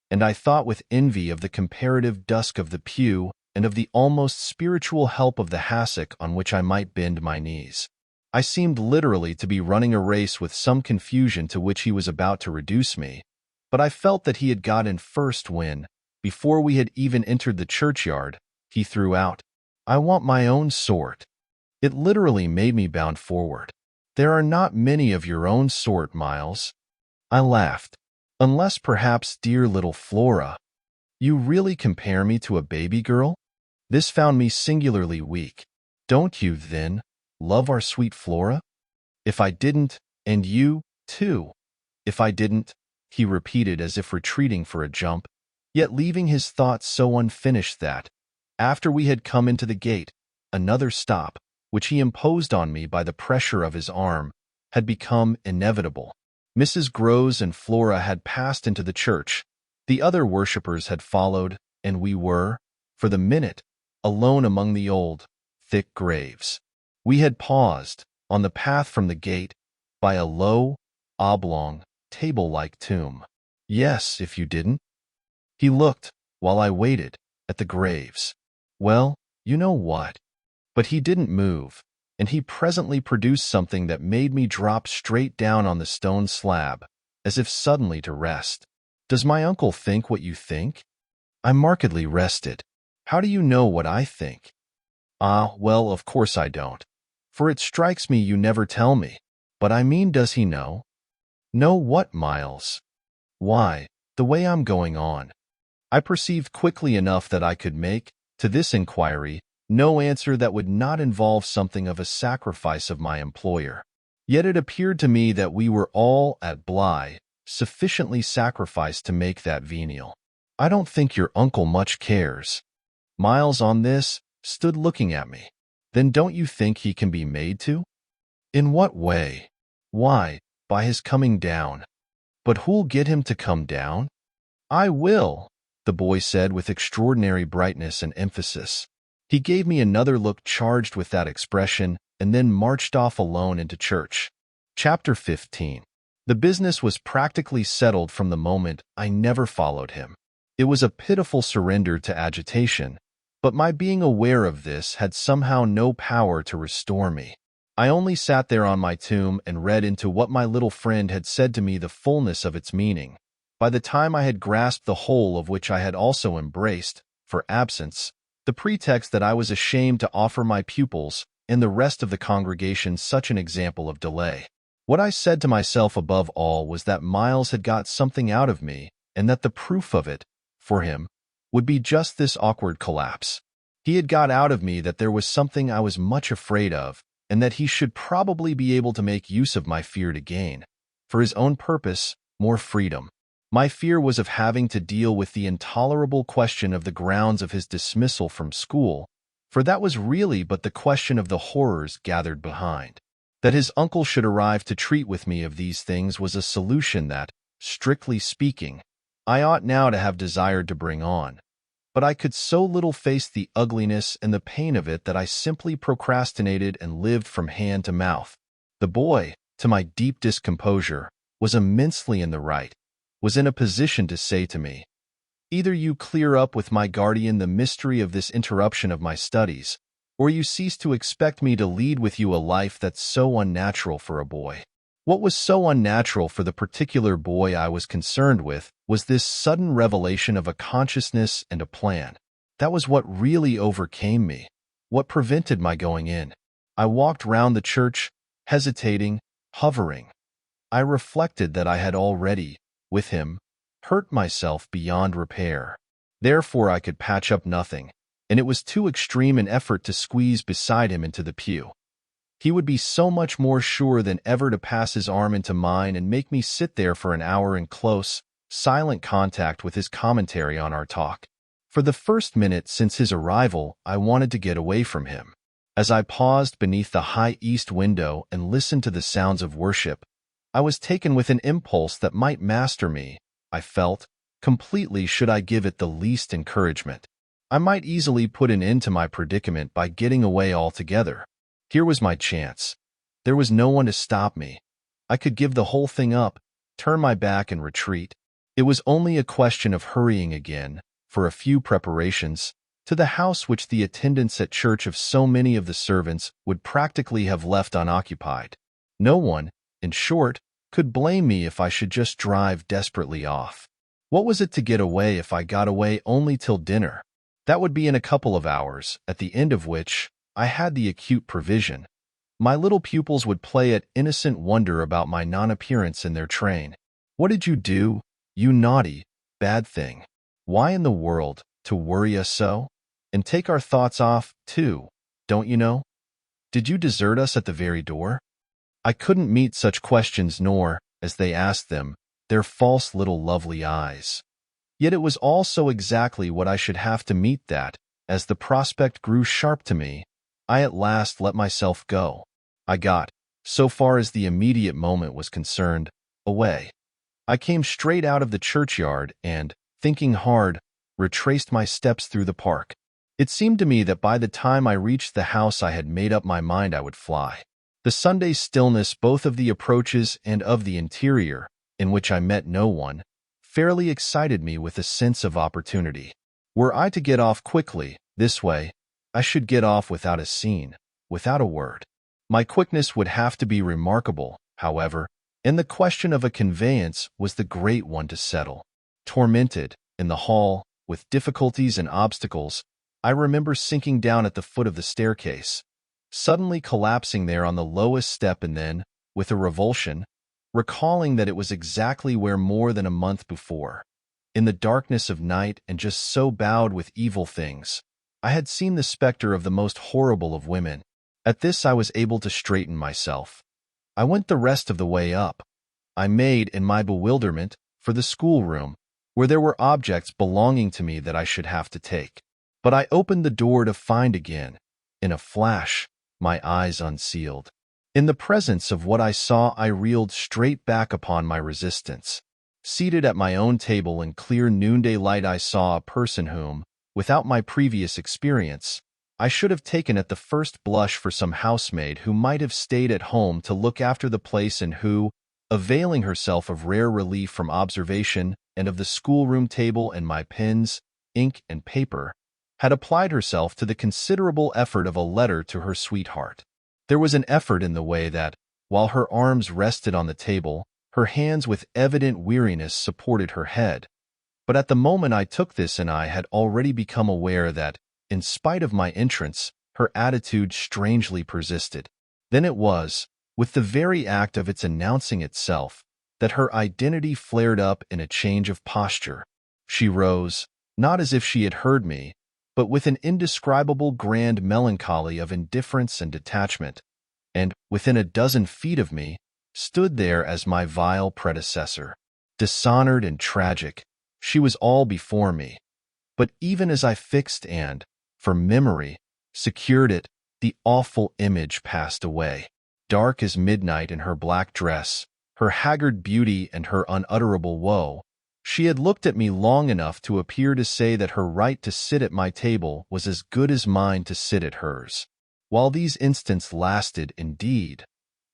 and I thought with envy of the comparative dusk of the pew and of the almost spiritual help of the hassock on which I might bend my knees. I seemed literally to be running a race with some confusion to which he was about to reduce me, but I felt that he had got in first when, before we had even entered the churchyard, he threw out, "I want my own sort." It literally made me bound forward. There are not many of your own sort, Miles. I laughed. Unless perhaps dear little Flora. You really compare me to a baby girl? This found me singularly weak. Don't you, then, love our sweet Flora? If I didn't, and you, too. If I didn't, he repeated as if retreating for a jump, yet leaving his thoughts so unfinished that, after we had come into the gate, another stop, which he imposed on me by the pressure of his arm, had become inevitable. Mrs. Groves and Flora had passed into the church, the other worshippers had followed, and we were, for the minute, alone among the old, thick graves. We had paused, on the path from the gate, by a low, oblong, table-like tomb. Yes, if you didn't. He looked, while I waited, at the graves. Well, you know what? But he didn't move, and he presently produced something that made me drop straight down on the stone slab, as if suddenly to rest. Does my uncle think what you think? I markedly rested. How do you know what I think? Ah, well, of course I don't. For it strikes me you never tell me. But I mean, does he know? Know what, Miles? Why, the way I'm going on. I perceived quickly enough that I could make, to this inquiry, no answer that would not involve something of a sacrifice of my employer. Yet it appeared to me that we were all, at Bly, sufficiently sacrificed to make that venial. I don't think your uncle much cares. Miles, on this, stood looking at me. Then don't you think he can be made to? In what way? Why, by his coming down. But who'll get him to come down? I will, the boy said with extraordinary brightness and emphasis. He gave me another look charged with that expression and then marched off alone into church. Chapter 15. The business was practically settled from the moment I never followed him. It was a pitiful surrender to agitation, but my being aware of this had somehow no power to restore me. I only sat there on my tomb and read into what my little friend had said to me the fullness of its meaning. By the time I had grasped the whole of which I had also embraced, for absence, the pretext that I was ashamed to offer my pupils and the rest of the congregation such an example of delay. What I said to myself above all was that Miles had got something out of me, and that the proof of it, for him, would be just this awkward collapse. He had got out of me that there was something I was much afraid of, and that he should probably be able to make use of my fear to gain, for his own purpose, more freedom. My fear was of having to deal with the intolerable question of the grounds of his dismissal from school, for that was really but the question of the horrors gathered behind. That his uncle should arrive to treat with me of these things was a solution that, strictly speaking, I ought now to have desired to bring on. But I could so little face the ugliness and the pain of it that I simply procrastinated and lived from hand to mouth. The boy, to my deep discomposure, was immensely in the right, was in a position to say to me, "Either you clear up with my guardian the mystery of this interruption of my studies, or you cease to expect me to lead with you a life that's so unnatural for a boy." What was so unnatural for the particular boy I was concerned with was this sudden revelation of a consciousness and a plan. That was what really overcame me, what prevented my going in. I walked round the church, hesitating, hovering. I reflected that I had already, with him, hurt myself beyond repair. Therefore I could patch up nothing, and it was too extreme an effort to squeeze beside him into the pew. He would be so much more sure than ever to pass his arm into mine and make me sit there for an hour in close, silent contact with his commentary on our talk. For the first minute since his arrival, I wanted to get away from him. As I paused beneath the high east window and listened to the sounds of worship, I was taken with an impulse that might master me, I felt, completely should I give it the least encouragement. I might easily put an end to my predicament by getting away altogether. Here was my chance. There was no one to stop me. I could give the whole thing up, turn my back and retreat. It was only a question of hurrying again, for a few preparations, to the house which the attendance at church of so many of the servants would practically have left unoccupied. No one, in short, could blame me if I should just drive desperately off. What was it to get away if I got away only till dinner? That would be in a couple of hours, at the end of which I had the acute provision. My little pupils would play at innocent wonder about my non-appearance in their train. What did you do, you naughty, bad thing? Why in the world, to worry us so? And take our thoughts off, too, don't you know? Did you desert us at the very door? I couldn't meet such questions nor, as they asked them, their false little lovely eyes. Yet it was also exactly what I should have to meet that, as the prospect grew sharp to me, I at last let myself go. I got, so far as the immediate moment was concerned, away. I came straight out of the churchyard and, thinking hard, retraced my steps through the park. It seemed to me that by the time I reached the house I had made up my mind I would fly. The Sunday stillness both of the approaches and of the interior, in which I met no one, fairly excited me with a sense of opportunity. Were I to get off quickly, this way, I should get off without a scene, without a word. My quickness would have to be remarkable, however, and the question of a conveyance was the great one to settle. Tormented, in the hall, with difficulties and obstacles, I remember sinking down at the foot of the staircase, suddenly collapsing there on the lowest step and then, with a revulsion, recalling that it was exactly where more than a month before, in the darkness of night and just so bowed with evil things, I had seen the specter of the most horrible of women. At this I was able to straighten myself. I went the rest of the way up. I made, in my bewilderment, for the schoolroom, where there were objects belonging to me that I should have to take. But I opened the door to find again, in a flash, my eyes unsealed. In the presence of what I saw I reeled straight back upon my resistance. Seated at my own table in clear noonday light I saw a person whom, without my previous experience, I should have taken at the first blush for some housemaid who might have stayed at home to look after the place and who, availing herself of rare relief from observation and of the schoolroom table and my pens, ink, and paper, had applied herself to the considerable effort of a letter to her sweetheart. There was an effort in the way that, while her arms rested on the table, her hands with evident weariness supported her head. But at the moment I took this and I had already become aware that, in spite of my entrance, her attitude strangely persisted. Then it was, with the very act of its announcing itself, that her identity flared up in a change of posture. She rose, not as if she had heard me, but with an indescribable grand melancholy of indifference and detachment, and, within a dozen feet of me, stood there as my vile predecessor. Dishonored and tragic, she was all before me. But even as I fixed and, for memory, secured it, the awful image passed away. Dark as midnight in her black dress, her haggard beauty and her unutterable woe, she had looked at me long enough to appear to say that her right to sit at my table was as good as mine to sit at hers. While these instants lasted, indeed,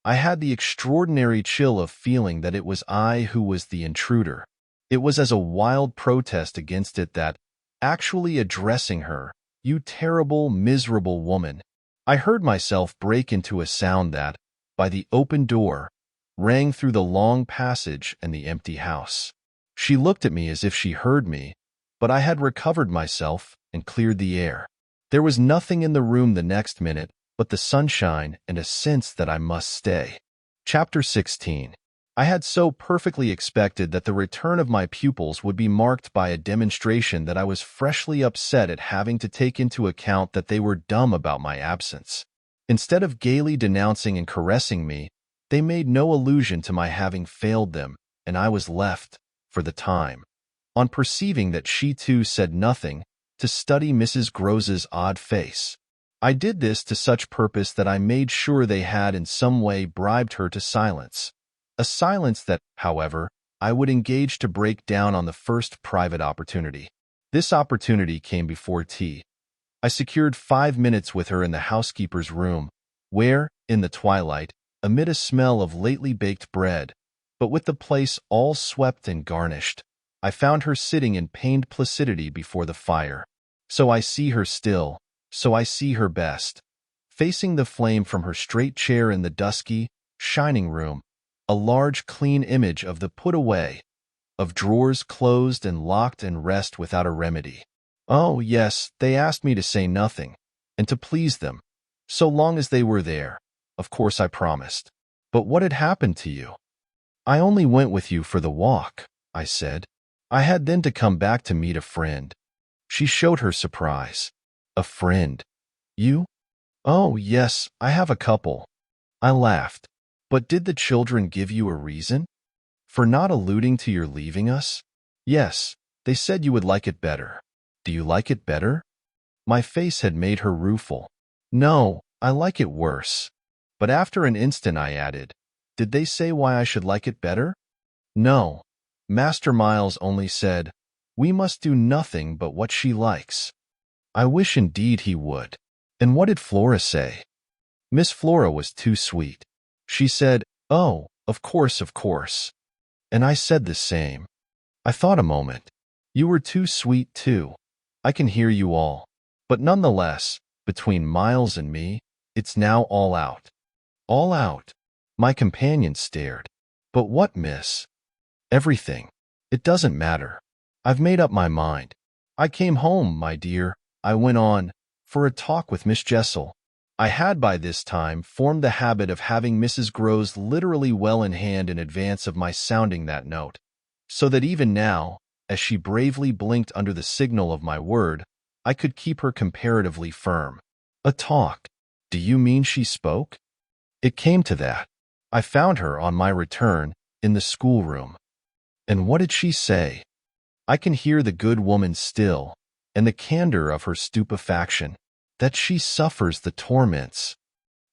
I had the extraordinary chill of feeling that it was I who was the intruder. It was as a wild protest against it that, actually addressing her, "You terrible, miserable woman," I heard myself break into a sound that, by the open door, rang through the long passage and the empty house. She looked at me as if she heard me, but I had recovered myself and cleared the air. There was nothing in the room the next minute but the sunshine and a sense that I must stay. Chapter 16. I had so perfectly expected that the return of my pupils would be marked by a demonstration that I was freshly upset at having to take into account that they were dumb about my absence. Instead of gaily denouncing and caressing me, they made no allusion to my having failed them, and I was left, for the time, on perceiving that she too said nothing, to study Mrs. Grose's odd face. I did this to such purpose that I made sure they had in some way bribed her to silence. A silence that, however, I would engage to break down on the first private opportunity. This opportunity came before tea. I secured 5 minutes with her in the housekeeper's room, where, in the twilight, amid a smell of lately baked bread, but with the place all swept and garnished, I found her sitting in pained placidity before the fire. So I see her still, so I see her best, facing the flame from her straight chair in the dusky, shining room, a large clean image of the put away, of drawers closed and locked and rest without a remedy. Oh, yes, they asked me to say nothing, and to please them, so long as they were there. Of course I promised. But what had happened to you? I only went with you for the walk, I said. I had then to come back to meet a friend. She showed her surprise. A friend? You? Oh, yes, I have a couple. I laughed. But did the children give you a reason? For not alluding to your leaving us? Yes, they said you would like it better. Do you like it better? My face had made her rueful. No, I like it worse. But after an instant I added, did they say why I should like it better? No. Master Miles only said, we must do nothing but what she likes. I wish indeed he would. And what did Flora say? Miss Flora was too sweet. She said, oh, of course, of course. And I said the same. I thought a moment. You were too sweet, too. I can hear you all. But nonetheless, between Miles and me, it's now all out. All out. My companion stared. But what, miss? Everything. It doesn't matter. I've made up my mind. I came home, my dear, I went on, for a talk with Miss Jessel. I had by this time formed the habit of having Mrs. Grose literally well in hand in advance of my sounding that note, so that even now, as she bravely blinked under the signal of my word, I could keep her comparatively firm. A talk. Do you mean she spoke? It came to that. I found her, on my return, in the schoolroom. And what did she say? I can hear the good woman still, and the candor of her stupefaction, that she suffers the torments.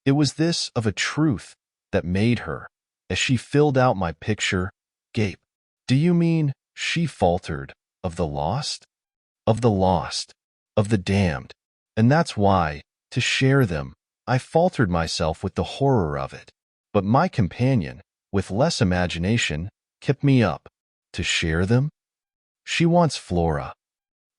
It was this, of a truth, that made her, as she filled out my picture, gape. Do you mean, she faltered, of the lost? Of the lost, of the damned. And that's why, to share them, I faltered myself with the horror of it. But my companion, with less imagination, kept me up. To share them? She wants Flora.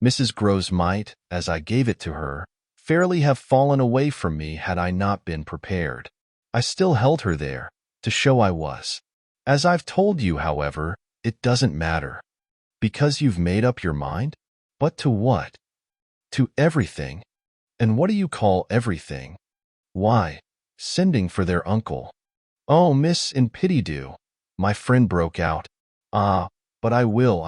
Mrs. Grose might, as I gave it to her, fairly have fallen away from me had I not been prepared. I still held her there, to show I was. As I've told you, however, it doesn't matter. Because you've made up your mind? But to what? To everything. And what do you call everything? Why, sending for their uncle. Oh, miss, in pity do, my friend broke out. Ah, but I will.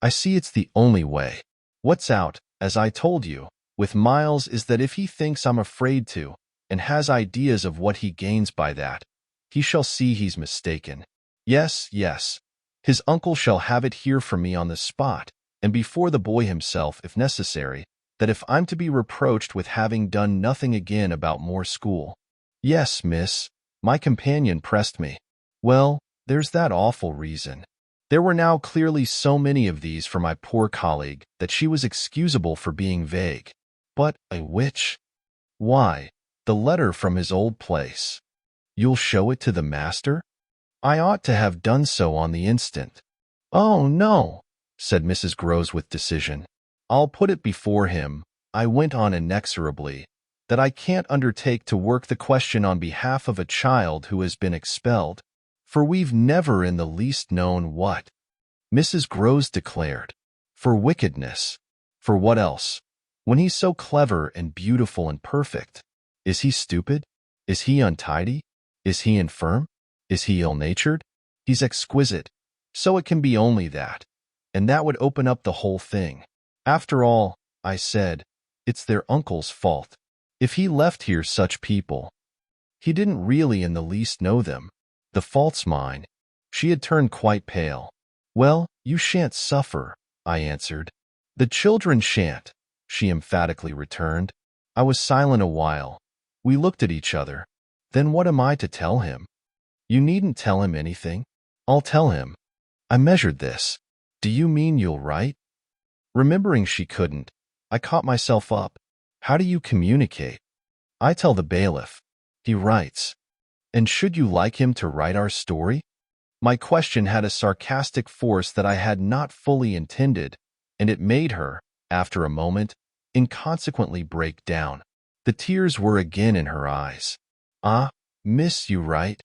I see it's the only way. What's out, as I told you, with Miles is that if he thinks I'm afraid to, and has ideas of what he gains by that, he shall see he's mistaken. Yes, his uncle shall have it here from me on the spot, and before the boy himself, if necessary, that if I'm to be reproached with having done nothing again about more school. Yes, miss, my companion pressed me. Well, there's that awful reason. There were now clearly so many of these for my poor colleague that she was excusable for being vague. But a which? Why, the letter from his old place. You'll show it to the master? I ought to have done so on the instant. Oh, no, said Mrs. Grose with decision. I'll put it before him, I went on inexorably, that I can't undertake to work the question on behalf of a child who has been expelled. For we've never in the least known what. Mrs. Groves declared. For wickedness. For what else? When he's so clever and beautiful and perfect. Is he stupid? Is he untidy? Is he infirm? Is he ill-natured? He's exquisite. So it can be only that. And that would open up the whole thing. After all, I said, it's their uncle's fault. If he left here such people, he didn't really in the least know them. The fault's mine. She had turned quite pale. Well, you shan't suffer, I answered. The children shan't, she emphatically returned. I was silent a while. We looked at each other. Then what am I to tell him? You needn't tell him anything. I'll tell him. I measured this. Do you mean you'll write? Remembering she couldn't, I caught myself up. How do you communicate? I tell the bailiff. He writes. And should you like him to write our story? My question had a sarcastic force that I had not fully intended, and it made her, after a moment, inconsequently break down. The tears were again in her eyes. Ah, miss, you write?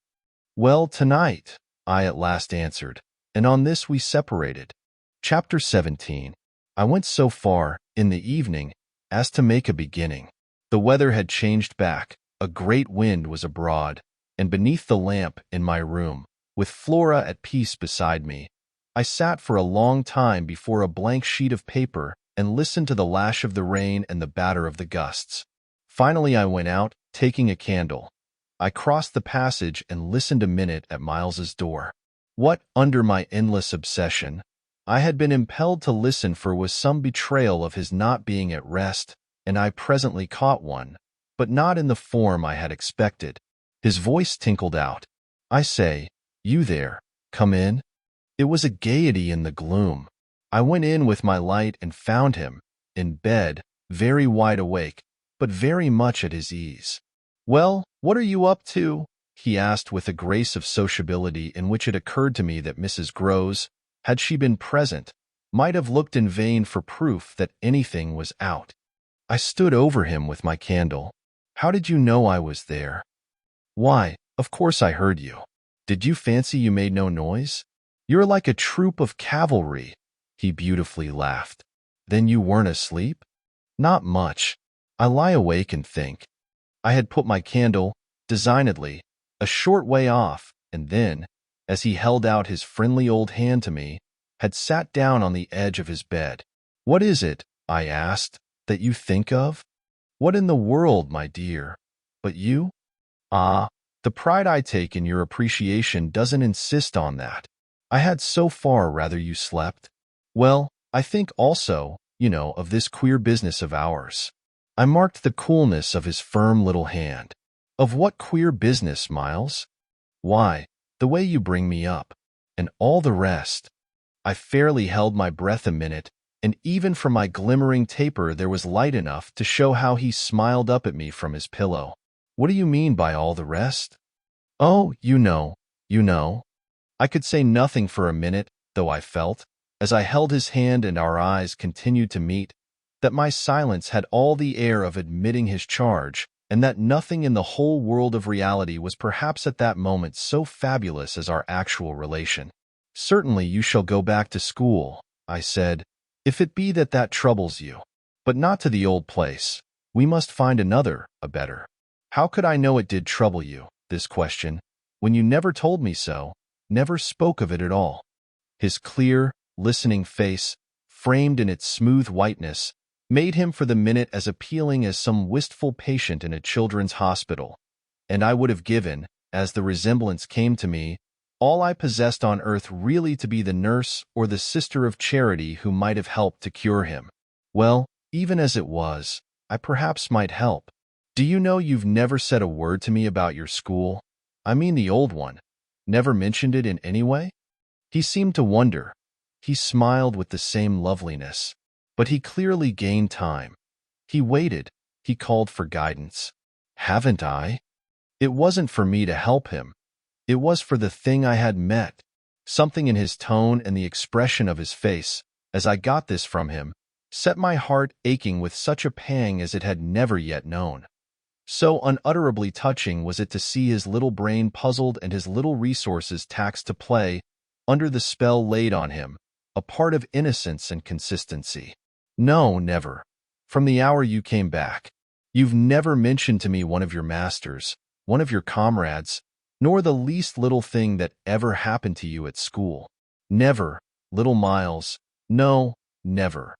Well, tonight, I at last answered, and on this we separated. Chapter 17. I went so far, in the evening, as to make a beginning. The weather had changed back, a great wind was abroad, and beneath the lamp in my room, with Flora at peace beside me, I sat for a long time before a blank sheet of paper and listened to the lash of the rain and the batter of the gusts. Finally I went out, taking a candle. I crossed the passage and listened a minute at Miles's door. What, under my endless obsession, I had been impelled to listen for was some betrayal of his not being at rest, and I presently caught one, but not in the form I had expected. His voice tinkled out. I say, you there, come in. It was a gaiety in the gloom. I went in with my light and found him, in bed, very wide awake, but very much at his ease. Well, what are you up to? He asked with a grace of sociability in which it occurred to me that Mrs. Groves, had she been present, might have looked in vain for proof that anything was out. I stood over him with my candle. How did you know I was there? Why, of course I heard you. Did you fancy you made no noise? You're like a troop of cavalry, he beautifully laughed. Then you weren't asleep? Not much. I lie awake and think. I had put my candle, designedly, a short way off, and then, as he held out his friendly old hand to me, had sat down on the edge of his bed. What is it, I asked, that you think of? What in the world, my dear? But you? Ah, the pride I take in your appreciation doesn't insist on that. I had so far rather you slept. Well, I think also, of this queer business of ours. I marked the coolness of his firm little hand. Of what queer business, Miles? Why, the way you bring me up, and all the rest. I fairly held my breath a minute, and even from my glimmering taper there was light enough to show how he smiled up at me from his pillow. What do you mean by all the rest? Oh, you know. I could say nothing for a minute, though I felt, as I held his hand and our eyes continued to meet, that my silence had all the air of admitting his charge, and that nothing in the whole world of reality was perhaps at that moment so fabulous as our actual relation. Certainly you shall go back to school, I said, if it be that troubles you. But not to the old place. We must find another, a better. How could I know it did trouble you, this question, when you never told me so, never spoke of it at all? His clear, listening face, framed in its smooth whiteness, made him for the minute as appealing as some wistful patient in a children's hospital, and I would have given, as the resemblance came to me, all I possessed on earth really to be the nurse or the sister of charity who might have helped to cure him. Well, even as it was, I perhaps might help. Do you know you've never said a word to me about your school? I mean the old one. Never mentioned it in any way? He seemed to wonder. He smiled with the same loveliness. But he clearly gained time. He waited. He called for guidance. Haven't I? It wasn't for me to help him. It was for the thing I had met. Something in his tone and the expression of his face, as I got this from him, set my heart aching with such a pang as it had never yet known. So unutterably touching was it to see his little brain puzzled and his little resources taxed to play under the spell laid on him, a part of innocence and consistency. No, never. From the hour you came back, you've never mentioned to me one of your masters, one of your comrades, nor the least little thing that ever happened to you at school. Never, little Miles, no, never.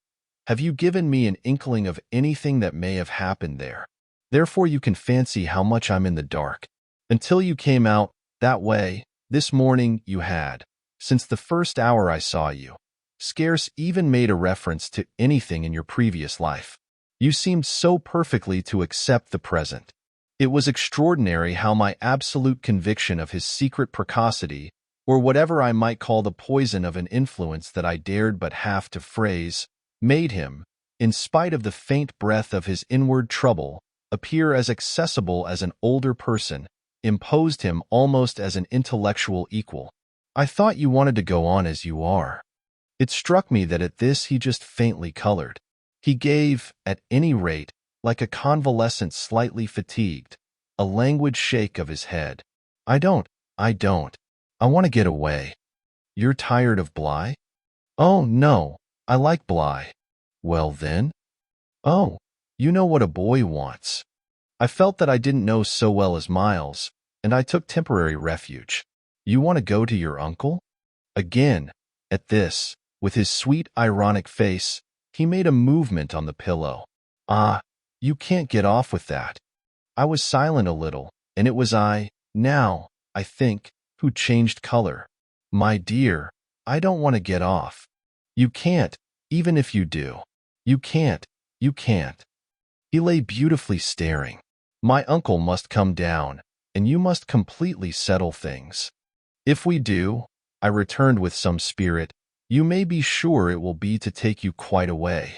Have you given me an inkling of anything that may have happened there? Therefore you can fancy how much I'm in the dark. Until you came out that way, this morning you had, since the first hour I saw you, scarce even made a reference to anything in your previous life. You seemed so perfectly to accept the present. It was extraordinary how my absolute conviction of his secret precocity, or whatever I might call the poison of an influence that I dared but half to phrase, made him, in spite of the faint breath of his inward trouble, appear as accessible as an older person, imposed him almost as an intellectual equal. I thought you wanted to go on as you are. It struck me that at this he just faintly colored. He gave, at any rate, like a convalescent slightly fatigued, a languid shake of his head. I don't. I want to get away. You're tired of Bly? Oh, no, I like Bly. Well then? Oh, you know what a boy wants. I felt that I didn't know so well as Miles, and I took temporary refuge. You want to go to your uncle? Again, at this, with his sweet, ironic face, he made a movement on the pillow. Ah, you can't get off with that. I was silent a little, and it was I, now, I think, who changed color. My dear, I don't want to get off. You can't, even if you do. You can't. He lay beautifully staring. My uncle must come down, and you must completely settle things. If we do, I returned with some spirit, you may be sure it will be to take you quite away.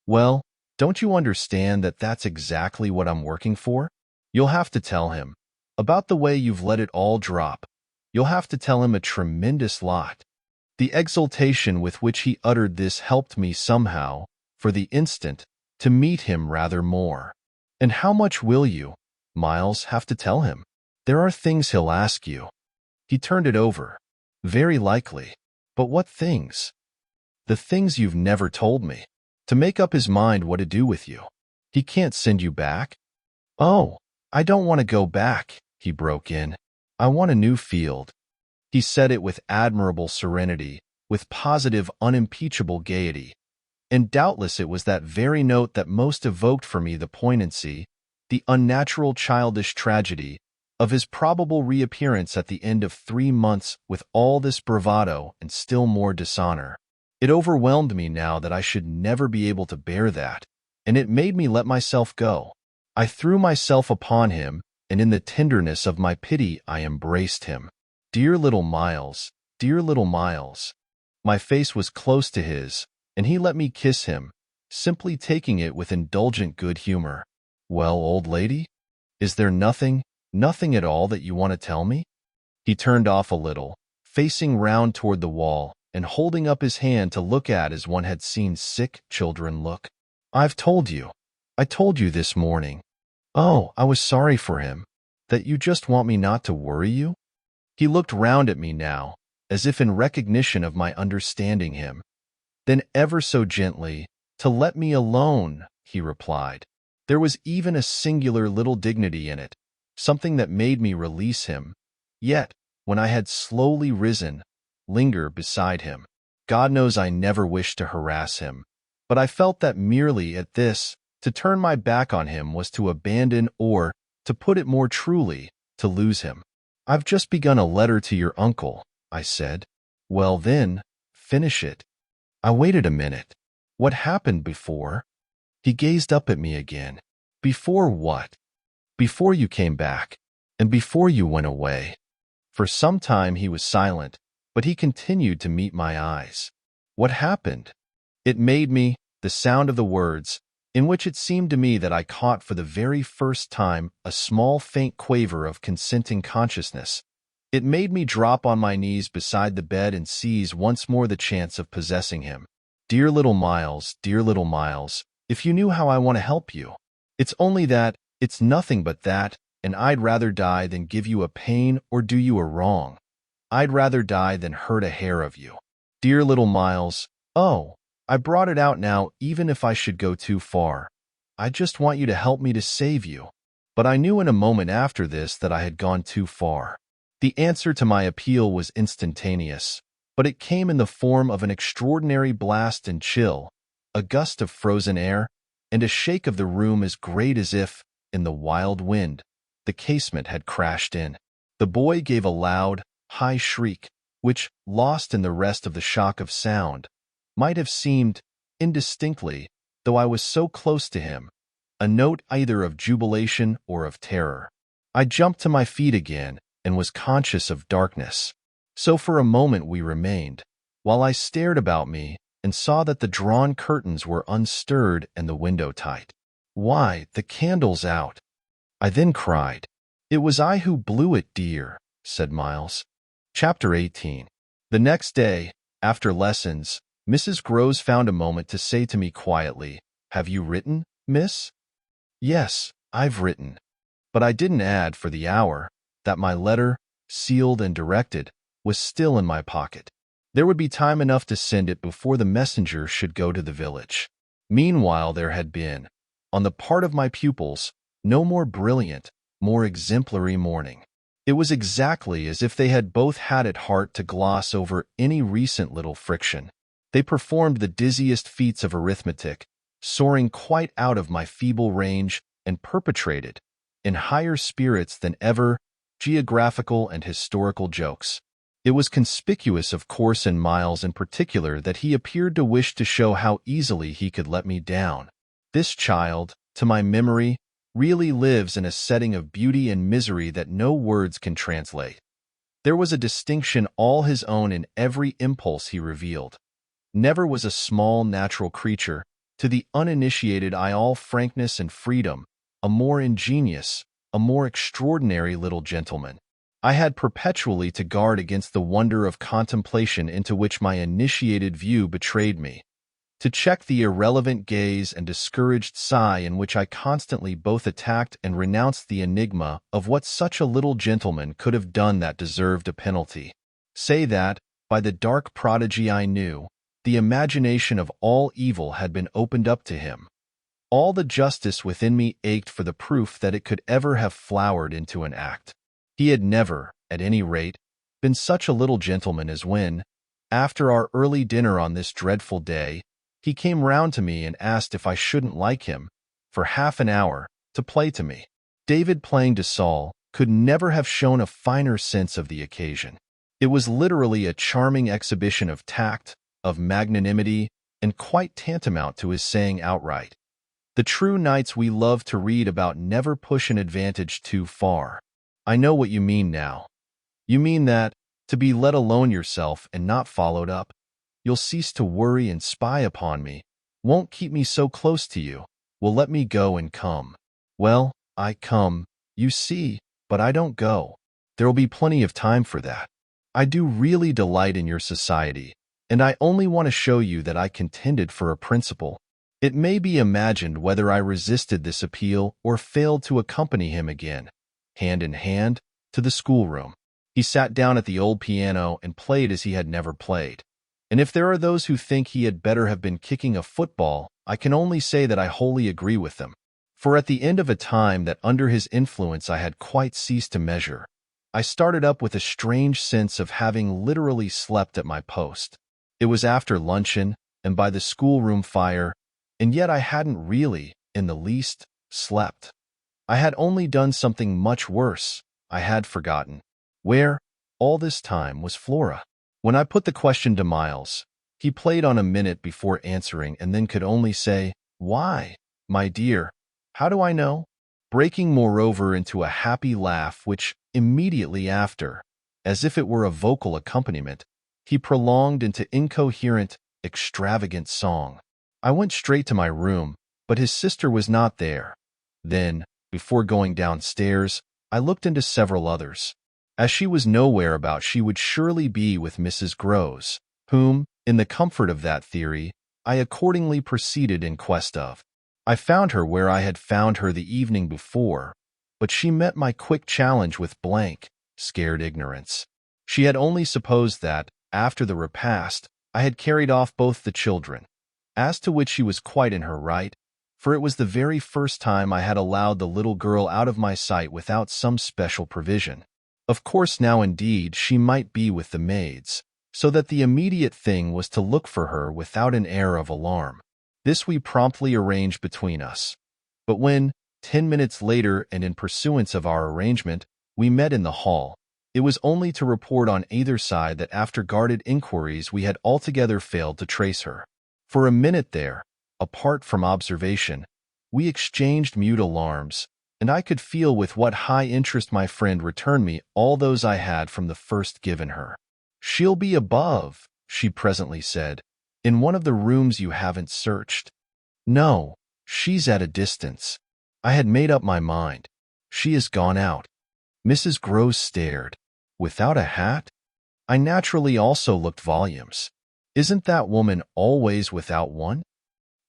Well, don't you understand that that's exactly what I'm working for? You'll have to tell him. About the way you've let it all drop. You'll have to tell him a tremendous lot. The exultation with which he uttered this helped me somehow, for the instant, to meet him rather more. And how much will you, Miles, have to tell him? There are things he'll ask you. He turned it over. Very likely. But what things? The things you've never told me. To make up his mind what to do with you. He can't send you back? Oh, I don't want to go back, he broke in. I want a new field. He said it with admirable serenity, with positive, unimpeachable gaiety. And doubtless it was that very note that most evoked for me the poignancy, the unnatural childish tragedy, of his probable reappearance at the end of 3 months with all this bravado and still more dishonor. It overwhelmed me now that I should never be able to bear that, and it made me let myself go. I threw myself upon him, and in the tenderness of my pity I embraced him. Dear little Miles, dear little Miles. My face was close to his, and he let me kiss him, simply taking it with indulgent good humor. Well, old lady, is there nothing at all that you want to tell me? He turned off a little, facing round toward the wall, and holding up his hand to look at as one had seen sick children look. I told you this morning. Oh, I was sorry for him. That you just want me not to worry you? He looked round at me now, as if in recognition of my understanding him. Then ever so gently, to let me alone, he replied. There was even a singular little dignity in it, something that made me release him. Yet, when I had slowly risen, linger beside him. God knows I never wished to harass him, but I felt that merely at this, to turn my back on him was to abandon or, to put it more truly, to lose him. I've just begun a letter to your uncle, I said. Well then, finish it. I waited a minute. What happened before? He gazed up at me again. Before what? Before you came back, and before you went away. For some time he was silent, but he continued to meet my eyes. What happened? It made me, the sound of the words, in which it seemed to me that I caught for the very first time a small faint quaver of consenting consciousness. It made me drop on my knees beside the bed and seize once more the chance of possessing him. Dear little Miles, if you knew how I want to help you. It's only that, It's nothing but that, and I'd rather die than give you a pain or do you a wrong. I'd rather die than hurt a hair of you. Dear little Miles, oh, I brought it out now even if I should go too far. I just want you to help me to save you. But I knew in a moment after this that I had gone too far. The answer to my appeal was instantaneous, but it came in the form of an extraordinary blast and chill, a gust of frozen air, and a shake of the room as great as if, in the wild wind, the casement had crashed in. The boy gave a loud, high shriek, which, lost in the rest of the shock of sound, might have seemed, indistinctly, though I was so close to him, a note either of jubilation or of terror. I jumped to my feet again and was conscious of darkness. So for a moment we remained, while I stared about me and saw that the drawn curtains were unstirred and the window tight. Why, the candle's out! I then cried. It was I who blew it, dear, said Miles. Chapter 18. The next day, after lessons, Mrs. Groves found a moment to say to me quietly, "Have you written, miss?" "Yes, I've written." But I didn't add, for the hour, that my letter, sealed and directed, was still in my pocket. There would be time enough to send it before the messenger should go to the village. Meanwhile there had been, on the part of my pupils, no more brilliant, more exemplary morning. It was exactly as if they had both had at heart to gloss over any recent little friction. They performed the dizziest feats of arithmetic, soaring quite out of my feeble range, and perpetrated, in higher spirits than ever, geographical and historical jokes. It was conspicuous, of course, in Miles in particular, that he appeared to wish to show how easily he could let me down. This child, to my memory, really lives in a setting of beauty and misery that no words can translate. There was a distinction all his own in every impulse he revealed. Never was a small natural creature, to the uninitiated eye all frankness and freedom, a more ingenious, a more extraordinary little gentleman. I had perpetually to guard against the wonder of contemplation into which my initiated view betrayed me, to check the irrelevant gaze and discouraged sigh in which I constantly both attacked and renounced the enigma of what such a little gentleman could have done that deserved a penalty. Say that, by the dark prodigy I knew, the imagination of all evil had been opened up to him. All the justice within me ached for the proof that it could ever have flowered into an act. He had never, at any rate, been such a little gentleman as when, after our early dinner on this dreadful day, he came round to me and asked if I shouldn't like him, for half an hour, to play to me. David playing to Saul could never have shown a finer sense of the occasion. It was literally a charming exhibition of tact, of magnanimity, and quite tantamount to his saying outright, "The true knights we love to read about never push an advantage too far. I know what you mean now. You mean that, to be let alone yourself and not followed up, you'll cease to worry and spy upon me, won't keep me so close to you, will let me go and come. Well, I come, you see, but I don't go. There'll be plenty of time for that. I do really delight in your society, and I only want to show you that I contended for a principle." It may be imagined whether I resisted this appeal or failed to accompany him again, hand in hand, to the schoolroom. He sat down at the old piano and played as he had never played. And if there are those who think he had better have been kicking a football, I can only say that I wholly agree with them. For at the end of a time that under his influence I had quite ceased to measure, I started up with a strange sense of having literally slept at my post. It was after luncheon, and by the schoolroom fire, and yet I hadn't really, in the least, slept. I had only done something much worse. I had forgotten. Where, all this time, was Flora? When I put the question to Miles, he played on a minute before answering and then could only say, "Why, my dear, how do I know?" breaking moreover into a happy laugh which, immediately after, as if it were a vocal accompaniment, he prolonged into incoherent, extravagant song. I went straight to my room, but his sister was not there. Then, before going downstairs, I looked into several others. As she was nowhere about, she would surely be with Mrs. Groves, whom, in the comfort of that theory, I accordingly proceeded in quest of. I found her where I had found her the evening before, but she met my quick challenge with blank, scared ignorance. She had only supposed that, after the repast, I had carried off both the children, as to which she was quite in her right, for it was the very first time I had allowed the little girl out of my sight without some special provision. Of course now indeed she might be with the maids, so that the immediate thing was to look for her without an air of alarm. This we promptly arranged between us. But when, 10 minutes later and in pursuance of our arrangement, we met in the hall, it was only to report on either side that after guarded inquiries we had altogether failed to trace her. For a minute there, apart from observation, we exchanged mute alarms, and I could feel with what high interest my friend returned me all those I had from the first given her. "She'll be above," she presently said, "in one of the rooms you haven't searched." "No, she's at a distance. I had made up my mind. She has gone out." Mrs. Groves stared. "Without a hat?" I naturally also looked volumes. "Isn't that woman always without one?"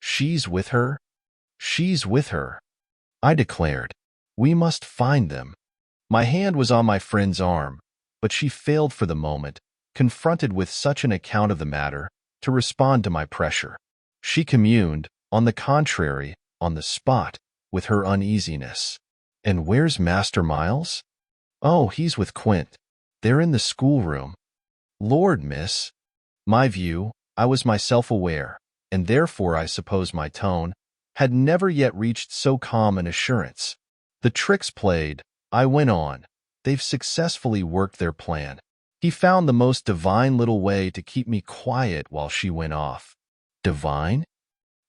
"She's with her." "She's with her," I declared. "We must find them." My hand was on my friend's arm, but she failed for the moment, confronted with such an account of the matter, to respond to my pressure. She communed, on the contrary, on the spot, with her uneasiness. "And where's Master Miles?" "Oh, he's with Quint. They're in the schoolroom." "Lord, miss." My view, I was myself aware, and therefore I suppose my tone, had never yet reached so calm an assurance. "The trick's played," I went on. "They've successfully worked their plan. He found the most divine little way to keep me quiet while she went off." "Divine?"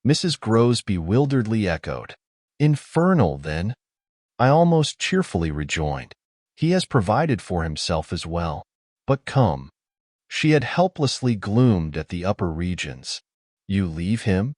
Mrs. Groves bewilderedly echoed. "Infernal, then," I almost cheerfully rejoined. "He has provided for himself as well. But come." She had helplessly gloomed at the upper regions. "You leave him?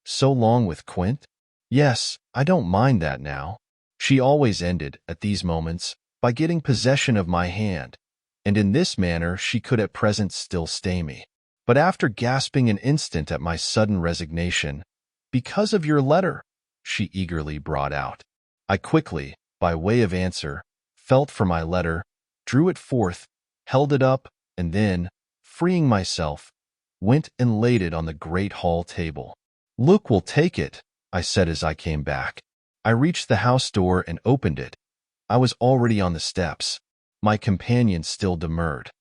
So long with Quint?" "Yes, I don't mind that now." She always ended, at these moments, by getting possession of my hand, and in this manner she could at present still stay me. But after gasping an instant at my sudden resignation, "Because of your letter," she eagerly brought out. I quickly, by way of answer, felt for my letter, drew it forth, held it up, and then, freeing myself, went and laid it on the great hall table. "Look, we'll take it," I said as I came back. I reached the house door and opened it. I was already on the steps. My companion still demurred.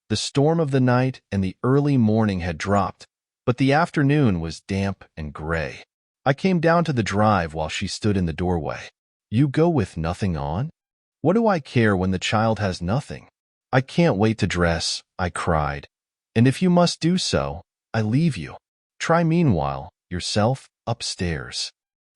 The storm of the night and the early morning had dropped, but the afternoon was damp and gray. I came down to the drive while she stood in the doorway. "You go with nothing on?" "What do I care when the child has nothing?" "I can't wait to dress," I cried. "And if you must do so, I leave you. Try meanwhile, yourself, upstairs."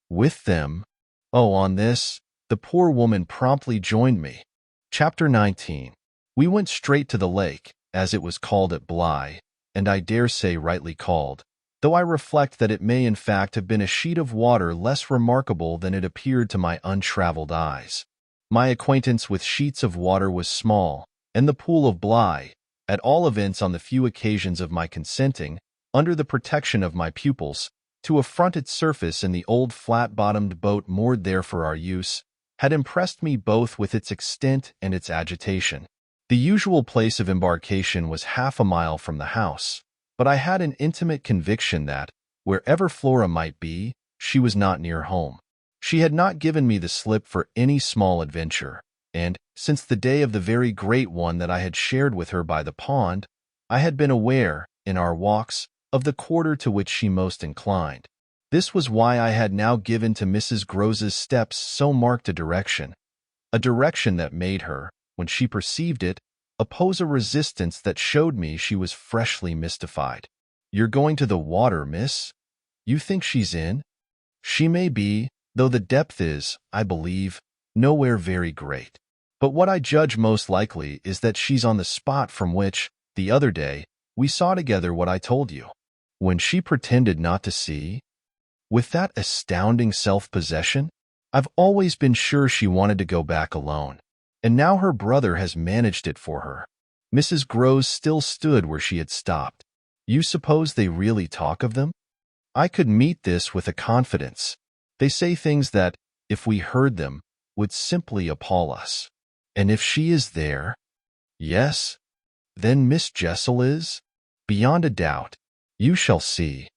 With them? Oh, on this, the poor woman promptly joined me. Chapter 19. We went straight to the lake, as it was called at Bly, and I dare say rightly called, though I reflect that it may in fact have been a sheet of water less remarkable than it appeared to my untraveled eyes. My acquaintance with sheets of water was small, and the pool of Bly, at all events on the few occasions of my consenting, under the protection of my pupils, to affront its surface in the old flat-bottomed boat moored there for our use, had impressed me both with its extent and its agitation. The usual place of embarkation was half a mile from the house, but I had an intimate conviction that, wherever Flora might be, she was not near home. She had not given me the slip for any small adventure, and, since the day of the very great one that I had shared with her by the pond, I had been aware, in our walks, of the quarter to which she most inclined. This was why I had now given to Mrs. Groves's steps so marked a direction that made her, when she perceived it, oppose a resistance that showed me she was freshly mystified. "You're going to the water, miss? You think she's in?" "She may be, though the depth is, I believe, nowhere very great. But what I judge most likely is that she's on the spot from which, the other day, we saw together what I told you." "When she pretended not to see?" "With that astounding self-possession? I've always been sure she wanted to go back alone, and now her brother has managed it for her." Mrs. Groves still stood where she had stopped. "You suppose they really talk of them?" I could meet this with a confidence. They say things that, if we heard them, would simply appall us. And if she is there? Yes. Then Miss Jessel is? Beyond a doubt. You shall see.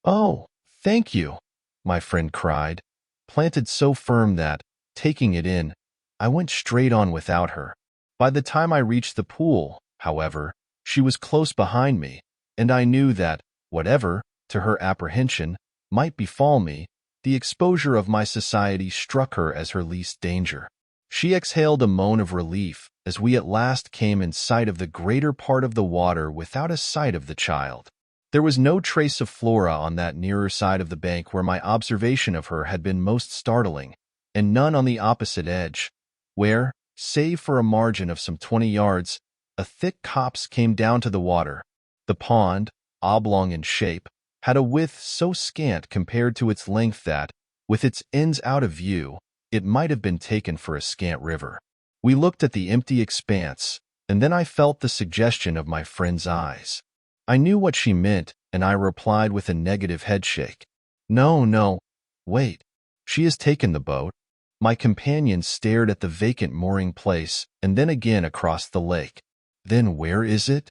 Oh, thank you, my friend cried, planted so firm that, taking it in, I went straight on without her. By the time I reached the pool, however, she was close behind me, and I knew that, whatever, to her apprehension, might befall me, the exposure of my society struck her as her least danger. She exhaled a moan of relief as we at last came in sight of the greater part of the water without a sight of the child. There was no trace of Flora on that nearer side of the bank where my observation of her had been most startling, and none on the opposite edge, where, save for a margin of some 20 yards, a thick copse came down to the water. The pond, oblong in shape, had a width so scant compared to its length that, with its ends out of view, it might have been taken for a scant river. We looked at the empty expanse, and then I felt the suggestion of my friend's eyes. I knew what she meant, and I replied with a negative headshake. No, wait. She has taken the boat. My companion stared at the vacant mooring place, and then again across the lake. Then where is it?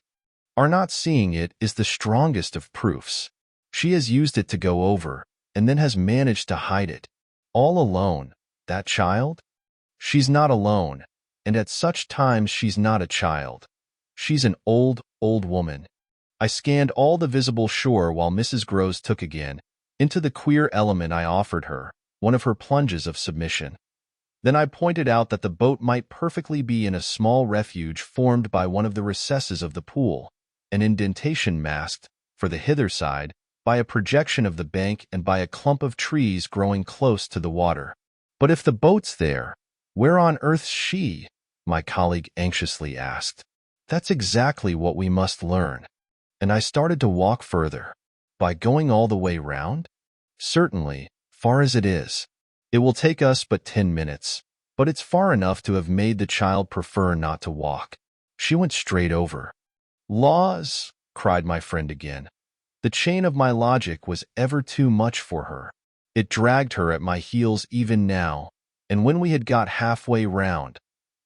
Our not seeing it is the strongest of proofs. She has used it to go over, and then has managed to hide it. All alone, that child? She's not alone, and at such times she's not a child. She's an old woman. I scanned all the visible shore while Mrs. Groves took again, into the queer element I offered her, one of her plunges of submission. Then I pointed out that the boat might perfectly be in a small refuge formed by one of the recesses of the pool, an indentation masked, for the hither side, by a projection of the bank and by a clump of trees growing close to the water. But if the boat's there, where on earth's she? My colleague anxiously asked. That's exactly what we must learn. And I started to walk further. By going all the way round? Certainly, far as it is. It will take us but 10 minutes, but it's far enough to have made the child prefer not to walk. She went straight over. Laws, cried my friend again. The chain of my logic was ever too much for her. It dragged her at my heels even now, and when we had got halfway round,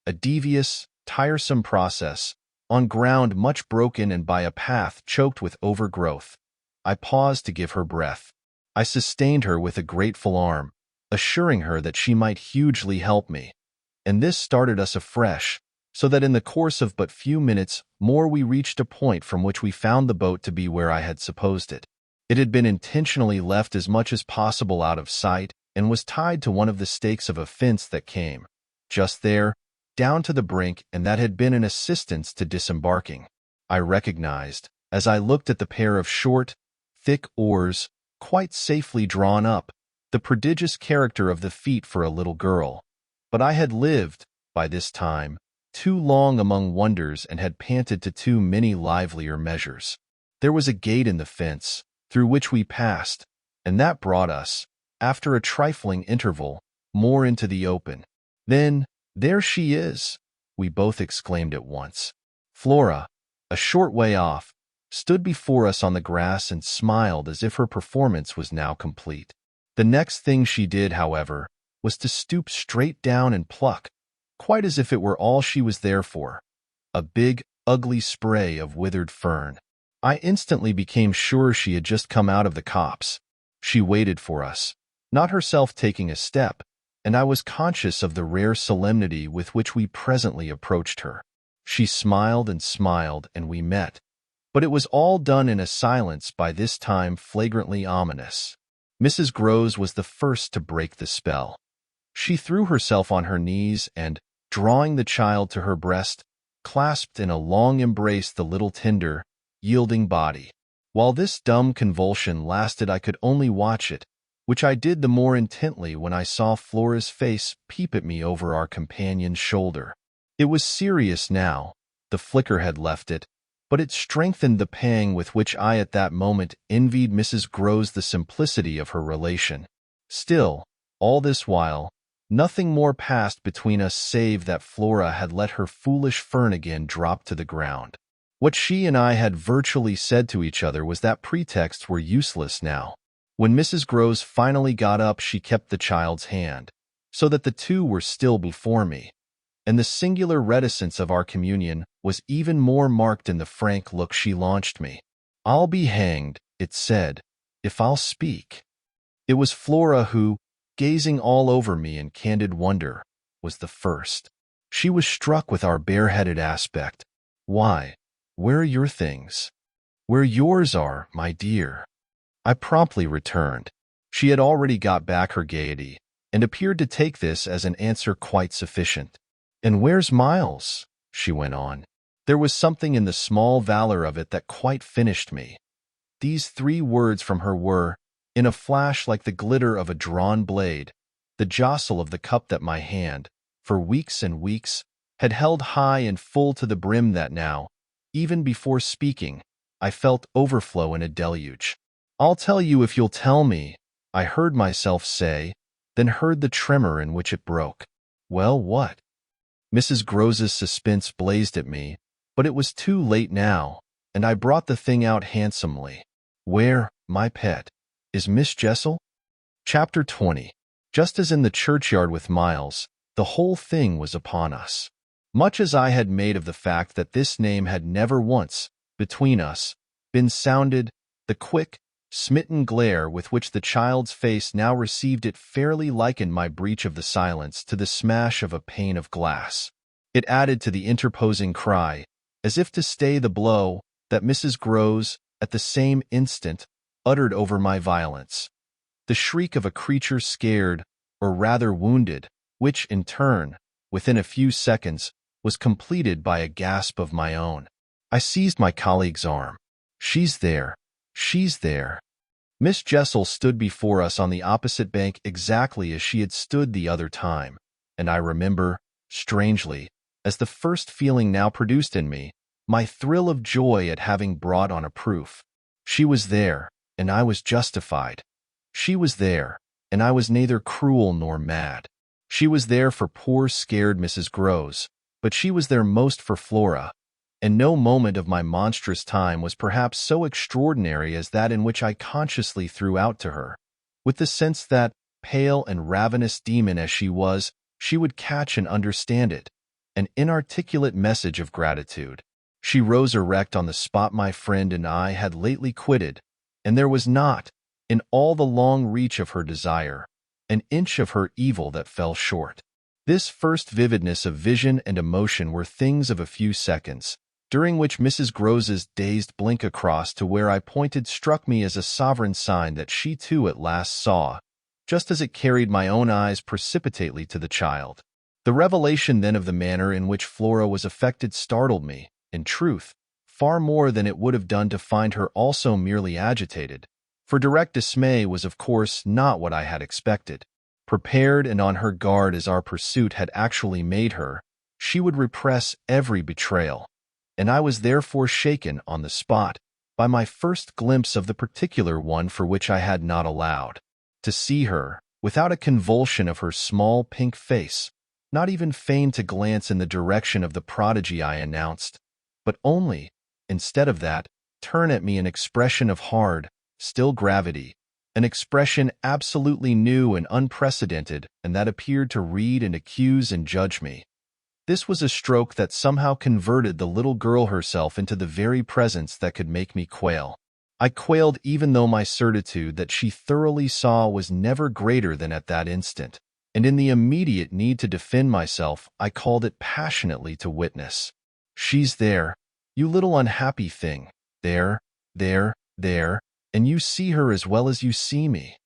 a devious, tiresome process, on ground much broken and by a path choked with overgrowth, I paused to give her breath. I sustained her with a grateful arm, assuring her that she might hugely help me, and this started us afresh, so that in the course of but few minutes more we reached a point from which we found the boat to be where I had supposed it. It had been intentionally left as much as possible out of sight and was tied to one of the stakes of a fence that came, just there, down to the brink, and that had been an assistance to disembarking. I recognized, as I looked at the pair of short, thick oars, quite safely drawn up, the prodigious character of the feat for a little girl. But I had lived, by this time, too long among wonders and had panted to too many livelier measures. There was a gate in the fence, through which we passed, and that brought us, after a trifling interval, more into the open. Then, there she is, we both exclaimed at once. Flora, a short way off, stood before us on the grass and smiled as if her performance was now complete. The next thing she did, however, was to stoop straight down and pluck, quite as if it were all she was there for, a big, ugly spray of withered fern. I instantly became sure she had just come out of the copse. She waited for us, not herself taking a step, and I was conscious of the rare solemnity with which we presently approached her. She smiled, and we met, but it was all done in a silence by this time flagrantly ominous. Mrs. Groves was the first to break the spell. She threw herself on her knees and, drawing the child to her breast, clasped in a long embrace the little tender, yielding body. While this dumb convulsion lasted I could only watch it, which I did the more intently when I saw Flora's face peep at me over our companion's shoulder. It was serious now, the flicker had left it, but it strengthened the pang with which I at that moment envied Mrs. Groves the simplicity of her relation. Still, all this while, nothing more passed between us save that Flora had let her foolish fern again drop to the ground. What she and I had virtually said to each other was that pretexts were useless now. When Mrs. Groves finally got up, she kept the child's hand, so that the two were still before me, and the singular reticence of our communion was even more marked in the frank look she launched me. "I'll be hanged," it said, "if I'll speak." It was Flora who, gazing all over me in candid wonder, was the first. She was struck with our bareheaded aspect. "Why, where are your things?" "Where yours are, my dear," I promptly returned. She had already got back her gaiety, and appeared to take this as an answer quite sufficient. "And where's Miles?" she went on. There was something in the small valor of it that quite finished me. These 3 words from her were, in a flash like the glitter of a drawn blade, the jostle of the cup that my hand, for weeks and weeks, had held high and full to the brim that now, even before speaking, I felt overflow in a deluge. "I'll tell you if you'll tell me," I heard myself say, then heard the tremor in which it broke. "Well, what?" Mrs. Groves's suspense blazed at me, but it was too late now, and I brought the thing out handsomely. "Where, my pet, is Miss Jessel?" Chapter 20. Just as in the churchyard with Miles, the whole thing was upon us. Much as I had made of the fact that this name had never once, between us, been sounded, the quick, smitten glare with which the child's face now received it fairly likened my breach of the silence to the smash of a pane of glass. It added to the interposing cry, as if to stay the blow, that Mrs. Groves, at the same instant, uttered over my violence. The shriek of a creature scared, or rather wounded, which, in turn, within a few seconds, was completed by a gasp of my own. I seized my colleague's arm. "She's there. She's there." Miss Jessel stood before us on the opposite bank exactly as she had stood the other time, and I remember, strangely, as the first feeling now produced in me, my thrill of joy at having brought on a proof. She was there, and I was justified. She was there, and I was neither cruel nor mad. She was there for poor scared Mrs. Groves, but she was there most for Flora, and no moment of my monstrous time was perhaps so extraordinary as that in which I consciously threw out to her, with the sense that, pale and ravenous demon as she was, she would catch and understand it, an inarticulate message of gratitude. She rose erect on the spot my friend and I had lately quitted, and there was not, in all the long reach of her desire, an inch of her evil that fell short. This first vividness of vision and emotion were things of a few seconds, during which Mrs. Groves's dazed blink across to where I pointed struck me as a sovereign sign that she too at last saw, just as it carried my own eyes precipitately to the child. The revelation then of the manner in which Flora was affected startled me, in truth, far more than it would have done to find her also merely agitated, for direct dismay was of course not what I had expected. Prepared and on her guard as our pursuit had actually made her, she would repress every betrayal, and I was therefore shaken on the spot by my first glimpse of the particular one for which I had not allowed. To see her, without a convulsion of her small pink face, not even feign to glance in the direction of the prodigy I announced, but only, instead of that, turn at me an expression of hard, still gravity, an expression absolutely new and unprecedented, and that appeared to read and accuse and judge me. This was a stroke that somehow converted the little girl herself into the very presence that could make me quail. I quailed even though my certitude that she thoroughly saw was never greater than at that instant, and in the immediate need to defend myself, I called it passionately to witness. "She's there, you little unhappy thing, there, and you see her as well as you see me."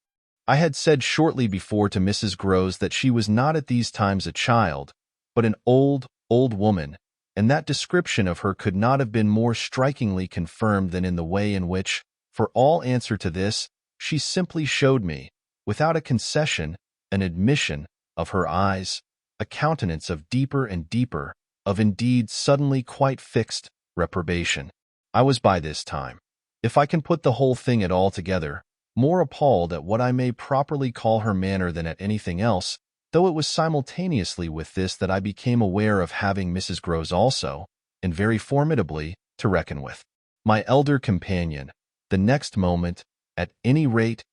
I had said shortly before to Mrs. Groves that she was not at these times a child, but an old woman, and that description of her could not have been more strikingly confirmed than in the way in which, for all answer to this, she simply showed me, without a concession, an admission, of her eyes, a countenance of deeper and deeper, of indeed suddenly quite fixed, reprobation. I was by this time, if I can put the whole thing at all together, more appalled at what I may properly call her manner than at anything else, though it was simultaneously with this that I became aware of having Mrs. Groves also, and very formidably, to reckon with. My elder companion, the next moment, at any rate,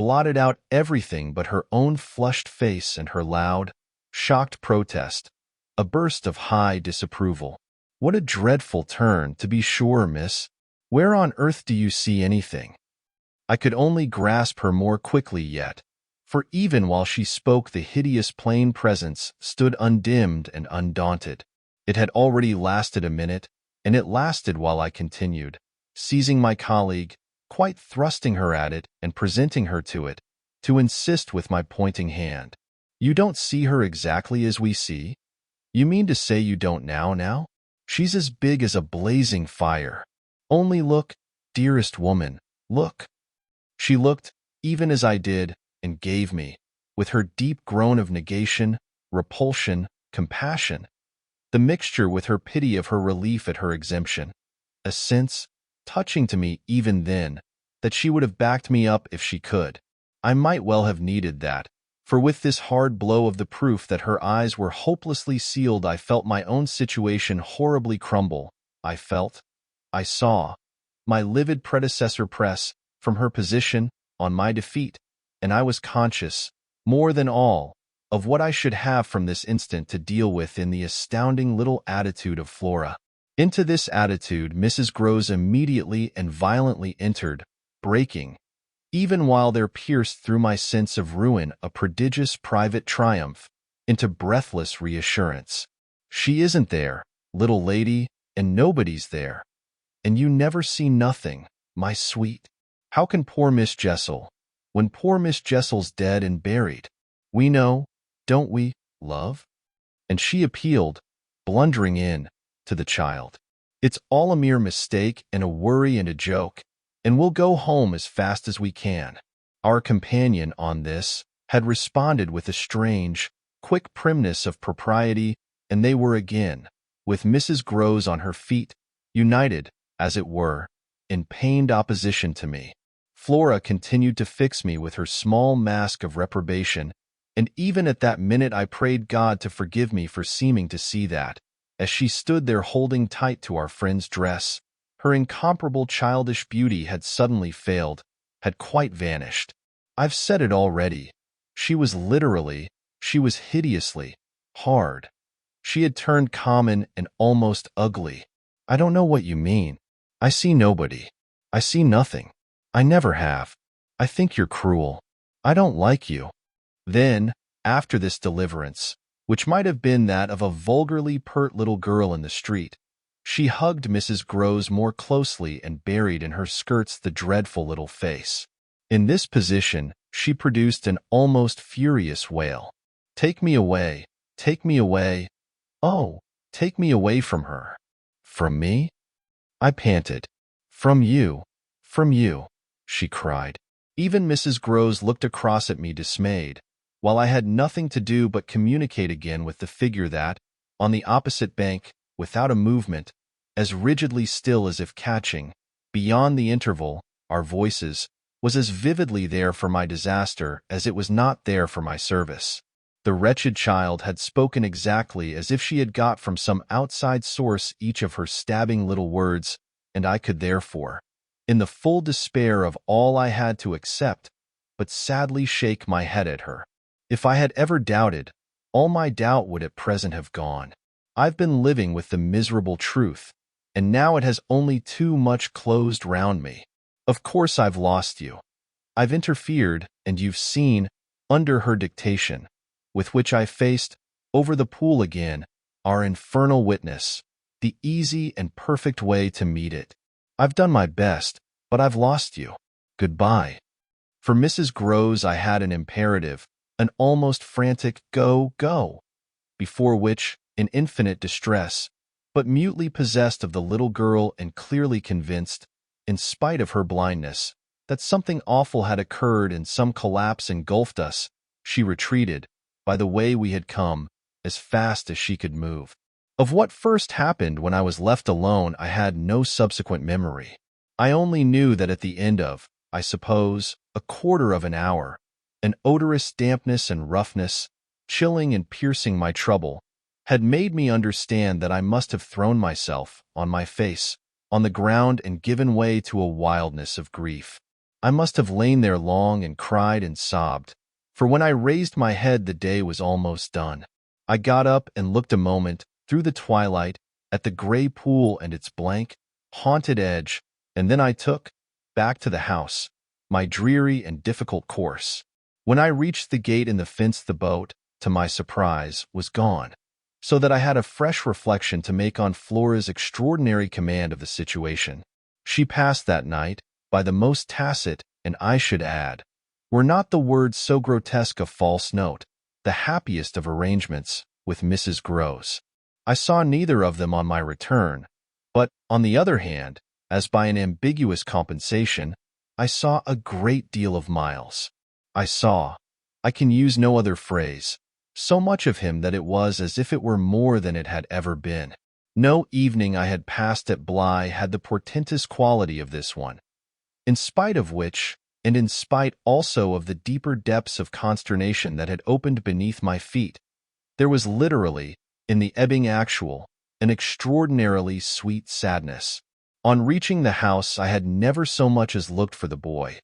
blotted out everything but her own flushed face and her loud, shocked protest, a burst of high disapproval. "What a dreadful turn, to be sure, miss. Where on earth do you see anything?" I could only grasp her more quickly yet, for even while she spoke the hideous plain presence stood undimmed and undaunted. It had already lasted a minute, and it lasted while I continued, seizing my colleague, quite thrusting her at it and presenting her to it, to insist with my pointing hand. "You don't see her exactly as we see? You mean to say you don't now? She's as big as a blazing fire. Only look, dearest woman, look." She looked, even as I did, and gave me, with her deep groan of negation, repulsion, compassion, the mixture with her pity of her relief at her exemption, a sense, touching to me even then, that she would have backed me up if she could. I might well have needed that, for with this hard blow of the proof that her eyes were hopelessly sealed, I felt my own situation horribly crumble. I saw, my livid predecessor press, from her position, on my defeat, and I was conscious, more than all, of what I should have from this instant to deal with in the astounding little attitude of Flora. Into this attitude Mrs. Groves immediately and violently entered, breaking, even while there pierced through my sense of ruin a prodigious private triumph, into breathless reassurance. "She isn't there, little lady, and nobody's there. And you never see nothing, my sweet. How can poor Miss Jessel, when poor Miss Jessel's dead and buried? We know, don't we, love?" And she appealed, blundering in, to the child. "It's all a mere mistake and a worry and a joke, and we'll go home as fast as we can." Our companion, on this, had responded with a strange, quick primness of propriety, and they were again, with Mrs. Groves on her feet, united, as it were, in pained opposition to me. Flora continued to fix me with her small mask of reprobation, and even at that minute I prayed God to forgive me for seeming to see that, as she stood there holding tight to our friend's dress, her incomparable childish beauty had suddenly failed, had quite vanished. I've said it already. She was hideously, hard. She had turned common and almost ugly. "I don't know what you mean. I see nobody. I see nothing. I never have. I think you're cruel. I don't like you." Then, after this deliverance, which might have been that of a vulgarly pert little girl in the street, she hugged Mrs. Groves more closely and buried in her skirts the dreadful little face. In this position, she produced an almost furious wail. "Take me away, take me away. Oh, take me away from her." "From me?" I panted. From you, she cried. Even Mrs. Groves looked across at me dismayed, while I had nothing to do but communicate again with the figure that, on the opposite bank, without a movement, as rigidly still as if catching, beyond the interval, our voices, was as vividly there for my disaster as it was not there for my service. The wretched child had spoken exactly as if she had got from some outside source each of her stabbing little words, and I could therefore, in the full despair of all I had to accept, but sadly shake my head at her. If I had ever doubted, all my doubt would at present have gone. I've been living with the miserable truth, and now it has only too much closed round me. Of course I've lost you. I've interfered, and you've seen, under her dictation, with which I faced, over the pool again, our infernal witness, the easy and perfect way to meet it. I've done my best, but I've lost you. Goodbye. For Mrs. Groves I had an imperative, an almost frantic go, go, before which, in infinite distress, but mutely possessed of the little girl and clearly convinced, in spite of her blindness, that something awful had occurred and some collapse engulfed us, she retreated, by the way we had come, as fast as she could move. Of what first happened when I was left alone I had no subsequent memory. I only knew that at the end of, I suppose, a quarter of an hour, an odorous dampness and roughness, chilling and piercing my trouble, had made me understand that I must have thrown myself, on my face, on the ground and given way to a wildness of grief. I must have lain there long and cried and sobbed, for when I raised my head the day was almost done. I got up and looked a moment, through the twilight, at the gray pool and its blank, haunted edge, and then I took, back to the house, my dreary and difficult course. When I reached the gate in the fence, the boat, to my surprise, was gone, so that I had a fresh reflection to make on Flora's extraordinary command of the situation. She passed that night, by the most tacit, and I should add, were not the words so grotesque a false note, the happiest of arrangements, with Mrs. Groves. I saw neither of them on my return, but, on the other hand, as by an ambiguous compensation, I saw a great deal of Miles. I can use no other phrase, so much of him that it was as if it were more than it had ever been. No evening I had passed at Bly had the portentous quality of this one, in spite of which, and in spite also of the deeper depths of consternation that had opened beneath my feet, there was literally, in the ebbing actual, an extraordinarily sweet sadness. On reaching the house, I had never so much as looked for the boy.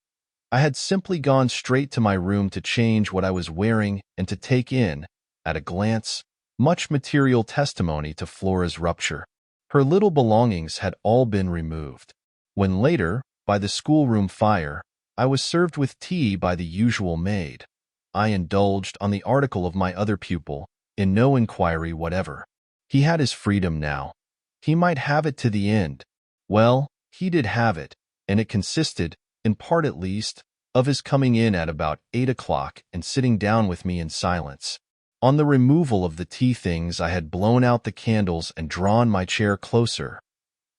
I had simply gone straight to my room to change what I was wearing and to take in, at a glance, much material testimony to Flora's rupture. Her little belongings had all been removed. When later, by the schoolroom fire, I was served with tea by the usual maid, I indulged on the article of my other pupil, in no inquiry whatever. He had his freedom now. He might have it to the end. Well, he did have it, and it consisted, in part at least, of his coming in at about 8 o'clock and sitting down with me in silence. On the removal of the tea things, I had blown out the candles and drawn my chair closer.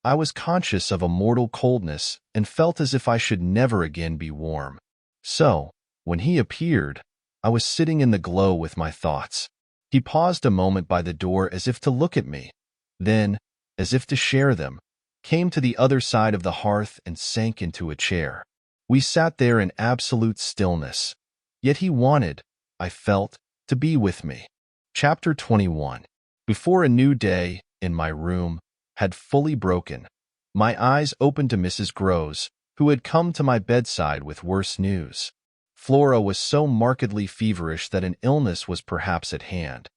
I was conscious of a mortal coldness and felt as if I should never again be warm. So, when he appeared, I was sitting in the glow with my thoughts. He paused a moment by the door as if to look at me, then, as if to share them, came to the other side of the hearth and sank into a chair. We sat there in absolute stillness, yet he wanted, I felt, to be with me. Chapter 21. Before a new day, in my room, had fully broken, my eyes opened to Mrs. Groves, who had come to my bedside with worse news. Flora was so markedly feverish that an illness was perhaps at hand.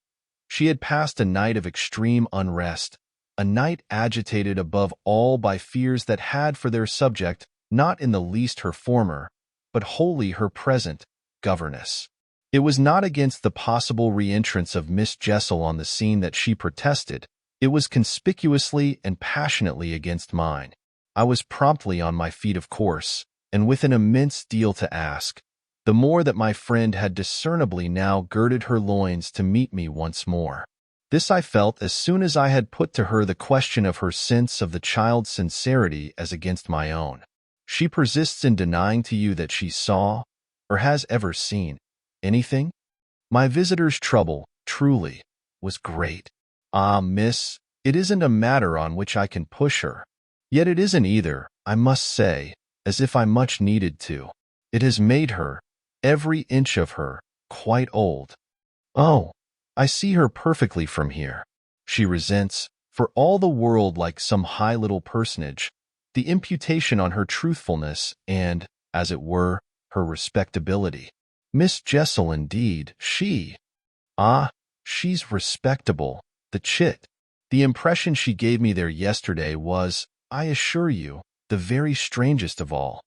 She had passed a night of extreme unrest, a night agitated above all by fears that had for their subject not in the least her former, but wholly her present, governess. It was not against the possible re-entrance of Miss Jessel on the scene that she protested. It was conspicuously and passionately against mine. I was promptly on my feet, of course, and with an immense deal to ask, the more that my friend had discernibly now girded her loins to meet me once more. This I felt as soon as I had put to her the question of her sense of the child's sincerity as against my own. She persists in denying to you that she saw, or has ever seen, anything? My visitor's trouble, truly, was great. Ah, miss, it isn't a matter on which I can push her. Yet it isn't either, I must say, as if I much needed to. It has made her, every inch of her, quite old. Oh, I see her perfectly from here. She resents, for all the world like some high little personage, the imputation on her truthfulness and, as it were, her respectability. Miss Jessel, indeed, she's respectable. The chit. The impression she gave me there yesterday was, I assure you, the very strangest of all.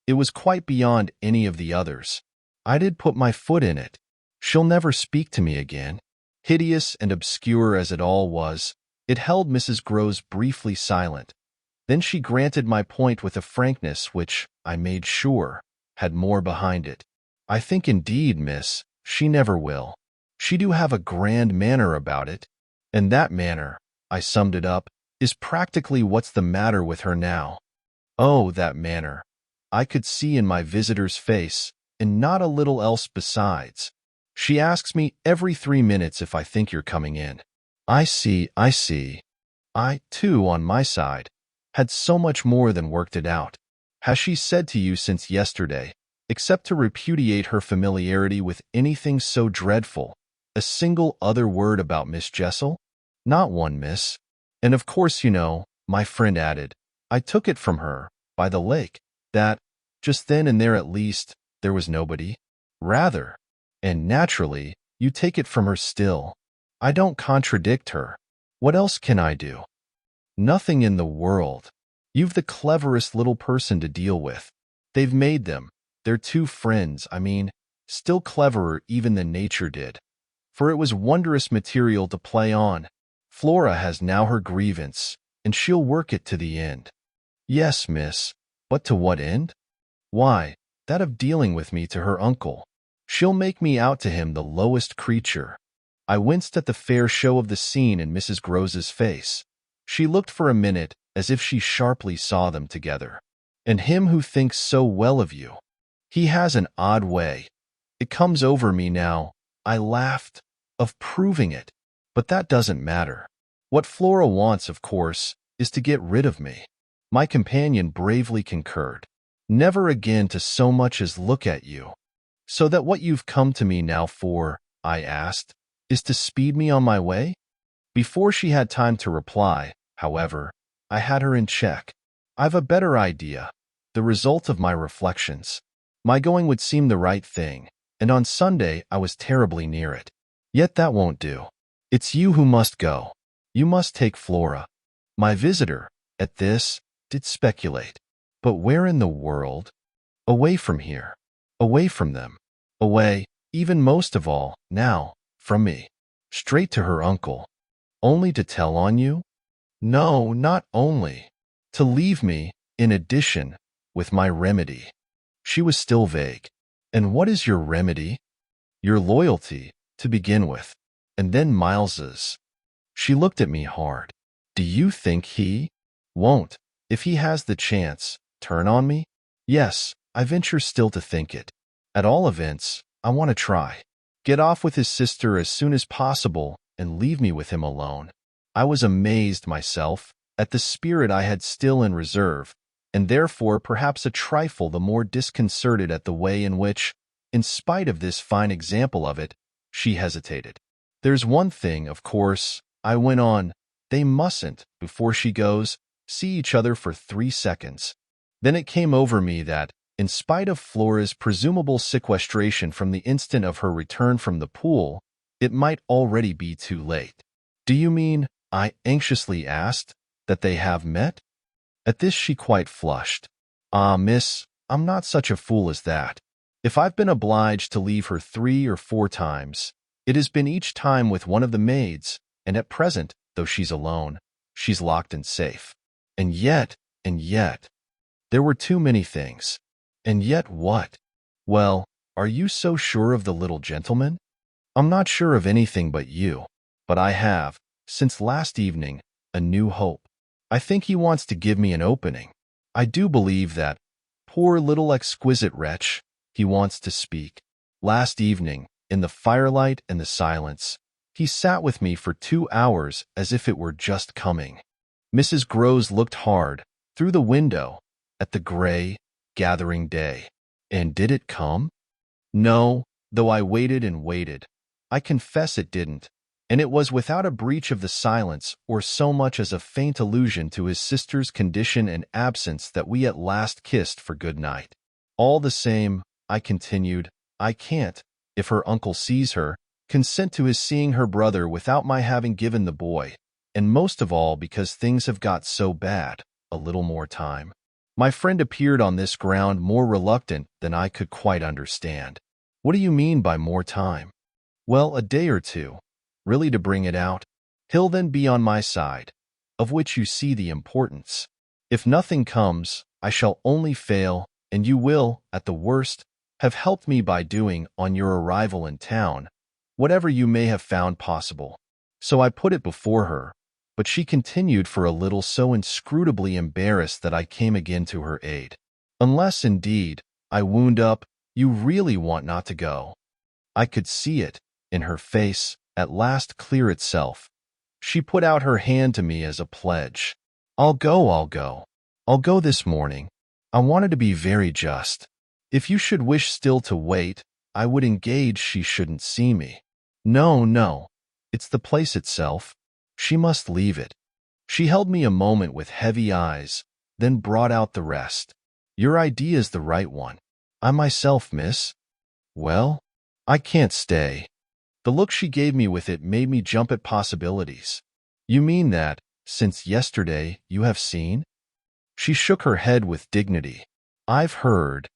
It was quite beyond any of the others. I did put my foot in it. She'll never speak to me again. Hideous and obscure as it all was, it held Mrs. Groves briefly silent. Then she granted my point with a frankness which, I made sure, had more behind it. I think indeed, miss, she never will. She do have a grand manner about it. And that manner, I summed it up, is practically what's the matter with her now. Oh, that manner. I could see in my visitor's face, and not a little else besides. She asks me every 3 minutes if I think you're coming in. I see. I, too, on my side, had so much more than worked it out. Has she said to you since yesterday, except to repudiate her familiarity with anything so dreadful, a single other word about Miss Jessel? Not one, miss. And of course, you know, my friend added, I took it from her, by the lake, that, Just then and there at least, there was nobody. Rather, and naturally, you take it from her still. I don't contradict her. What else can I do? Nothing in the world. You've the cleverest little person to deal with. They've made them. They're two friends, still cleverer even than nature did. For it was wondrous material to play on. Flora has now her grievance, and she'll work it to the end. Yes, miss, but to what end? Why, that of dealing with me to her uncle. She'll make me out to him the lowest creature. I winced at the fair show of the scene in Mrs. Grose's face. She looked for a minute as if she sharply saw them together. And him who thinks so well of you. He has an odd way. It comes over me now, I laughed, of proving it. But that doesn't matter. What Flora wants, of course, is to get rid of me. My companion bravely concurred. Never again to so much as look at you. So that what you've come to me now for, I asked, is to speed me on my way? Before she had time to reply, however, I had her in check. I've a better idea, the result of my reflections. My going would seem the right thing, and on Sunday I was terribly near it. Yet that won't do. It's you who must go. You must take Flora. My visitor, at this, did speculate. But where in the world? Away from here. Away from them. Away, even most of all, now, from me. Straight to her uncle. Only to tell on you? No, not only. To leave me, in addition, with my remedy. She was still vague. And what is your remedy? Your loyalty, to begin with. And then Miles's. She looked at me hard. Do you think he won't, if he has the chance, turn on me? Yes, I venture still to think it. At all events, I want to try. Get off with his sister as soon as possible and leave me with him alone. I was amazed myself at the spirit I had still in reserve, and therefore perhaps a trifle the more disconcerted at the way in which, in spite of this fine example of it, she hesitated. There's one thing, of course, I went on, they mustn't, before she goes, see each other for 3 seconds. Then it came over me that, in spite of Flora's presumable sequestration from the instant of her return from the pool, it might already be too late. Do you mean, I anxiously asked, that they have met? At this she quite flushed. Ah, miss, I'm not such a fool as that. If I've been obliged to leave her 3 or 4 times, it has been each time with one of the maids, and at present, though she's alone, she's locked and safe. And yet, there were too many things. And yet what? Well, are you so sure of the little gentleman? I'm not sure of anything but you, but I have, since last evening, a new hope. I think he wants to give me an opening. I do believe that, poor little exquisite wretch, he wants to speak. Last evening, in the firelight and the silence, he sat with me for 2 hours as if it were just coming. Mrs. Grose looked hard, through the window, at the gray, gathering day. And did it come? No, though I waited and waited. I confess it didn't, and it was without a breach of the silence or so much as a faint allusion to his sister's condition and absence that we at last kissed for good night. All the same, I continued, I can't, if her uncle sees her, consent to his seeing her brother without my having given the boy, and most of all because things have got so bad, a little more time. My friend appeared on this ground more reluctant than I could quite understand. What do you mean by more time? Well, a day or 2, really to bring it out. He'll then be on my side, of which you see the importance. If nothing comes, I shall only fail, and you will, at the worst, have helped me by doing, on your arrival in town, whatever you may have found possible. So I put it before her, but she continued for a little so inscrutably embarrassed that I came again to her aid. Unless, indeed, I wound up, you really want not to go. I could see it, in her face, at last clear itself. She put out her hand to me as a pledge. I'll go. I'll go this morning. I wanted to be very just. If you should wish still to wait, I would engage she shouldn't see me. No, it's the place itself. She must leave it. She held me a moment with heavy eyes, then brought out the rest. Your idea's the right one. I myself, miss. Well, I can't stay. The look she gave me with it made me jump at possibilities. You mean that, since yesterday, you have seen? She shook her head with dignity. I've heard.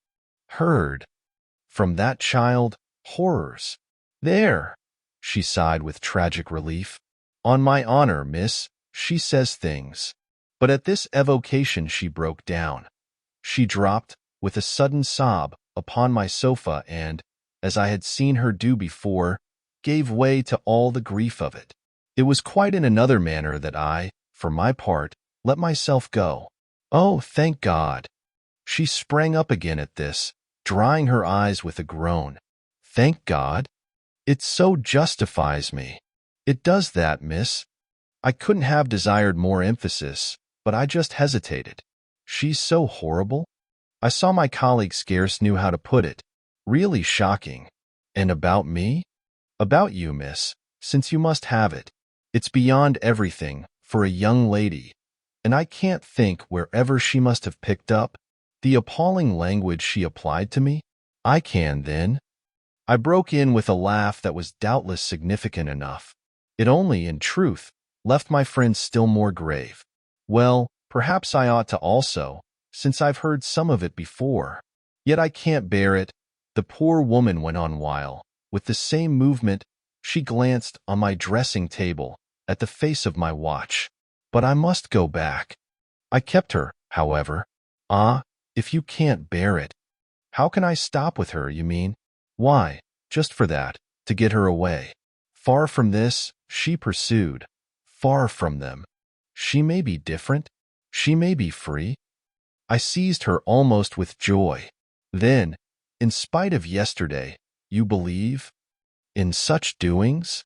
From that child, horrors. There, she sighed with tragic relief. On my honor, miss, she says things. But at this evocation she broke down. She dropped, with a sudden sob, upon my sofa and, as I had seen her do before, gave way to all the grief of it. It was quite in another manner that I, for my part, let myself go. Oh, thank God! She sprang up again at this, drying her eyes with a groan. Thank God? It so justifies me. It does that, miss. I couldn't have desired more emphasis, but I just hesitated. She's so horrible? I saw my colleague scarce knew how to put it. Really shocking. And about me? About you, miss, since you must have it. It's beyond everything, for a young lady. And I can't think wherever she must have picked up the appalling language she applied to me. I can, then. I broke in with a laugh that was doubtless significant enough. It only, in truth, left my friend still more grave. Well, perhaps I ought to also, since I've heard some of it before. Yet I can't bear it, the poor woman went on while, with the same movement, she glanced on my dressing table, at the face of my watch. But I must go back. I kept her, however. Ah, if you can't bear it. How can I stop with her, you mean? Why, just for that, to get her away. Far from this, she pursued. Far from them. She may be different. She may be free. I seized her almost with joy. Then, in spite of yesterday, you believe? In such doings?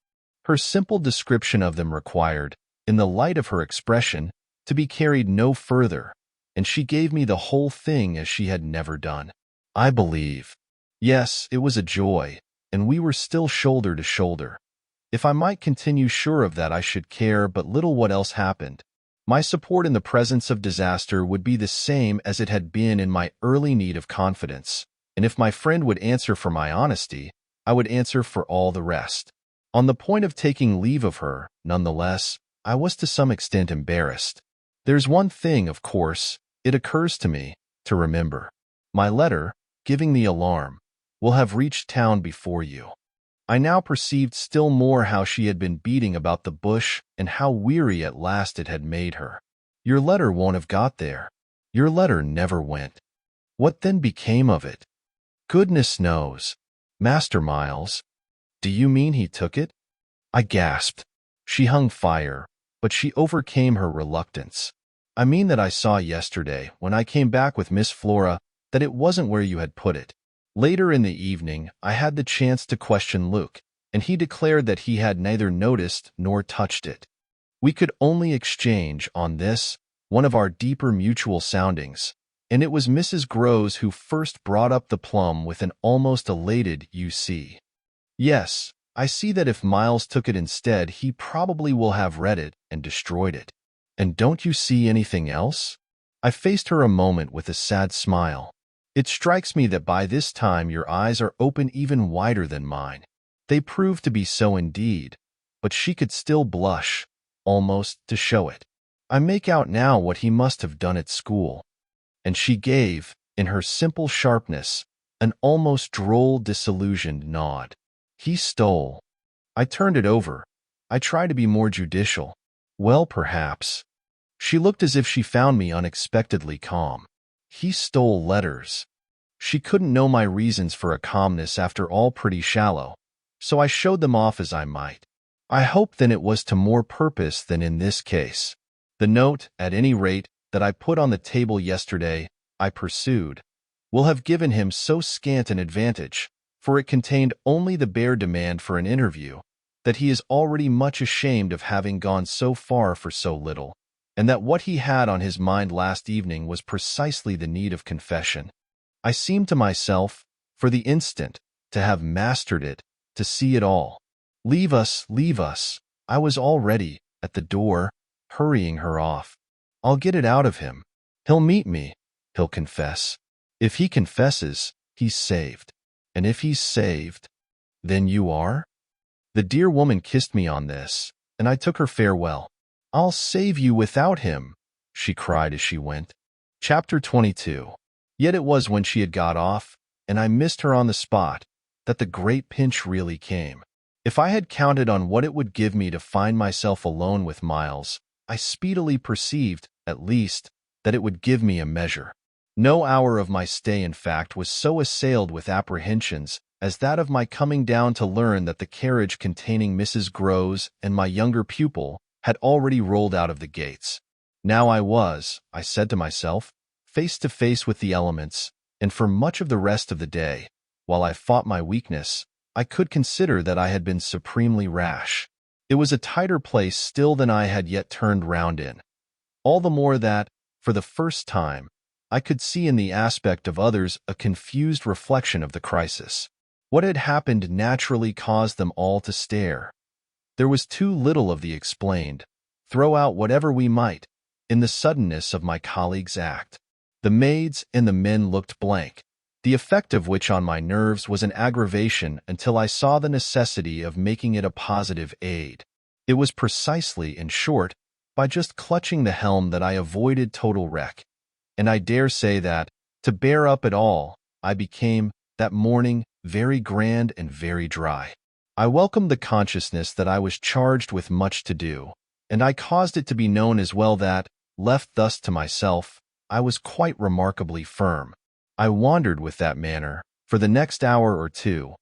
Her simple description of them required, in the light of her expression, to be carried no further, and she gave me the whole thing as she had never done. I believe. Yes, it was a joy, and we were still shoulder to shoulder. If I might continue sure of that, I should care but little what else happened. My support in the presence of disaster would be the same as it had been in my early need of confidence, and if my friend would answer for my honesty, I would answer for all the rest. On the point of taking leave of her, nonetheless, I was to some extent embarrassed. There's one thing, of course, it occurs to me, to remember. My letter, giving the alarm, will have reached town before you. I now perceived still more how she had been beating about the bush and how weary at last it had made her. Your letter won't have got there. Your letter never went. What then became of it? Goodness knows. Master Miles, do you mean he took it? I gasped. She hung fire, but she overcame her reluctance. I mean that I saw yesterday, when I came back with Miss Flora, that it wasn't where you had put it. Later in the evening, I had the chance to question Luke, and he declared that he had neither noticed nor touched it. We could only exchange, on this, one of our deeper mutual soundings, and it was Mrs. Groves who first brought up the plum with an almost elated "you see." Yes, I see that if Miles took it instead, he probably will have read it and destroyed it. And don't you see anything else? I faced her a moment with a sad smile. It strikes me that by this time your eyes are open even wider than mine. They prove to be so indeed, but she could still blush, almost to show it. I make out now what he must have done at school. And she gave, in her simple sharpness, an almost droll disillusioned nod. He stole. I turned it over. I tried to be more judicial. Well, perhaps. She looked as if she found me unexpectedly calm. He stole letters. She couldn't know my reasons for a calmness after all pretty shallow, so I showed them off as I might. I hope then it was to more purpose than in this case. The note, at any rate, that I put on the table yesterday, I pursued, will have given him so scant an advantage, for it contained only the bare demand for an interview, that he is already much ashamed of having gone so far for so little, and that what he had on his mind last evening was precisely the need of confession. I seemed to myself, for the instant, to have mastered it, to see it all. Leave us, leave us. I was already, at the door, hurrying her off. I'll get it out of him. He'll meet me, he'll confess. If he confesses, he's saved. And if he's saved, then you are? The dear woman kissed me on this, and I took her farewell. I'll save you without him, she cried as she went. Chapter 22. Yet it was when she had got off, and I missed her on the spot, that the great pinch really came. If I had counted on what it would give me to find myself alone with Miles, I speedily perceived, at least, that it would give me a measure. No hour of my stay, in fact, was so assailed with apprehensions as that of my coming down to learn that the carriage containing Mrs. Groves and my younger pupil had already rolled out of the gates. Now I was, I said to myself, face to face with the elements, and for much of the rest of the day, while I fought my weakness, I could consider that I had been supremely rash. It was a tighter place still than I had yet turned round in. All the more that, for the first time, I could see in the aspect of others a confused reflection of the crisis. What had happened naturally caused them all to stare. There was too little of the explained, throw out whatever we might, in the suddenness of my colleague's act. The maids and the men looked blank, the effect of which on my nerves was an aggravation until I saw the necessity of making it a positive aid. It was precisely, in short, by just clutching the helm that I avoided total wreck. And I dare say that, to bear up at all, I became, that morning, very grand and very dry. I welcomed the consciousness that I was charged with much to do, and I caused it to be known as well that, left thus to myself, I was quite remarkably firm. I wandered with that manner, for the next hour or two,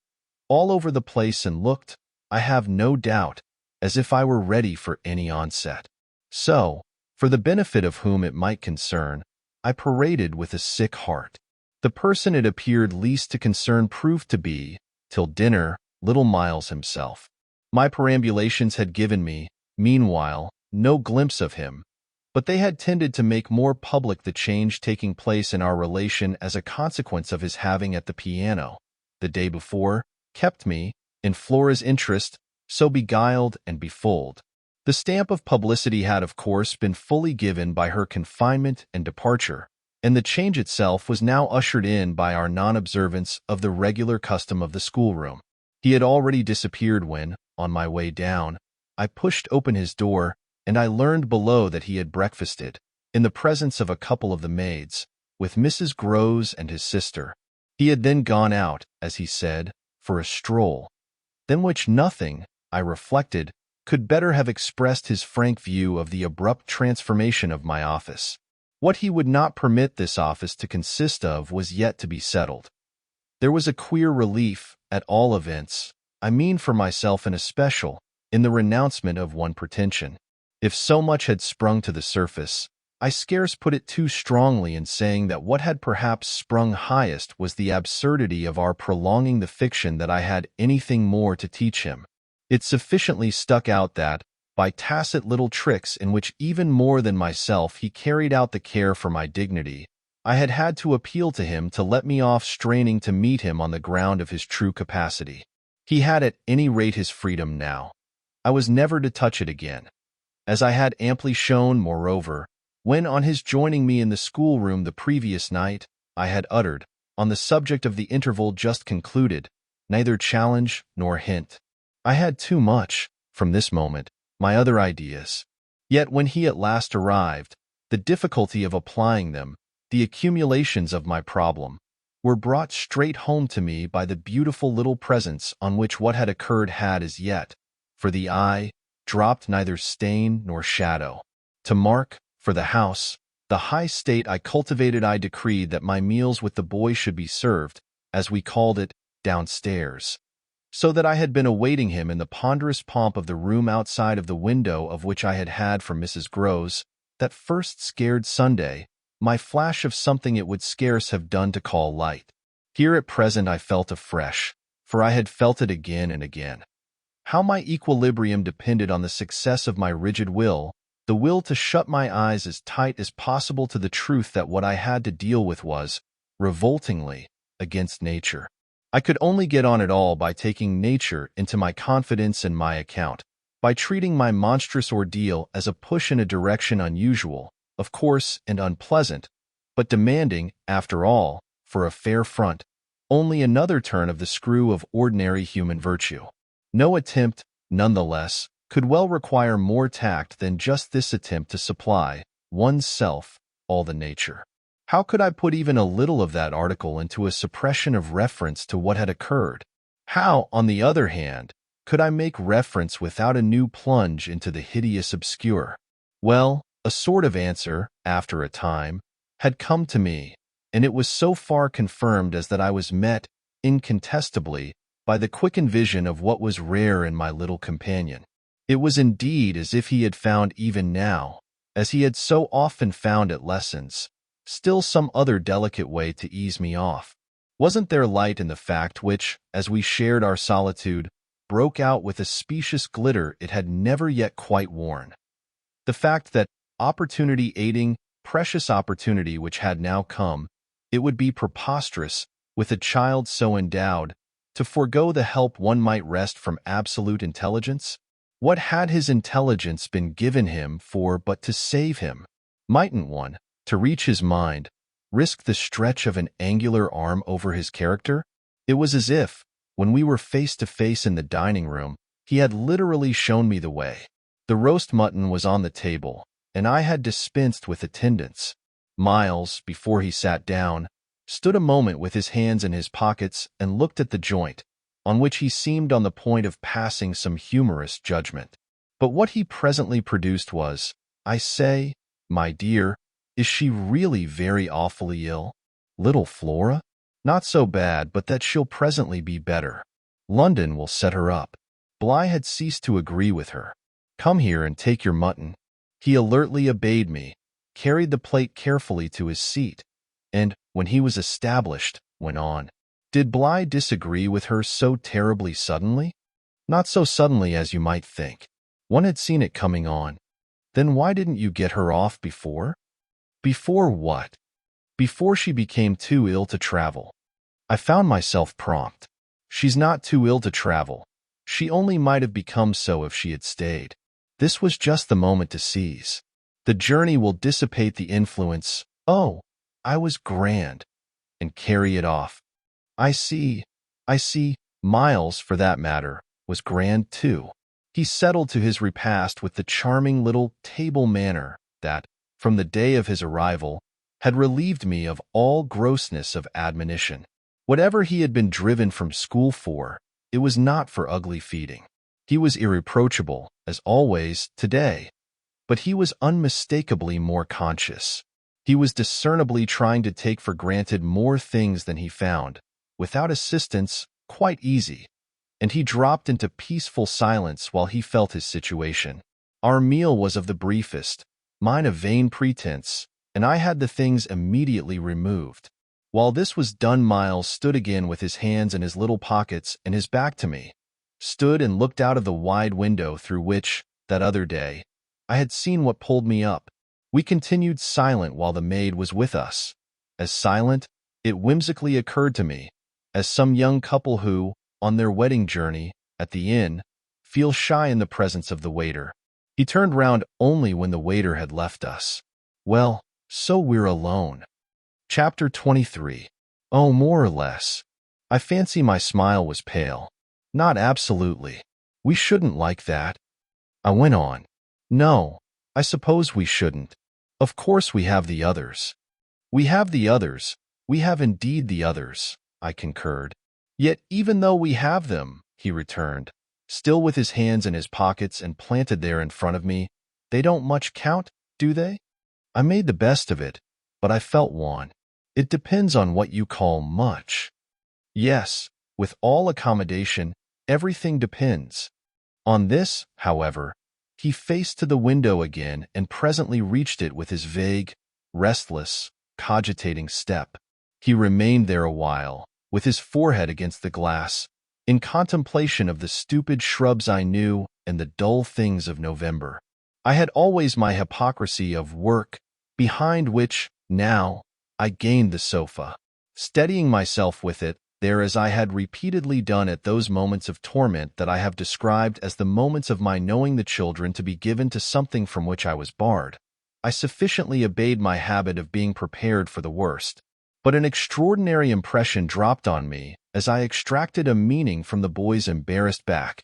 all over the place and looked, I have no doubt, as if I were ready for any onset. So, for the benefit of whom it might concern, I paraded with a sick heart. The person it appeared least to concern proved to be, till dinner, little Miles himself. My perambulations had given me, meanwhile, no glimpse of him, but they had tended to make more public the change taking place in our relation as a consequence of his having at the piano, the day before, kept me, in Flora's interest, so beguiled and befooled. The stamp of publicity had, of course, been fully given by her confinement and departure, and the change itself was now ushered in by our non-observance of the regular custom of the schoolroom. He had already disappeared when, on my way down, I pushed open his door, and I learned below that he had breakfasted, in the presence of a couple of the maids, with Mrs. Groves and his sister. He had then gone out, as he said, for a stroll, than which nothing, I reflected, could better have expressed his frank view of the abrupt transformation of my office. What he would not permit this office to consist of was yet to be settled. There was a queer relief, at all events, I mean for myself in especial, in the renouncement of one pretension. If so much had sprung to the surface, I scarce put it too strongly in saying that what had perhaps sprung highest was the absurdity of our prolonging the fiction that I had anything more to teach him. It sufficiently stuck out that, by tacit little tricks in which even more than myself he carried out the care for my dignity, I had had to appeal to him to let me off straining to meet him on the ground of his true capacity. He had at any rate his freedom now. I was never to touch it again. As I had amply shown, moreover, when on his joining me in the schoolroom the previous night, I had uttered, on the subject of the interval just concluded, neither challenge nor hint. I had too much, from this moment, my other ideas. Yet when he at last arrived, the difficulty of applying them, the accumulations of my problem, were brought straight home to me by the beautiful little presents on which what had occurred had as yet, for the eye, dropped neither stain nor shadow. To mark, for the house, the high state I cultivated, I decreed that my meals with the boy should be served, as we called it, downstairs, so that I had been awaiting him in the ponderous pomp of the room outside of the window of which I had had from Mrs. Groves, that first scared Sunday, my flash of something it would scarce have done to call light. Here at present I felt afresh, for I had felt it again and again. How my equilibrium depended on the success of my rigid will, the will to shut my eyes as tight as possible to the truth that what I had to deal with was, revoltingly, against nature. I could only get on at all by taking nature into my confidence and my account, by treating my monstrous ordeal as a push in a direction unusual, of course, and unpleasant, but demanding, after all, for a fair front, only another turn of the screw of ordinary human virtue. No attempt, nonetheless, could well require more tact than just this attempt to supply one's self all the nature. How could I put even a little of that article into a suppression of reference to what had occurred? How, on the other hand, could I make reference without a new plunge into the hideous obscure? Well, a sort of answer, after a time, had come to me, and it was so far confirmed as that I was met, incontestably, by the quickened vision of what was rare in my little companion. It was indeed as if he had found even now, as he had so often found at lessons, still some other delicate way to ease me off. Wasn't there light in the fact which, as we shared our solitude, broke out with a specious glitter it had never yet quite worn? The fact that, opportunity aiding, precious opportunity which had now come, it would be preposterous, with a child so endowed, to forego the help one might wrest from absolute intelligence? What had his intelligence been given him for but to save him? Mightn't one, to reach his mind, risk the stretch of an angular arm over his character? It was as if, when we were face to face in the dining room, he had literally shown me the way. The roast mutton was on the table, and I had dispensed with attendance. Miles, before he sat down, stood a moment with his hands in his pockets and looked at the joint, on which he seemed on the point of passing some humorous judgment. But what he presently produced was, "I say, my dear, is she really very awfully ill? Little Flora? Not so bad but that she'll presently be better. London will set her up." Bly had ceased to agree with her. "Come here and take your mutton." He alertly obeyed me, carried the plate carefully to his seat, and, when he was established, went on. Did Bly disagree with her so terribly suddenly? Not so suddenly as you might think. One had seen it coming on. Then why didn't you get her off before? Before what? Before she became too ill to travel. I found myself prompt. She's not too ill to travel. She only might have become so if she had stayed. This was just the moment to seize. The journey will dissipate the influence, oh, I was grand, and carry it off. I see, Miles, for that matter, was grand too. He settled to his repast with the charming little table manner that, from the day of his arrival, had relieved me of all grossness of admonition. Whatever he had been driven from school for, it was not for ugly feeding. He was irreproachable, as always, today, but he was unmistakably more conscious. He was discernibly trying to take for granted more things than he found, without assistance, quite easy, and he dropped into peaceful silence while he felt his situation. Our meal was of the briefest, mine a vain pretense, and I had the things immediately removed. While this was done, Miles stood again with his hands in his little pockets and his back to me, stood and looked out of the wide window through which, that other day, I had seen what pulled me up. We continued silent while the maid was with us. As silent, it whimsically occurred to me, as some young couple who, on their wedding journey, at the inn, feel shy in the presence of the waiter. He turned round only when the waiter had left us. Well, so we're alone. Chapter 23. Oh, more or less. I fancy my smile was pale. Not absolutely. We shouldn't like that. I went on. No, I suppose we shouldn't. Of course we have the others. We have the others. We have indeed the others, I concurred. Yet even though we have them, he returned, still with his hands in his pockets and planted there in front of me, they don't much count, do they? I made the best of it, but I felt wan. It depends on what you call much. Yes, with all accommodation, everything depends. On this, however, he faced to the window again and presently reached it with his vague, restless, cogitating step. He remained there a while, with his forehead against the glass, in contemplation of the stupid shrubs I knew and the dull things of November. I had always my hypocrisy of work, behind which, now, I gained the sofa, steadying myself with it there as I had repeatedly done at those moments of torment that I have described as the moments of my knowing the children to be given to something from which I was barred. I sufficiently obeyed my habit of being prepared for the worst. But an extraordinary impression dropped on me as I extracted a meaning from the boy's embarrassed back,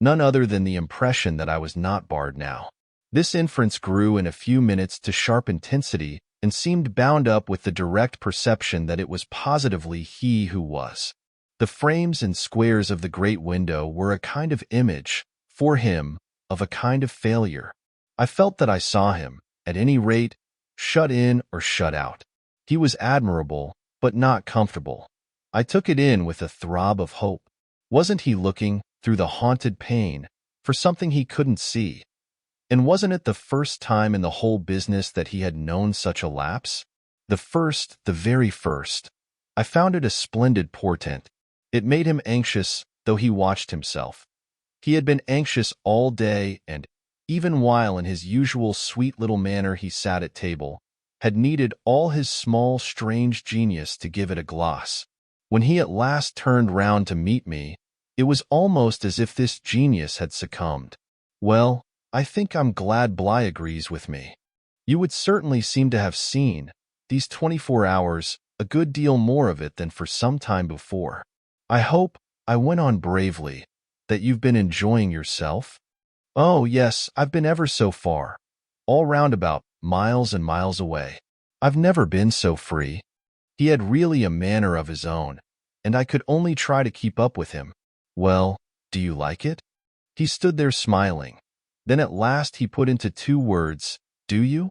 none other than the impression that I was not barred now. This inference grew in a few minutes to sharp intensity and seemed bound up with the direct perception that it was positively he who was. The frames and squares of the great window were a kind of image, for him, of a kind of failure. I felt that I saw him, at any rate, shut in or shut out. He was admirable, but not comfortable. I took it in with a throb of hope. Wasn't he looking, through the haunted pane, for something he couldn't see? And wasn't it the first time in the whole business that he had known such a lapse? The very first. I found it a splendid portent. It made him anxious, though he watched himself. He had been anxious all day and, even while in his usual sweet little manner he sat at table, had needed all his small, strange genius to give it a gloss. When he at last turned round to meet me, it was almost as if this genius had succumbed. Well, I think I'm glad Bly agrees with me. You would certainly seem to have seen, these 24 hours, a good deal more of it than for some time before. I hope, I went on bravely, that you've been enjoying yourself? Oh, yes, I've been ever so far. All round about, miles and miles away. I've never been so free. He had really a manner of his own, and I could only try to keep up with him. Well, do you like it? He stood there smiling. Then at last he put into 2 words, do you?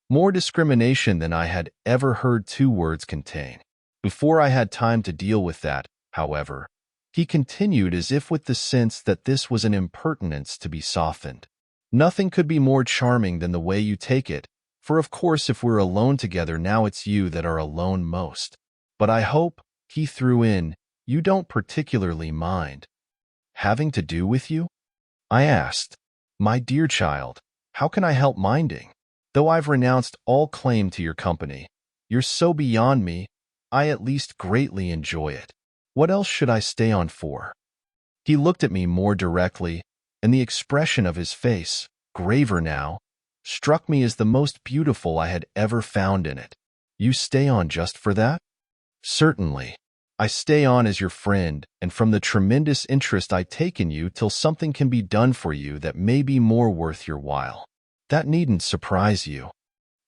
More discrimination than I had ever heard 2 words contain. Before I had time to deal with that, however, he continued as if with the sense that this was an impertinence to be softened. Nothing could be more charming than the way you take it, for of course if we're alone together now it's you that are alone most. But I hope, he threw in, you don't particularly mind. Having to do with you? I asked. My dear child, how can I help minding? Though I've renounced all claim to your company, you're so beyond me, I at least greatly enjoy it. What else should I stay on for? He looked at me more directly, and the expression of his face, graver now, struck me as the most beautiful I had ever found in it. You stay on just for that? Certainly. I stay on as your friend, and from the tremendous interest I take in you till something can be done for you that may be more worth your while. That needn't surprise you.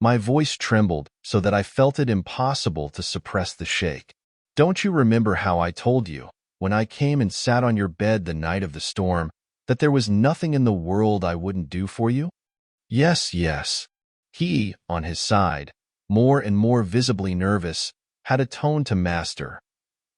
My voice trembled so that I felt it impossible to suppress the shake. Don't you remember how I told you, when I came and sat on your bed the night of the storm, that there was nothing in the world I wouldn't do for you? Yes, yes. He, on his side, more and more visibly nervous, had a tone to master.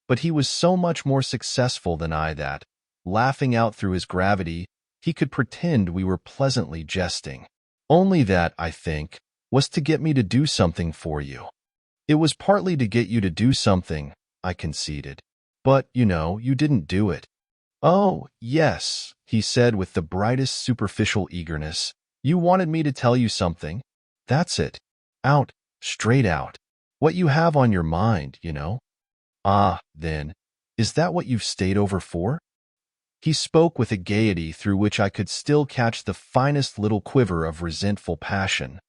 But he was so much more successful than I that, laughing out through his gravity, he could pretend we were pleasantly jesting. Only that, I think, was to get me to do something for you. It was partly to get you to do something, I conceded. But, you know, you didn't do it. Oh, yes, he said with the brightest superficial eagerness. You wanted me to tell you something. That's it. Out, straight out. What you have on your mind, you know. Ah, then, is that what you've stayed over for? He spoke with a gaiety through which I could still catch the finest little quiver of resentful passion,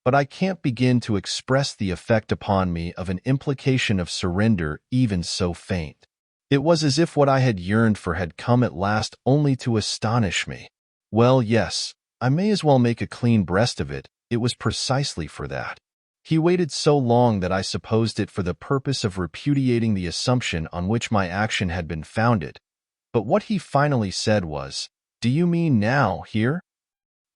but I can't begin to express the effect upon me of an implication of surrender even so faint. It was as if what I had yearned for had come at last only to astonish me. Well, yes, I may as well make a clean breast of it. It was precisely for that. He waited so long that I supposed it for the purpose of repudiating the assumption on which my action had been founded. But what he finally said was, do you mean now, here?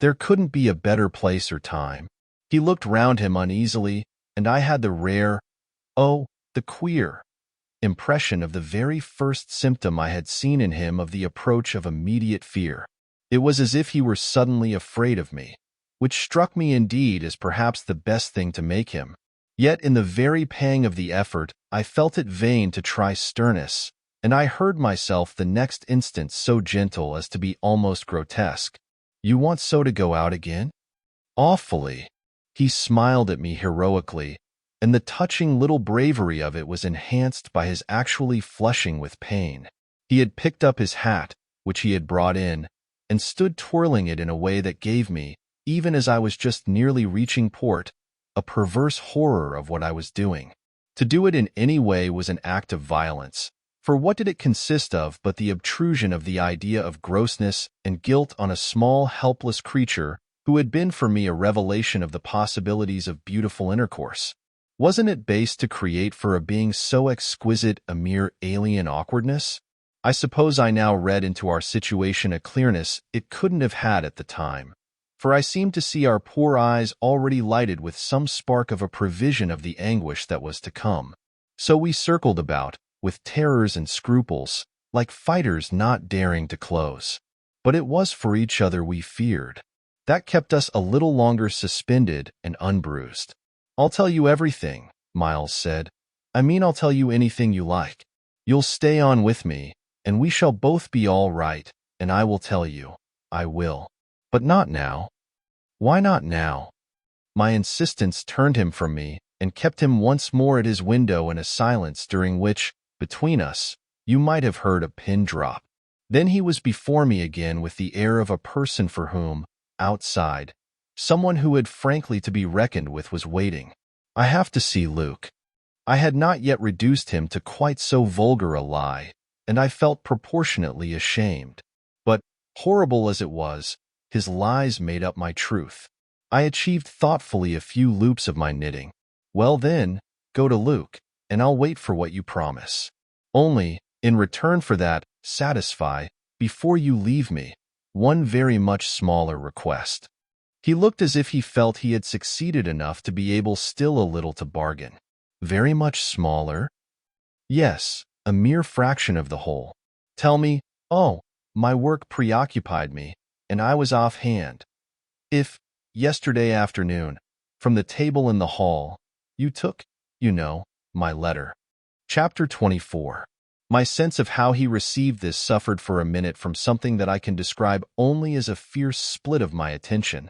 There couldn't be a better place or time. He looked round him uneasily, and I had the rare, the queer, impression of the very first symptom I had seen in him of the approach of immediate fear. It was as if he were suddenly afraid of me, which struck me indeed as perhaps the best thing to make him. Yet in the very pang of the effort, I felt it vain to try sternness, and I heard myself the next instant so gentle as to be almost grotesque. You want so to go out again? Awfully. He smiled at me heroically, and the touching little bravery of it was enhanced by his actually flushing with pain. He had picked up his hat, which he had brought in, and stood twirling it in a way that gave me, even as I was just nearly reaching port, a perverse horror of what I was doing. To do it in any way was an act of violence, for what did it consist of but the obtrusion of the idea of grossness and guilt on a small, helpless creature who had been for me a revelation of the possibilities of beautiful intercourse? Wasn't it base to create for a being so exquisite a mere alien awkwardness? I suppose I now read into our situation a clearness it couldn't have had at the time, for I seemed to see our poor eyes already lighted with some spark of a prevision of the anguish that was to come. So we circled about, with terrors and scruples, like fighters not daring to close. But it was for each other we feared. That kept us a little longer suspended and unbruised. "I'll tell you everything," Miles said. "I mean, I'll tell you anything you like. You'll stay on with me, and we shall both be all right, and I will tell you. I will. But not now." "Why not now?" My insistence turned him from me and kept him once more at his window in a silence during which, between us, you might have heard a pin drop. Then he was before me again with the air of a person for whom, outside, someone who had frankly to be reckoned with was waiting. "I have to see Luke." I had not yet reduced him to quite so vulgar a lie, and I felt proportionately ashamed. But, horrible as it was, his lies made up my truth. I achieved thoughtfully a few loops of my knitting. "Well then, go to Luke, and I'll wait for what you promise. Only, in return for that, satisfy, before you leave me, one very much smaller request." He looked as if he felt he had succeeded enough to be able still a little to bargain. "Very much smaller?" "Yes, a mere fraction of the whole. Tell me." "Oh, my work preoccupied me, and I was offhand. If, yesterday afternoon, from the table in the hall, you took, you know, my letter." Chapter 24. My sense of how he received this suffered for a minute from something that I can describe only as a fierce split of my attention.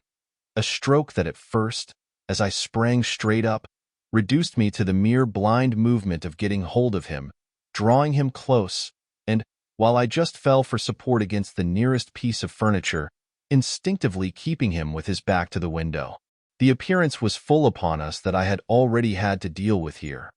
A stroke that at first, as I sprang straight up, reduced me to the mere blind movement of getting hold of him, drawing him close, and, while I just fell for support against the nearest piece of furniture, instinctively keeping him with his back to the window. The appearance was full upon us that I had already had to deal with here.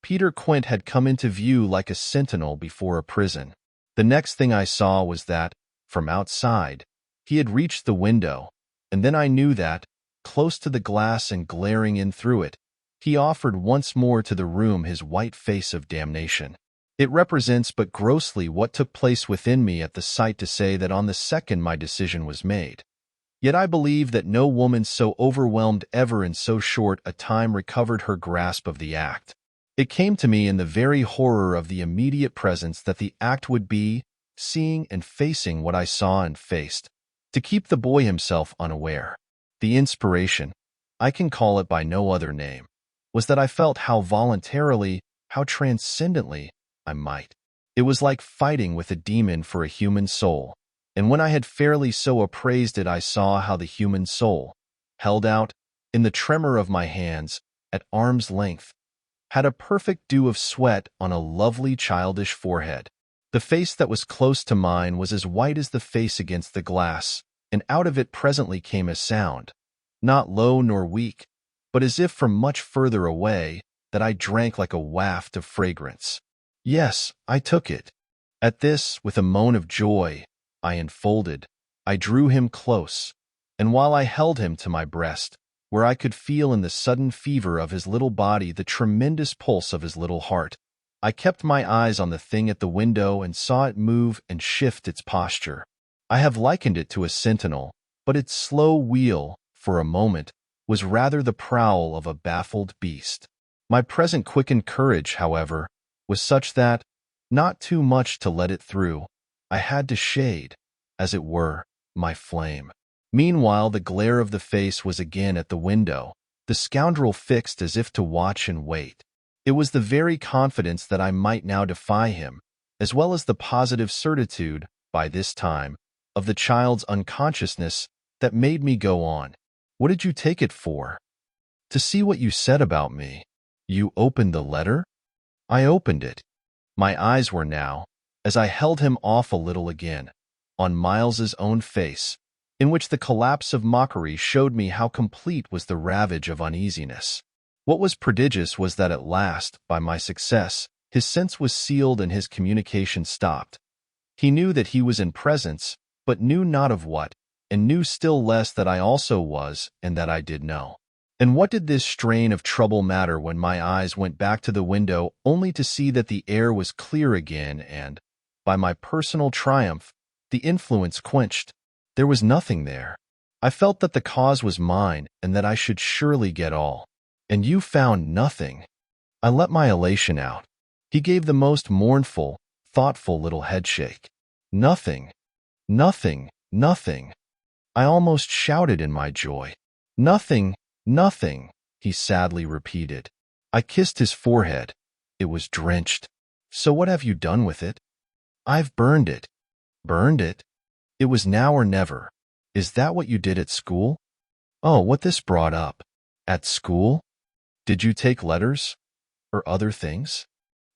Peter Quint had come into view like a sentinel before a prison. The next thing I saw was that, from outside, he had reached the window, and then I knew that, close to the glass and glaring in through it, he offered once more to the room his white face of damnation. It represents but grossly what took place within me at the sight to say that on the second my decision was made. Yet I believe that no woman so overwhelmed ever in so short a time recovered her grasp of the act. It came to me in the very horror of the immediate presence that the act would be, seeing and facing what I saw and faced, to keep the boy himself unaware. The inspiration, I can call it by no other name, was that I felt how voluntarily, how transcendently, I might. It was like fighting with a demon for a human soul, and when I had fairly so appraised it I saw how the human soul, held out, in the tremor of my hands, at arm's length, had a perfect dew of sweat on a lovely childish forehead. The face that was close to mine was as white as the face against the glass, and out of it presently came a sound, not low nor weak, but as if from much further away, that I drank like a waft of fragrance. Yes, I took it. At this, with a moan of joy, I enfolded, I drew him close, and while I held him to my breast, where I could feel in the sudden fever of his little body the tremendous pulse of his little heart, I kept my eyes on the thing at the window and saw it move and shift its posture. I have likened it to a sentinel, but its slow wheel, for a moment, was rather the prowl of a baffled beast. My present quickened courage, however, was such that, not too much to let it through, I had to shade, as it were, my flame. Meanwhile the glare of the face was again at the window, the scoundrel fixed as if to watch and wait. It was the very confidence that I might now defy him, as well as the positive certitude, by this time, of the child's unconsciousness, that made me go on. "What did you take it for?" "To see what you said about me." "You opened the letter?" I opened it. My eyes were now, as I held him off a little again, on Miles's own face, in which the collapse of mockery showed me how complete was the ravage of uneasiness. What was prodigious was that at last, by my success, his sense was sealed and his communication stopped. He knew that he was in presence, but knew not of what, and knew still less that I also was, and that I did know. And what did this strain of trouble matter when my eyes went back to the window only to see that the air was clear again and, by my personal triumph, the influence quenched? There was nothing there. I felt that the cause was mine and that I should surely get all. And you found nothing. I let my elation out. He gave the most mournful, thoughtful little headshake. Nothing. Nothing. Nothing. I almost shouted in my joy. Nothing. Nothing, he sadly repeated. I kissed his forehead. It was drenched. So what have you done with it? I've burned it. Burned it? It was now or never. Is that what you did at school? Oh, what this brought up. At school? Did you take letters? Or other things?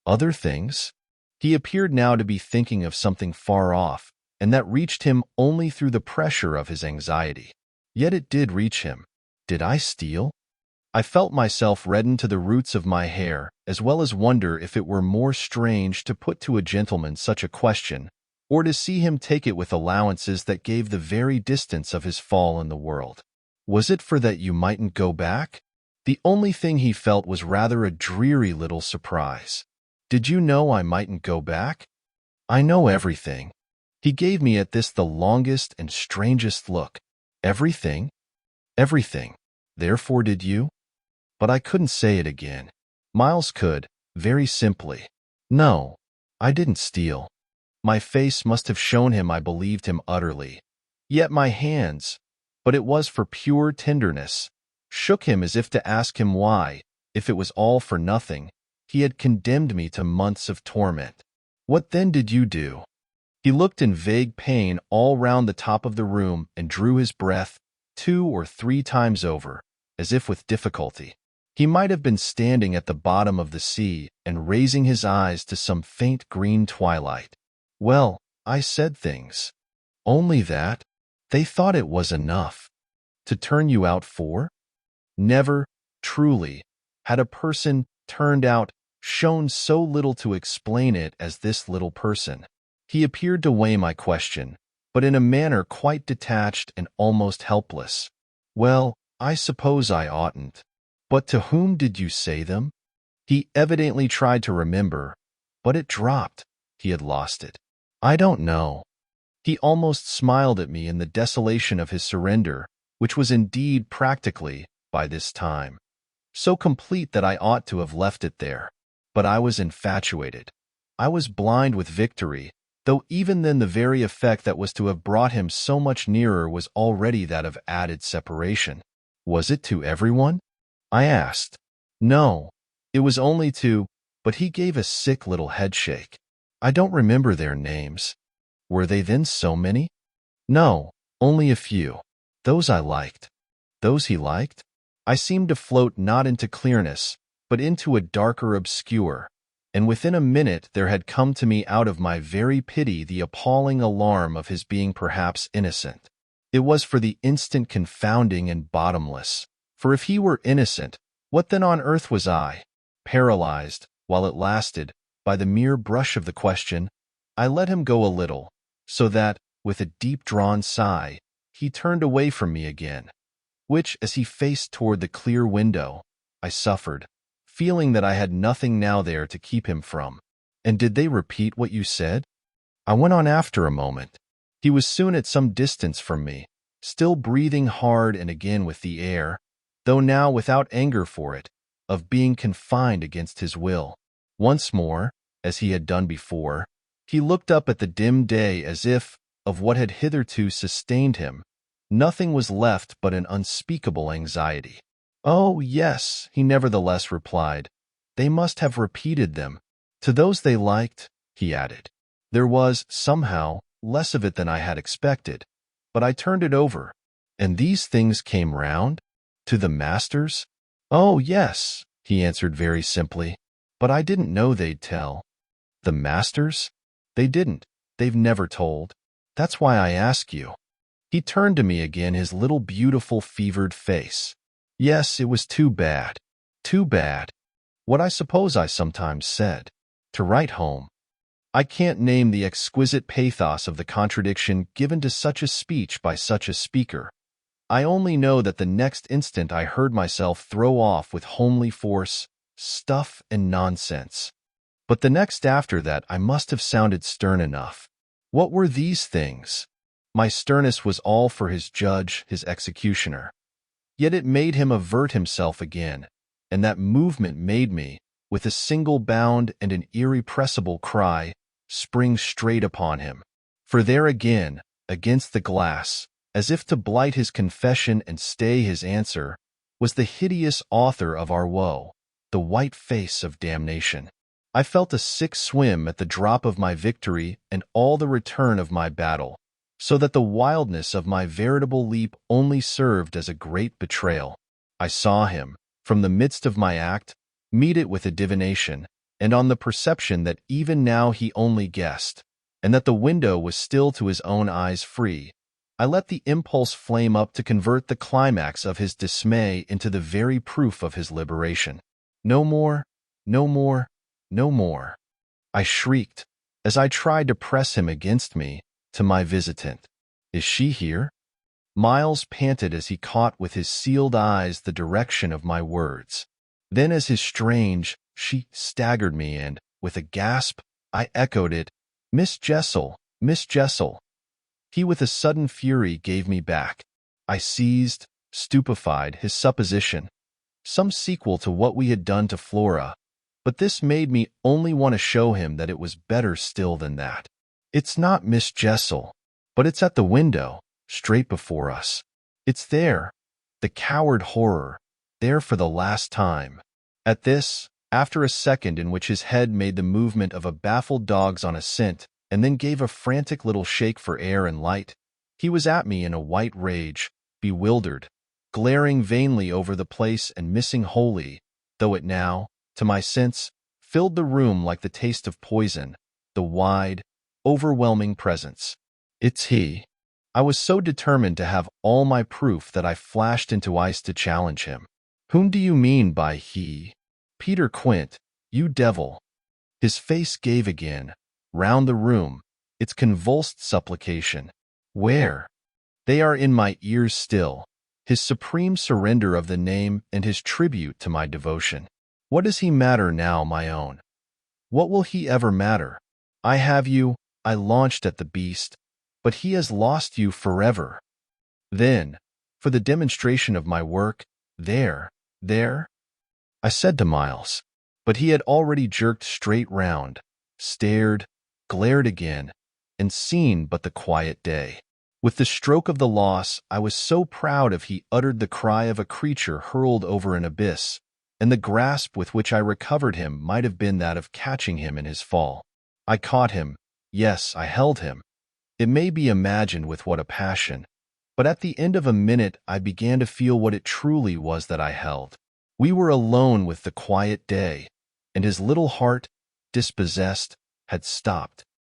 Other things? He appeared now to be thinking of something far off, and that reached him only through the pressure of his anxiety. Yet it did reach him. Did I steal? I felt myself redden to the roots of my hair, as well as wonder if it were more strange to put to a gentleman such a question, or to see him take it with allowances that gave the very distance of his fall in the world. Was it for that you mightn't go back? The only thing he felt was rather a dreary little surprise. Did you know I mightn't go back? I know everything. He gave me at this the longest and strangest look. Everything? Everything. Therefore did you? But I couldn't say it again. Miles could, very simply. No, I didn't steal. My face must have shown him I believed him utterly. Yet my hands, but it was for pure tenderness, shook him as if to ask him why, if it was all for nothing, he had condemned me to months of torment. What then did you do? He looked in vague pain all round the top of the room and drew his breath 2 or 3 times over, as if with difficulty. He might have been standing at the bottom of the sea and raising his eyes to some faint green twilight. Well, I said things. Only that? They thought it was enough. To turn you out for? Never, truly, had a person turned out shown so little to explain it as this little person. He appeared to weigh my question, but in a manner quite detached and almost helpless. Well, I suppose I oughtn't. But to whom did you say them? He evidently tried to remember, but it dropped. He had lost it. I don't know. He almost smiled at me in the desolation of his surrender, which was indeed practically, by this time, so complete that I ought to have left it there. But I was infatuated. I was blind with victory, though even then the very effect that was to have brought him so much nearer was already that of added separation. Was it to everyone? I asked. No, it was only to, but he gave a sick little headshake. I don't remember their names. Were they then so many? No, only a few. Those I liked. Those he liked? I seemed to float not into clearness, but into a darker obscure, and within a minute there had come to me out of my very pity the appalling alarm of his being perhaps innocent. It was for the instant confounding and bottomless, for if he were innocent, what then on earth was I? Paralyzed, while it lasted, by the mere brush of the question, I let him go a little, so that, with a deep-drawn sigh, he turned away from me again, which, as he faced toward the clear window, I suffered, feeling that I had nothing now there to keep him from. And did they repeat what you said? I went on after a moment. He was soon at some distance from me, still breathing hard and again with the air, though now without anger for it, of being confined against his will. Once more, as he had done before, he looked up at the dim day as if, of what had hitherto sustained him, nothing was left but an unspeakable anxiety. Oh, yes, he nevertheless replied. They must have repeated them. To those they liked, he added. There was, somehow, less of it than I had expected, but I turned it over. And these things came round? To the masters? Oh, yes, he answered very simply. But I didn't know they'd tell. The masters? They didn't. They've never told. That's why I ask you. He turned to me again his little beautiful fevered face. Yes, it was too bad. Too bad. What I suppose I sometimes said. To write home. I can't name the exquisite pathos of the contradiction given to such a speech by such a speaker. I only know that the next instant I heard myself throw off with homely force, stuff and nonsense. But the next after that I must have sounded stern enough. What were these things? My sternness was all for his judge, his executioner. Yet it made him avert himself again, and that movement made me, with a single bound and an irrepressible cry, spring straight upon him. For there again, against the glass, as if to blight his confession and stay his answer, was the hideous author of our woe, the white face of damnation. I felt a sick swim at the drop of my victory and all the return of my battle, so that the wildness of my veritable leap only served as a great betrayal. I saw him, from the midst of my act, meet it with a divination, and on the perception that even now he only guessed, and that the window was still to his own eyes free, I let the impulse flame up to convert the climax of his dismay into the very proof of his liberation. No more, no more, no more, I shrieked, as I tried to press him against me, to my visitant. Is she here? Miles panted as he caught with his sealed eyes the direction of my words. Then as his strange, she staggered me and, with a gasp, I echoed it, Miss Jessel, Miss Jessel. He with a sudden fury gave me back. I seized, stupefied, his supposition, some sequel to what we had done to Flora, but this made me only want to show him that it was better still than that. It's not Miss Jessel, but it's at the window, straight before us. It's there, the coward horror, there for the last time. At this, after a second in which his head made the movement of a baffled dog's on a scent, and then gave a frantic little shake for air and light, he was at me in a white rage, bewildered, glaring vainly over the place and missing wholly, though it now, to my sense, filled the room like the taste of poison, the wide, overwhelming presence. It's he. I was so determined to have all my proof that I flashed into ice to challenge him. Whom do you mean by he? Peter Quint, you devil. His face gave again, round the room, its convulsed supplication. Where? They are in my ears still, his supreme surrender of the name and his tribute to my devotion. What does he matter now, my own? What will he ever matter? I have you, I launched at the beast, but he has lost you forever. Then, for the demonstration of my work, there, I said to Miles, but he had already jerked straight round, stared, glared again, and seen but the quiet day. With the stroke of the loss, I was so proud of he uttered the cry of a creature hurled over an abyss, and the grasp with which I recovered him might have been that of catching him in his fall. I caught him, yes, I held him. It may be imagined with what a passion, but at the end of a minute I began to feel what it truly was that I held. We were alone with the quiet day, and his little heart, dispossessed, had stopped.